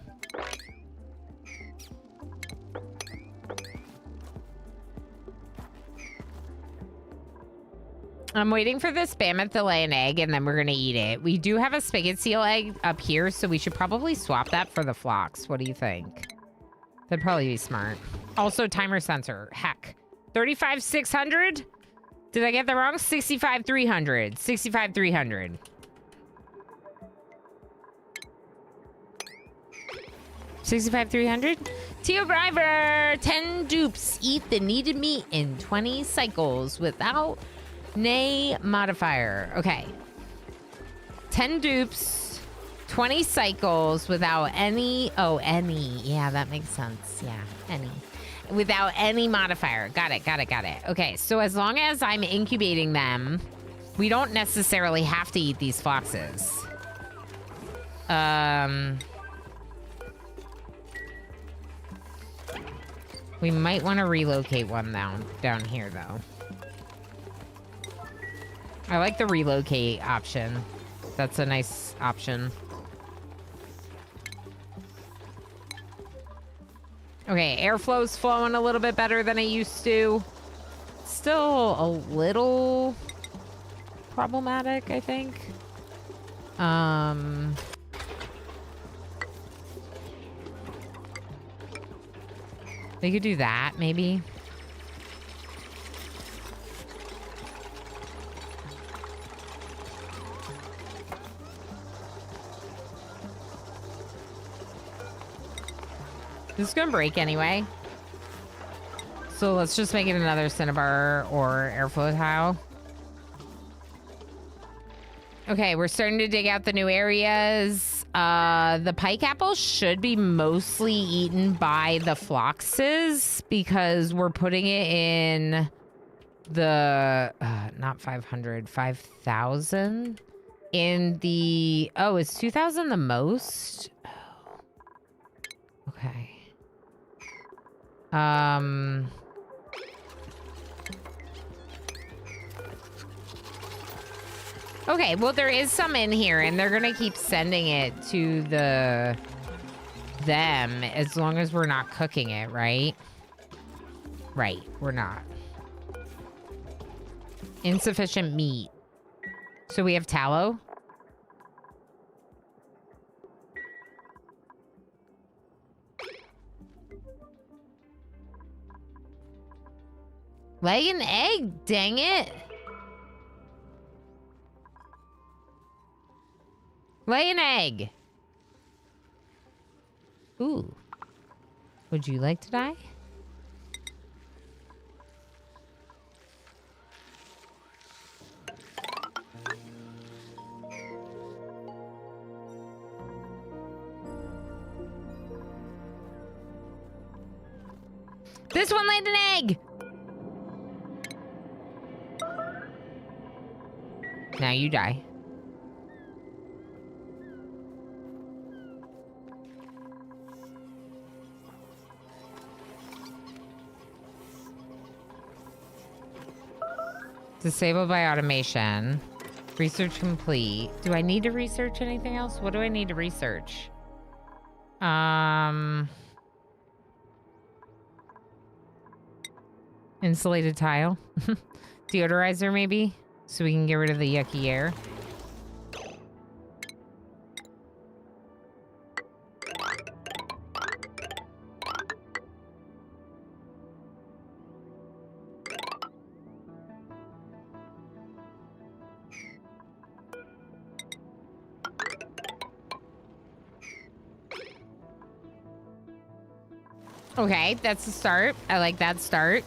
I'm waiting for this mammoth to lay an egg, and then we're going to eat it. We do have a spigot seal egg up here, so we should probably swap that for the phlox. What do you think? That'd probably be smart. Also, timer sensor. Heck. 35,600? Did I get that wrong? 65,300. 65,300. $65,300. Teo Driver, 10 dupes. Eat the needed meat in 20 cycles without nay modifier. Okay. 10 dupes, 20 cycles without any. Oh, any. Yeah, that makes sense. Yeah, any. Without any modifier. Got it, got it, got it. Okay, so as long as I'm incubating them, we don't necessarily have to eat these foxes. We might want to relocate one down here, though. I like the relocate option. That's a nice option. Okay, airflow's flowing a little bit better than it used to. Still a little problematic, I think. They could do that, maybe. This is gonna break anyway. So let's just make it another cinnabar or airflow tile. Okay, we're starting to dig out the new areas. The pike apples should be mostly eaten by the floxes because we're putting it in the, not 500, 5,000 in the, oh, is 2,000 the most? Oh. Okay. Okay, well, there is some in here, and they're gonna keep sending it to them as long as we're not cooking it, right? Right, we're not. Insufficient meat. So we have tallow? Lay an egg, dang it. Lay an egg. Ooh. Would you like to die? This one laid an egg. Now you die. Disabled by automation. Research complete. Do I need to research anything else? What do I need to research? Insulated tile. Deodorizer maybe? So we can get rid of the yucky air. Okay, that's a start. I like that start.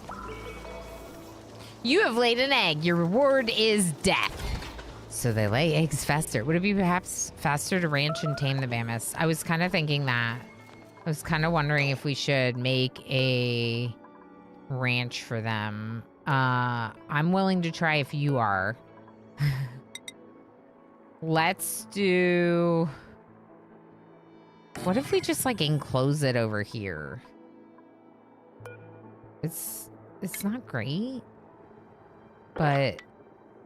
You have laid an egg. Your reward is death. So they lay eggs faster. Would it be perhaps faster to ranch and tame the mammoths? I was kind of thinking that. I was kind of wondering if we should make a ranch for them. I'm willing to try if you are. Let's do... What if we just, like, enclose it over here? It's not great, but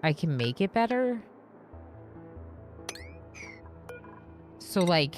I can make it better. So, like...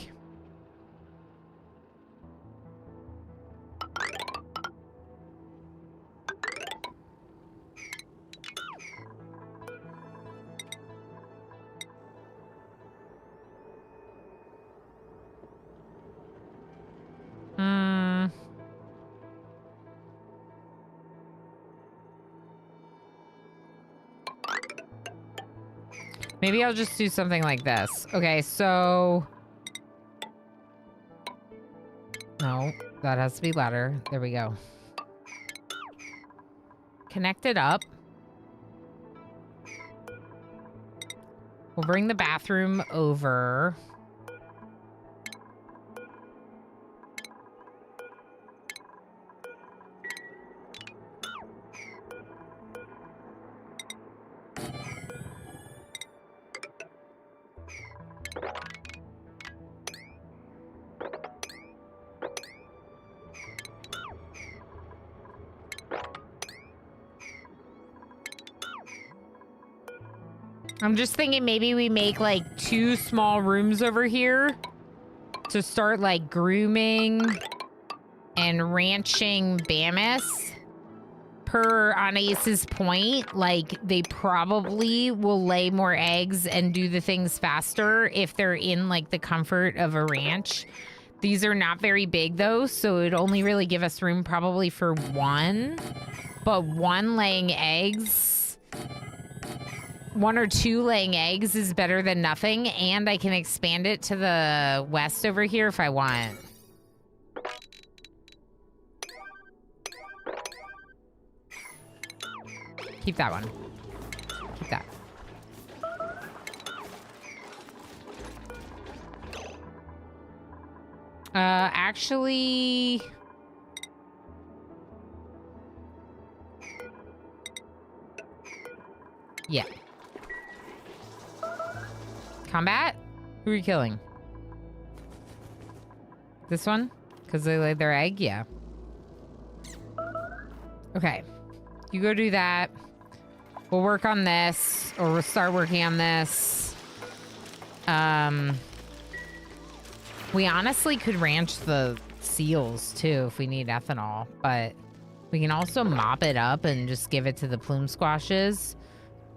Maybe I'll just do something like this. Okay, so... No, that has to be ladder. There we go. Connect it up. We'll bring the bathroom over. I'm just thinking maybe we make like 2 small rooms over here to start like grooming and ranching Bamus. Per Anais's point, like they probably will lay more eggs and do the things faster if they're in like the comfort of a ranch. These are not very big though, so it'd only really give us room probably for 1. But 1 laying eggs... 1 or 2 laying eggs is better than nothing, and I can expand it to the west over here if I want. Keep that one. Keep that. Actually... Yeah. Combat? Who are you killing? This one? Because they laid their egg? Yeah. Okay. You go do that. We'll work on this. Or we'll start working on this. We honestly could ranch the seals, too, if we need ethanol. But we can also mop it up and just give it to the plume squashes.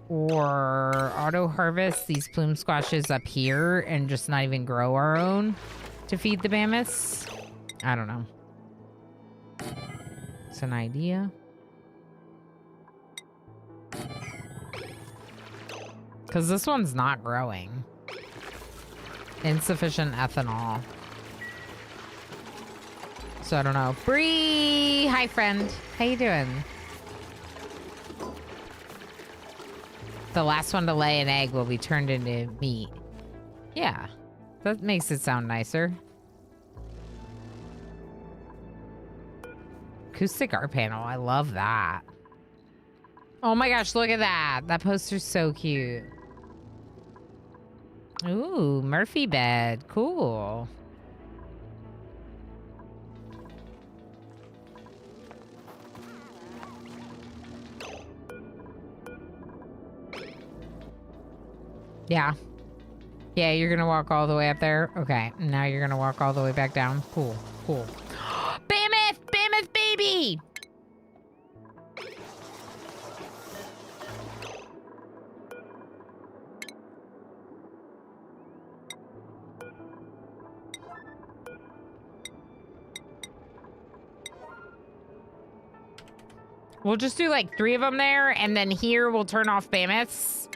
Or auto-harvest these plume squashes up here and just not even grow our own to feed the mammoths. I don't know. It's an idea. Because this one's not growing. Insufficient ethanol. So I don't know. Bree! Hi, friend. How you doing? The last one to lay an egg will be turned into meat. Yeah, that makes it sound nicer. acoustic art panel. I love that. Oh my gosh, look at that. That poster's so cute. Ooh, Murphy bed. Cool. Yeah. Yeah, you're gonna walk all the way up there? Okay, now you're gonna walk all the way back down. Cool, cool. Mammoth! Mammoth baby! We'll just do like 3 of them there, and then here we'll turn off mammoths.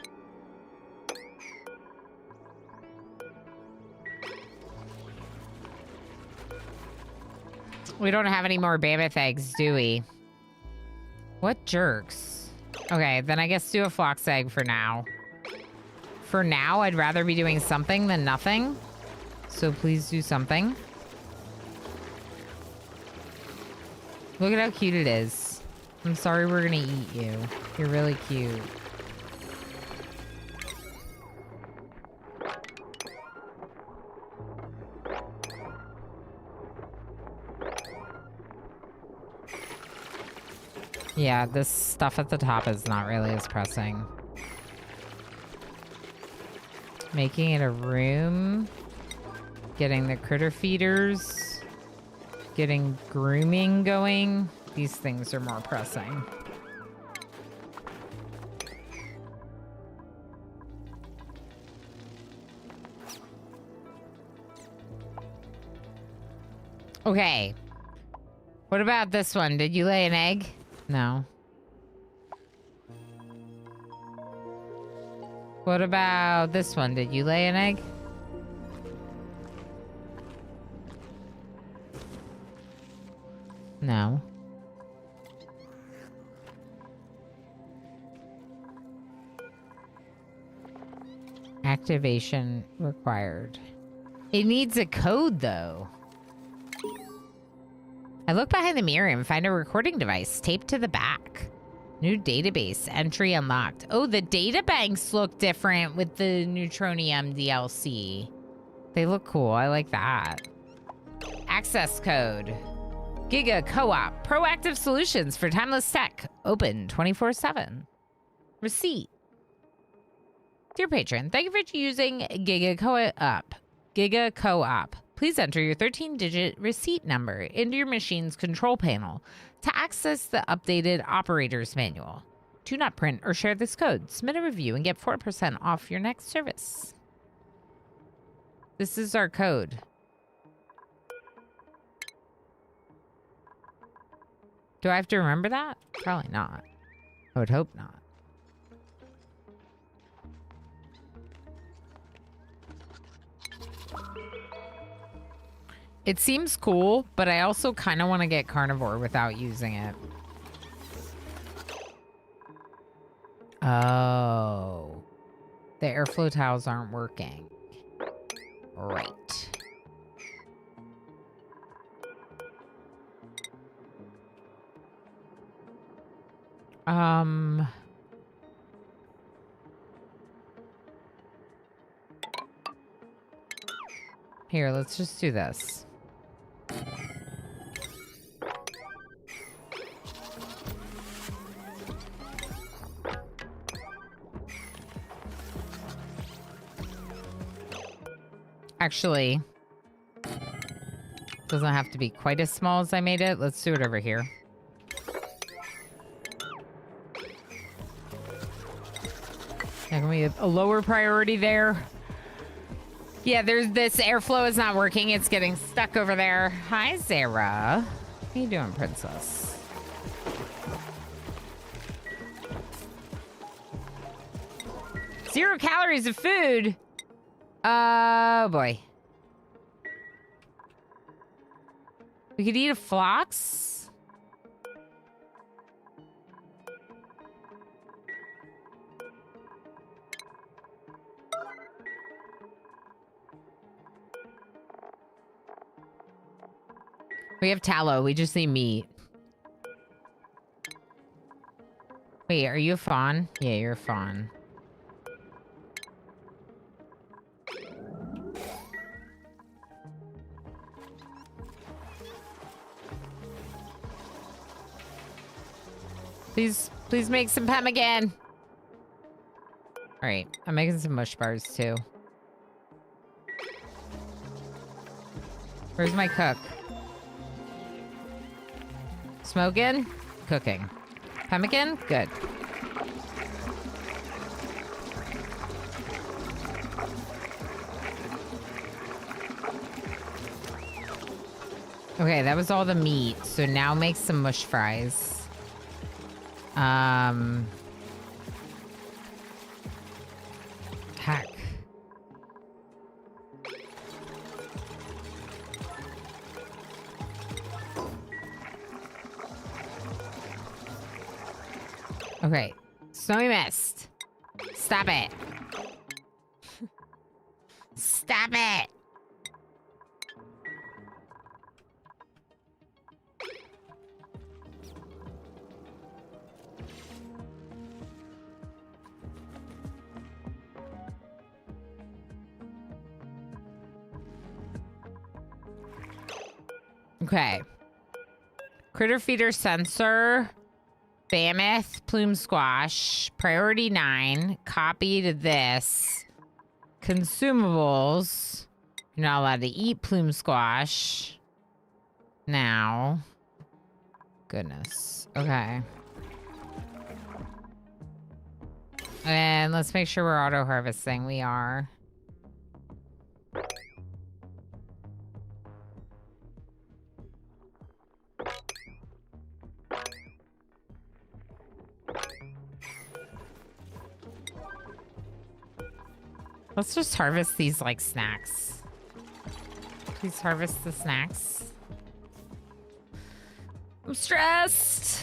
We don't have any more mammoth eggs, do we? What jerks? Okay, then I guess do a flox egg for now. For now, I'd rather be doing something than nothing. So please do something. Look at how cute it is. I'm sorry we're gonna eat you. You're really cute. Yeah, this stuff at the top is not really as pressing. Making it a room. Getting the critter feeders. Getting grooming going. These things are more pressing. Okay. What about this one? Did you lay an egg? No. What about this one? Did you lay an egg? No. Activation required. It needs a code, though. I look behind the mirror and find a recording device taped to the back. New database entry unlocked. Oh, the data banks look different with the Neutronium DLC. They look cool. I like that. Access code. Giga Co-op. Proactive solutions for timeless tech. Open 24/7. Receipt. Dear patron, thank you for using Giga Co-op. Giga Co-op. Please enter your 13-digit receipt number into your machine's control panel to access the updated operator's manual. Do not print or share this code. Submit a review and get 4% off your next service. This is our code. Do I have to remember that? Probably not. I would hope not. It seems cool, but I also kind of want to get Carnivore without using it. Oh. The airflow tiles aren't working. Right. Here, let's just do this. Actually, doesn't have to be quite as small as I made it. Let's do it over here. There can be a lower priority there. Yeah, this airflow is not working. It's getting stuck over there. Hi, Zara. How you doing, princess? Zero calories of food. Oh, boy. We could eat a phlox. We have tallow. We just need meat. Wait, are you a fawn? Yeah, you're a fawn. Please make some pemmican. All right, I'm making some mush bars too. Where's my cook? Smoking? Cooking. Pemmican? Good. Okay, that was all the meat. So now make some mush fries. Heck. Okay. Snowy mist. Stop it. Stop it. Okay. Critter feeder sensor. Mammoth, plume squash, priority 9, copy to this. Consumables. You're not allowed to eat plume squash. Now. Goodness. Okay. And let's make sure we're auto harvesting. We are. Let's just harvest these like snacks. Please harvest the snacks. I'm stressed.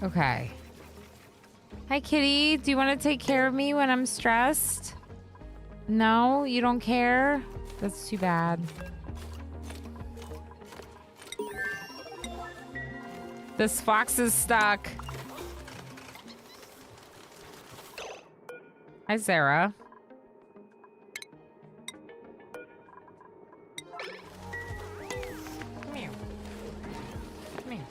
Okay. Hi, kitty. Do you want to take care of me when I'm stressed? No, you don't care? That's too bad. This fox is stuck. Hi, Sarah. Come here. Come here.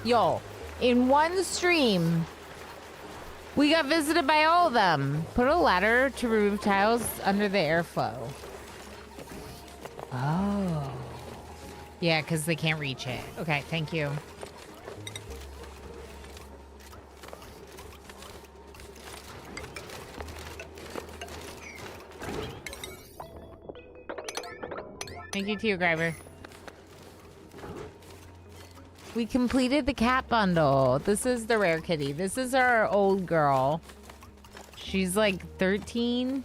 Yo, in one stream, we got visited by all of them. Put a ladder to remove tiles under the airflow. Oh. Yeah, because they can't reach it. Okay, thank you. Thank you too, Gryber. We completed the cat bundle. This is the rare kitty. This is our old girl. She's like 13.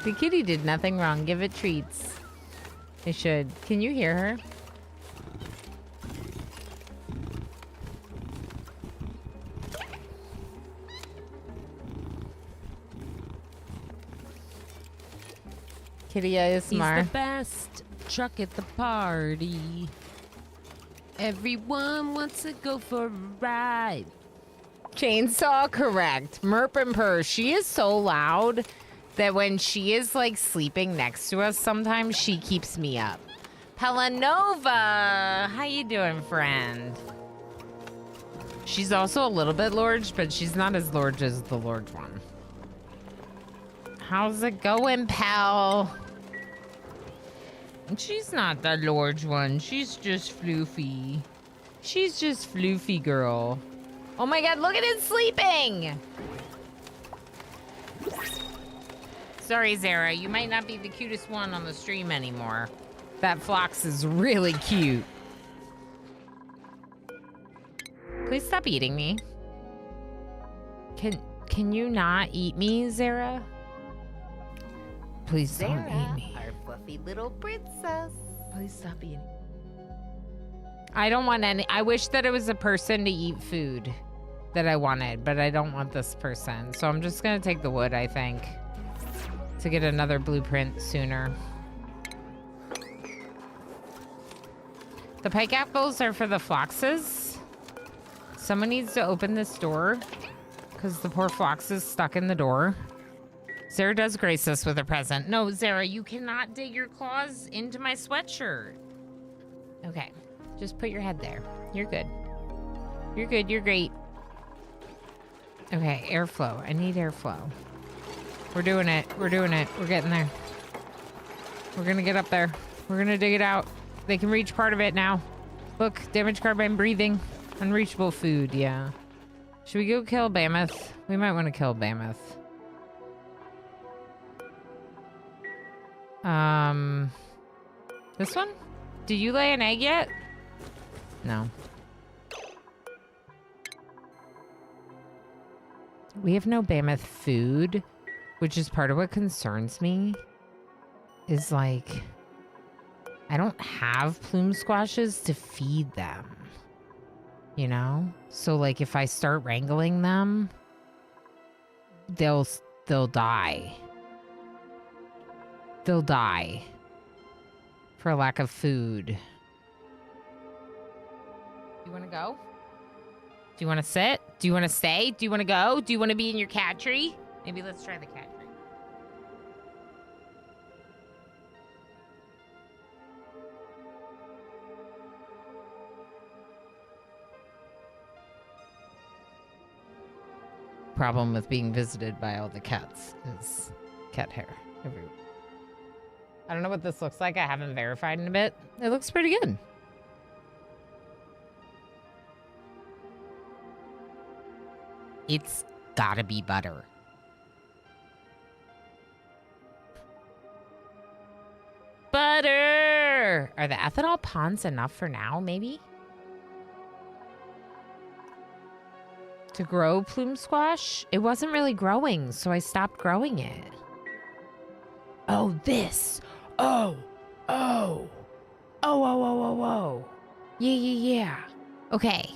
The kitty did nothing wrong. Give it treats. I should. Can you hear her? Kitty ASMR. He's the best truck at the party. Everyone wants to go for a ride. Chainsaw, correct. Merp and Purr. She is so loud that when she is like sleeping next to us, sometimes she keeps me up. Pelanova, how you doing, friend? She's also a little bit large, but she's not as large as the large one. How's it going, pal? She's not the large one. She's just floofy. She's just floofy, girl. Oh my god, look at it sleeping! Sorry, Zara, you might not be the cutest one on the stream anymore. That Phlox is really cute. Please stop eating me. Can you not eat me, Zara? Please don't eat me. Our fluffy little princess. Please stop eating. I don't want any. I wish that it was a person to eat food that I wanted, but I don't want this person. So I'm just gonna take the wood, I think. to get another blueprint sooner. The pike apples are for the foxes. Someone needs to open this door because the poor fox is stuck in the door. Sarah does grace us with a present. No, Sarah, you cannot dig your claws into my sweatshirt. Okay, just put your head there. You're good. You're good, you're great. Okay, airflow. I need airflow. We're doing it. We're doing it. We're getting there. We're gonna get up there. We're gonna dig it out. They can reach part of it now. Look, damage carbine breathing. Unreachable food, yeah. Should we go kill Mammoth? We might want to kill Mammoth. This one? Did you lay an egg yet? No. We have no Mammoth food, which is part of what concerns me. Is like, I don't have plume squashes to feed them. You know? So like if I start wrangling them, they'll die. They'll die for lack of food. You want to go? Do you want to sit? Do you want to stay? Do you want to go? Do you want to be in your cat tree? Maybe let's try the cat tree. Problem with being visited by all the cats is cat hair everywhere. I don't know what this looks like. I haven't verified in a bit. It looks pretty good. It's gotta be butter. Butter! Are the ethanol ponds enough for now, maybe? To grow plume squash? It wasn't really growing, so I stopped growing it. Oh, this. Oh. Oh. Oh. Yeah. Okay.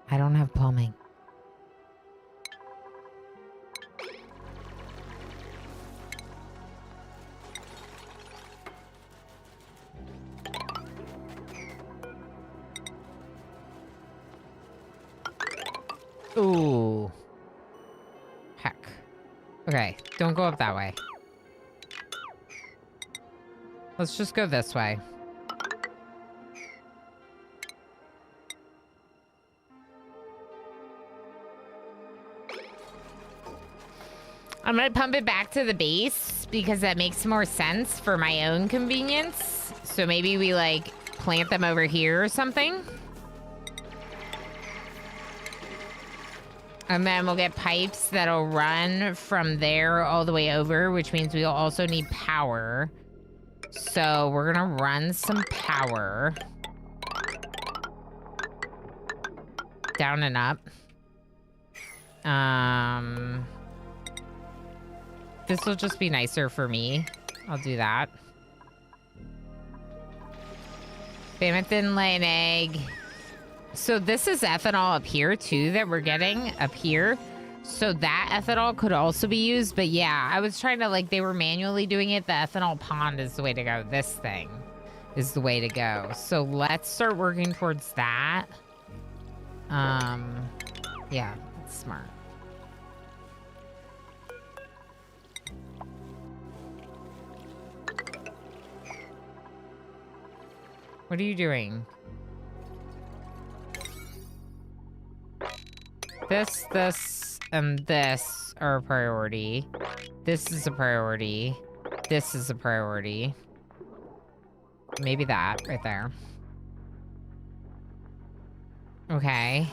I don't have plumbing. Ooh. Heck. Okay, don't go up that way. Let's just go this way. I'm gonna pump it back to the base because that makes more sense for my own convenience. So maybe we like plant them over here or something. And then we'll get pipes that'll run from there all the way over, which means we'll also need power. So we're gonna run some power down and up. This will just be nicer for me. I'll do that. Mammoth didn't lay an egg. So this is ethanol up here too that we're getting up here. So that ethanol could also be used. But yeah, I was trying to like, they were manually doing it. The ethanol pond is the way to go. This thing is the way to go. So let's start working towards that. Yeah, that's smart. What are you doing? This, and this are a priority. This is a priority. This is a priority. Maybe that right there. Okay.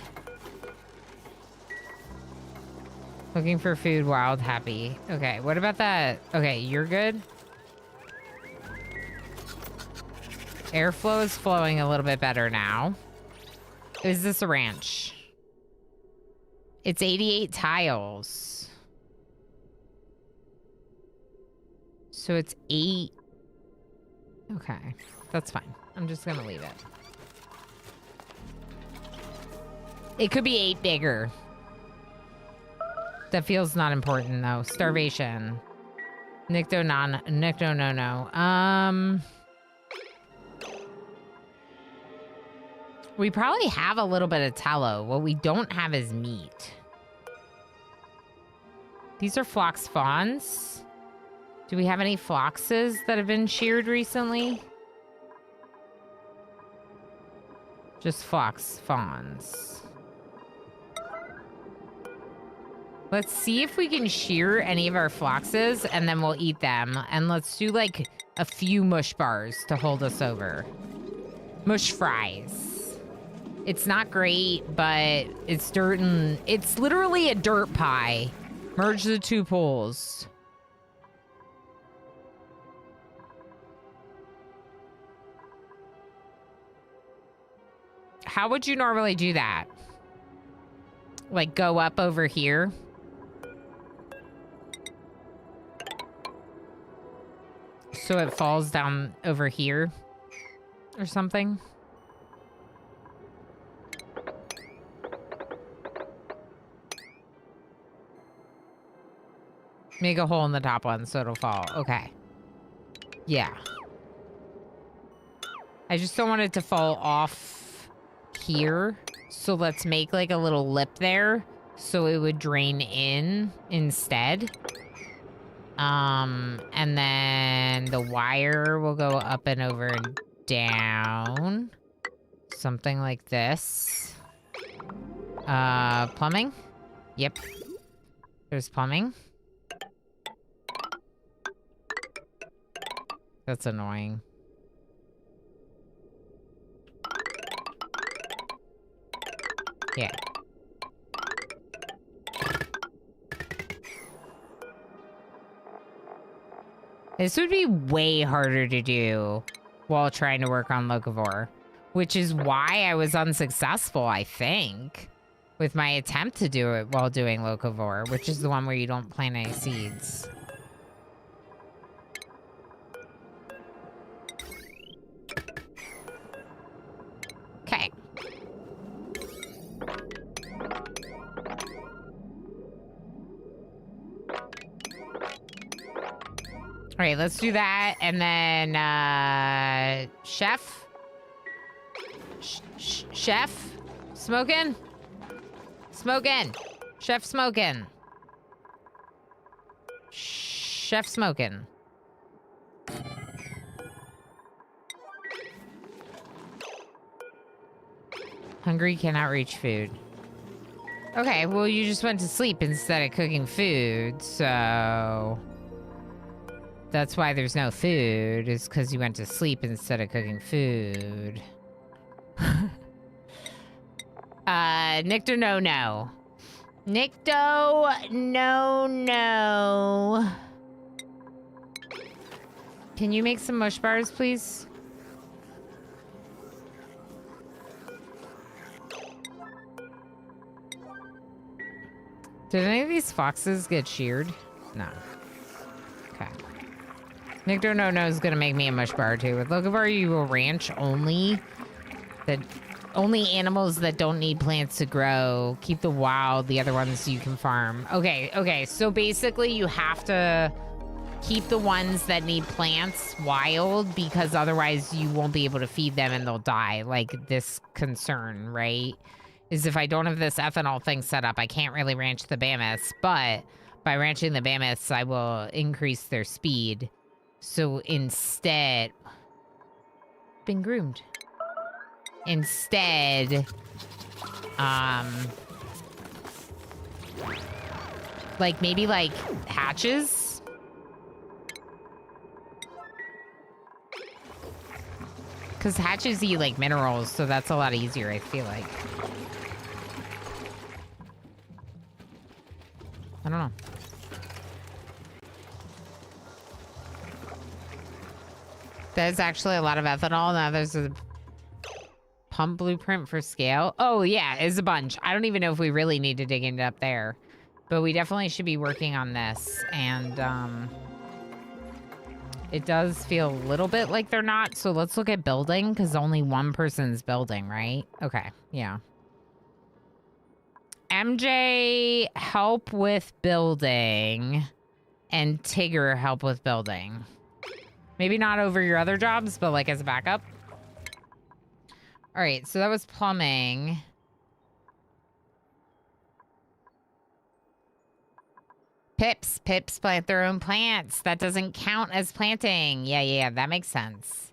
Looking for food, wild, happy. Okay, what about that? Okay, you're good? Airflow is flowing a little bit better now. Is this a ranch? It's 88 tiles. So it's 8. Okay, that's fine. I'm just gonna leave it. It could be 8 bigger. That feels not important though. Starvation. Nicto no. We probably have a little bit of tallow. What we don't have is meat. These are flox fawns. Do we have any floxes that have been sheared recently? Just flox fawns. Let's see if we can shear any of our floxes and then we'll eat them. And let's do like a few mush bars to hold us over. Mush fries. It's not great, but it's dirt and it's literally a dirt pie. Merge the two pools. How would you normally do that? Like go up over here? So it falls down over here or something? Make a hole in the top one so it'll fall. Okay. Yeah. I just don't want it to fall off here. So let's make like a little lip there so it would drain in instead. And then the wire will go up and over and down. Something like this. Plumbing? Yep. There's plumbing. That's annoying. Yeah. This would be way harder to do while trying to work on Locavore, which is why I was unsuccessful, I think, with my attempt to do it while doing Locavore, which is the one where you don't plant any seeds. Okay. All right, let's do that. And then, chef? Chef? Smoking? Smoking. Chef smoking. Chef smoking. Hungry, cannot reach food. Okay, well, you just went to sleep instead of cooking food, so... That's why there's no food, is because you went to sleep instead of cooking food. Nicto no. Nicto no. Can you make some mush bars, please? Did any of these foxes get sheared? No. Okay. Nicto no is gonna make me a mush bar too. With Locavore, you will ranch only animals that don't need plants to grow. Keep the wild, the other ones you can farm. Okay. So basically you have to keep the ones that need plants wild because otherwise you won't be able to feed them and they'll die. Like this concern, right? Is if I don't have this ethanol thing set up, I can't really ranch the mammoths, but by ranching the mammoths, I will increase their speed. So instead, been groomed. Instead, like maybe like hatches. Because hatches eat like minerals, so that's a lot easier, I feel like. I don't know. There's actually a lot of ethanol. Now there's a pump blueprint for scale. Oh, yeah, it's a bunch. I don't even know if we really need to dig into up there. But we definitely should be working on this. And it does feel a little bit like they're not. So let's look at building, because only one person's building, right? Okay, yeah. MJ help with building and Tigger help with building. Maybe not over your other jobs, but like as a backup. All right, so that was plumbing. Pips plant their own plants. That doesn't count as planting. Yeah, that makes sense.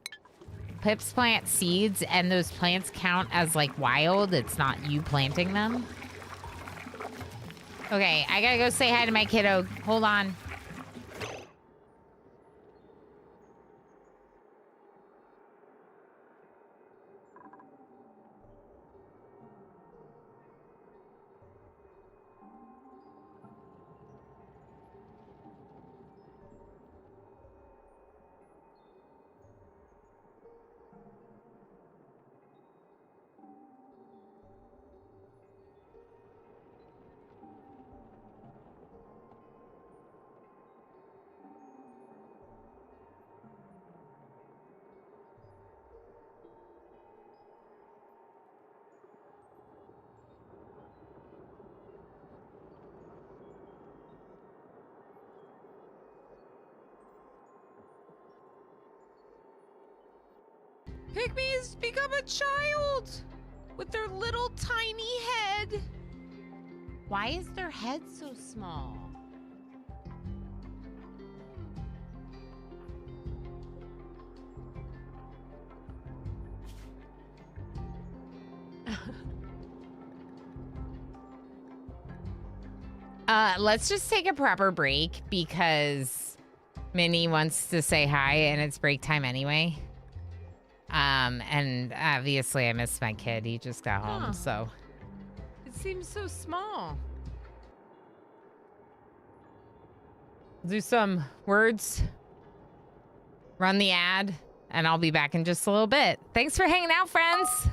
Pips plant seeds, and those plants count as like wild. It's not you planting them. Okay, I gotta go say hi to my kiddo. Hold on. Pygmies become a child with their little tiny head. Why is their head so small? Let's just take a proper break because Minnie wants to say hi and it's break time anyway. And obviously I missed my kid. He just got home, so. It seems so small. Do some words, run the ad, and I'll be back in just a little bit. Thanks for hanging out, friends.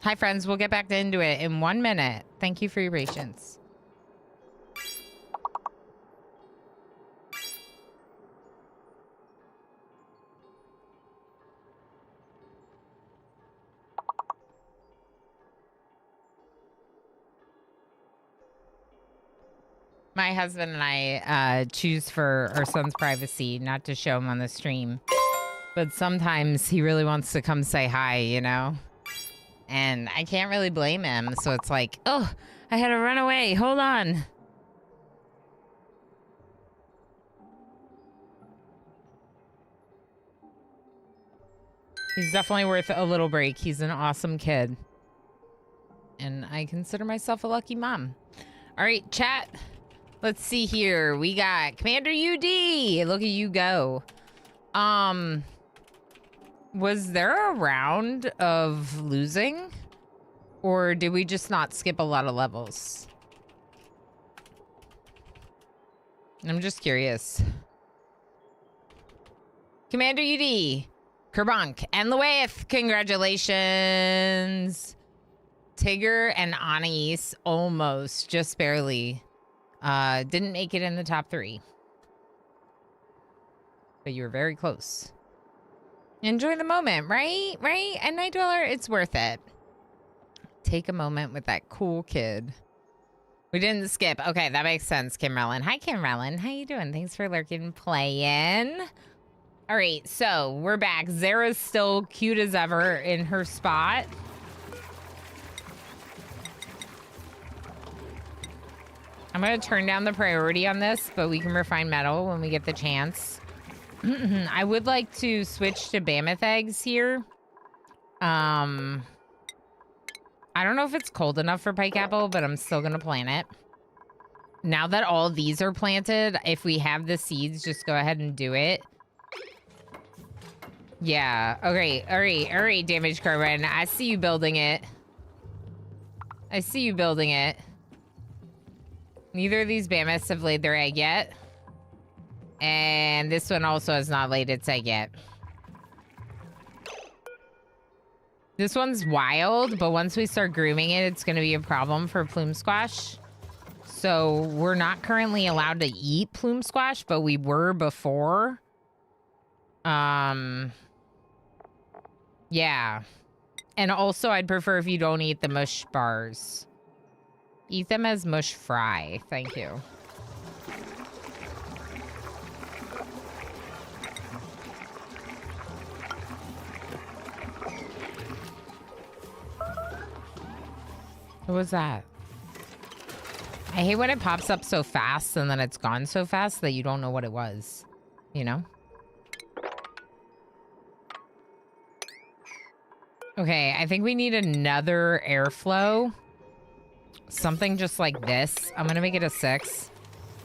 Hi, friends. We'll get back into it in 1 minute. Thank you for your patience. My husband and I choose for our son's privacy not to show him on the stream. But sometimes he really wants to come say hi, you know? And I can't really blame him. So it's like, oh, I had to run away. Hold on. He's definitely worth a little break. He's an awesome kid. And I consider myself a lucky mom. All right, chat. Let's see here. We got Commander UD. Look at you go. Was there a round of losing? Or did we just not skip a lot of levels? I'm just curious. Commander UD, Kerbank, and Lueth, congratulations. Tigger and Anais almost, just barely. Didn't make it in the top 3. But you were very close. Enjoy the moment, right? Right? And Night Dweller, it's worth it. Take a moment with that cool kid. We didn't skip. Okay, that makes sense, Kimrellin. Hi, Kimrellin. How you doing? Thanks for lurking, playing. All right, so we're back. Zara's still cute as ever in her spot. I'm going to turn down the priority on this, but we can refine metal when we get the chance. I would like to switch to Mammoth eggs here. I don't know if it's cold enough for pike apple, but I'm still going to plant it. Now that all these are planted, if we have the seeds, just go ahead and do it. Yeah. Okay. All right, Damage Carbon. I see you building it. I see you building it. Neither of these mammoths have laid their egg yet. And this one also has not laid its egg yet. This one's wild, but once we start grooming it, it's going to be a problem for plume squash. So we're not currently allowed to eat plume squash, but we were before. Yeah. And also, I'd prefer if you don't eat the mush bars. Eat them as mush fry. Thank you. What was that? I hate when it pops up so fast and then it's gone so fast that you don't know what it was. You know? Okay, I think we need another airflow. Something just like this. I'm gonna make it a 6.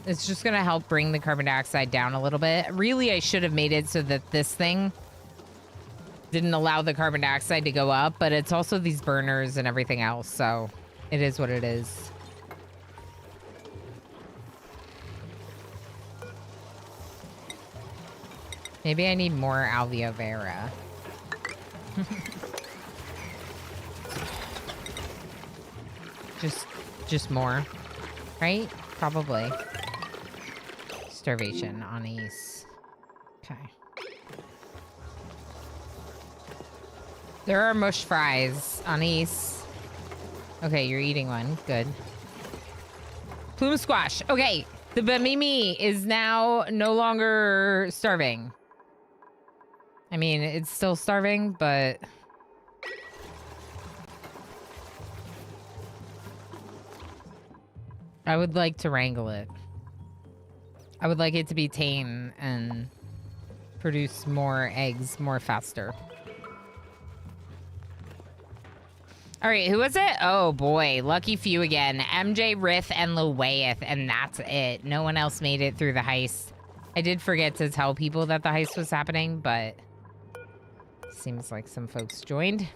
It's just gonna help bring the carbon dioxide down a little bit. Really, I should have made it so that this thing didn't allow the carbon dioxide to go up, but it's also these burners and everything else, so it is what it is. Maybe I need more aloe vera. Just more, right? Probably. Starvation on East. Okay. There are mush fries on East. Okay, you're eating one. Good. Plume squash. Okay, the Bamimi is now no longer starving. I mean, it's still starving, but... I would like to wrangle it. I would like it to be tame and produce more eggs more faster. All right, who was it? Oh boy, lucky few again. MJ, Rith, and Lueth, and that's it. No one else made it through the heist. I did forget to tell people that the heist was happening, but seems like some folks joined.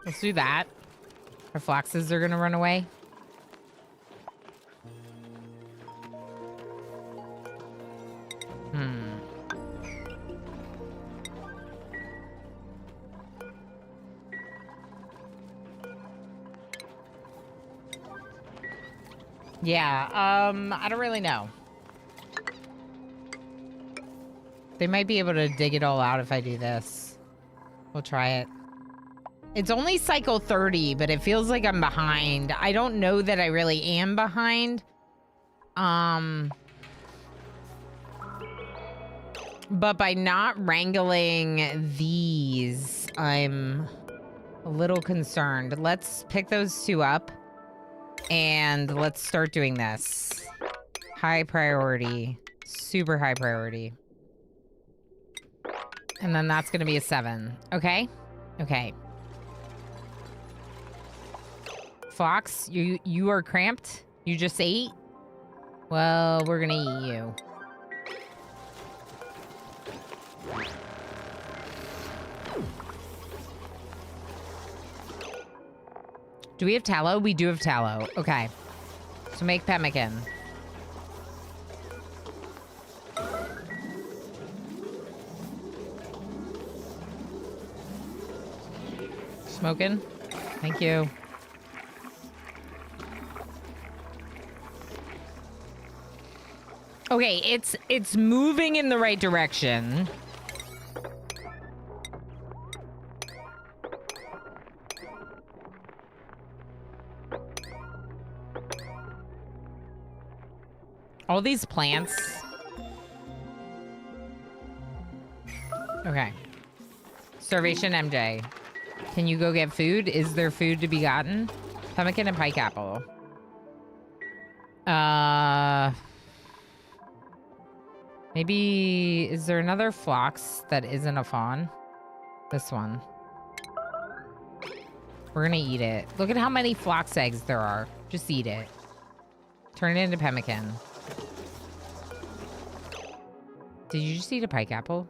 Let's do that. Our foxes are gonna run away. Yeah, I don't really know. They might be able to dig it all out if I do this. We'll try it. It's only cycle 30, but it feels like I'm behind. I don't know that I really am behind. But by not wrangling these, I'm a little concerned. Let's pick those two up and let's start doing this. High priority, super high priority. And then that's gonna be a 7. Okay? Okay. Fox, you are cramped? You just ate? Well, we're gonna eat you. Do we have tallow? We do have tallow. Okay. So make pemmican. Smoking? Thank you. Okay, it's moving in the right direction. All these plants. Okay. Starvation MJ. Can you go get food? Is there food to be gotten? Pemmican and pike apple. Maybe, is there another phlox that isn't a fawn? This one. We're gonna eat it. Look at how many phlox eggs there are. Just eat it. Turn it into pemmican. Did you just eat a pike apple?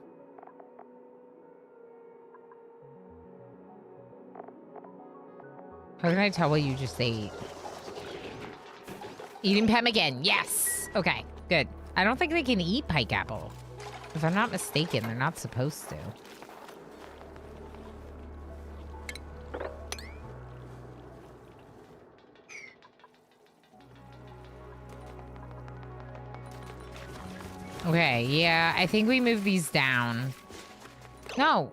How can I tell what you just ate? Eating pemmican, yes! Okay, good. I don't think they can eat pike apple. If I'm not mistaken, they're not supposed to. Okay, yeah, I think we move these down. No.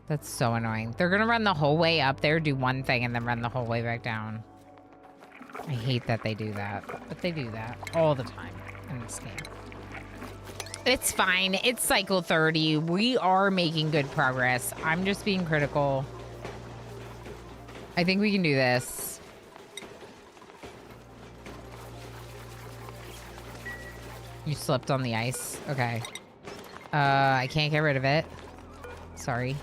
That's so annoying. They're gonna run the whole way up there, do one thing, and then run the whole way back down. I hate that they do that, but they do that all the time in this game. It's fine. It's cycle 30. We are making good progress. I'm just being critical. I think we can do this. You slipped on the ice. Okay. I can't get rid of it. Sorry.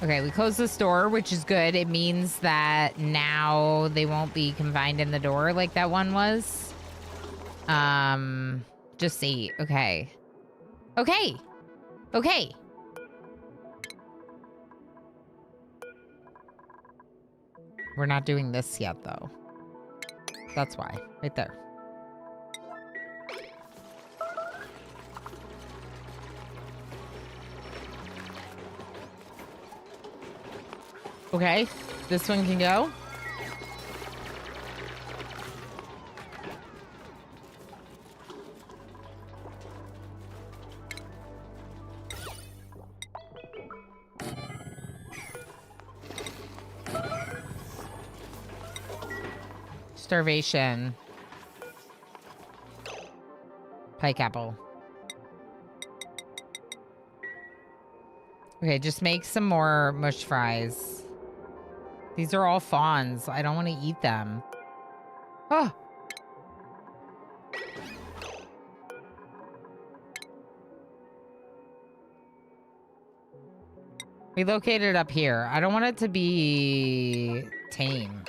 Okay, we closed this door, which is good. It means that now they won't be confined in the door like that one was. Just 8. Okay. Okay. Okay. We're not doing this yet, though. That's why. Right there. Okay, this one can go. Starvation. Pike apple. Okay, just make some more mush fries. These are all fawns. I don't want to eat them. Oh. We located up here. I don't want it to be tame.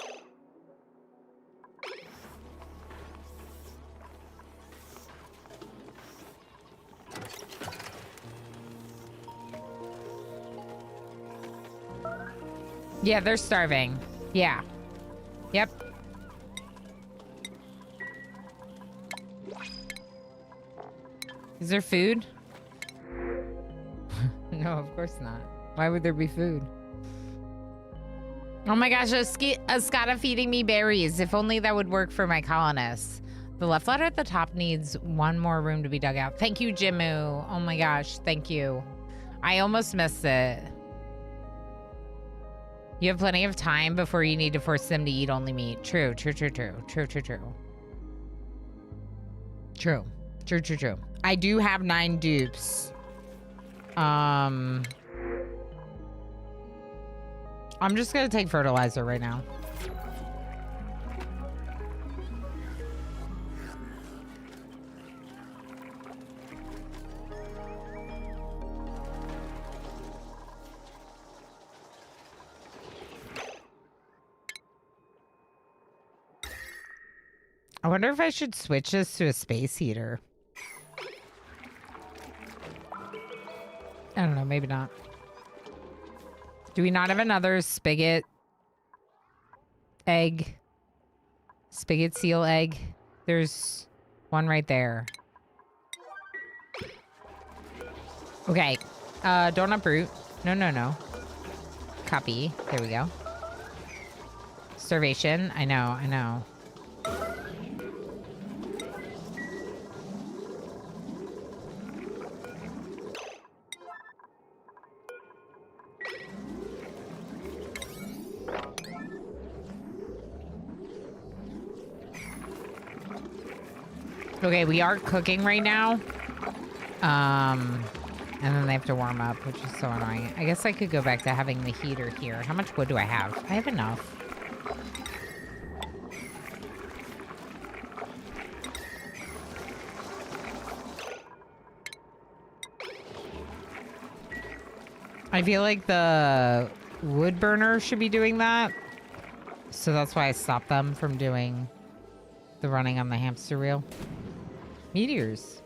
Yeah, they're starving. Yeah. Yep. Is there food? No, of course not. Why would there be food? Oh my gosh, Escada feeding me berries. If only that would work for my colonists. The left ladder at the top needs one more room to be dug out. Thank you, Jimu. Oh my gosh, thank you. I almost missed it. You have plenty of time before you need to force them to eat only meat. True. I do have 9 dupes. I'm just gonna take fertilizer right now. I wonder if I should switch this to a space heater. I don't know, maybe not. Do we not have another spigot egg? Spigot seal egg? There's one right there. Okay. Don't uproot. No. Copy. There we go. Starvation. I know. Okay, we are cooking right now. And then they have to warm up, which is so annoying. I guess I could go back to having the heater here. How much wood do I have? I have enough. I feel like the wood burner should be doing that. So that's why I stopped them from doing the running on the hamster wheel. Meteors.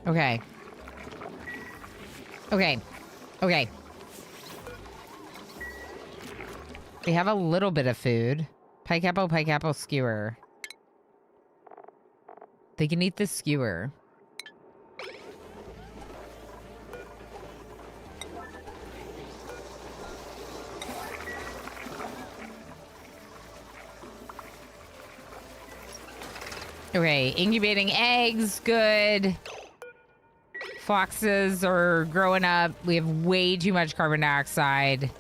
Okay. We have a little bit of food. Pike apple skewer. They can eat the skewer. Okay, incubating eggs, good. Foxes are growing up. We have way too much carbon dioxide.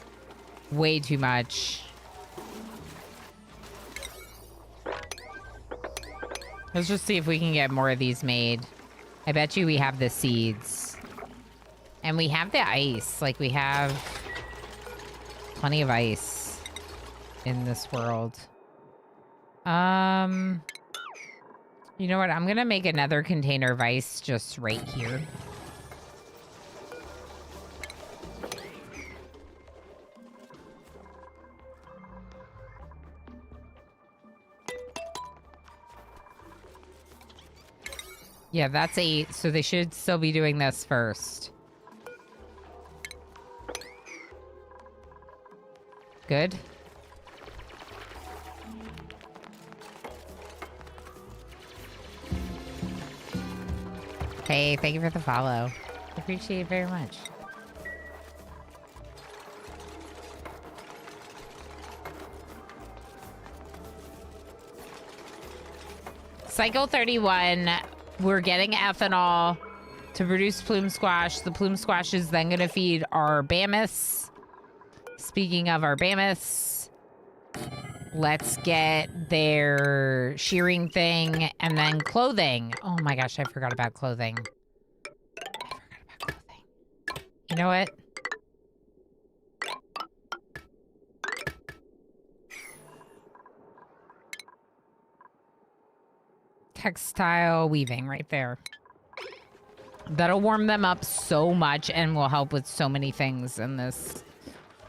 Way too much. Let's just see if we can get more of these made. I bet you we have the seeds. And we have the ice. Like, we have plenty of ice in this world. You know what? I'm gonna make another container of ice just right here. Yeah, that's 8, so they should still be doing this first. Good. Hey, thank you for the follow. Appreciate it very much. Cycle 31, we're getting ethanol to produce plume squash. The plume squash is then going to feed our mammoths. Speaking of our mammoths, let's get their shearing thing and then clothing. Oh my gosh, I forgot about clothing. You know what? Textile weaving right there. That'll warm them up so much and will help with so many things in this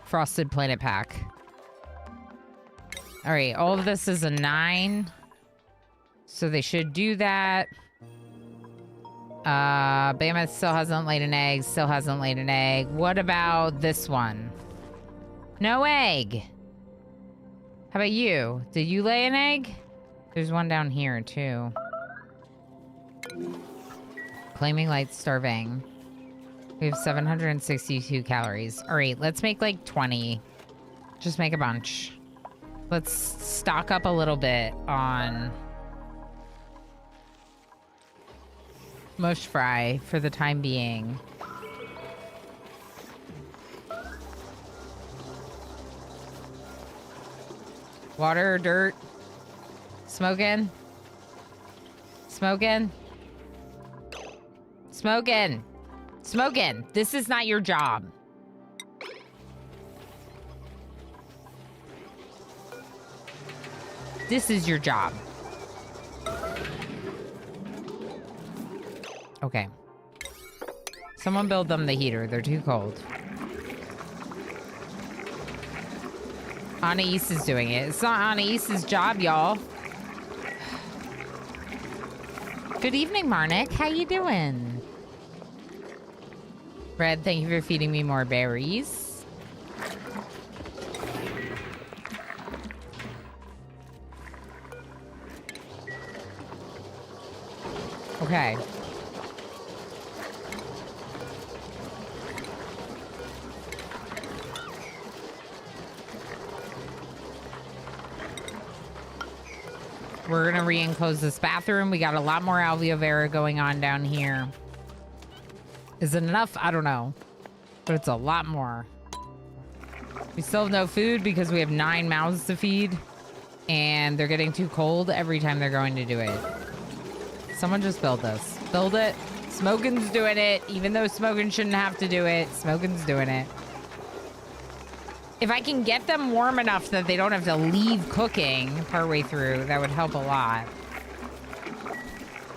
Frosted Planet pack. All right, all of this is a 9. So they should do that. Bama still hasn't laid an egg. What about this one? No egg. How about you? Did you lay an egg? There's one down here, too. Claiming light starving. We have 762 calories. All right, let's make like 20. Just make a bunch. Let's stock up a little bit on mush fry for the time being. Water, dirt, smoking, smoking, smoking, smoking. This is not your job. This is your job. Okay. Someone build them the heater. They're too cold. Anais is doing it. It's not Anais's job, y'all. Good evening, Marnik. How you doing? Red, thank you for feeding me more berries. Okay. We're gonna re-enclose this bathroom. We got a lot more aloe vera going on down here. Is it enough? I don't know. But it's a lot more. We still have no food because we have 9 mouths to feed. And they're getting too cold every time they're going to do it. Someone just build this. Build it. Smokin's doing it. Even though Smokin shouldn't have to do it, Smokin's doing it. If I can get them warm enough that they don't have to leave cooking partway through, that would help a lot.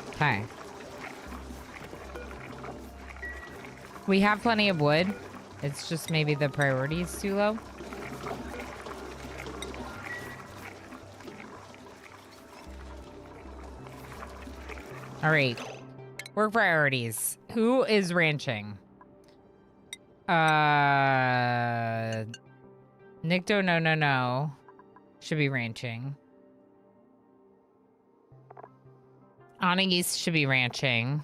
Okay. We have plenty of wood. It's just maybe the priority is too low. All right. Work priorities. Who is ranching? Nikto, no. Should be ranching. Anais should be ranching.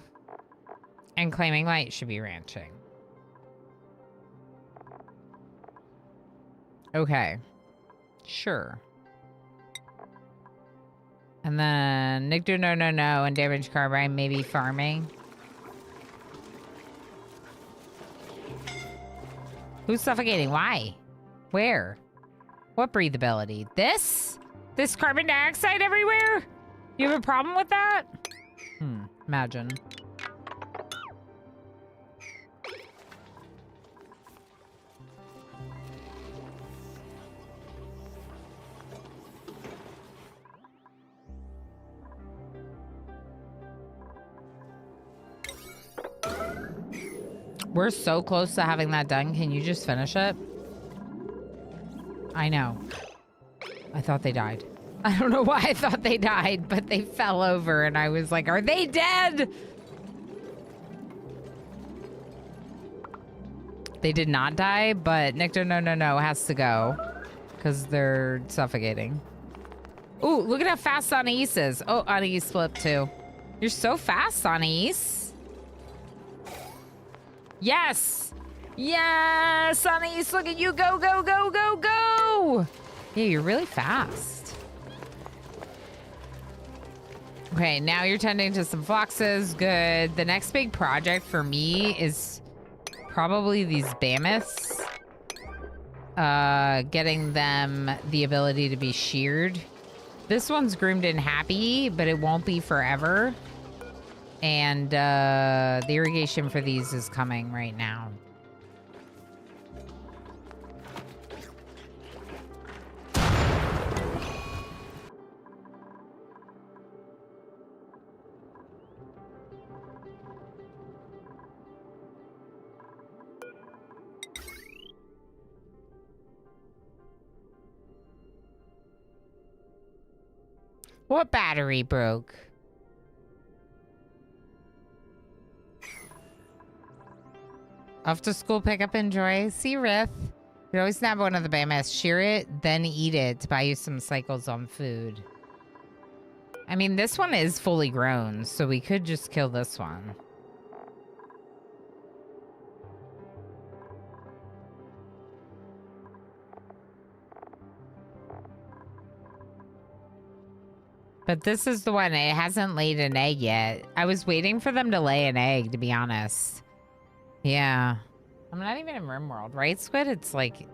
And Claiming Light should be ranching. Okay. Sure. And then Nikto, no, and Damage Carbine maybe farming. Who's suffocating? Why? Where? What breathability? This? This carbon dioxide everywhere? You have a problem with that? Imagine. We're so close to having that done. Can you just finish it? I know. I thought they died. I don't know why I thought they died, but they fell over and I was like, are they dead? They did not die, but Nikto, no has to go because they're suffocating. Ooh, look at how fast Anais is. Oh, Anais flipped too. You're so fast, Anais. Yes! Yes! Anais, look at you. Go, go, go, go, go! Yeah, you're really fast. Okay, now you're tending to some foxes. Good. The next big project for me is probably these mammoths. Getting them the ability to be sheared. This one's groomed and happy, but it won't be forever. And the irrigation for these is coming right now. What battery broke? Off to school pickup, enjoy. See Rith. You always snap one of the mammoths, shear it, then eat it to buy you some cycles on food. I mean, this one is fully grown, so we could just kill this one. But this is the one. It hasn't laid an egg yet. I was waiting for them to lay an egg, to be honest. Yeah. I'm not even in RimWorld, right, Squid? It's like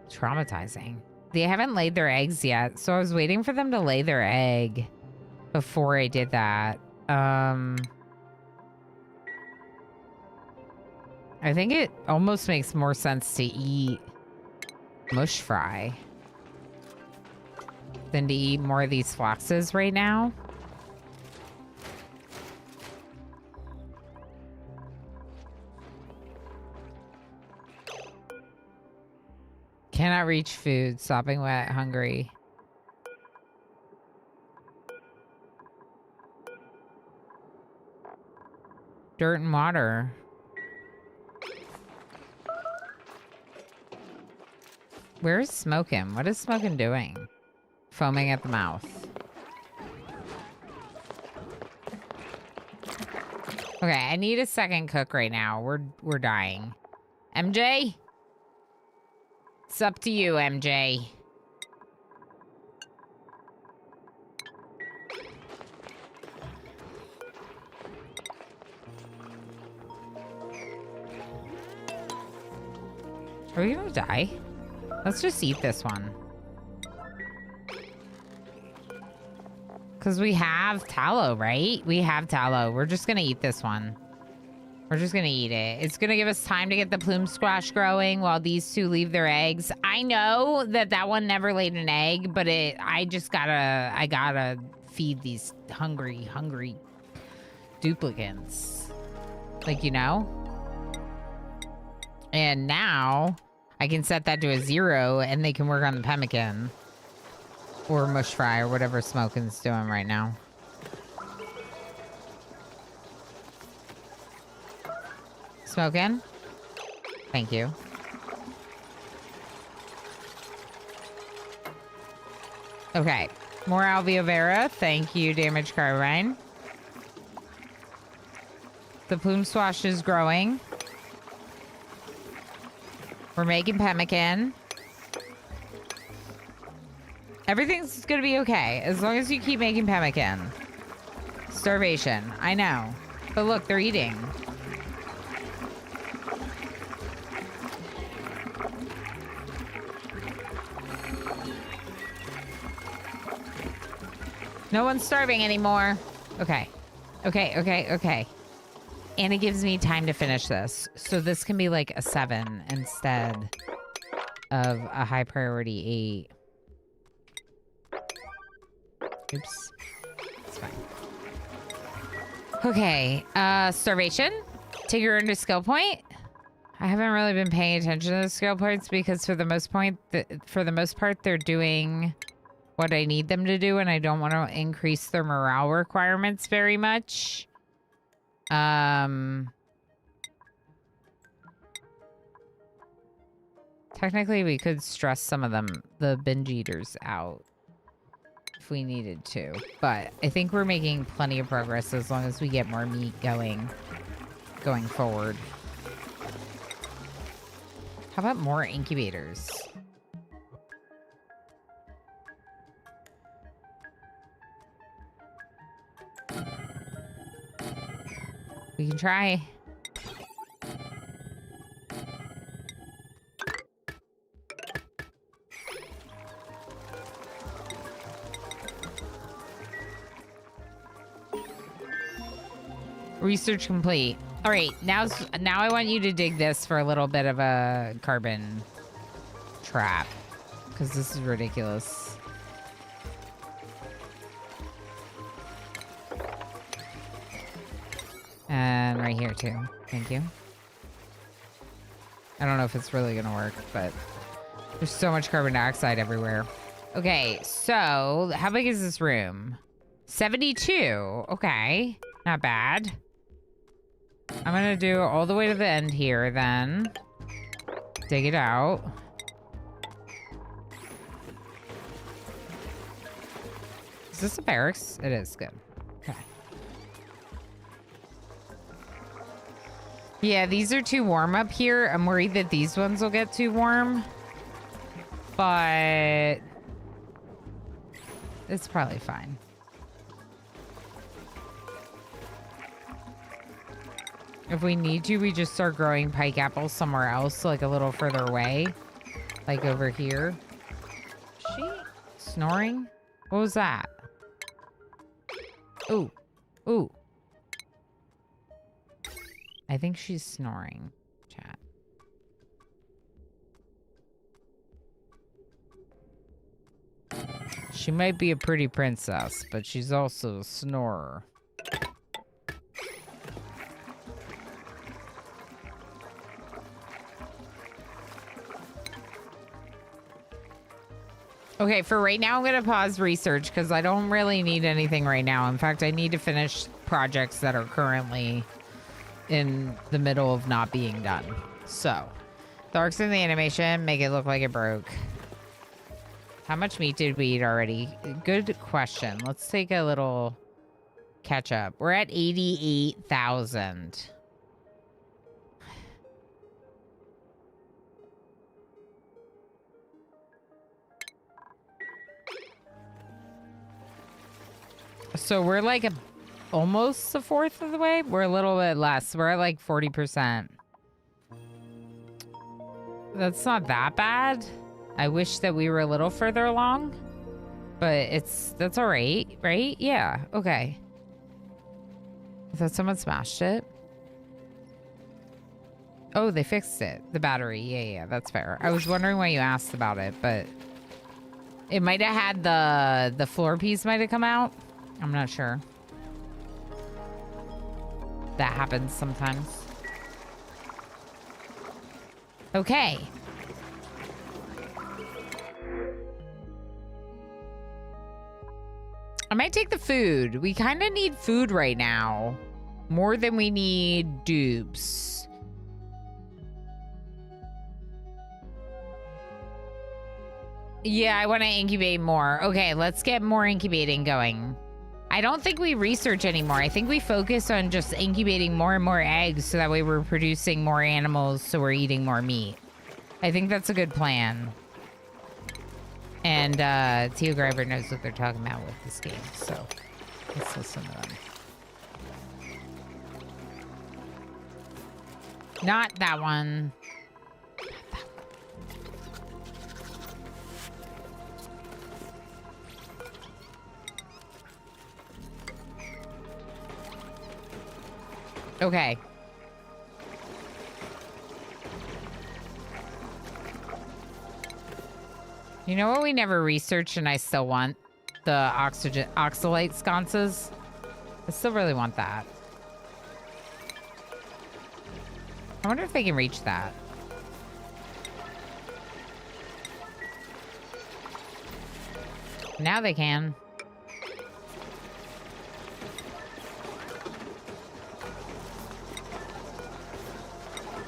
traumatizing. They haven't laid their eggs yet, so I was waiting for them to lay their egg before I did that. I think it almost makes more sense to eat mush fry than to eat more of these foxes right now. Cannot reach food, sopping wet, hungry. Dirt and water. Where's Smokin'? What is Smokin' doing? Foaming at the mouth. Okay, I need a second cook right now. We're dying. MJ? It's up to you, MJ. Are we gonna die? Let's just eat this one. Because we have tallow, right? We have tallow. We're just gonna eat this one. We're just gonna eat it. It's gonna give us time to get the plume squash growing while these two leave their eggs. I know that one never laid an egg, but I gotta feed these hungry duplicants. Like, you know? And now I can set that to a 0 and they can work on the pemmican. Or mush fry or whatever Smokin's doing right now. Smokin'? Thank you. Okay. More Alveo Vera. Thank you, Damage Carbine. The plume squash is growing. We're making pemmican. Everything's gonna be okay as long as you keep making pemmican. Starvation. I know. But look, they're eating. No one's starving anymore. Okay. Okay. And it gives me time to finish this. So this can be like a 7 instead of a high priority 8. Oops. It's fine. Okay. Starvation. Take her into skill point. I haven't really been paying attention to the skill points because for the most part, they're doing what I need them to do, and I don't want to increase their morale requirements very much. Technically, we could stress some of them, the binge eaters, out if we needed to. But I think we're making plenty of progress as long as we get more meat going forward. How about more incubators? We can try. Research complete. All right, now I want you to dig this for a little bit of a carbon trap, because this is ridiculous. And right here too. Thank you. I don't know if it's really gonna work, but there's so much carbon dioxide everywhere. Okay, so how big is this room? 72. Okay, not bad. I'm gonna do all the way to the end here then. Dig it out. Is this a barracks? It is. Good. Okay. Yeah, these are too warm up here. I'm worried that these ones will get too warm. But it's probably fine. If we need to, we just start growing pike apples somewhere else, like a little further away. Like over here. She snoring? What was that? Ooh. Ooh. I think she's snoring, chat. She might be a pretty princess, but she's also a snorer. Okay, for right now, I'm going to pause research because I don't really need anything right now. In fact, I need to finish projects that are currently in the middle of not being done. So, the arcs in the animation make it look like it broke. How much meat did we eat already? Good question. Let's take a little catch up. We're at 88,000. So we're like almost a fourth of the way. We're a little bit less. We're at like 40%. That's not that bad. I wish that we were a little further along, but that's all right, right? Yeah, okay. I thought someone smashed it. Oh, they fixed it. The battery. Yeah, that's fair. I was wondering why you asked about it, but it might have had the floor piece might have come out. I'm not sure. That happens sometimes. Okay. I might take the food. We kind of need food right now. More than we need dupes. Yeah, I want to incubate more. Okay, let's get more incubating going. I don't think we research anymore. I think we focus on just incubating more and more eggs so that way we're producing more animals so we're eating more meat. I think that's a good plan. And Teo Griver knows what they're talking about with this game, so let's listen to them. Not that one. Okay. You know what we never researched and I still want? The oxalate sconces. I still really want that. I wonder if they can reach that. Now they can.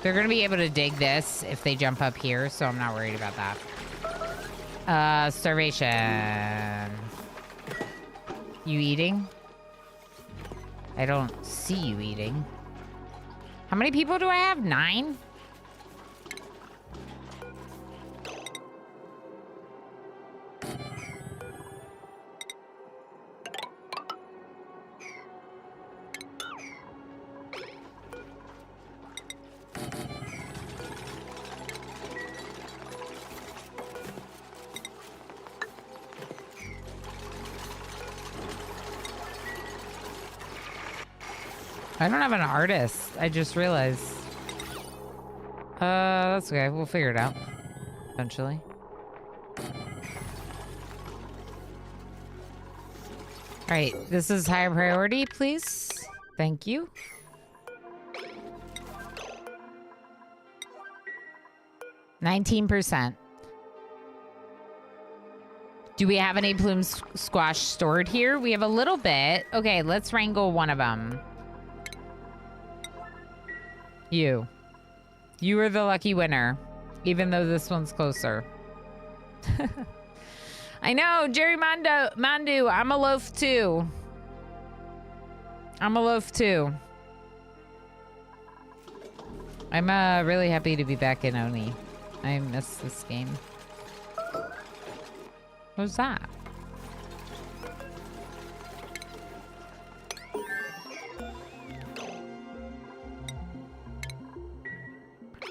They're going to be able to dig this if they jump up here, so I'm not worried about that. Starvation. You eating? I don't see you eating. How many people do I have? 9? I don't have an artist. I just realized. That's okay. We'll figure it out eventually. All right, this is higher priority, please. Thank you. %. Do we have any plume squash stored here? We have a little bit. Okay, let's wrangle one of them. You are the lucky winner, even though this one's closer. I know, Jerry Mandu, I'm a loaf too. I'm really happy to be back in Oni. I miss this game. What was that?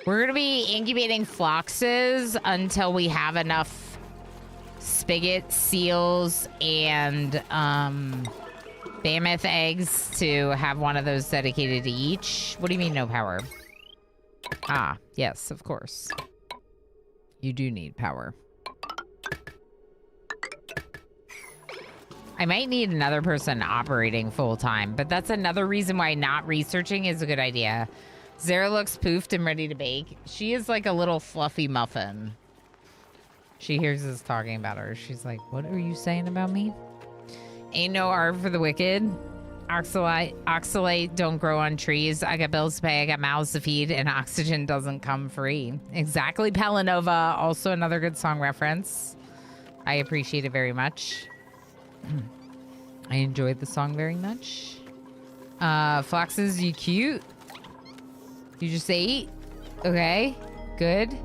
We're going to be incubating floxes until we have enough spigot, seals, and mammoth eggs to have one of those dedicated to each. What do you mean no power? Ah, yes, of course. You do need power. I might need another person operating full time, but that's another reason why not researching is a good idea. Zara looks poofed and ready to bake. She is like a little fluffy muffin. She hears us talking about her. She's like, what are you saying about me? Ain't no art for the wicked. Oxalate don't grow on trees. I got bills to pay, I got mouths to feed, and oxygen doesn't come free. Exactly, Pelanova. Also another good song reference. I appreciate it very much. I enjoyed the song very much. Foxes, you cute? You just ate? Okay. Good.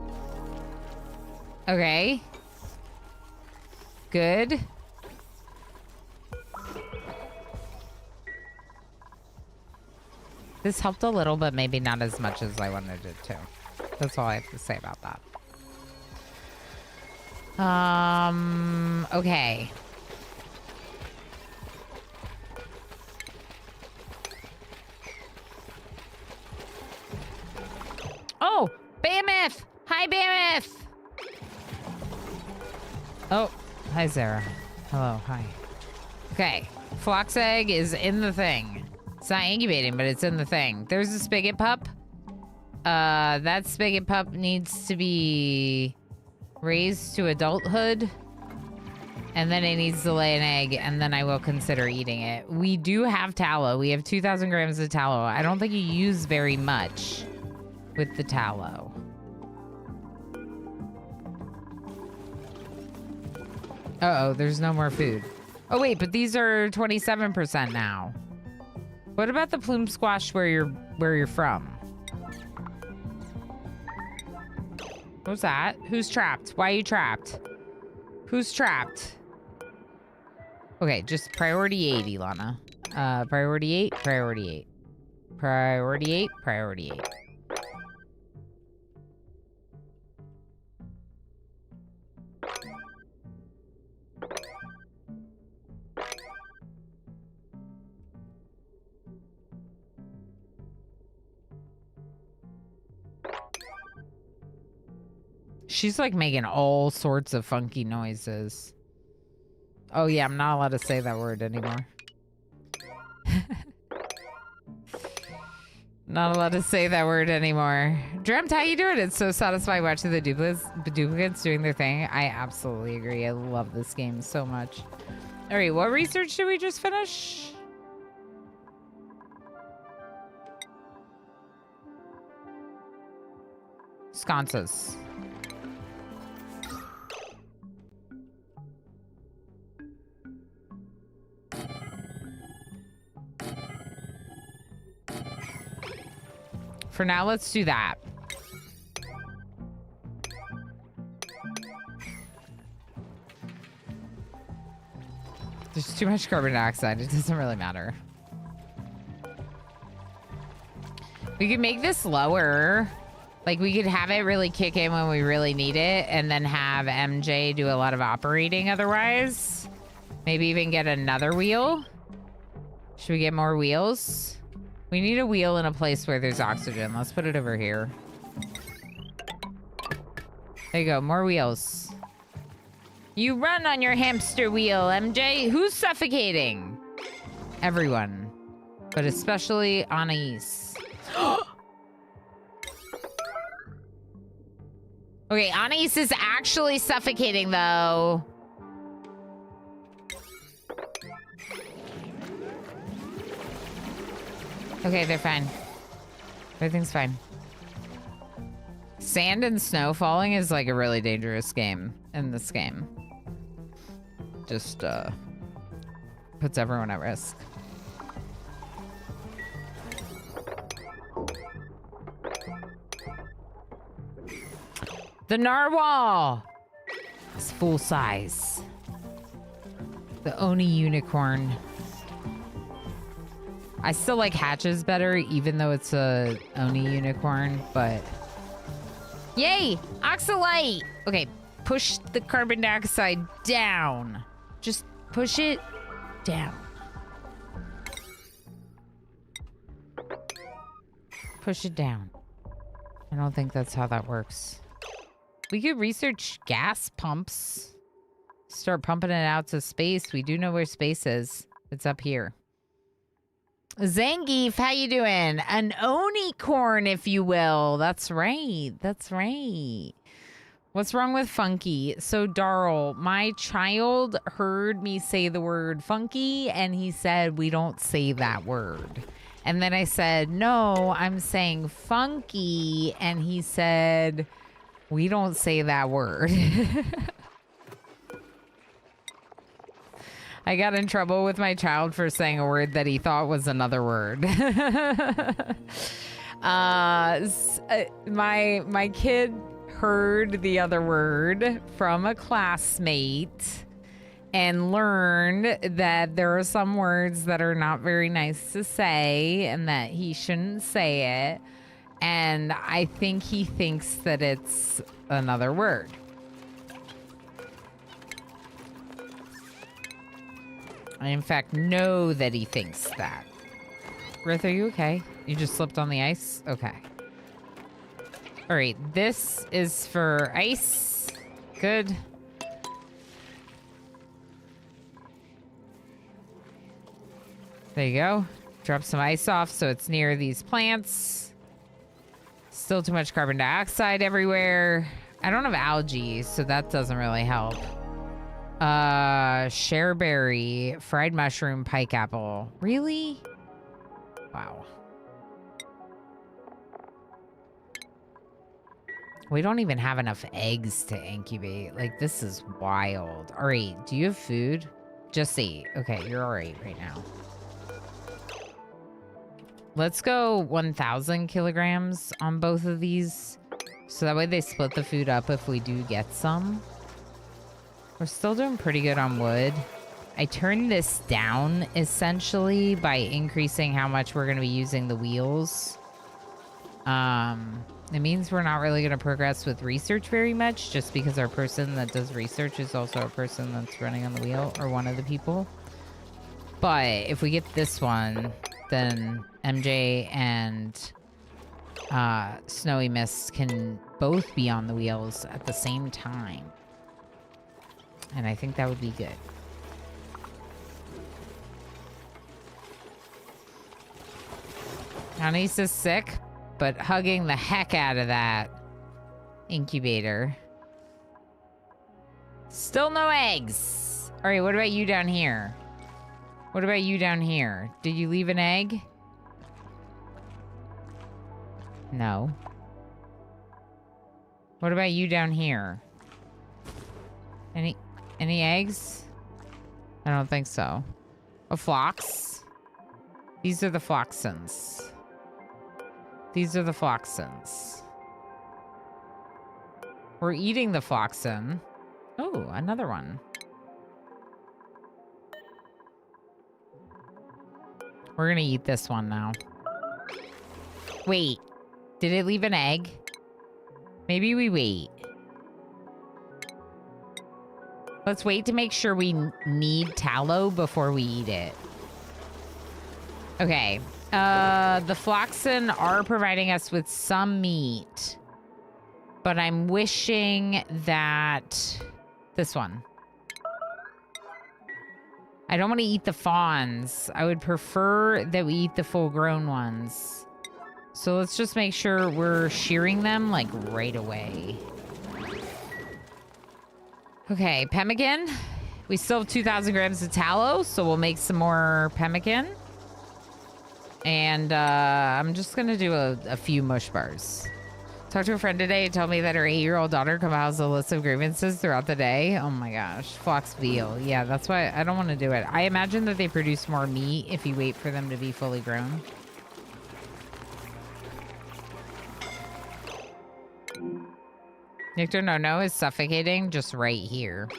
Okay. Good. This helped a little, but maybe not as much as I wanted it to. That's all I have to say about that. Okay. Oh, Mammoth! Hi, Mammoth! Oh, hi, Zara. Hello, hi. Okay, Flox egg is in the thing. It's not incubating, but it's in the thing. There's a spigot pup. That spigot pup needs to be raised to adulthood. And then it needs to lay an egg, and then I will consider eating it. We do have tallow. We have 2,000 grams of tallow. I don't think you use very much with the tallow. Uh-oh, there's no more food. Oh, wait, but these are 27% now. What about the plume squash where you're from? What's that? Who's trapped? Why are you trapped? Who's trapped? Okay, just priority 8, Ilana. Priority 8, priority 8. Priority 8, priority 8. She's like making all sorts of funky noises. Oh yeah, I'm not allowed to say that word anymore. Not allowed to say that word anymore. Dreamt, how you doing? It's so satisfying watching the duplicates doing their thing. I absolutely agree. I love this game so much. All right, what research did we just finish? Sconces. For now, let's do that. There's too much carbon dioxide. It doesn't really matter. We could make this lower. Like, we could have it really kick in when we really need it, and then have MJ do a lot of operating otherwise. Maybe even get another wheel. Should we get more wheels? We need a wheel in a place where there's oxygen. Let's put it over here. There you go, more wheels. You run on your hamster wheel, MJ. Who's suffocating? Everyone, but especially Anais. Okay, Anais is actually suffocating though. Okay, they're fine. Everything's fine. Sand and snow falling is like a really dangerous game in this game. Just puts everyone at risk. The narwhal! It's full size. The Oni unicorn. I still like Hatches better, even though it's a Oni unicorn, but Yay! Oxalite! Okay, push the carbon dioxide down. Just push it down. Push it down. I don't think that's how that works. We could research gas pumps. Start pumping it out to space. We do know where space is. It's up here. Zangief, how you doing? An unicorn, if you will. That's right. That's right. What's wrong with funky? So, Darl, my child heard me say the word funky, and he said, we don't say that word. And then I said, no, I'm saying funky. And he said, we don't say that word. I got in trouble with my child for saying a word that he thought was another word. My kid heard the other word from a classmate and learned that there are some words that are not very nice to say and that he shouldn't say it. And I think he thinks that it's another word. I, in fact, know that he thinks that. Rith, are you okay? You just slipped on the ice? Okay. All right, this is for ice. Good. There you go. Drop some ice off so it's near these plants. Still too much carbon dioxide everywhere. I don't have algae, so that doesn't really help. Shareberry, fried mushroom, pike apple. Really? Wow. We don't even have enough eggs to incubate. Like, this is wild. All right, do you have food? Just eat. Okay, you're all right right now. Let's go 1,000 kilograms on both of these. So that way they split the food up if we do get some. We're still doing pretty good on wood. I turned this down essentially by increasing how much we're going to be using the wheels. It means we're not really going to progress with research very much just because our person that does research is also a person that's running on the wheel or one of the people. But if we get this one, then MJ and Snowy Mist can both be on the wheels at the same time. And I think that would be good. Honey's is sick, but hugging the heck out of that incubator. Still no eggs. All right, what about you down here? What about you down here? Did you leave an egg? No. What about you down here? Any eggs? I don't think so. A phlox? These are the phloxins. These are the phloxins. We're eating the phloxin. Oh, another one. We're gonna eat this one now. Wait, did it leave an egg? Maybe we wait. Let's wait to make sure we need tallow before we eat it. Okay. The Floxin are providing us with some meat. But I'm wishing that... This one. I don't want to eat the fawns. I would prefer that we eat the full-grown ones. So let's just make sure we're shearing them, like, right away. Okay, pemmican. We still have 2,000 grams of tallow, so we'll make some more pemmican. And I'm just going to do a few mush bars. Talked to a friend today and told me that her 8-year-old daughter compiles a list of grievances throughout the day. Oh my gosh. Flox veal. Yeah, that's why I don't want to do it. I imagine that they produce more meat if you wait for them to be fully grown. Nectar No is suffocating just right here.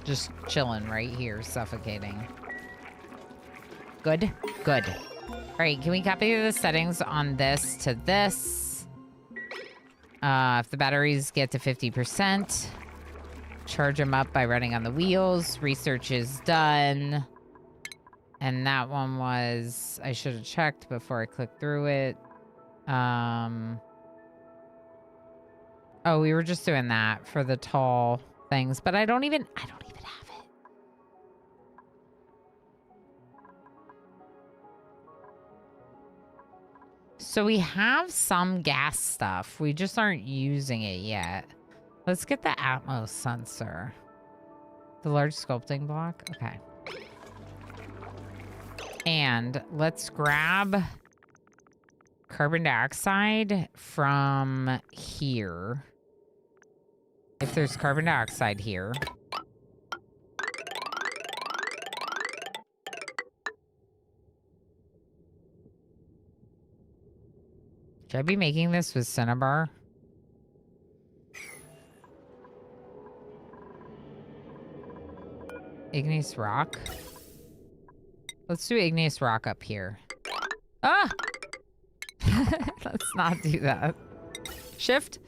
Just chilling right here, suffocating. Good? Good. All right, can we copy the settings on this to this? If the batteries get to 50%, charge them up by running on the wheels. Research is done. And that one was, I should have checked before I clicked through it. Oh, we were just doing that for the tall things, but I don't even have it. So we have some gas stuff. We just aren't using it yet. Let's get the Atmos sensor. The large sculpting block? Okay. And let's grab carbon dioxide from here. If there's carbon dioxide here. Should I be making this with cinnabar? Igneous rock? Let's do igneous rock up here. Ah! Let's not do that. Shift.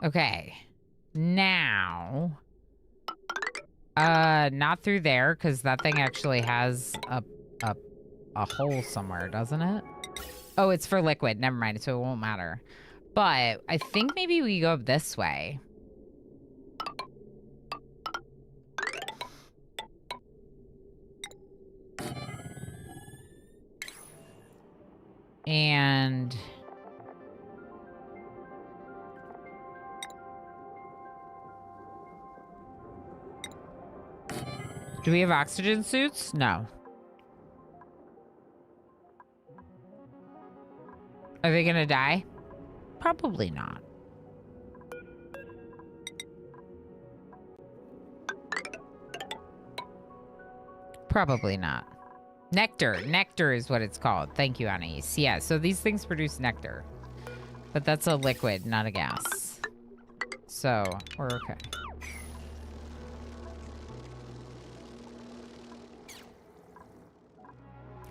Okay. Now. Not through there, because that thing actually has a hole somewhere, doesn't it? Oh, it's for liquid. Never mind, so it won't matter. But I think maybe we go up this way. And do we have oxygen suits? No. Are they gonna die? Probably not. Probably not. Nectar. Nectar is what it's called. Thank you, Anais. Yeah, so these things produce nectar. But that's a liquid, not a gas. So, we're okay.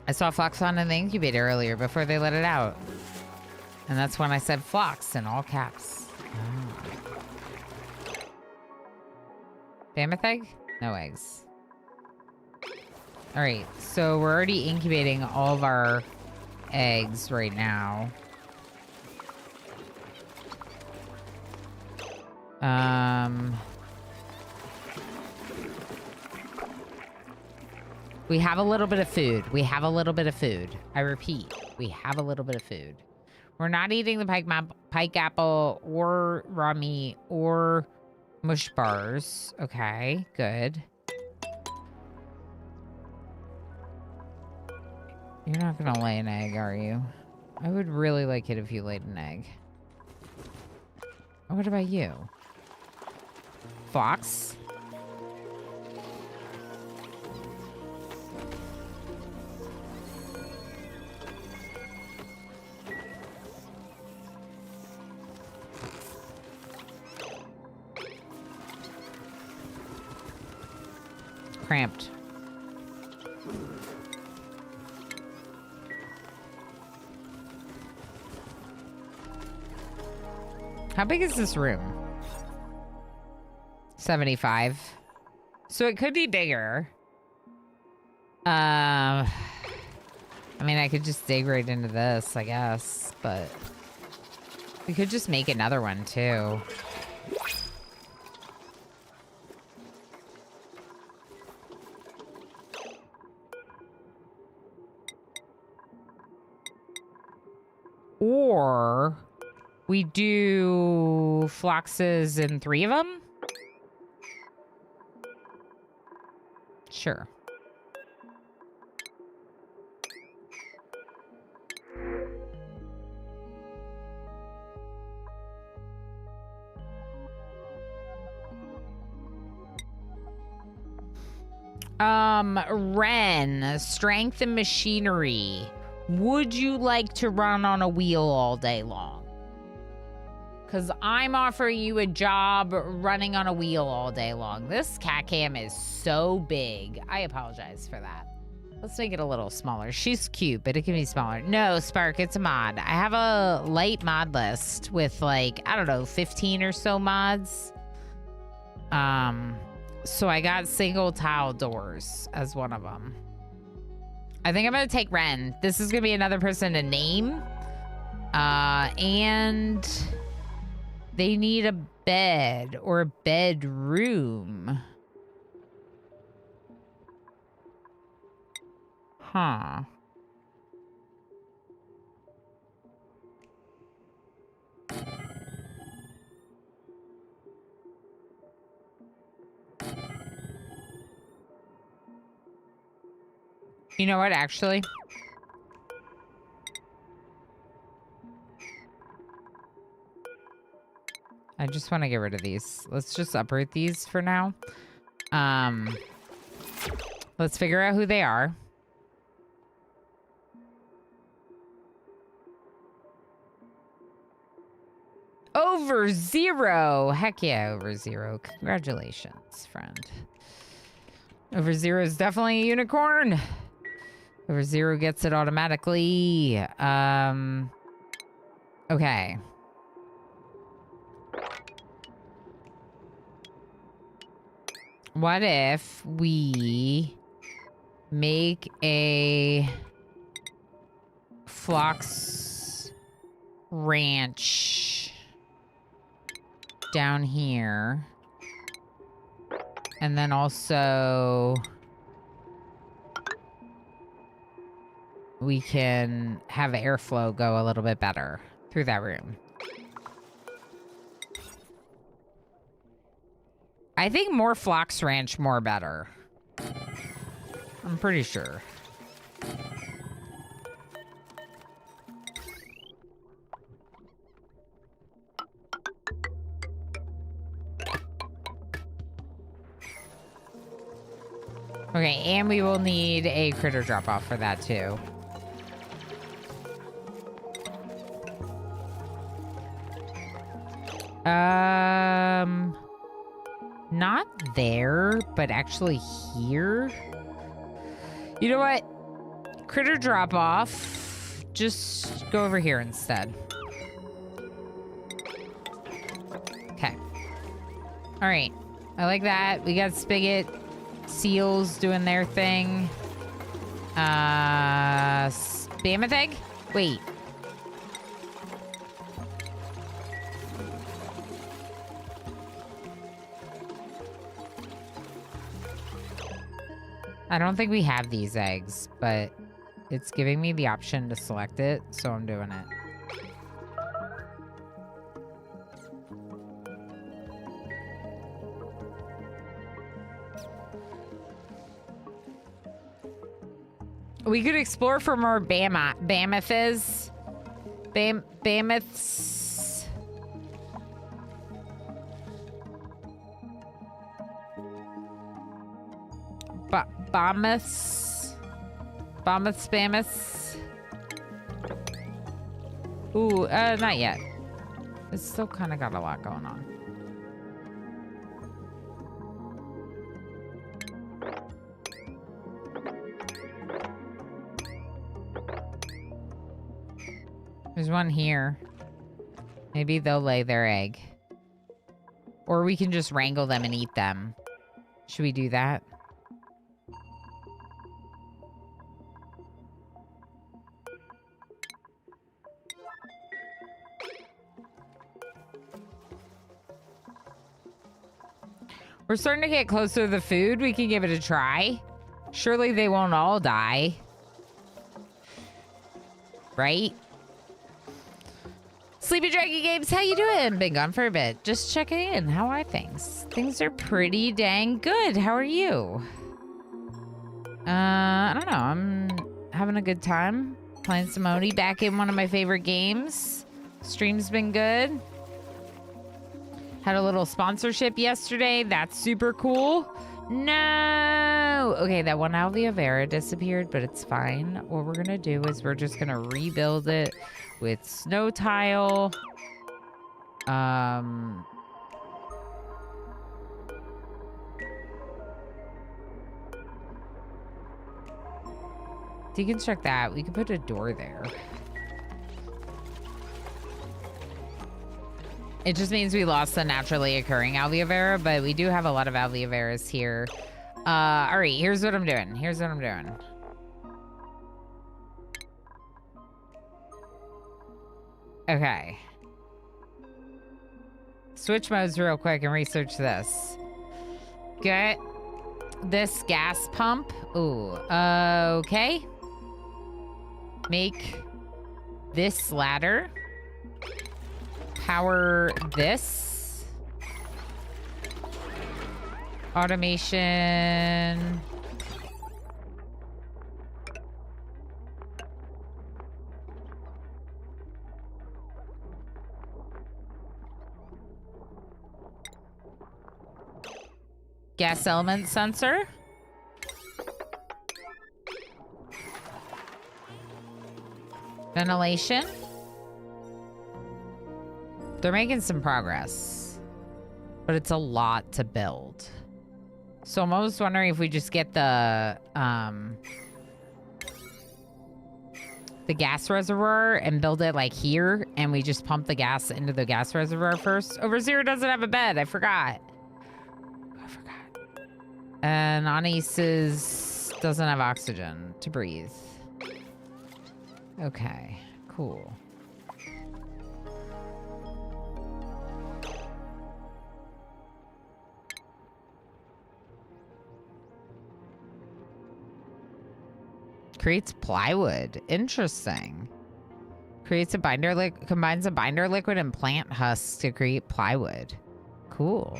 I saw Foxon in the incubator earlier before they let it out. And that's when I said Fox in all caps. Oh. Mammoth egg? No eggs. All right, so we're already incubating all of our eggs right now. We have a little bit of food. We have a little bit of food. I repeat, we have a little bit of food. We're not eating the pike apple or raw meat or mush bars. Okay, good. You're not gonna lay an egg, are you? I would really like it if you laid an egg. What about you? Fox? Cramped. How big is this room? 75. So it could be bigger. I mean, I could just dig right into this, I guess, but we could just make another one too. Or we do floxes in 3 of them? Sure. Ren, strength and machinery. Would you like to run on a wheel all day long? Because I'm offering you a job running on a wheel all day long. This cat cam is so big. I apologize for that. Let's make it a little smaller. She's cute, but it can be smaller. No, Spark, it's a mod. I have a light mod list with like, I don't know, 15 or so mods. So I got single tile doors as one of them. I think I'm gonna take Ren. This is gonna be another person to name. And they need a bed or a bedroom. Huh. You know what, actually? I just want to get rid of these. Let's just uproot these for now. Let's figure out who they are. Over 0. Heck yeah, over 0. Congratulations, friend. Over 0 is definitely a unicorn. Over 0 gets it automatically. Okay. What if we make a Phlox Ranch down here, and then also we can have airflow go a little bit better through that room. I think more Phlox Ranch, more better. I'm pretty sure. Okay, and we will need a critter drop-off for that, too. Not there, but actually here. You know what? Critter drop-off. Just go over here instead. Okay. All right. I like that. We got Spigot. Seals doing their thing. Mammoth egg? Wait. I don't think we have these eggs, but it's giving me the option to select it, so I'm doing it. We could explore for more mammoths. Mammoths. Mammoths. Ooh, not yet. It's still kind of got a lot going on. There's one here. Maybe they'll lay their egg. Or we can just wrangle them and eat them. Should we do that? We're starting to get closer to the food. We can give it a try. Surely they won't all die. Right? Sleepy Dragon Games, how you doing? Been gone for a bit. Just checking in. How are things? Things are pretty dang good. How are you? I don't know. I'm having a good time. Playing some Oni. Back in one of my favorite games. Stream's been good. Had a little sponsorship yesterday. That's super cool. No. Okay, that one aloe vera disappeared, but it's fine. What we're gonna do is we're just gonna rebuild it with snow tile. Deconstruct that. We could put a door there. It just means we lost the naturally occurring aloe vera, but we do have a lot of aloe veras here. All right, here's what I'm doing. Okay. Switch modes real quick and research this. Get this gas pump. Ooh, okay. Make this ladder. Power this. Automation. Gas element sensor. Ventilation. They're making some progress, but it's a lot to build. So I'm almost wondering if we just get the gas reservoir and build it like here, and we just pump the gas into the gas reservoir first. Overseer doesn't have a bed. I forgot. And Anice's doesn't have oxygen to breathe. Okay, cool. Creates plywood. Interesting. Creates a binder combines a binder liquid and plant husks to create plywood. Cool.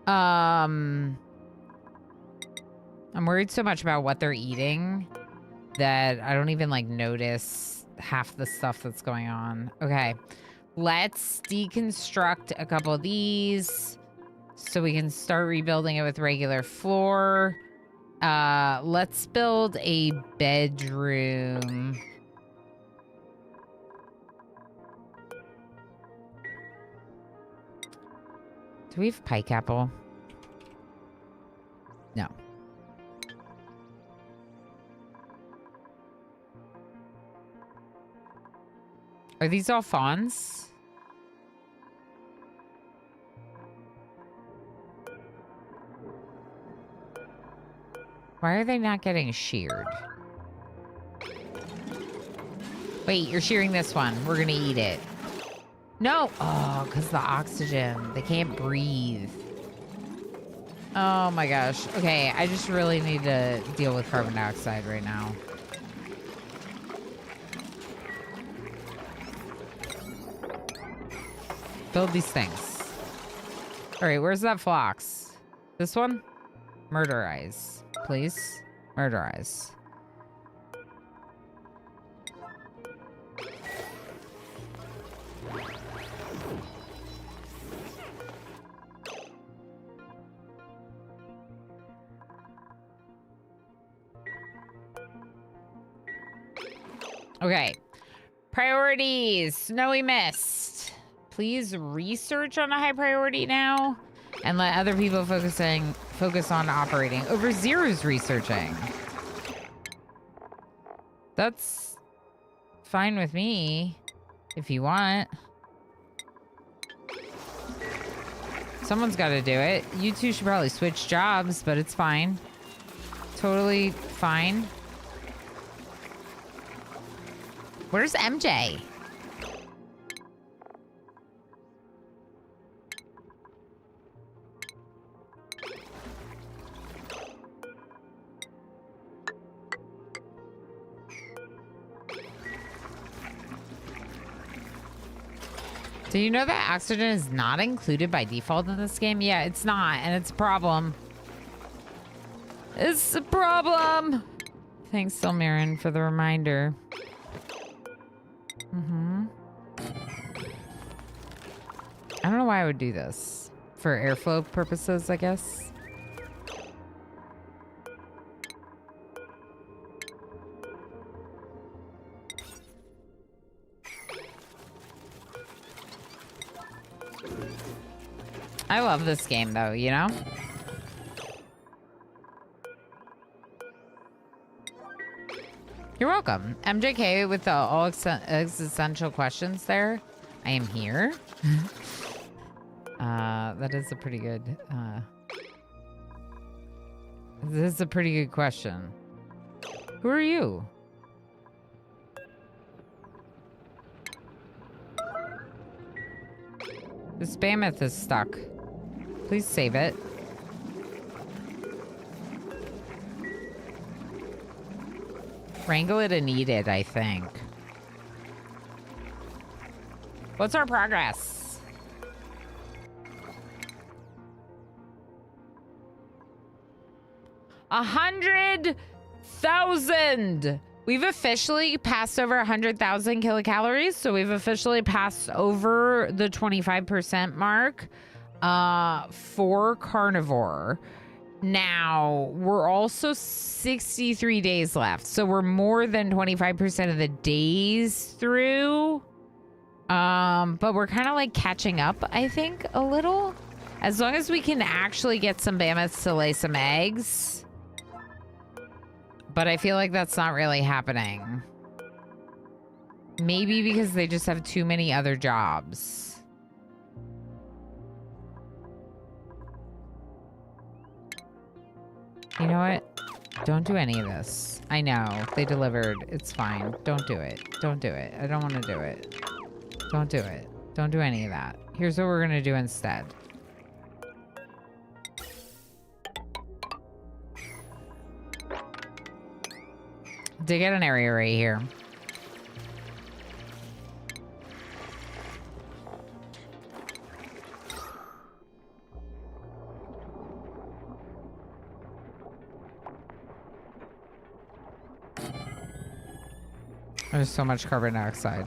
I'm worried so much about what they're eating that I don't even like notice half the stuff that's going on. Okay. Let's deconstruct a couple of these so we can start rebuilding it with regular floor. Let's build a bedroom. Do we have pike apple? No. Are these all fawns? Why are they not getting sheared? Wait, you're shearing this one. We're gonna eat it. No! Oh, because the oxygen. They can't breathe. Oh my gosh. Okay, I just really need to deal with carbon dioxide right now. Build these things. Alright, where's that phlox? This one? Murder eyes. Please? Murder eyes. Okay. Priorities. Snowy mist. Please research on a high priority now and let other people focus on operating. Overseer's researching. That's fine with me if you want. Someone's got to do it. You two should probably switch jobs, but it's fine. Totally fine. Where's MJ? Do you know that oxygen is not included by default in this game? Yeah, it's not, and it's a problem. It's a problem. Thanks, Silmarin, for the reminder. I don't know why I would do this. For airflow purposes, I guess. I love this game though, you know? You're welcome. MJK with the all existential questions there. I am here. That is a pretty good, this is a pretty good question. Who are you? This mammoth is stuck. Please save it. Wrangle it and eat it, I think. What's our progress? $100,000. We've officially passed over 100,000 kilocalories, so we've officially passed over the 25% mark for Carnivore. Now, we're also 63 days left, so we're more than 25% of the days through. But we're kind of like catching up, I think, a little. As long as we can actually get some mammoths to lay some eggs. But I feel like that's not really happening. Maybe because they just have too many other jobs. You know what? Don't do any of this. I know. They delivered. It's fine. Don't do it. Don't do it. I don't want to do it. Don't do it. Don't do any of that. Here's what we're going to do instead. Dig out an area right here. There's so much carbon dioxide.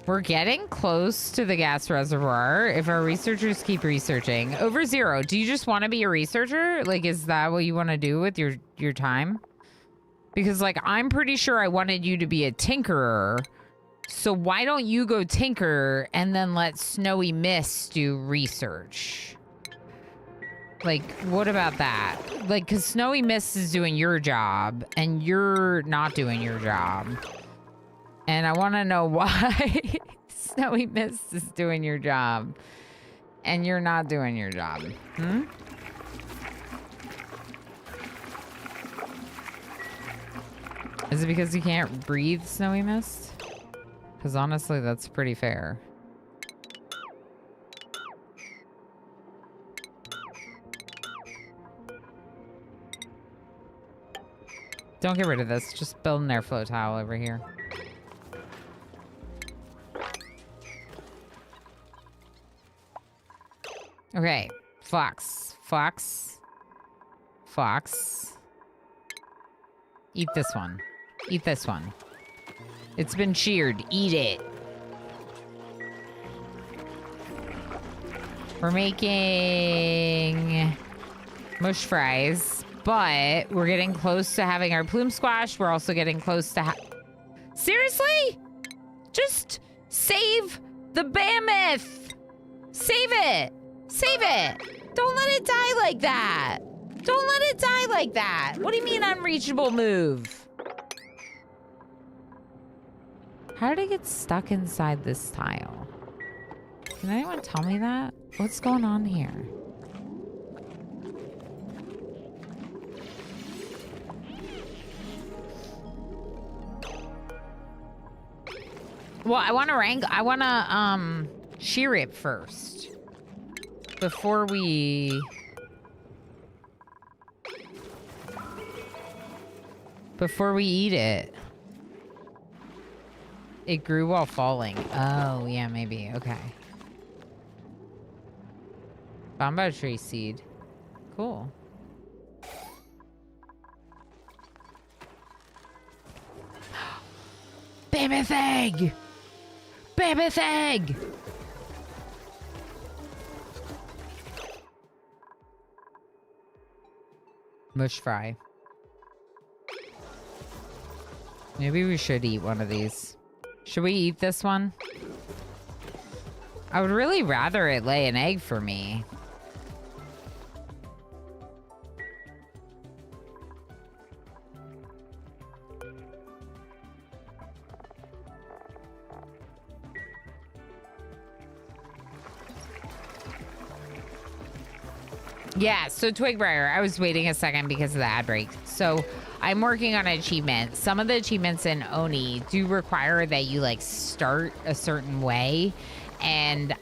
We're getting close to the gas reservoir if our researchers keep researching. Over 0. Do you just want to be a researcher? Like, is that what you want to do with your time? Because, like, I'm pretty sure I wanted you to be a tinkerer. So why don't you go tinker and then let Snowy Mist do research? Like, what about that? Like, because Snowy Mist is doing your job and you're not doing your job. And I want to know why Snowy Mist is doing your job and you're not doing your job. Hmm? Is it because you can't breathe, Snowy Mist? Because honestly, that's pretty fair. Don't get rid of this. Just build an airflow tile over here. Okay. Fox. Fox. Fox. Eat this one. Eat this one. It's been sheared. Eat it. We're making mush fries, but we're getting close to having our plume squash. We're also getting close to Seriously? Just save the mammoth. Save it. Save it. Don't let it die like that. Don't let it die like that. What do you mean unreachable move? How did it get stuck inside this tile? Can anyone tell me that? What's going on here? Well, I want to shear it first. Before we eat it. It grew while falling. Oh, yeah, maybe. Okay. Bamba tree seed. Cool. Mammoth egg! Mammoth egg! Mush fry. Maybe we should eat one of these. Should we eat this one? I would really rather it lay an egg for me. Yeah, so Twigbriar, I was waiting a second because of the ad break. So I'm working on an achievement. Some of the achievements in Oni do require that you like start a certain way. And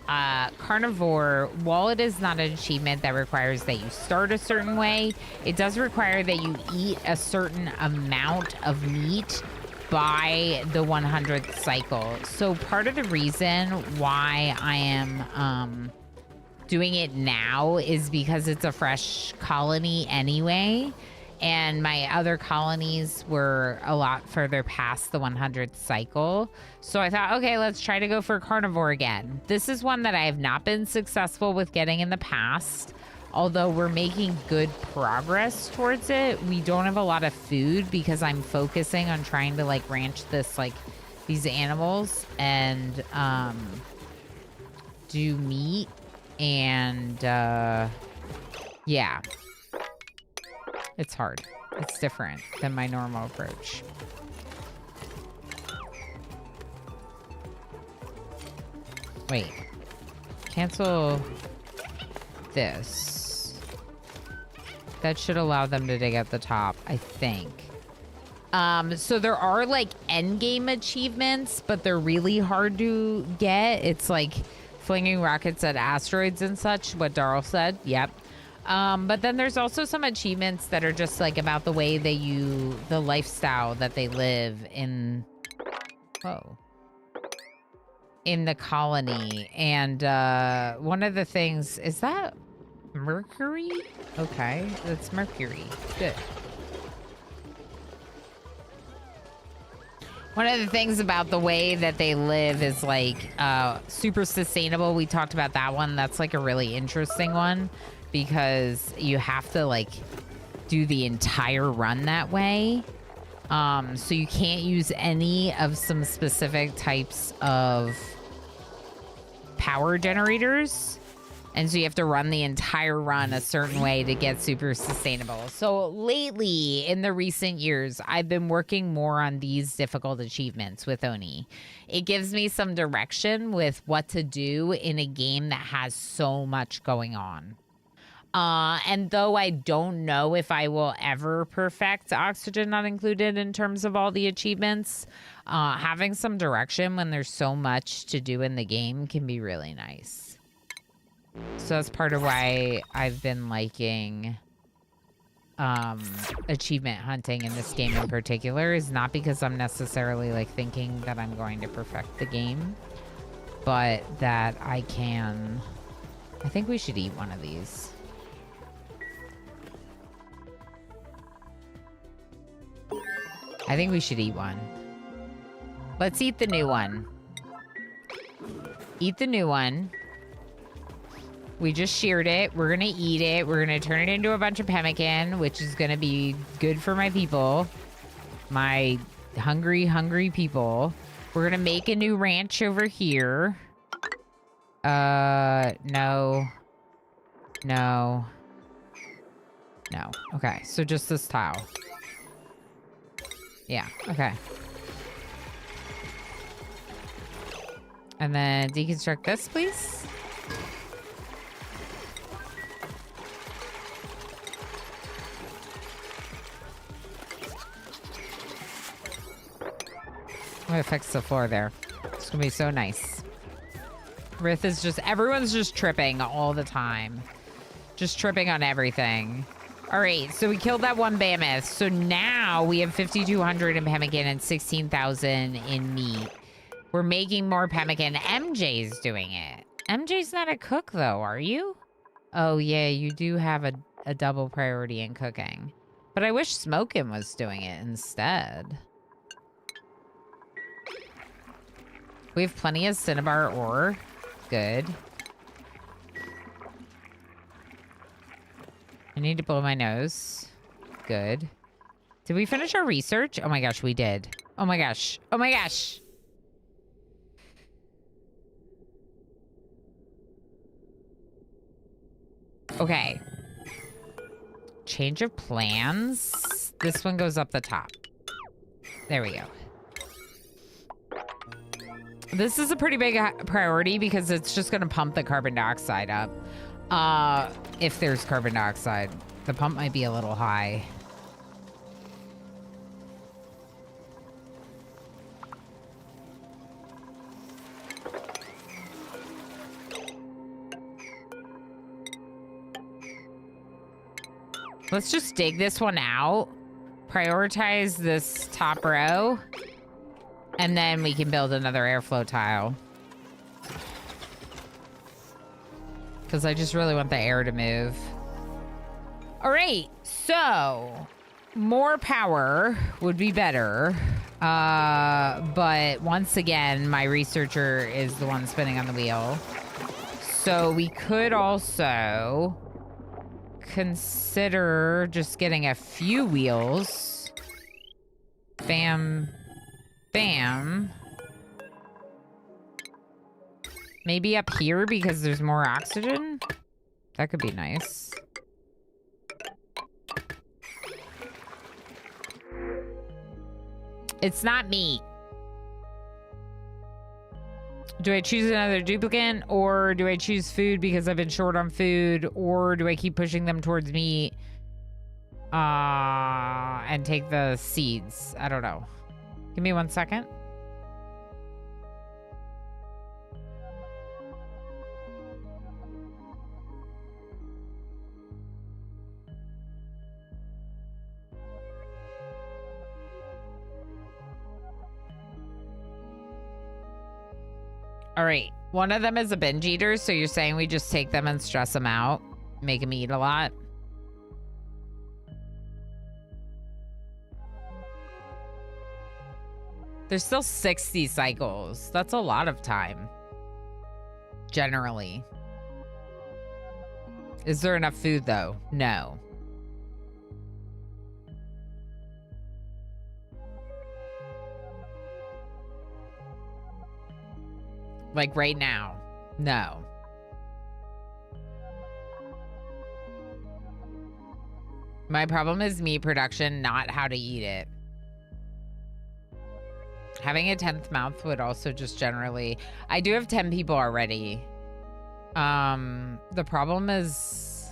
Carnivore, while it is not an achievement that requires that you start a certain way, it does require that you eat a certain amount of meat by the 100th cycle. So part of the reason why I am doing it now is because it's a fresh colony anyway, and my other colonies were a lot further past the 100th cycle. So I thought, okay, let's try to go for Carnivore again. This is one that I have not been successful with getting in the past, although we're making good progress towards it. We don't have a lot of food because I'm focusing on trying to like ranch this, like these animals and do meat. And yeah, it's hard. It's different than my normal approach. Wait, cancel this. That should allow them to dig at the top, I think. So there are like end game achievements, but they're really hard to get. It's like flinging rockets at asteroids and such, what Darl said. Yep. But then there's also some achievements that are just like about the way the lifestyle that they live in, in the colony. And one of the things, is that Mercury? Okay, that's Mercury. Good. One of the things about the way that they live is like super sustainable. We talked about that one. That's like a really interesting one because you have to like do the entire run that way. So you can't use any of some specific types of power generators. And so you have to run the entire run a certain way to get super sustainable. So lately, in the recent years, I've been working more on these difficult achievements with Oni. It gives me some direction with what to do in a game that has so much going on. And though I don't know if I will ever perfect Oxygen Not Included in terms of all the achievements, having some direction when there's so much to do in the game can be really nice. So that's part of why I've been liking achievement hunting in this game in particular, is not because I'm necessarily like thinking that I'm going to perfect the game, but that I can. I think we should eat one of these. I think we should eat one. Let's eat the new one. Eat the new one. We just sheared it. We're gonna eat it. We're gonna turn it into a bunch of pemmican, which is gonna be good for my people. My hungry, hungry people. We're gonna make a new ranch over here. No. No. No. Okay, so just this tile. Yeah, okay. And then deconstruct this, please. I'm gonna fix the floor there. It's gonna be so nice. Rith is just, everyone's just tripping all the time. Just tripping on everything. All right, so we killed that one mammoth. So now we have 5,200 in pemmican and 16,000 in meat. We're making more pemmican. MJ's doing it. MJ's not a cook though, are you? Oh yeah, you do have a double priority in cooking. But I wish Smokin' was doing it instead. We have plenty of cinnabar ore. Good. I need to blow my nose. Good. Did we finish our research? Oh my gosh, we did. Oh my gosh. Oh my gosh. Okay. Change of plans. This one goes up the top. There we go. This is a pretty big priority because it's just going to pump the carbon dioxide up. If there's carbon dioxide. The pump might be a little high. Let's just dig this one out. Prioritize this top row. And then we can build another airflow tile. Because I just really want the air to move. All right, so more power would be better. But once again, my researcher is the one spinning on the wheel. So we could also consider just getting a few wheels. Bam. Bam. Maybe up here because there's more oxygen? That could be nice. It's not meat. Do I choose another duplicant, or do I choose food because I've been short on food, or do I keep pushing them towards meat and take the seeds? I don't know. Give me 1 second. All right, one of them is a binge eater, so you're saying we just take them and stress them out, make them eat a lot? There's still 60 cycles. That's a lot of time, generally. Is there enough food, though? No. Like right now? No. My problem is meat production, not how to eat it. Having a 10th mouth would also just generally... I do have 10 people already. The problem is...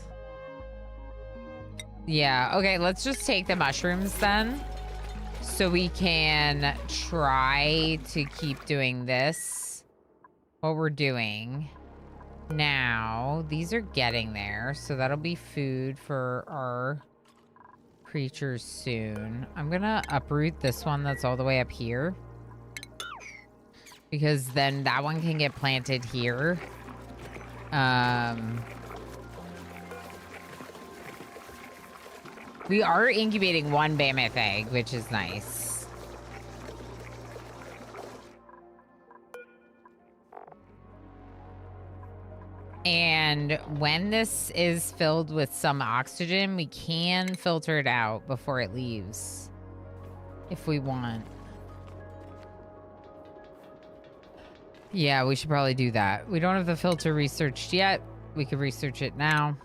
Yeah, okay, let's just take the mushrooms then. So we can try to keep doing this. What we're doing now. These are getting there, so that'll be food for our creatures soon. I'm gonna uproot this one that's all the way up here, because then that one can get planted here. We are incubating one mammoth egg, which is nice. And when this is filled with some oxygen, we can filter it out before it leaves, if we want. Yeah, we should probably do that. We don't have the filter researched yet. We could research it now.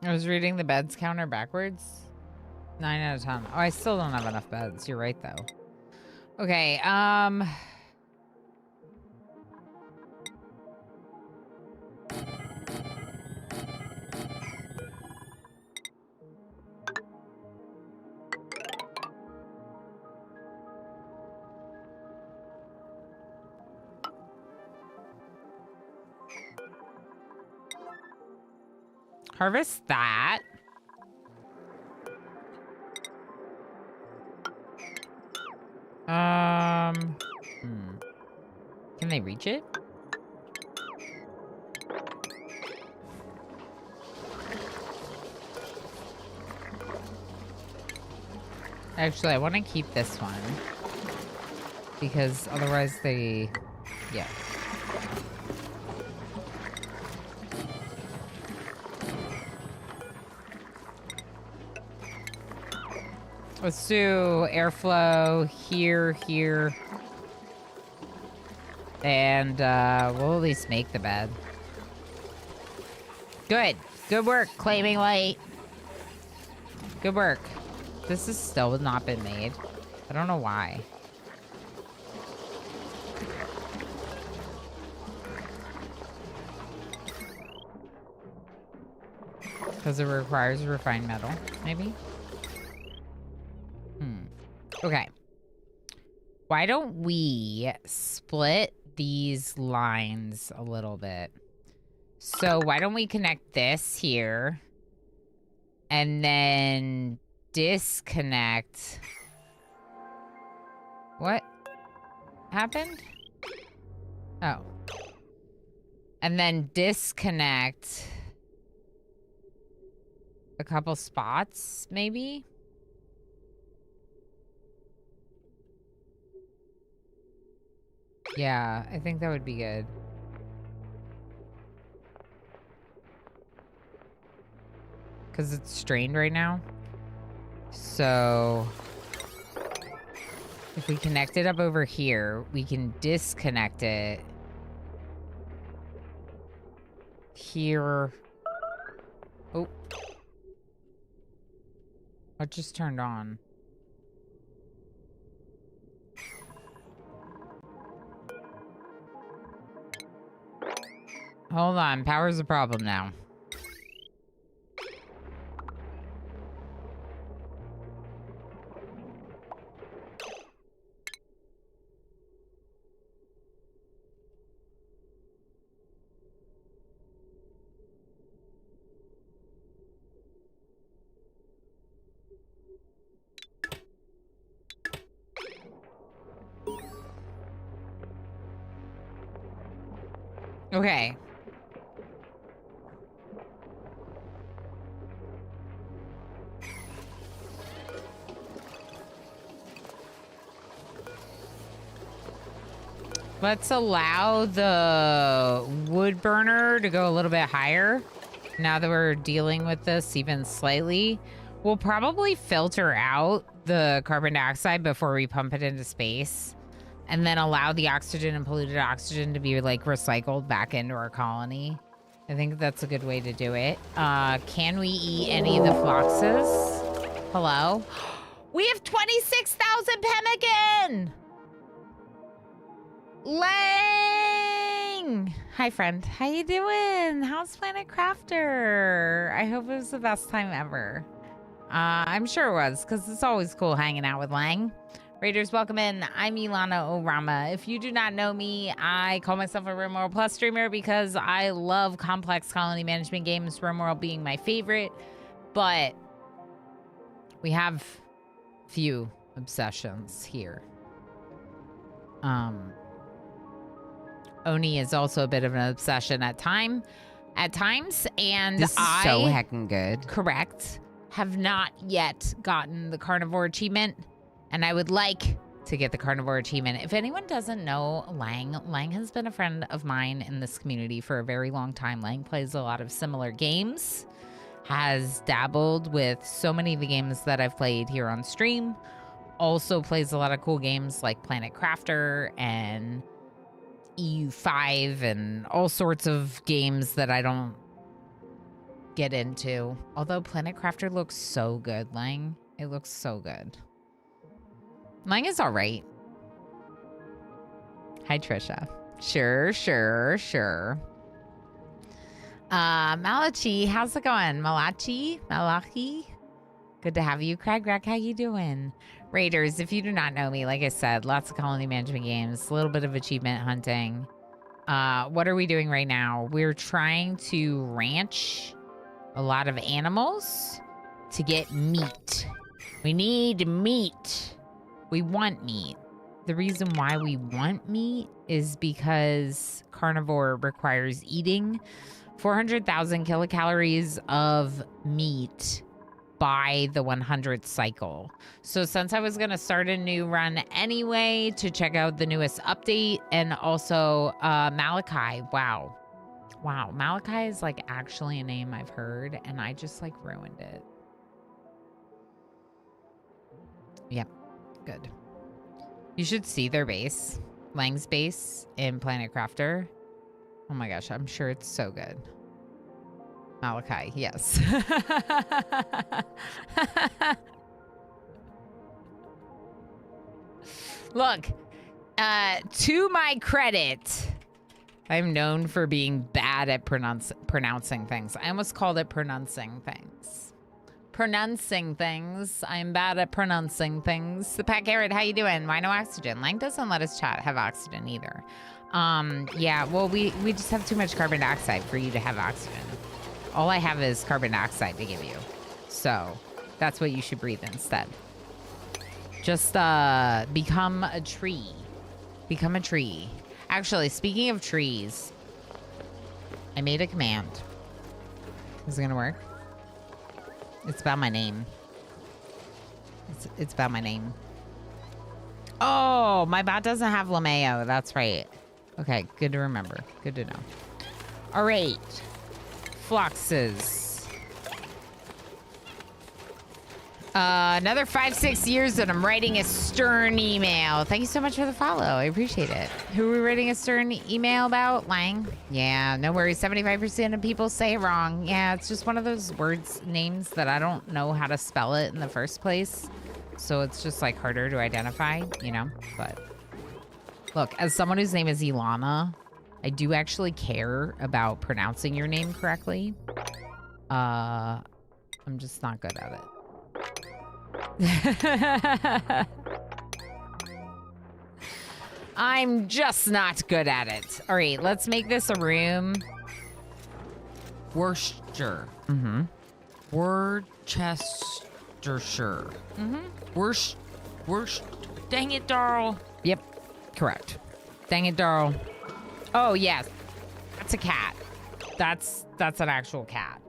I was reading the beds counter backwards. 9 out of 10. Oh, I still don't have enough beds. You're right, though. Okay, harvest that. Can they reach it? Actually, I want to keep this one because otherwise they, yeah. Let's do airflow here, here. And we'll at least make the bed. Good. Good work, claiming light. Good work. This has still not been made. I don't know why. Because it requires refined metal, maybe? Okay. Why don't we split these lines a little bit? So why don't we connect this here and then disconnect? What happened? Oh. And then disconnect a couple spots, maybe? Yeah, I think that would be good. Because it's strained right now. So if we connect it up over here, we can disconnect it here. Oh. What just turned on? Hold on, power's a problem now. Okay. Let's allow the wood burner to go a little bit higher. Now that we're dealing with this even slightly, we'll probably filter out the carbon dioxide before we pump it into space, and then allow the oxygen and polluted oxygen to be like recycled back into our colony. I think that's a good way to do it. Can we eat any of the foxes? Hello? We have 26,000 pemmican! Lang! Hi, friend. How you doing? How's Planet Crafter? I hope it was the best time ever. I'm sure it was, because it's always cool hanging out with Lang. Raiders, welcome in. I'm Ilana Orama. If you do not know me, I call myself a RimWorld Plus streamer because I love complex colony management games, RimWorld being my favorite. But we have few obsessions here. Oni is also a bit of an obsession at times, and This is so heckin' good. Correct. Have not yet gotten the Carnivore achievement, and I would like to get the Carnivore achievement. If anyone doesn't know Lang has been a friend of mine in this community for a very long time. Lang plays a lot of similar games, has dabbled with so many of the games that I've played here on stream, also plays a lot of cool games like Planet Crafter and EU5 and all sorts of games that I don't get into. Although Planet Crafter looks so good, Lang. It looks so good. Lang is all right. Hi, Trisha. Sure. Malachi, how's it going? Malachi? Good to have you. Craig, how you doing? Raiders, if you do not know me, like I said, lots of colony management games, a little bit of achievement hunting. What are we doing right now? We're trying to ranch a lot of animals to get meat. We need meat. We want meat. The reason why we want meat is because carnivore requires eating 400,000 kilocalories of meat by the 100th cycle. So since I was going to start a new run anyway to check out the newest update, and also Malachi, wow, Malachi is like actually a name I've heard, and I just like ruined it. Yep. Good. You should see their base. Lang's base in Planet Crafter. Oh my gosh, I'm sure it's so good. Malachi, yes. Look, to my credit, I'm known for being bad at pronouncing things. I almost called it pronouncing things. Pronouncing things. I'm bad at pronouncing things. The Pack Garrett, how you doing? Why no oxygen? Lang doesn't let us chat have oxygen either. Yeah, well, we just have too much carbon dioxide for you to have oxygen. All I have is carbon dioxide to give you. So that's what you should breathe instead. Just become a tree. Become a tree. Actually, speaking of trees, I made a command. Is it gonna work? It's about my name. It's about my name. Oh, my bot doesn't have LMAO. That's right. Okay, good to remember. Good to know. All right. Fluxes. Another 5-6 years and I'm writing a stern email. Thank you so much for the follow. I appreciate it. Who are we writing a stern email about? Lang? Yeah, no worries. 75% of people say it wrong. Yeah, it's just one of those words, names that I don't know how to spell it in the first place. So it's just like harder to identify, you know? But look, as someone whose name is Ilana, I do actually care about pronouncing your name correctly. I'm just not good at it. I'm just not good at it. All right, let's make this a room. Worcestershire. Mm-hmm. Worcestershire. Mm-hmm. Dang it, Darl. Yep, correct. Dang it, Darl. Oh, yes. That's a cat. That's an actual cat.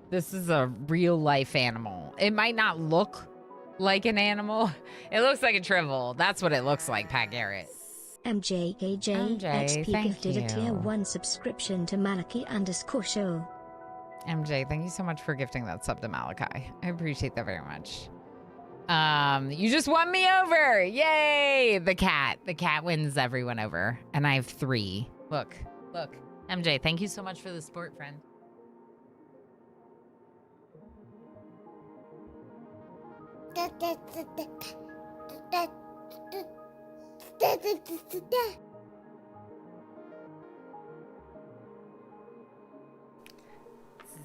This is a real life animal. It might not look like an animal. It looks like a trivel. That's what it looks like, Pat Garrett. MJKJ XP gifted a tier 1 subscription to Malachi_show. MJ, thank you so much for gifting that sub to Malachi. I appreciate that very much. You just won me over. Yay! The cat. The cat wins everyone over. And I have 3. Look. MJ, thank you so much for the support, friend.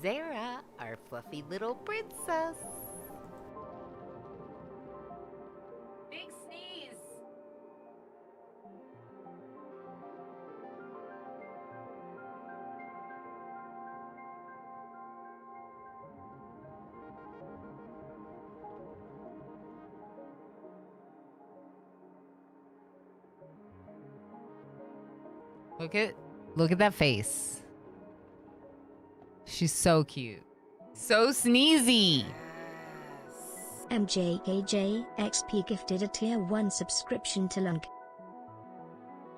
Zara, our fluffy little princess. Big sneeze. Look at that face. She's so cute. So sneezy. MJKJ XP gifted a tier 1 subscription to Lunk.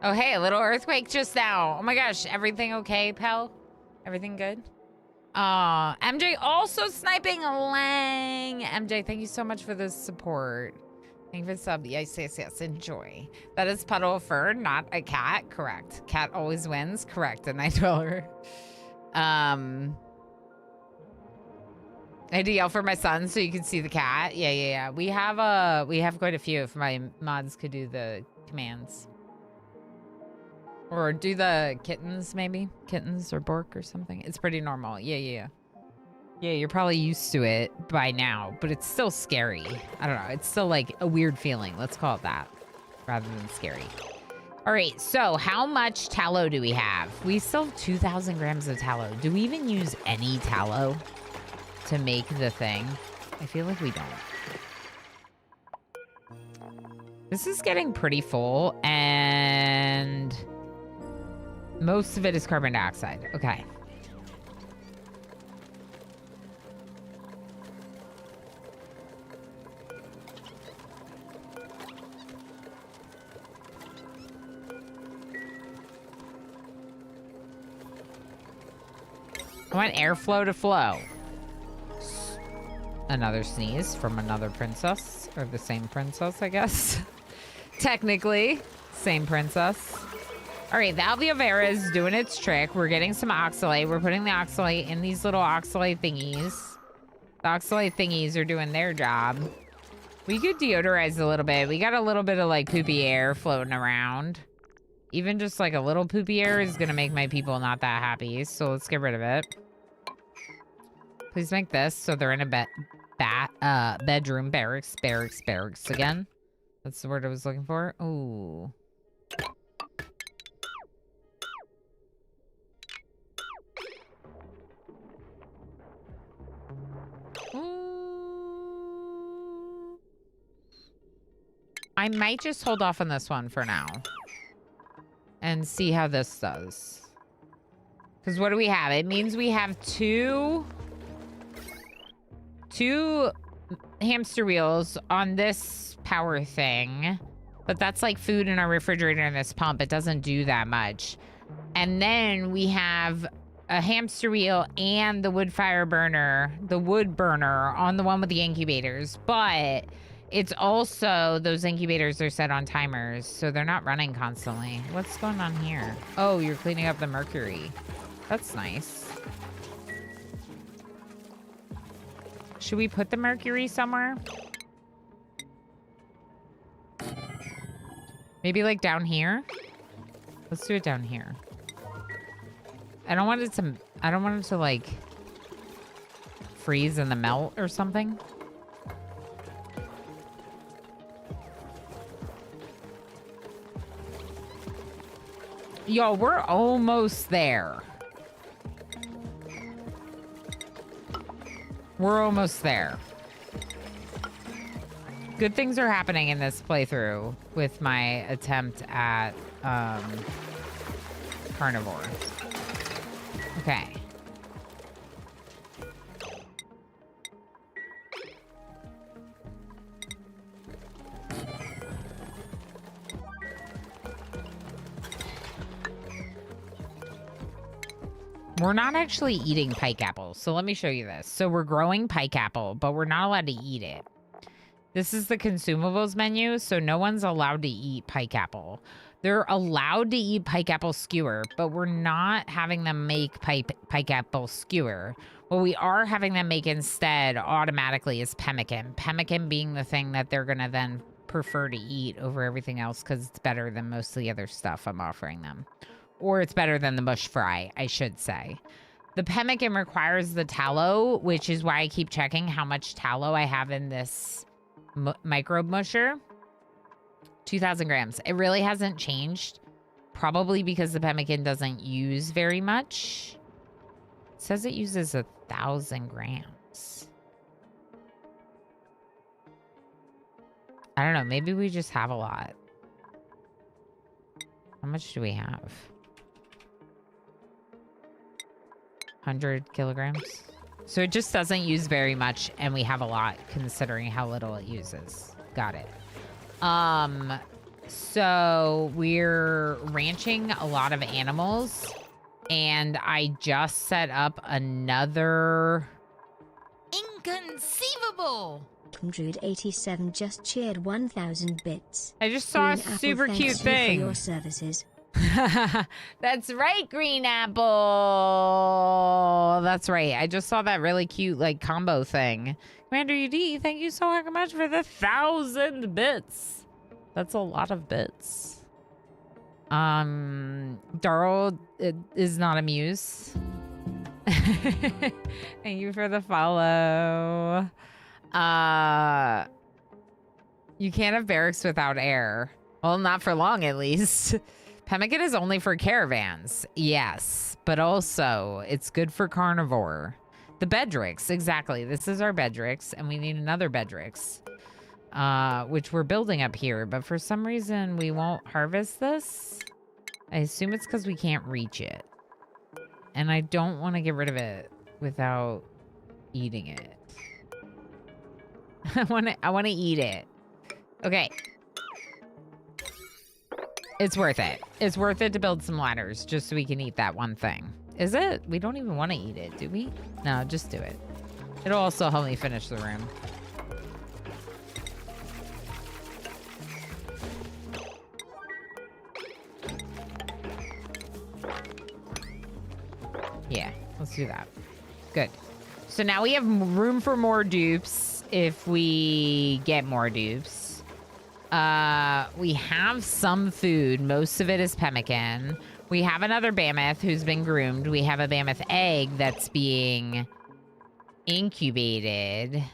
Oh, hey, a little earthquake just now. Oh my gosh, everything okay, pal? Everything good? MJ also sniping Lang. MJ, thank you so much for the support. Thank you for the sub. Yes, enjoy. That is Puddle of Fur, not a cat. Correct. Cat always wins. Correct. A Night Dweller. I had to yell for my son so you can see the cat. Yeah. We have quite a few if my mods could do the commands. Or do the kittens, maybe? Kittens or Bork or something. It's pretty normal. Yeah. Yeah, you're probably used to it by now, but it's still scary. I don't know. It's still like a weird feeling. Let's call it that rather than scary. All right, so how much tallow do we have? We still have 2,000 grams of tallow. Do we even use any tallow to make the thing? I feel like we don't. This is getting pretty full, and most of it is carbon dioxide. Okay. I want airflow to flow. another sneeze from another princess, or the same princess, I guess. Technically, same princess. All right, the Alveo Vera is doing its trick. We're getting some oxalate. We're putting the oxalate in these little oxalate thingies. The oxalate thingies are doing their job. We could deodorize a little bit. We got a little bit of like poopy air floating around. Even just like a little poopy air is gonna make my people not that happy. So let's get rid of it. Please make this so they're in a bedroom, barracks again. That's the word I was looking for. Ooh. I might just hold off on this one for now and see how this does. Because what do we have? It means we have two hamster wheels on this power thing, but that's like food in our refrigerator and this pump. It doesn't do that much. And then we have a hamster wheel and the wood burner on the one with the incubators, but it's also, those incubators are set on timers, so they're not running constantly. What's going on here? Oh, you're cleaning up the mercury. That's nice. Should we put the mercury somewhere? Maybe like down here? Let's do it down here. I don't want it to like freeze and the melt or something. Yo, we're almost there. We're almost there. Good things are happening in this playthrough with my attempt at Carnivore. Okay. We're not actually eating pike apples, so let me show you this. So we're growing pike apple, but we're not allowed to eat it. This is the consumables menu, so no one's allowed to eat pike apple. They're allowed to eat pike apple skewer, but we're not having them make pike apple skewer. What we are having them make instead automatically is pemmican. Pemmican being the thing that they're gonna then prefer to eat over everything else because it's better than most of the other stuff I'm offering them. Or it's better than the mush fry, I should say. The pemmican requires the tallow, which is why I keep checking how much tallow I have in this microbe musher. 2,000 grams. It really hasn't changed. Probably because the pemmican doesn't use very much. It says it uses 1,000 grams. I don't know. Maybe we just have a lot. How much do we have? 100 kilograms. So it just doesn't use very much, and we have a lot considering how little it uses. Got it. So we're ranching a lot of animals, and I just set up another... Inconceivable! 187 just cheered 1,000 bits. I just saw a super cute thing. For your services. That's right, Green Apple. That's right. I just saw that really cute like combo thing. Commander UD, thank you so much for the 1,000 bits. That's a lot of bits. Darl is not amused. Thank you for the follow. You can't have barracks without air. Well, not for long, at least. Pemmican is only for caravans. Yes, but also it's good for carnivore. The Bedricks, exactly. This is our Bedricks, and we need another Bedricks, which we're building up here. But for some reason, we won't harvest this. I assume it's because we can't reach it. And I don't want to get rid of it without eating it. I want to eat it. Okay. It's worth it. It's worth it to build some ladders just so we can eat that one thing. Is it? We don't even want to eat it, do we? No, just do it. It'll also help me finish the room. Yeah, let's do that. Good. So now we have room for more dupes if we get more dupes. We have some food. Most of it is pemmican. We have another mammoth who's been groomed. We have a mammoth egg that's being incubated.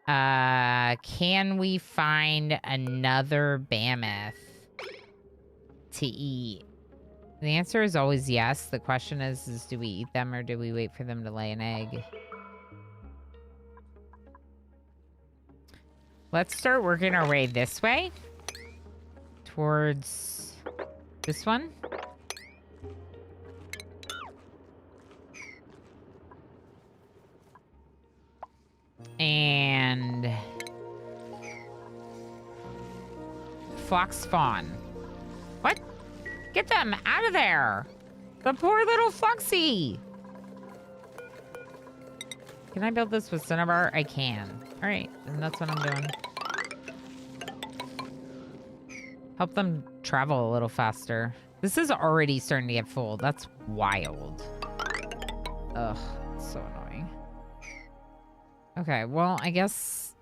Can we find another mammoth to eat? The answer is always yes. The question is do we eat them or do we wait for them to lay an egg? Let's start working our way this way. Towards this one. And fox fawn. What? Get them out of there. The poor little foxy. Can I build this with cinnabar? I can. All right, and that's what I'm doing. Help them travel a little faster. This is already starting to get full. That's wild. Ugh, so annoying. Okay, well, I guess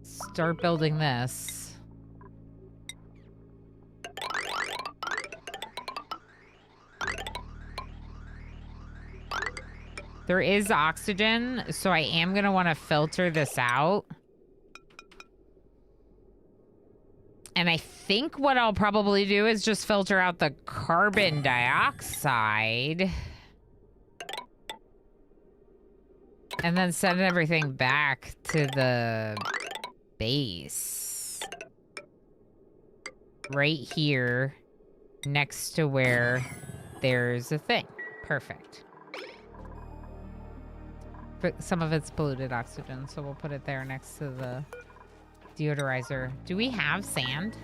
start building this. There is oxygen, so I am going to want to filter this out. And I think what I'll probably do is just filter out the carbon dioxide. And then send everything back to the base. Right here, next to where there's a thing. Perfect. But some of it's polluted oxygen, so we'll put it there next to the deodorizer. Do we have sand?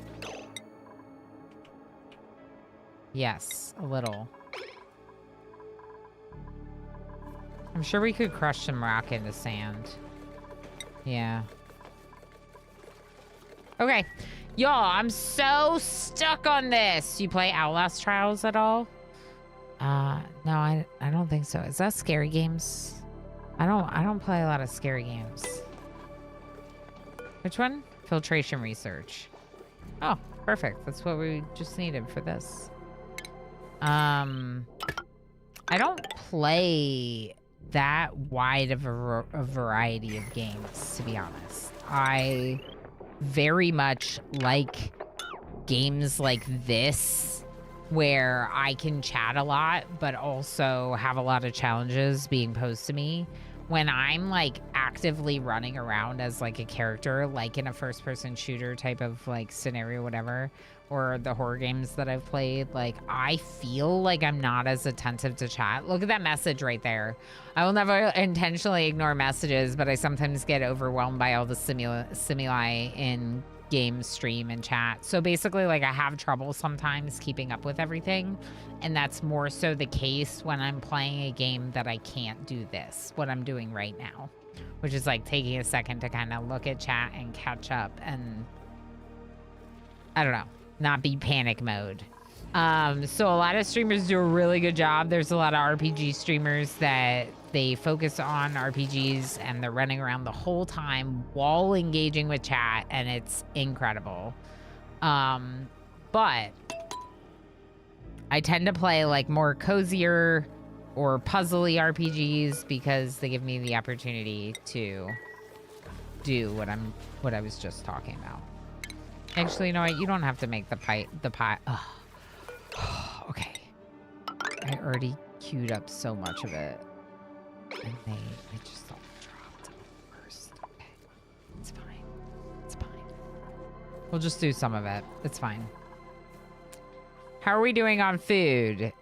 Yes, a little. I'm sure we could crush some rock into sand. Yeah. Okay. Y'all, I'm so stuck on this. You play Outlast Trials at all? No, I don't think so. Is that scary games? I don't play a lot of scary games. Which one? Filtration research. Oh, perfect. That's what we just needed for this. I don't play that wide of a variety of games, to be honest. I very much like games like this where I can chat a lot, but also have a lot of challenges being posed to me. When I'm like actively running around as like a character, like in a first person shooter type of like scenario, whatever, or the horror games that I've played, like I feel like I'm not as attentive to chat. Look at that message right there. I will never intentionally ignore messages, but I sometimes get overwhelmed by all the stimuli in game, stream, and chat. So basically, like, I have trouble sometimes keeping up with everything, and that's more so the case when I'm playing a game that I can't do this, what I'm doing right now, which is like taking a second to kind of look at chat and catch up and, I don't know, not be panic mode. So a lot of streamers do a really good job. There's a lot of RPG streamers that they focus on RPGs and they're running around the whole time while engaging with chat, and it's incredible. But I tend to play like more cozier or puzzly RPGs because they give me the opportunity to do what I was just talking about. Actually, you know what? You don't have to make the pie. Okay. I already queued up so much of it. And I just all dropped first. Okay. It's fine. It's fine. We'll just do some of it. It's fine. How are we doing on food?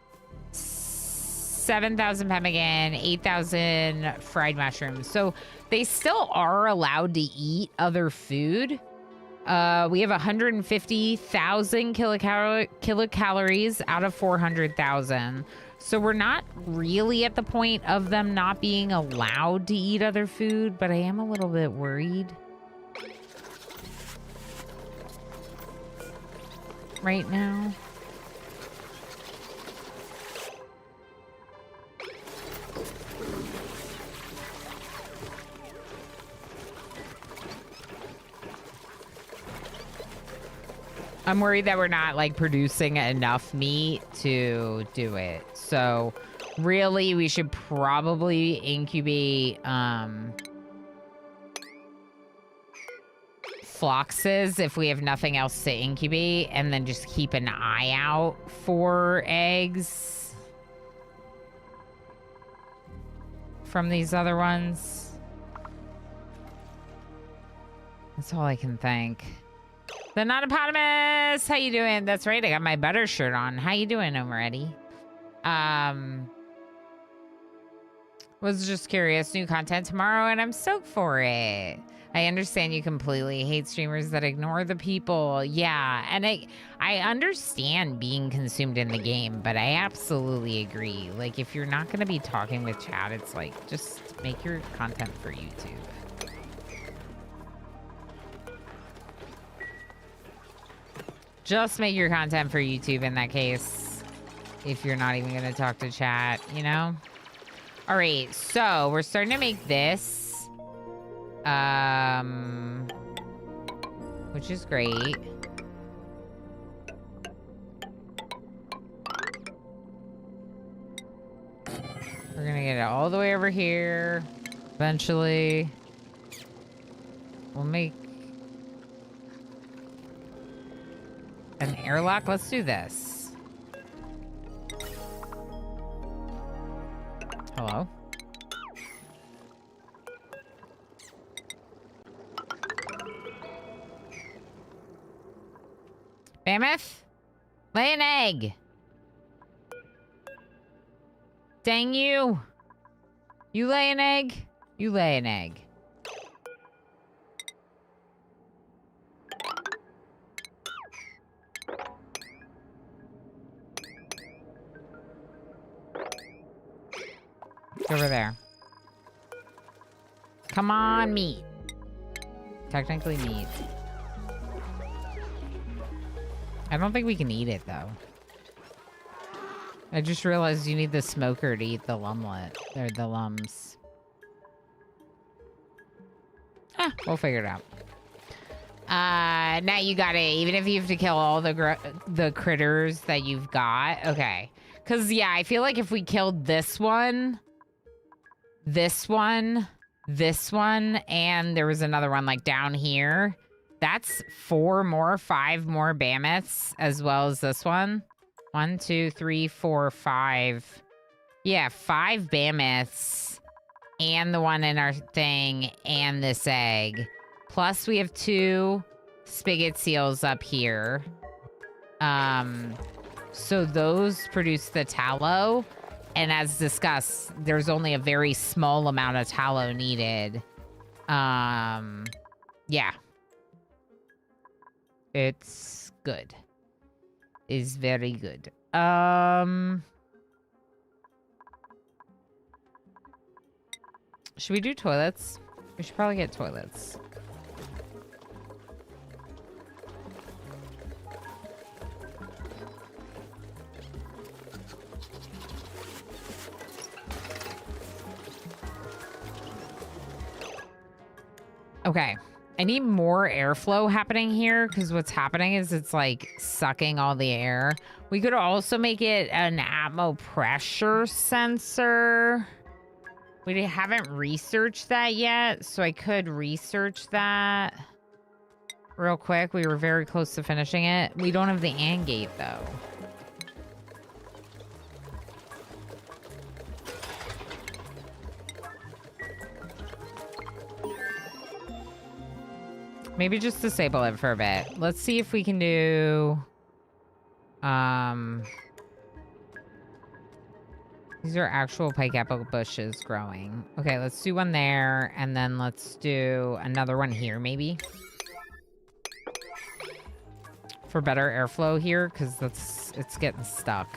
7,000 pemmican, 8,000 fried mushrooms. So they still are allowed to eat other food. We have 150,000 kilocalories out of 400,000. So we're not really at the point of them not being allowed to eat other food, but I am a little bit worried right now. I'm worried that we're not like producing enough meat to do it. So really we should probably incubate floxes if we have nothing else to incubate, and then just keep an eye out for eggs from these other ones. That's all I can think. The Notopotamus, how you doing? That's right, I got my butter shirt on. How you doing, Omeretti? Was just curious, new content tomorrow, and I'm stoked for it. I understand you completely hate streamers that ignore the people. Yeah, and I understand being consumed in the game, but I absolutely agree. Like, if you're not going to be talking with chat, it's like, just make your content for YouTube. Just make your content for YouTube in that case, if you're not even going to talk to chat, you know? All right, so we're starting to make this, which is great. We're going to get it all the way over here. Eventually, we'll make an airlock. Let's do this. Hello? Mammoth? Lay an egg. Dang you. You lay an egg? You lay an egg. Over there. Come on, meat. Technically meat. I don't think we can eat it, though. I just realized you need the smoker to eat the lumlet. Or the lums. Ah, we'll figure it out. Now you got it. Even if you have to kill all the critters that you've got. Okay. Because, yeah, I feel like if we killed this one, and there was another one, like, down here, that's 5 more mammoths, as well as this one. 1, 2, 3, 4, 5. Yeah, 5 mammoths, and the one in our thing, and this egg. Plus, we have 2 spigot seals up here. So those produce the tallow. And as discussed, there's only a very small amount of tallow needed. Yeah. It's good. It's very good. Should we do toilets? We should probably get toilets. Okay, I need more airflow happening here because what's happening is it's like sucking all the air. We could also make it an atmo pressure sensor. We haven't researched that yet, so I could research that real quick. We were very close to finishing it. We don't have the AND gate though. Maybe just disable it for a bit. Let's see if we can do... These are actual pike apple bushes growing. Okay, let's do one there, and then let's do another one here, maybe. for better airflow here because it's getting stuck.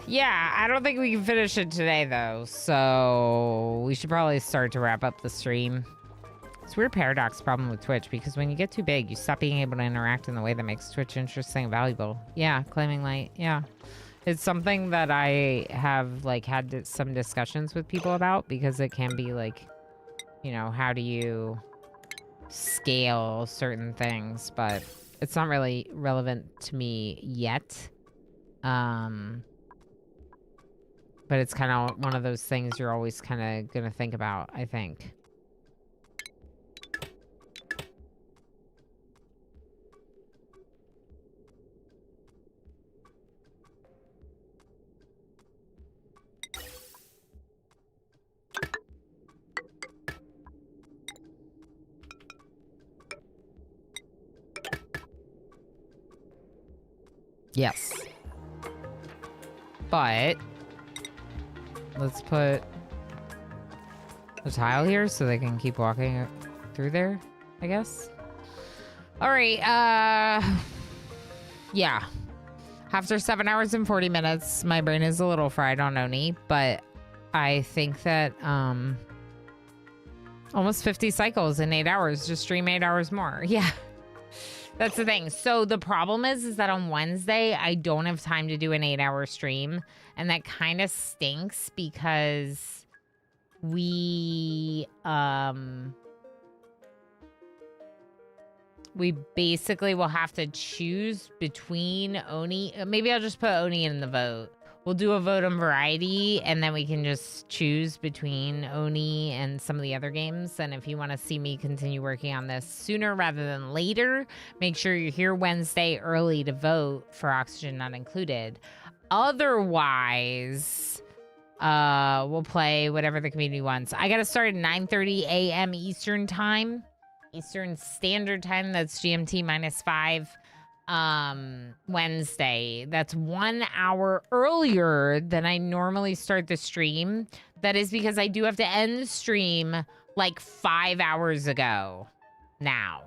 Yeah, I don't think we can finish it today, though. So we should probably start to wrap up the stream. It's a weird paradox problem with Twitch because when you get too big, you stop being able to interact in the way that makes Twitch interesting and valuable. Yeah, claiming light. Yeah. It's something that I have, like, had some discussions with people about because it can be, like, you know, how do you scale certain things? But it's not really relevant to me yet. But it's kind of one of those things you're always kind of going to think about, I think. Yes. But let's put a tile here so they can keep walking through there, I guess. All right. Yeah. After 7 hours and 40 minutes, my brain is a little fried on Oni, but I think that almost 50 cycles in 8 hours. Just stream 8 hours more. Yeah. That's the thing. So the problem is that on Wednesday, I don't have time to do an 8-hour stream. And that kind of stinks because we basically will have to choose between Oni. Maybe I'll just put Oni in the vote. We'll do a vote on variety, and then we can just choose between Oni and some of the other games. And if you want to see me continue working on this sooner rather than later, make sure you're here Wednesday early to vote for Oxygen Not Included. Otherwise, we'll play whatever the community wants. I got to start at 9:30 a.m. Eastern Time. Eastern Standard Time. That's GMT -5. Wednesday. That's 1 hour earlier than I normally start the stream. That is because I do have to end the stream like 5 hours ago now.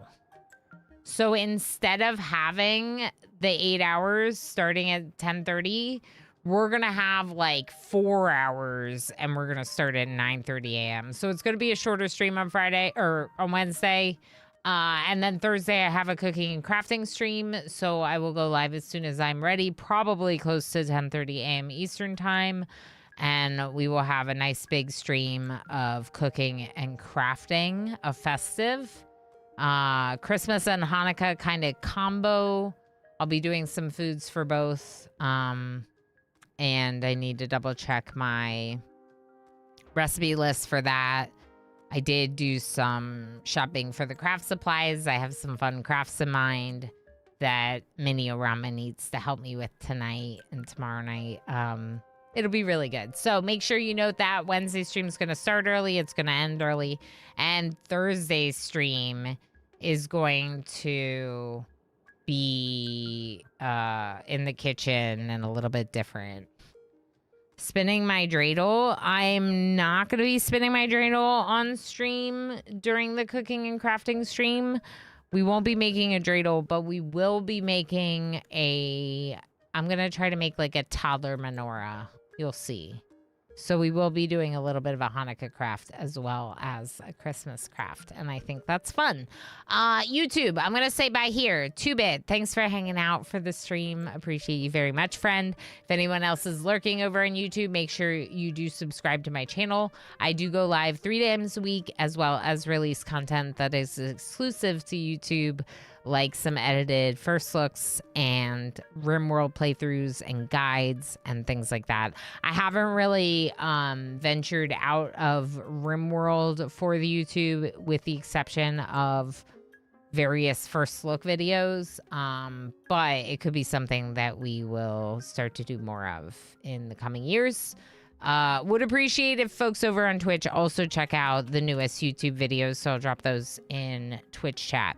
So instead of having the 8 hours starting at 10:30, we're going to have like 4 hours and we're going to start at 9:30 a.m. So it's going to be a shorter stream on Friday or on Wednesday. And then Thursday, I have a cooking and crafting stream, so I will go live as soon as I'm ready, probably close to 10:30 a.m. Eastern Time, and we will have a nice big stream of cooking and crafting, a festive, Christmas and Hanukkah kind of combo. I'll be doing some foods for both, and I need to double check my recipe list for that. I did do some shopping for the craft supplies. I have some fun crafts in mind that Mini-O-Rama needs to help me with tonight and tomorrow night. It'll be really good. So make sure you note that Wednesday's stream is going to start early. It's going to end early. And Thursday's stream is going to be in the kitchen and a little bit different. Spinning my dreidel. I'm not going to be spinning my dreidel on stream during the cooking and crafting stream. We won't be making a dreidel, but we will be making I'm going to try to make like a toddler menorah. You'll see. So we will be doing a little bit of a Hanukkah craft as well as a Christmas craft. And I think that's fun. YouTube, I'm going to say bye here. 2-Bit, thanks for hanging out for the stream. Appreciate you very much, friend. If anyone else is lurking over on YouTube, make sure you do subscribe to my channel. I do go live 3 times a week as well as release content that is exclusive to YouTube, like some edited first looks and RimWorld playthroughs and guides and things like that. I haven't really ventured out of RimWorld for the YouTube with the exception of various first look videos, but it could be something that we will start to do more of in the coming years. Would appreciate if folks over on Twitch also check out the newest YouTube videos. So I'll drop those in Twitch chat.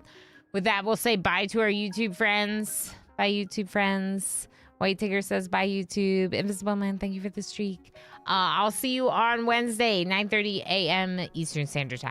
With that, we'll say bye to our YouTube friends. Bye, YouTube friends. White Tigger says bye, YouTube. Invisible Man, thank you for the streak. I'll see you on Wednesday, 9:30 a.m. Eastern Standard Time.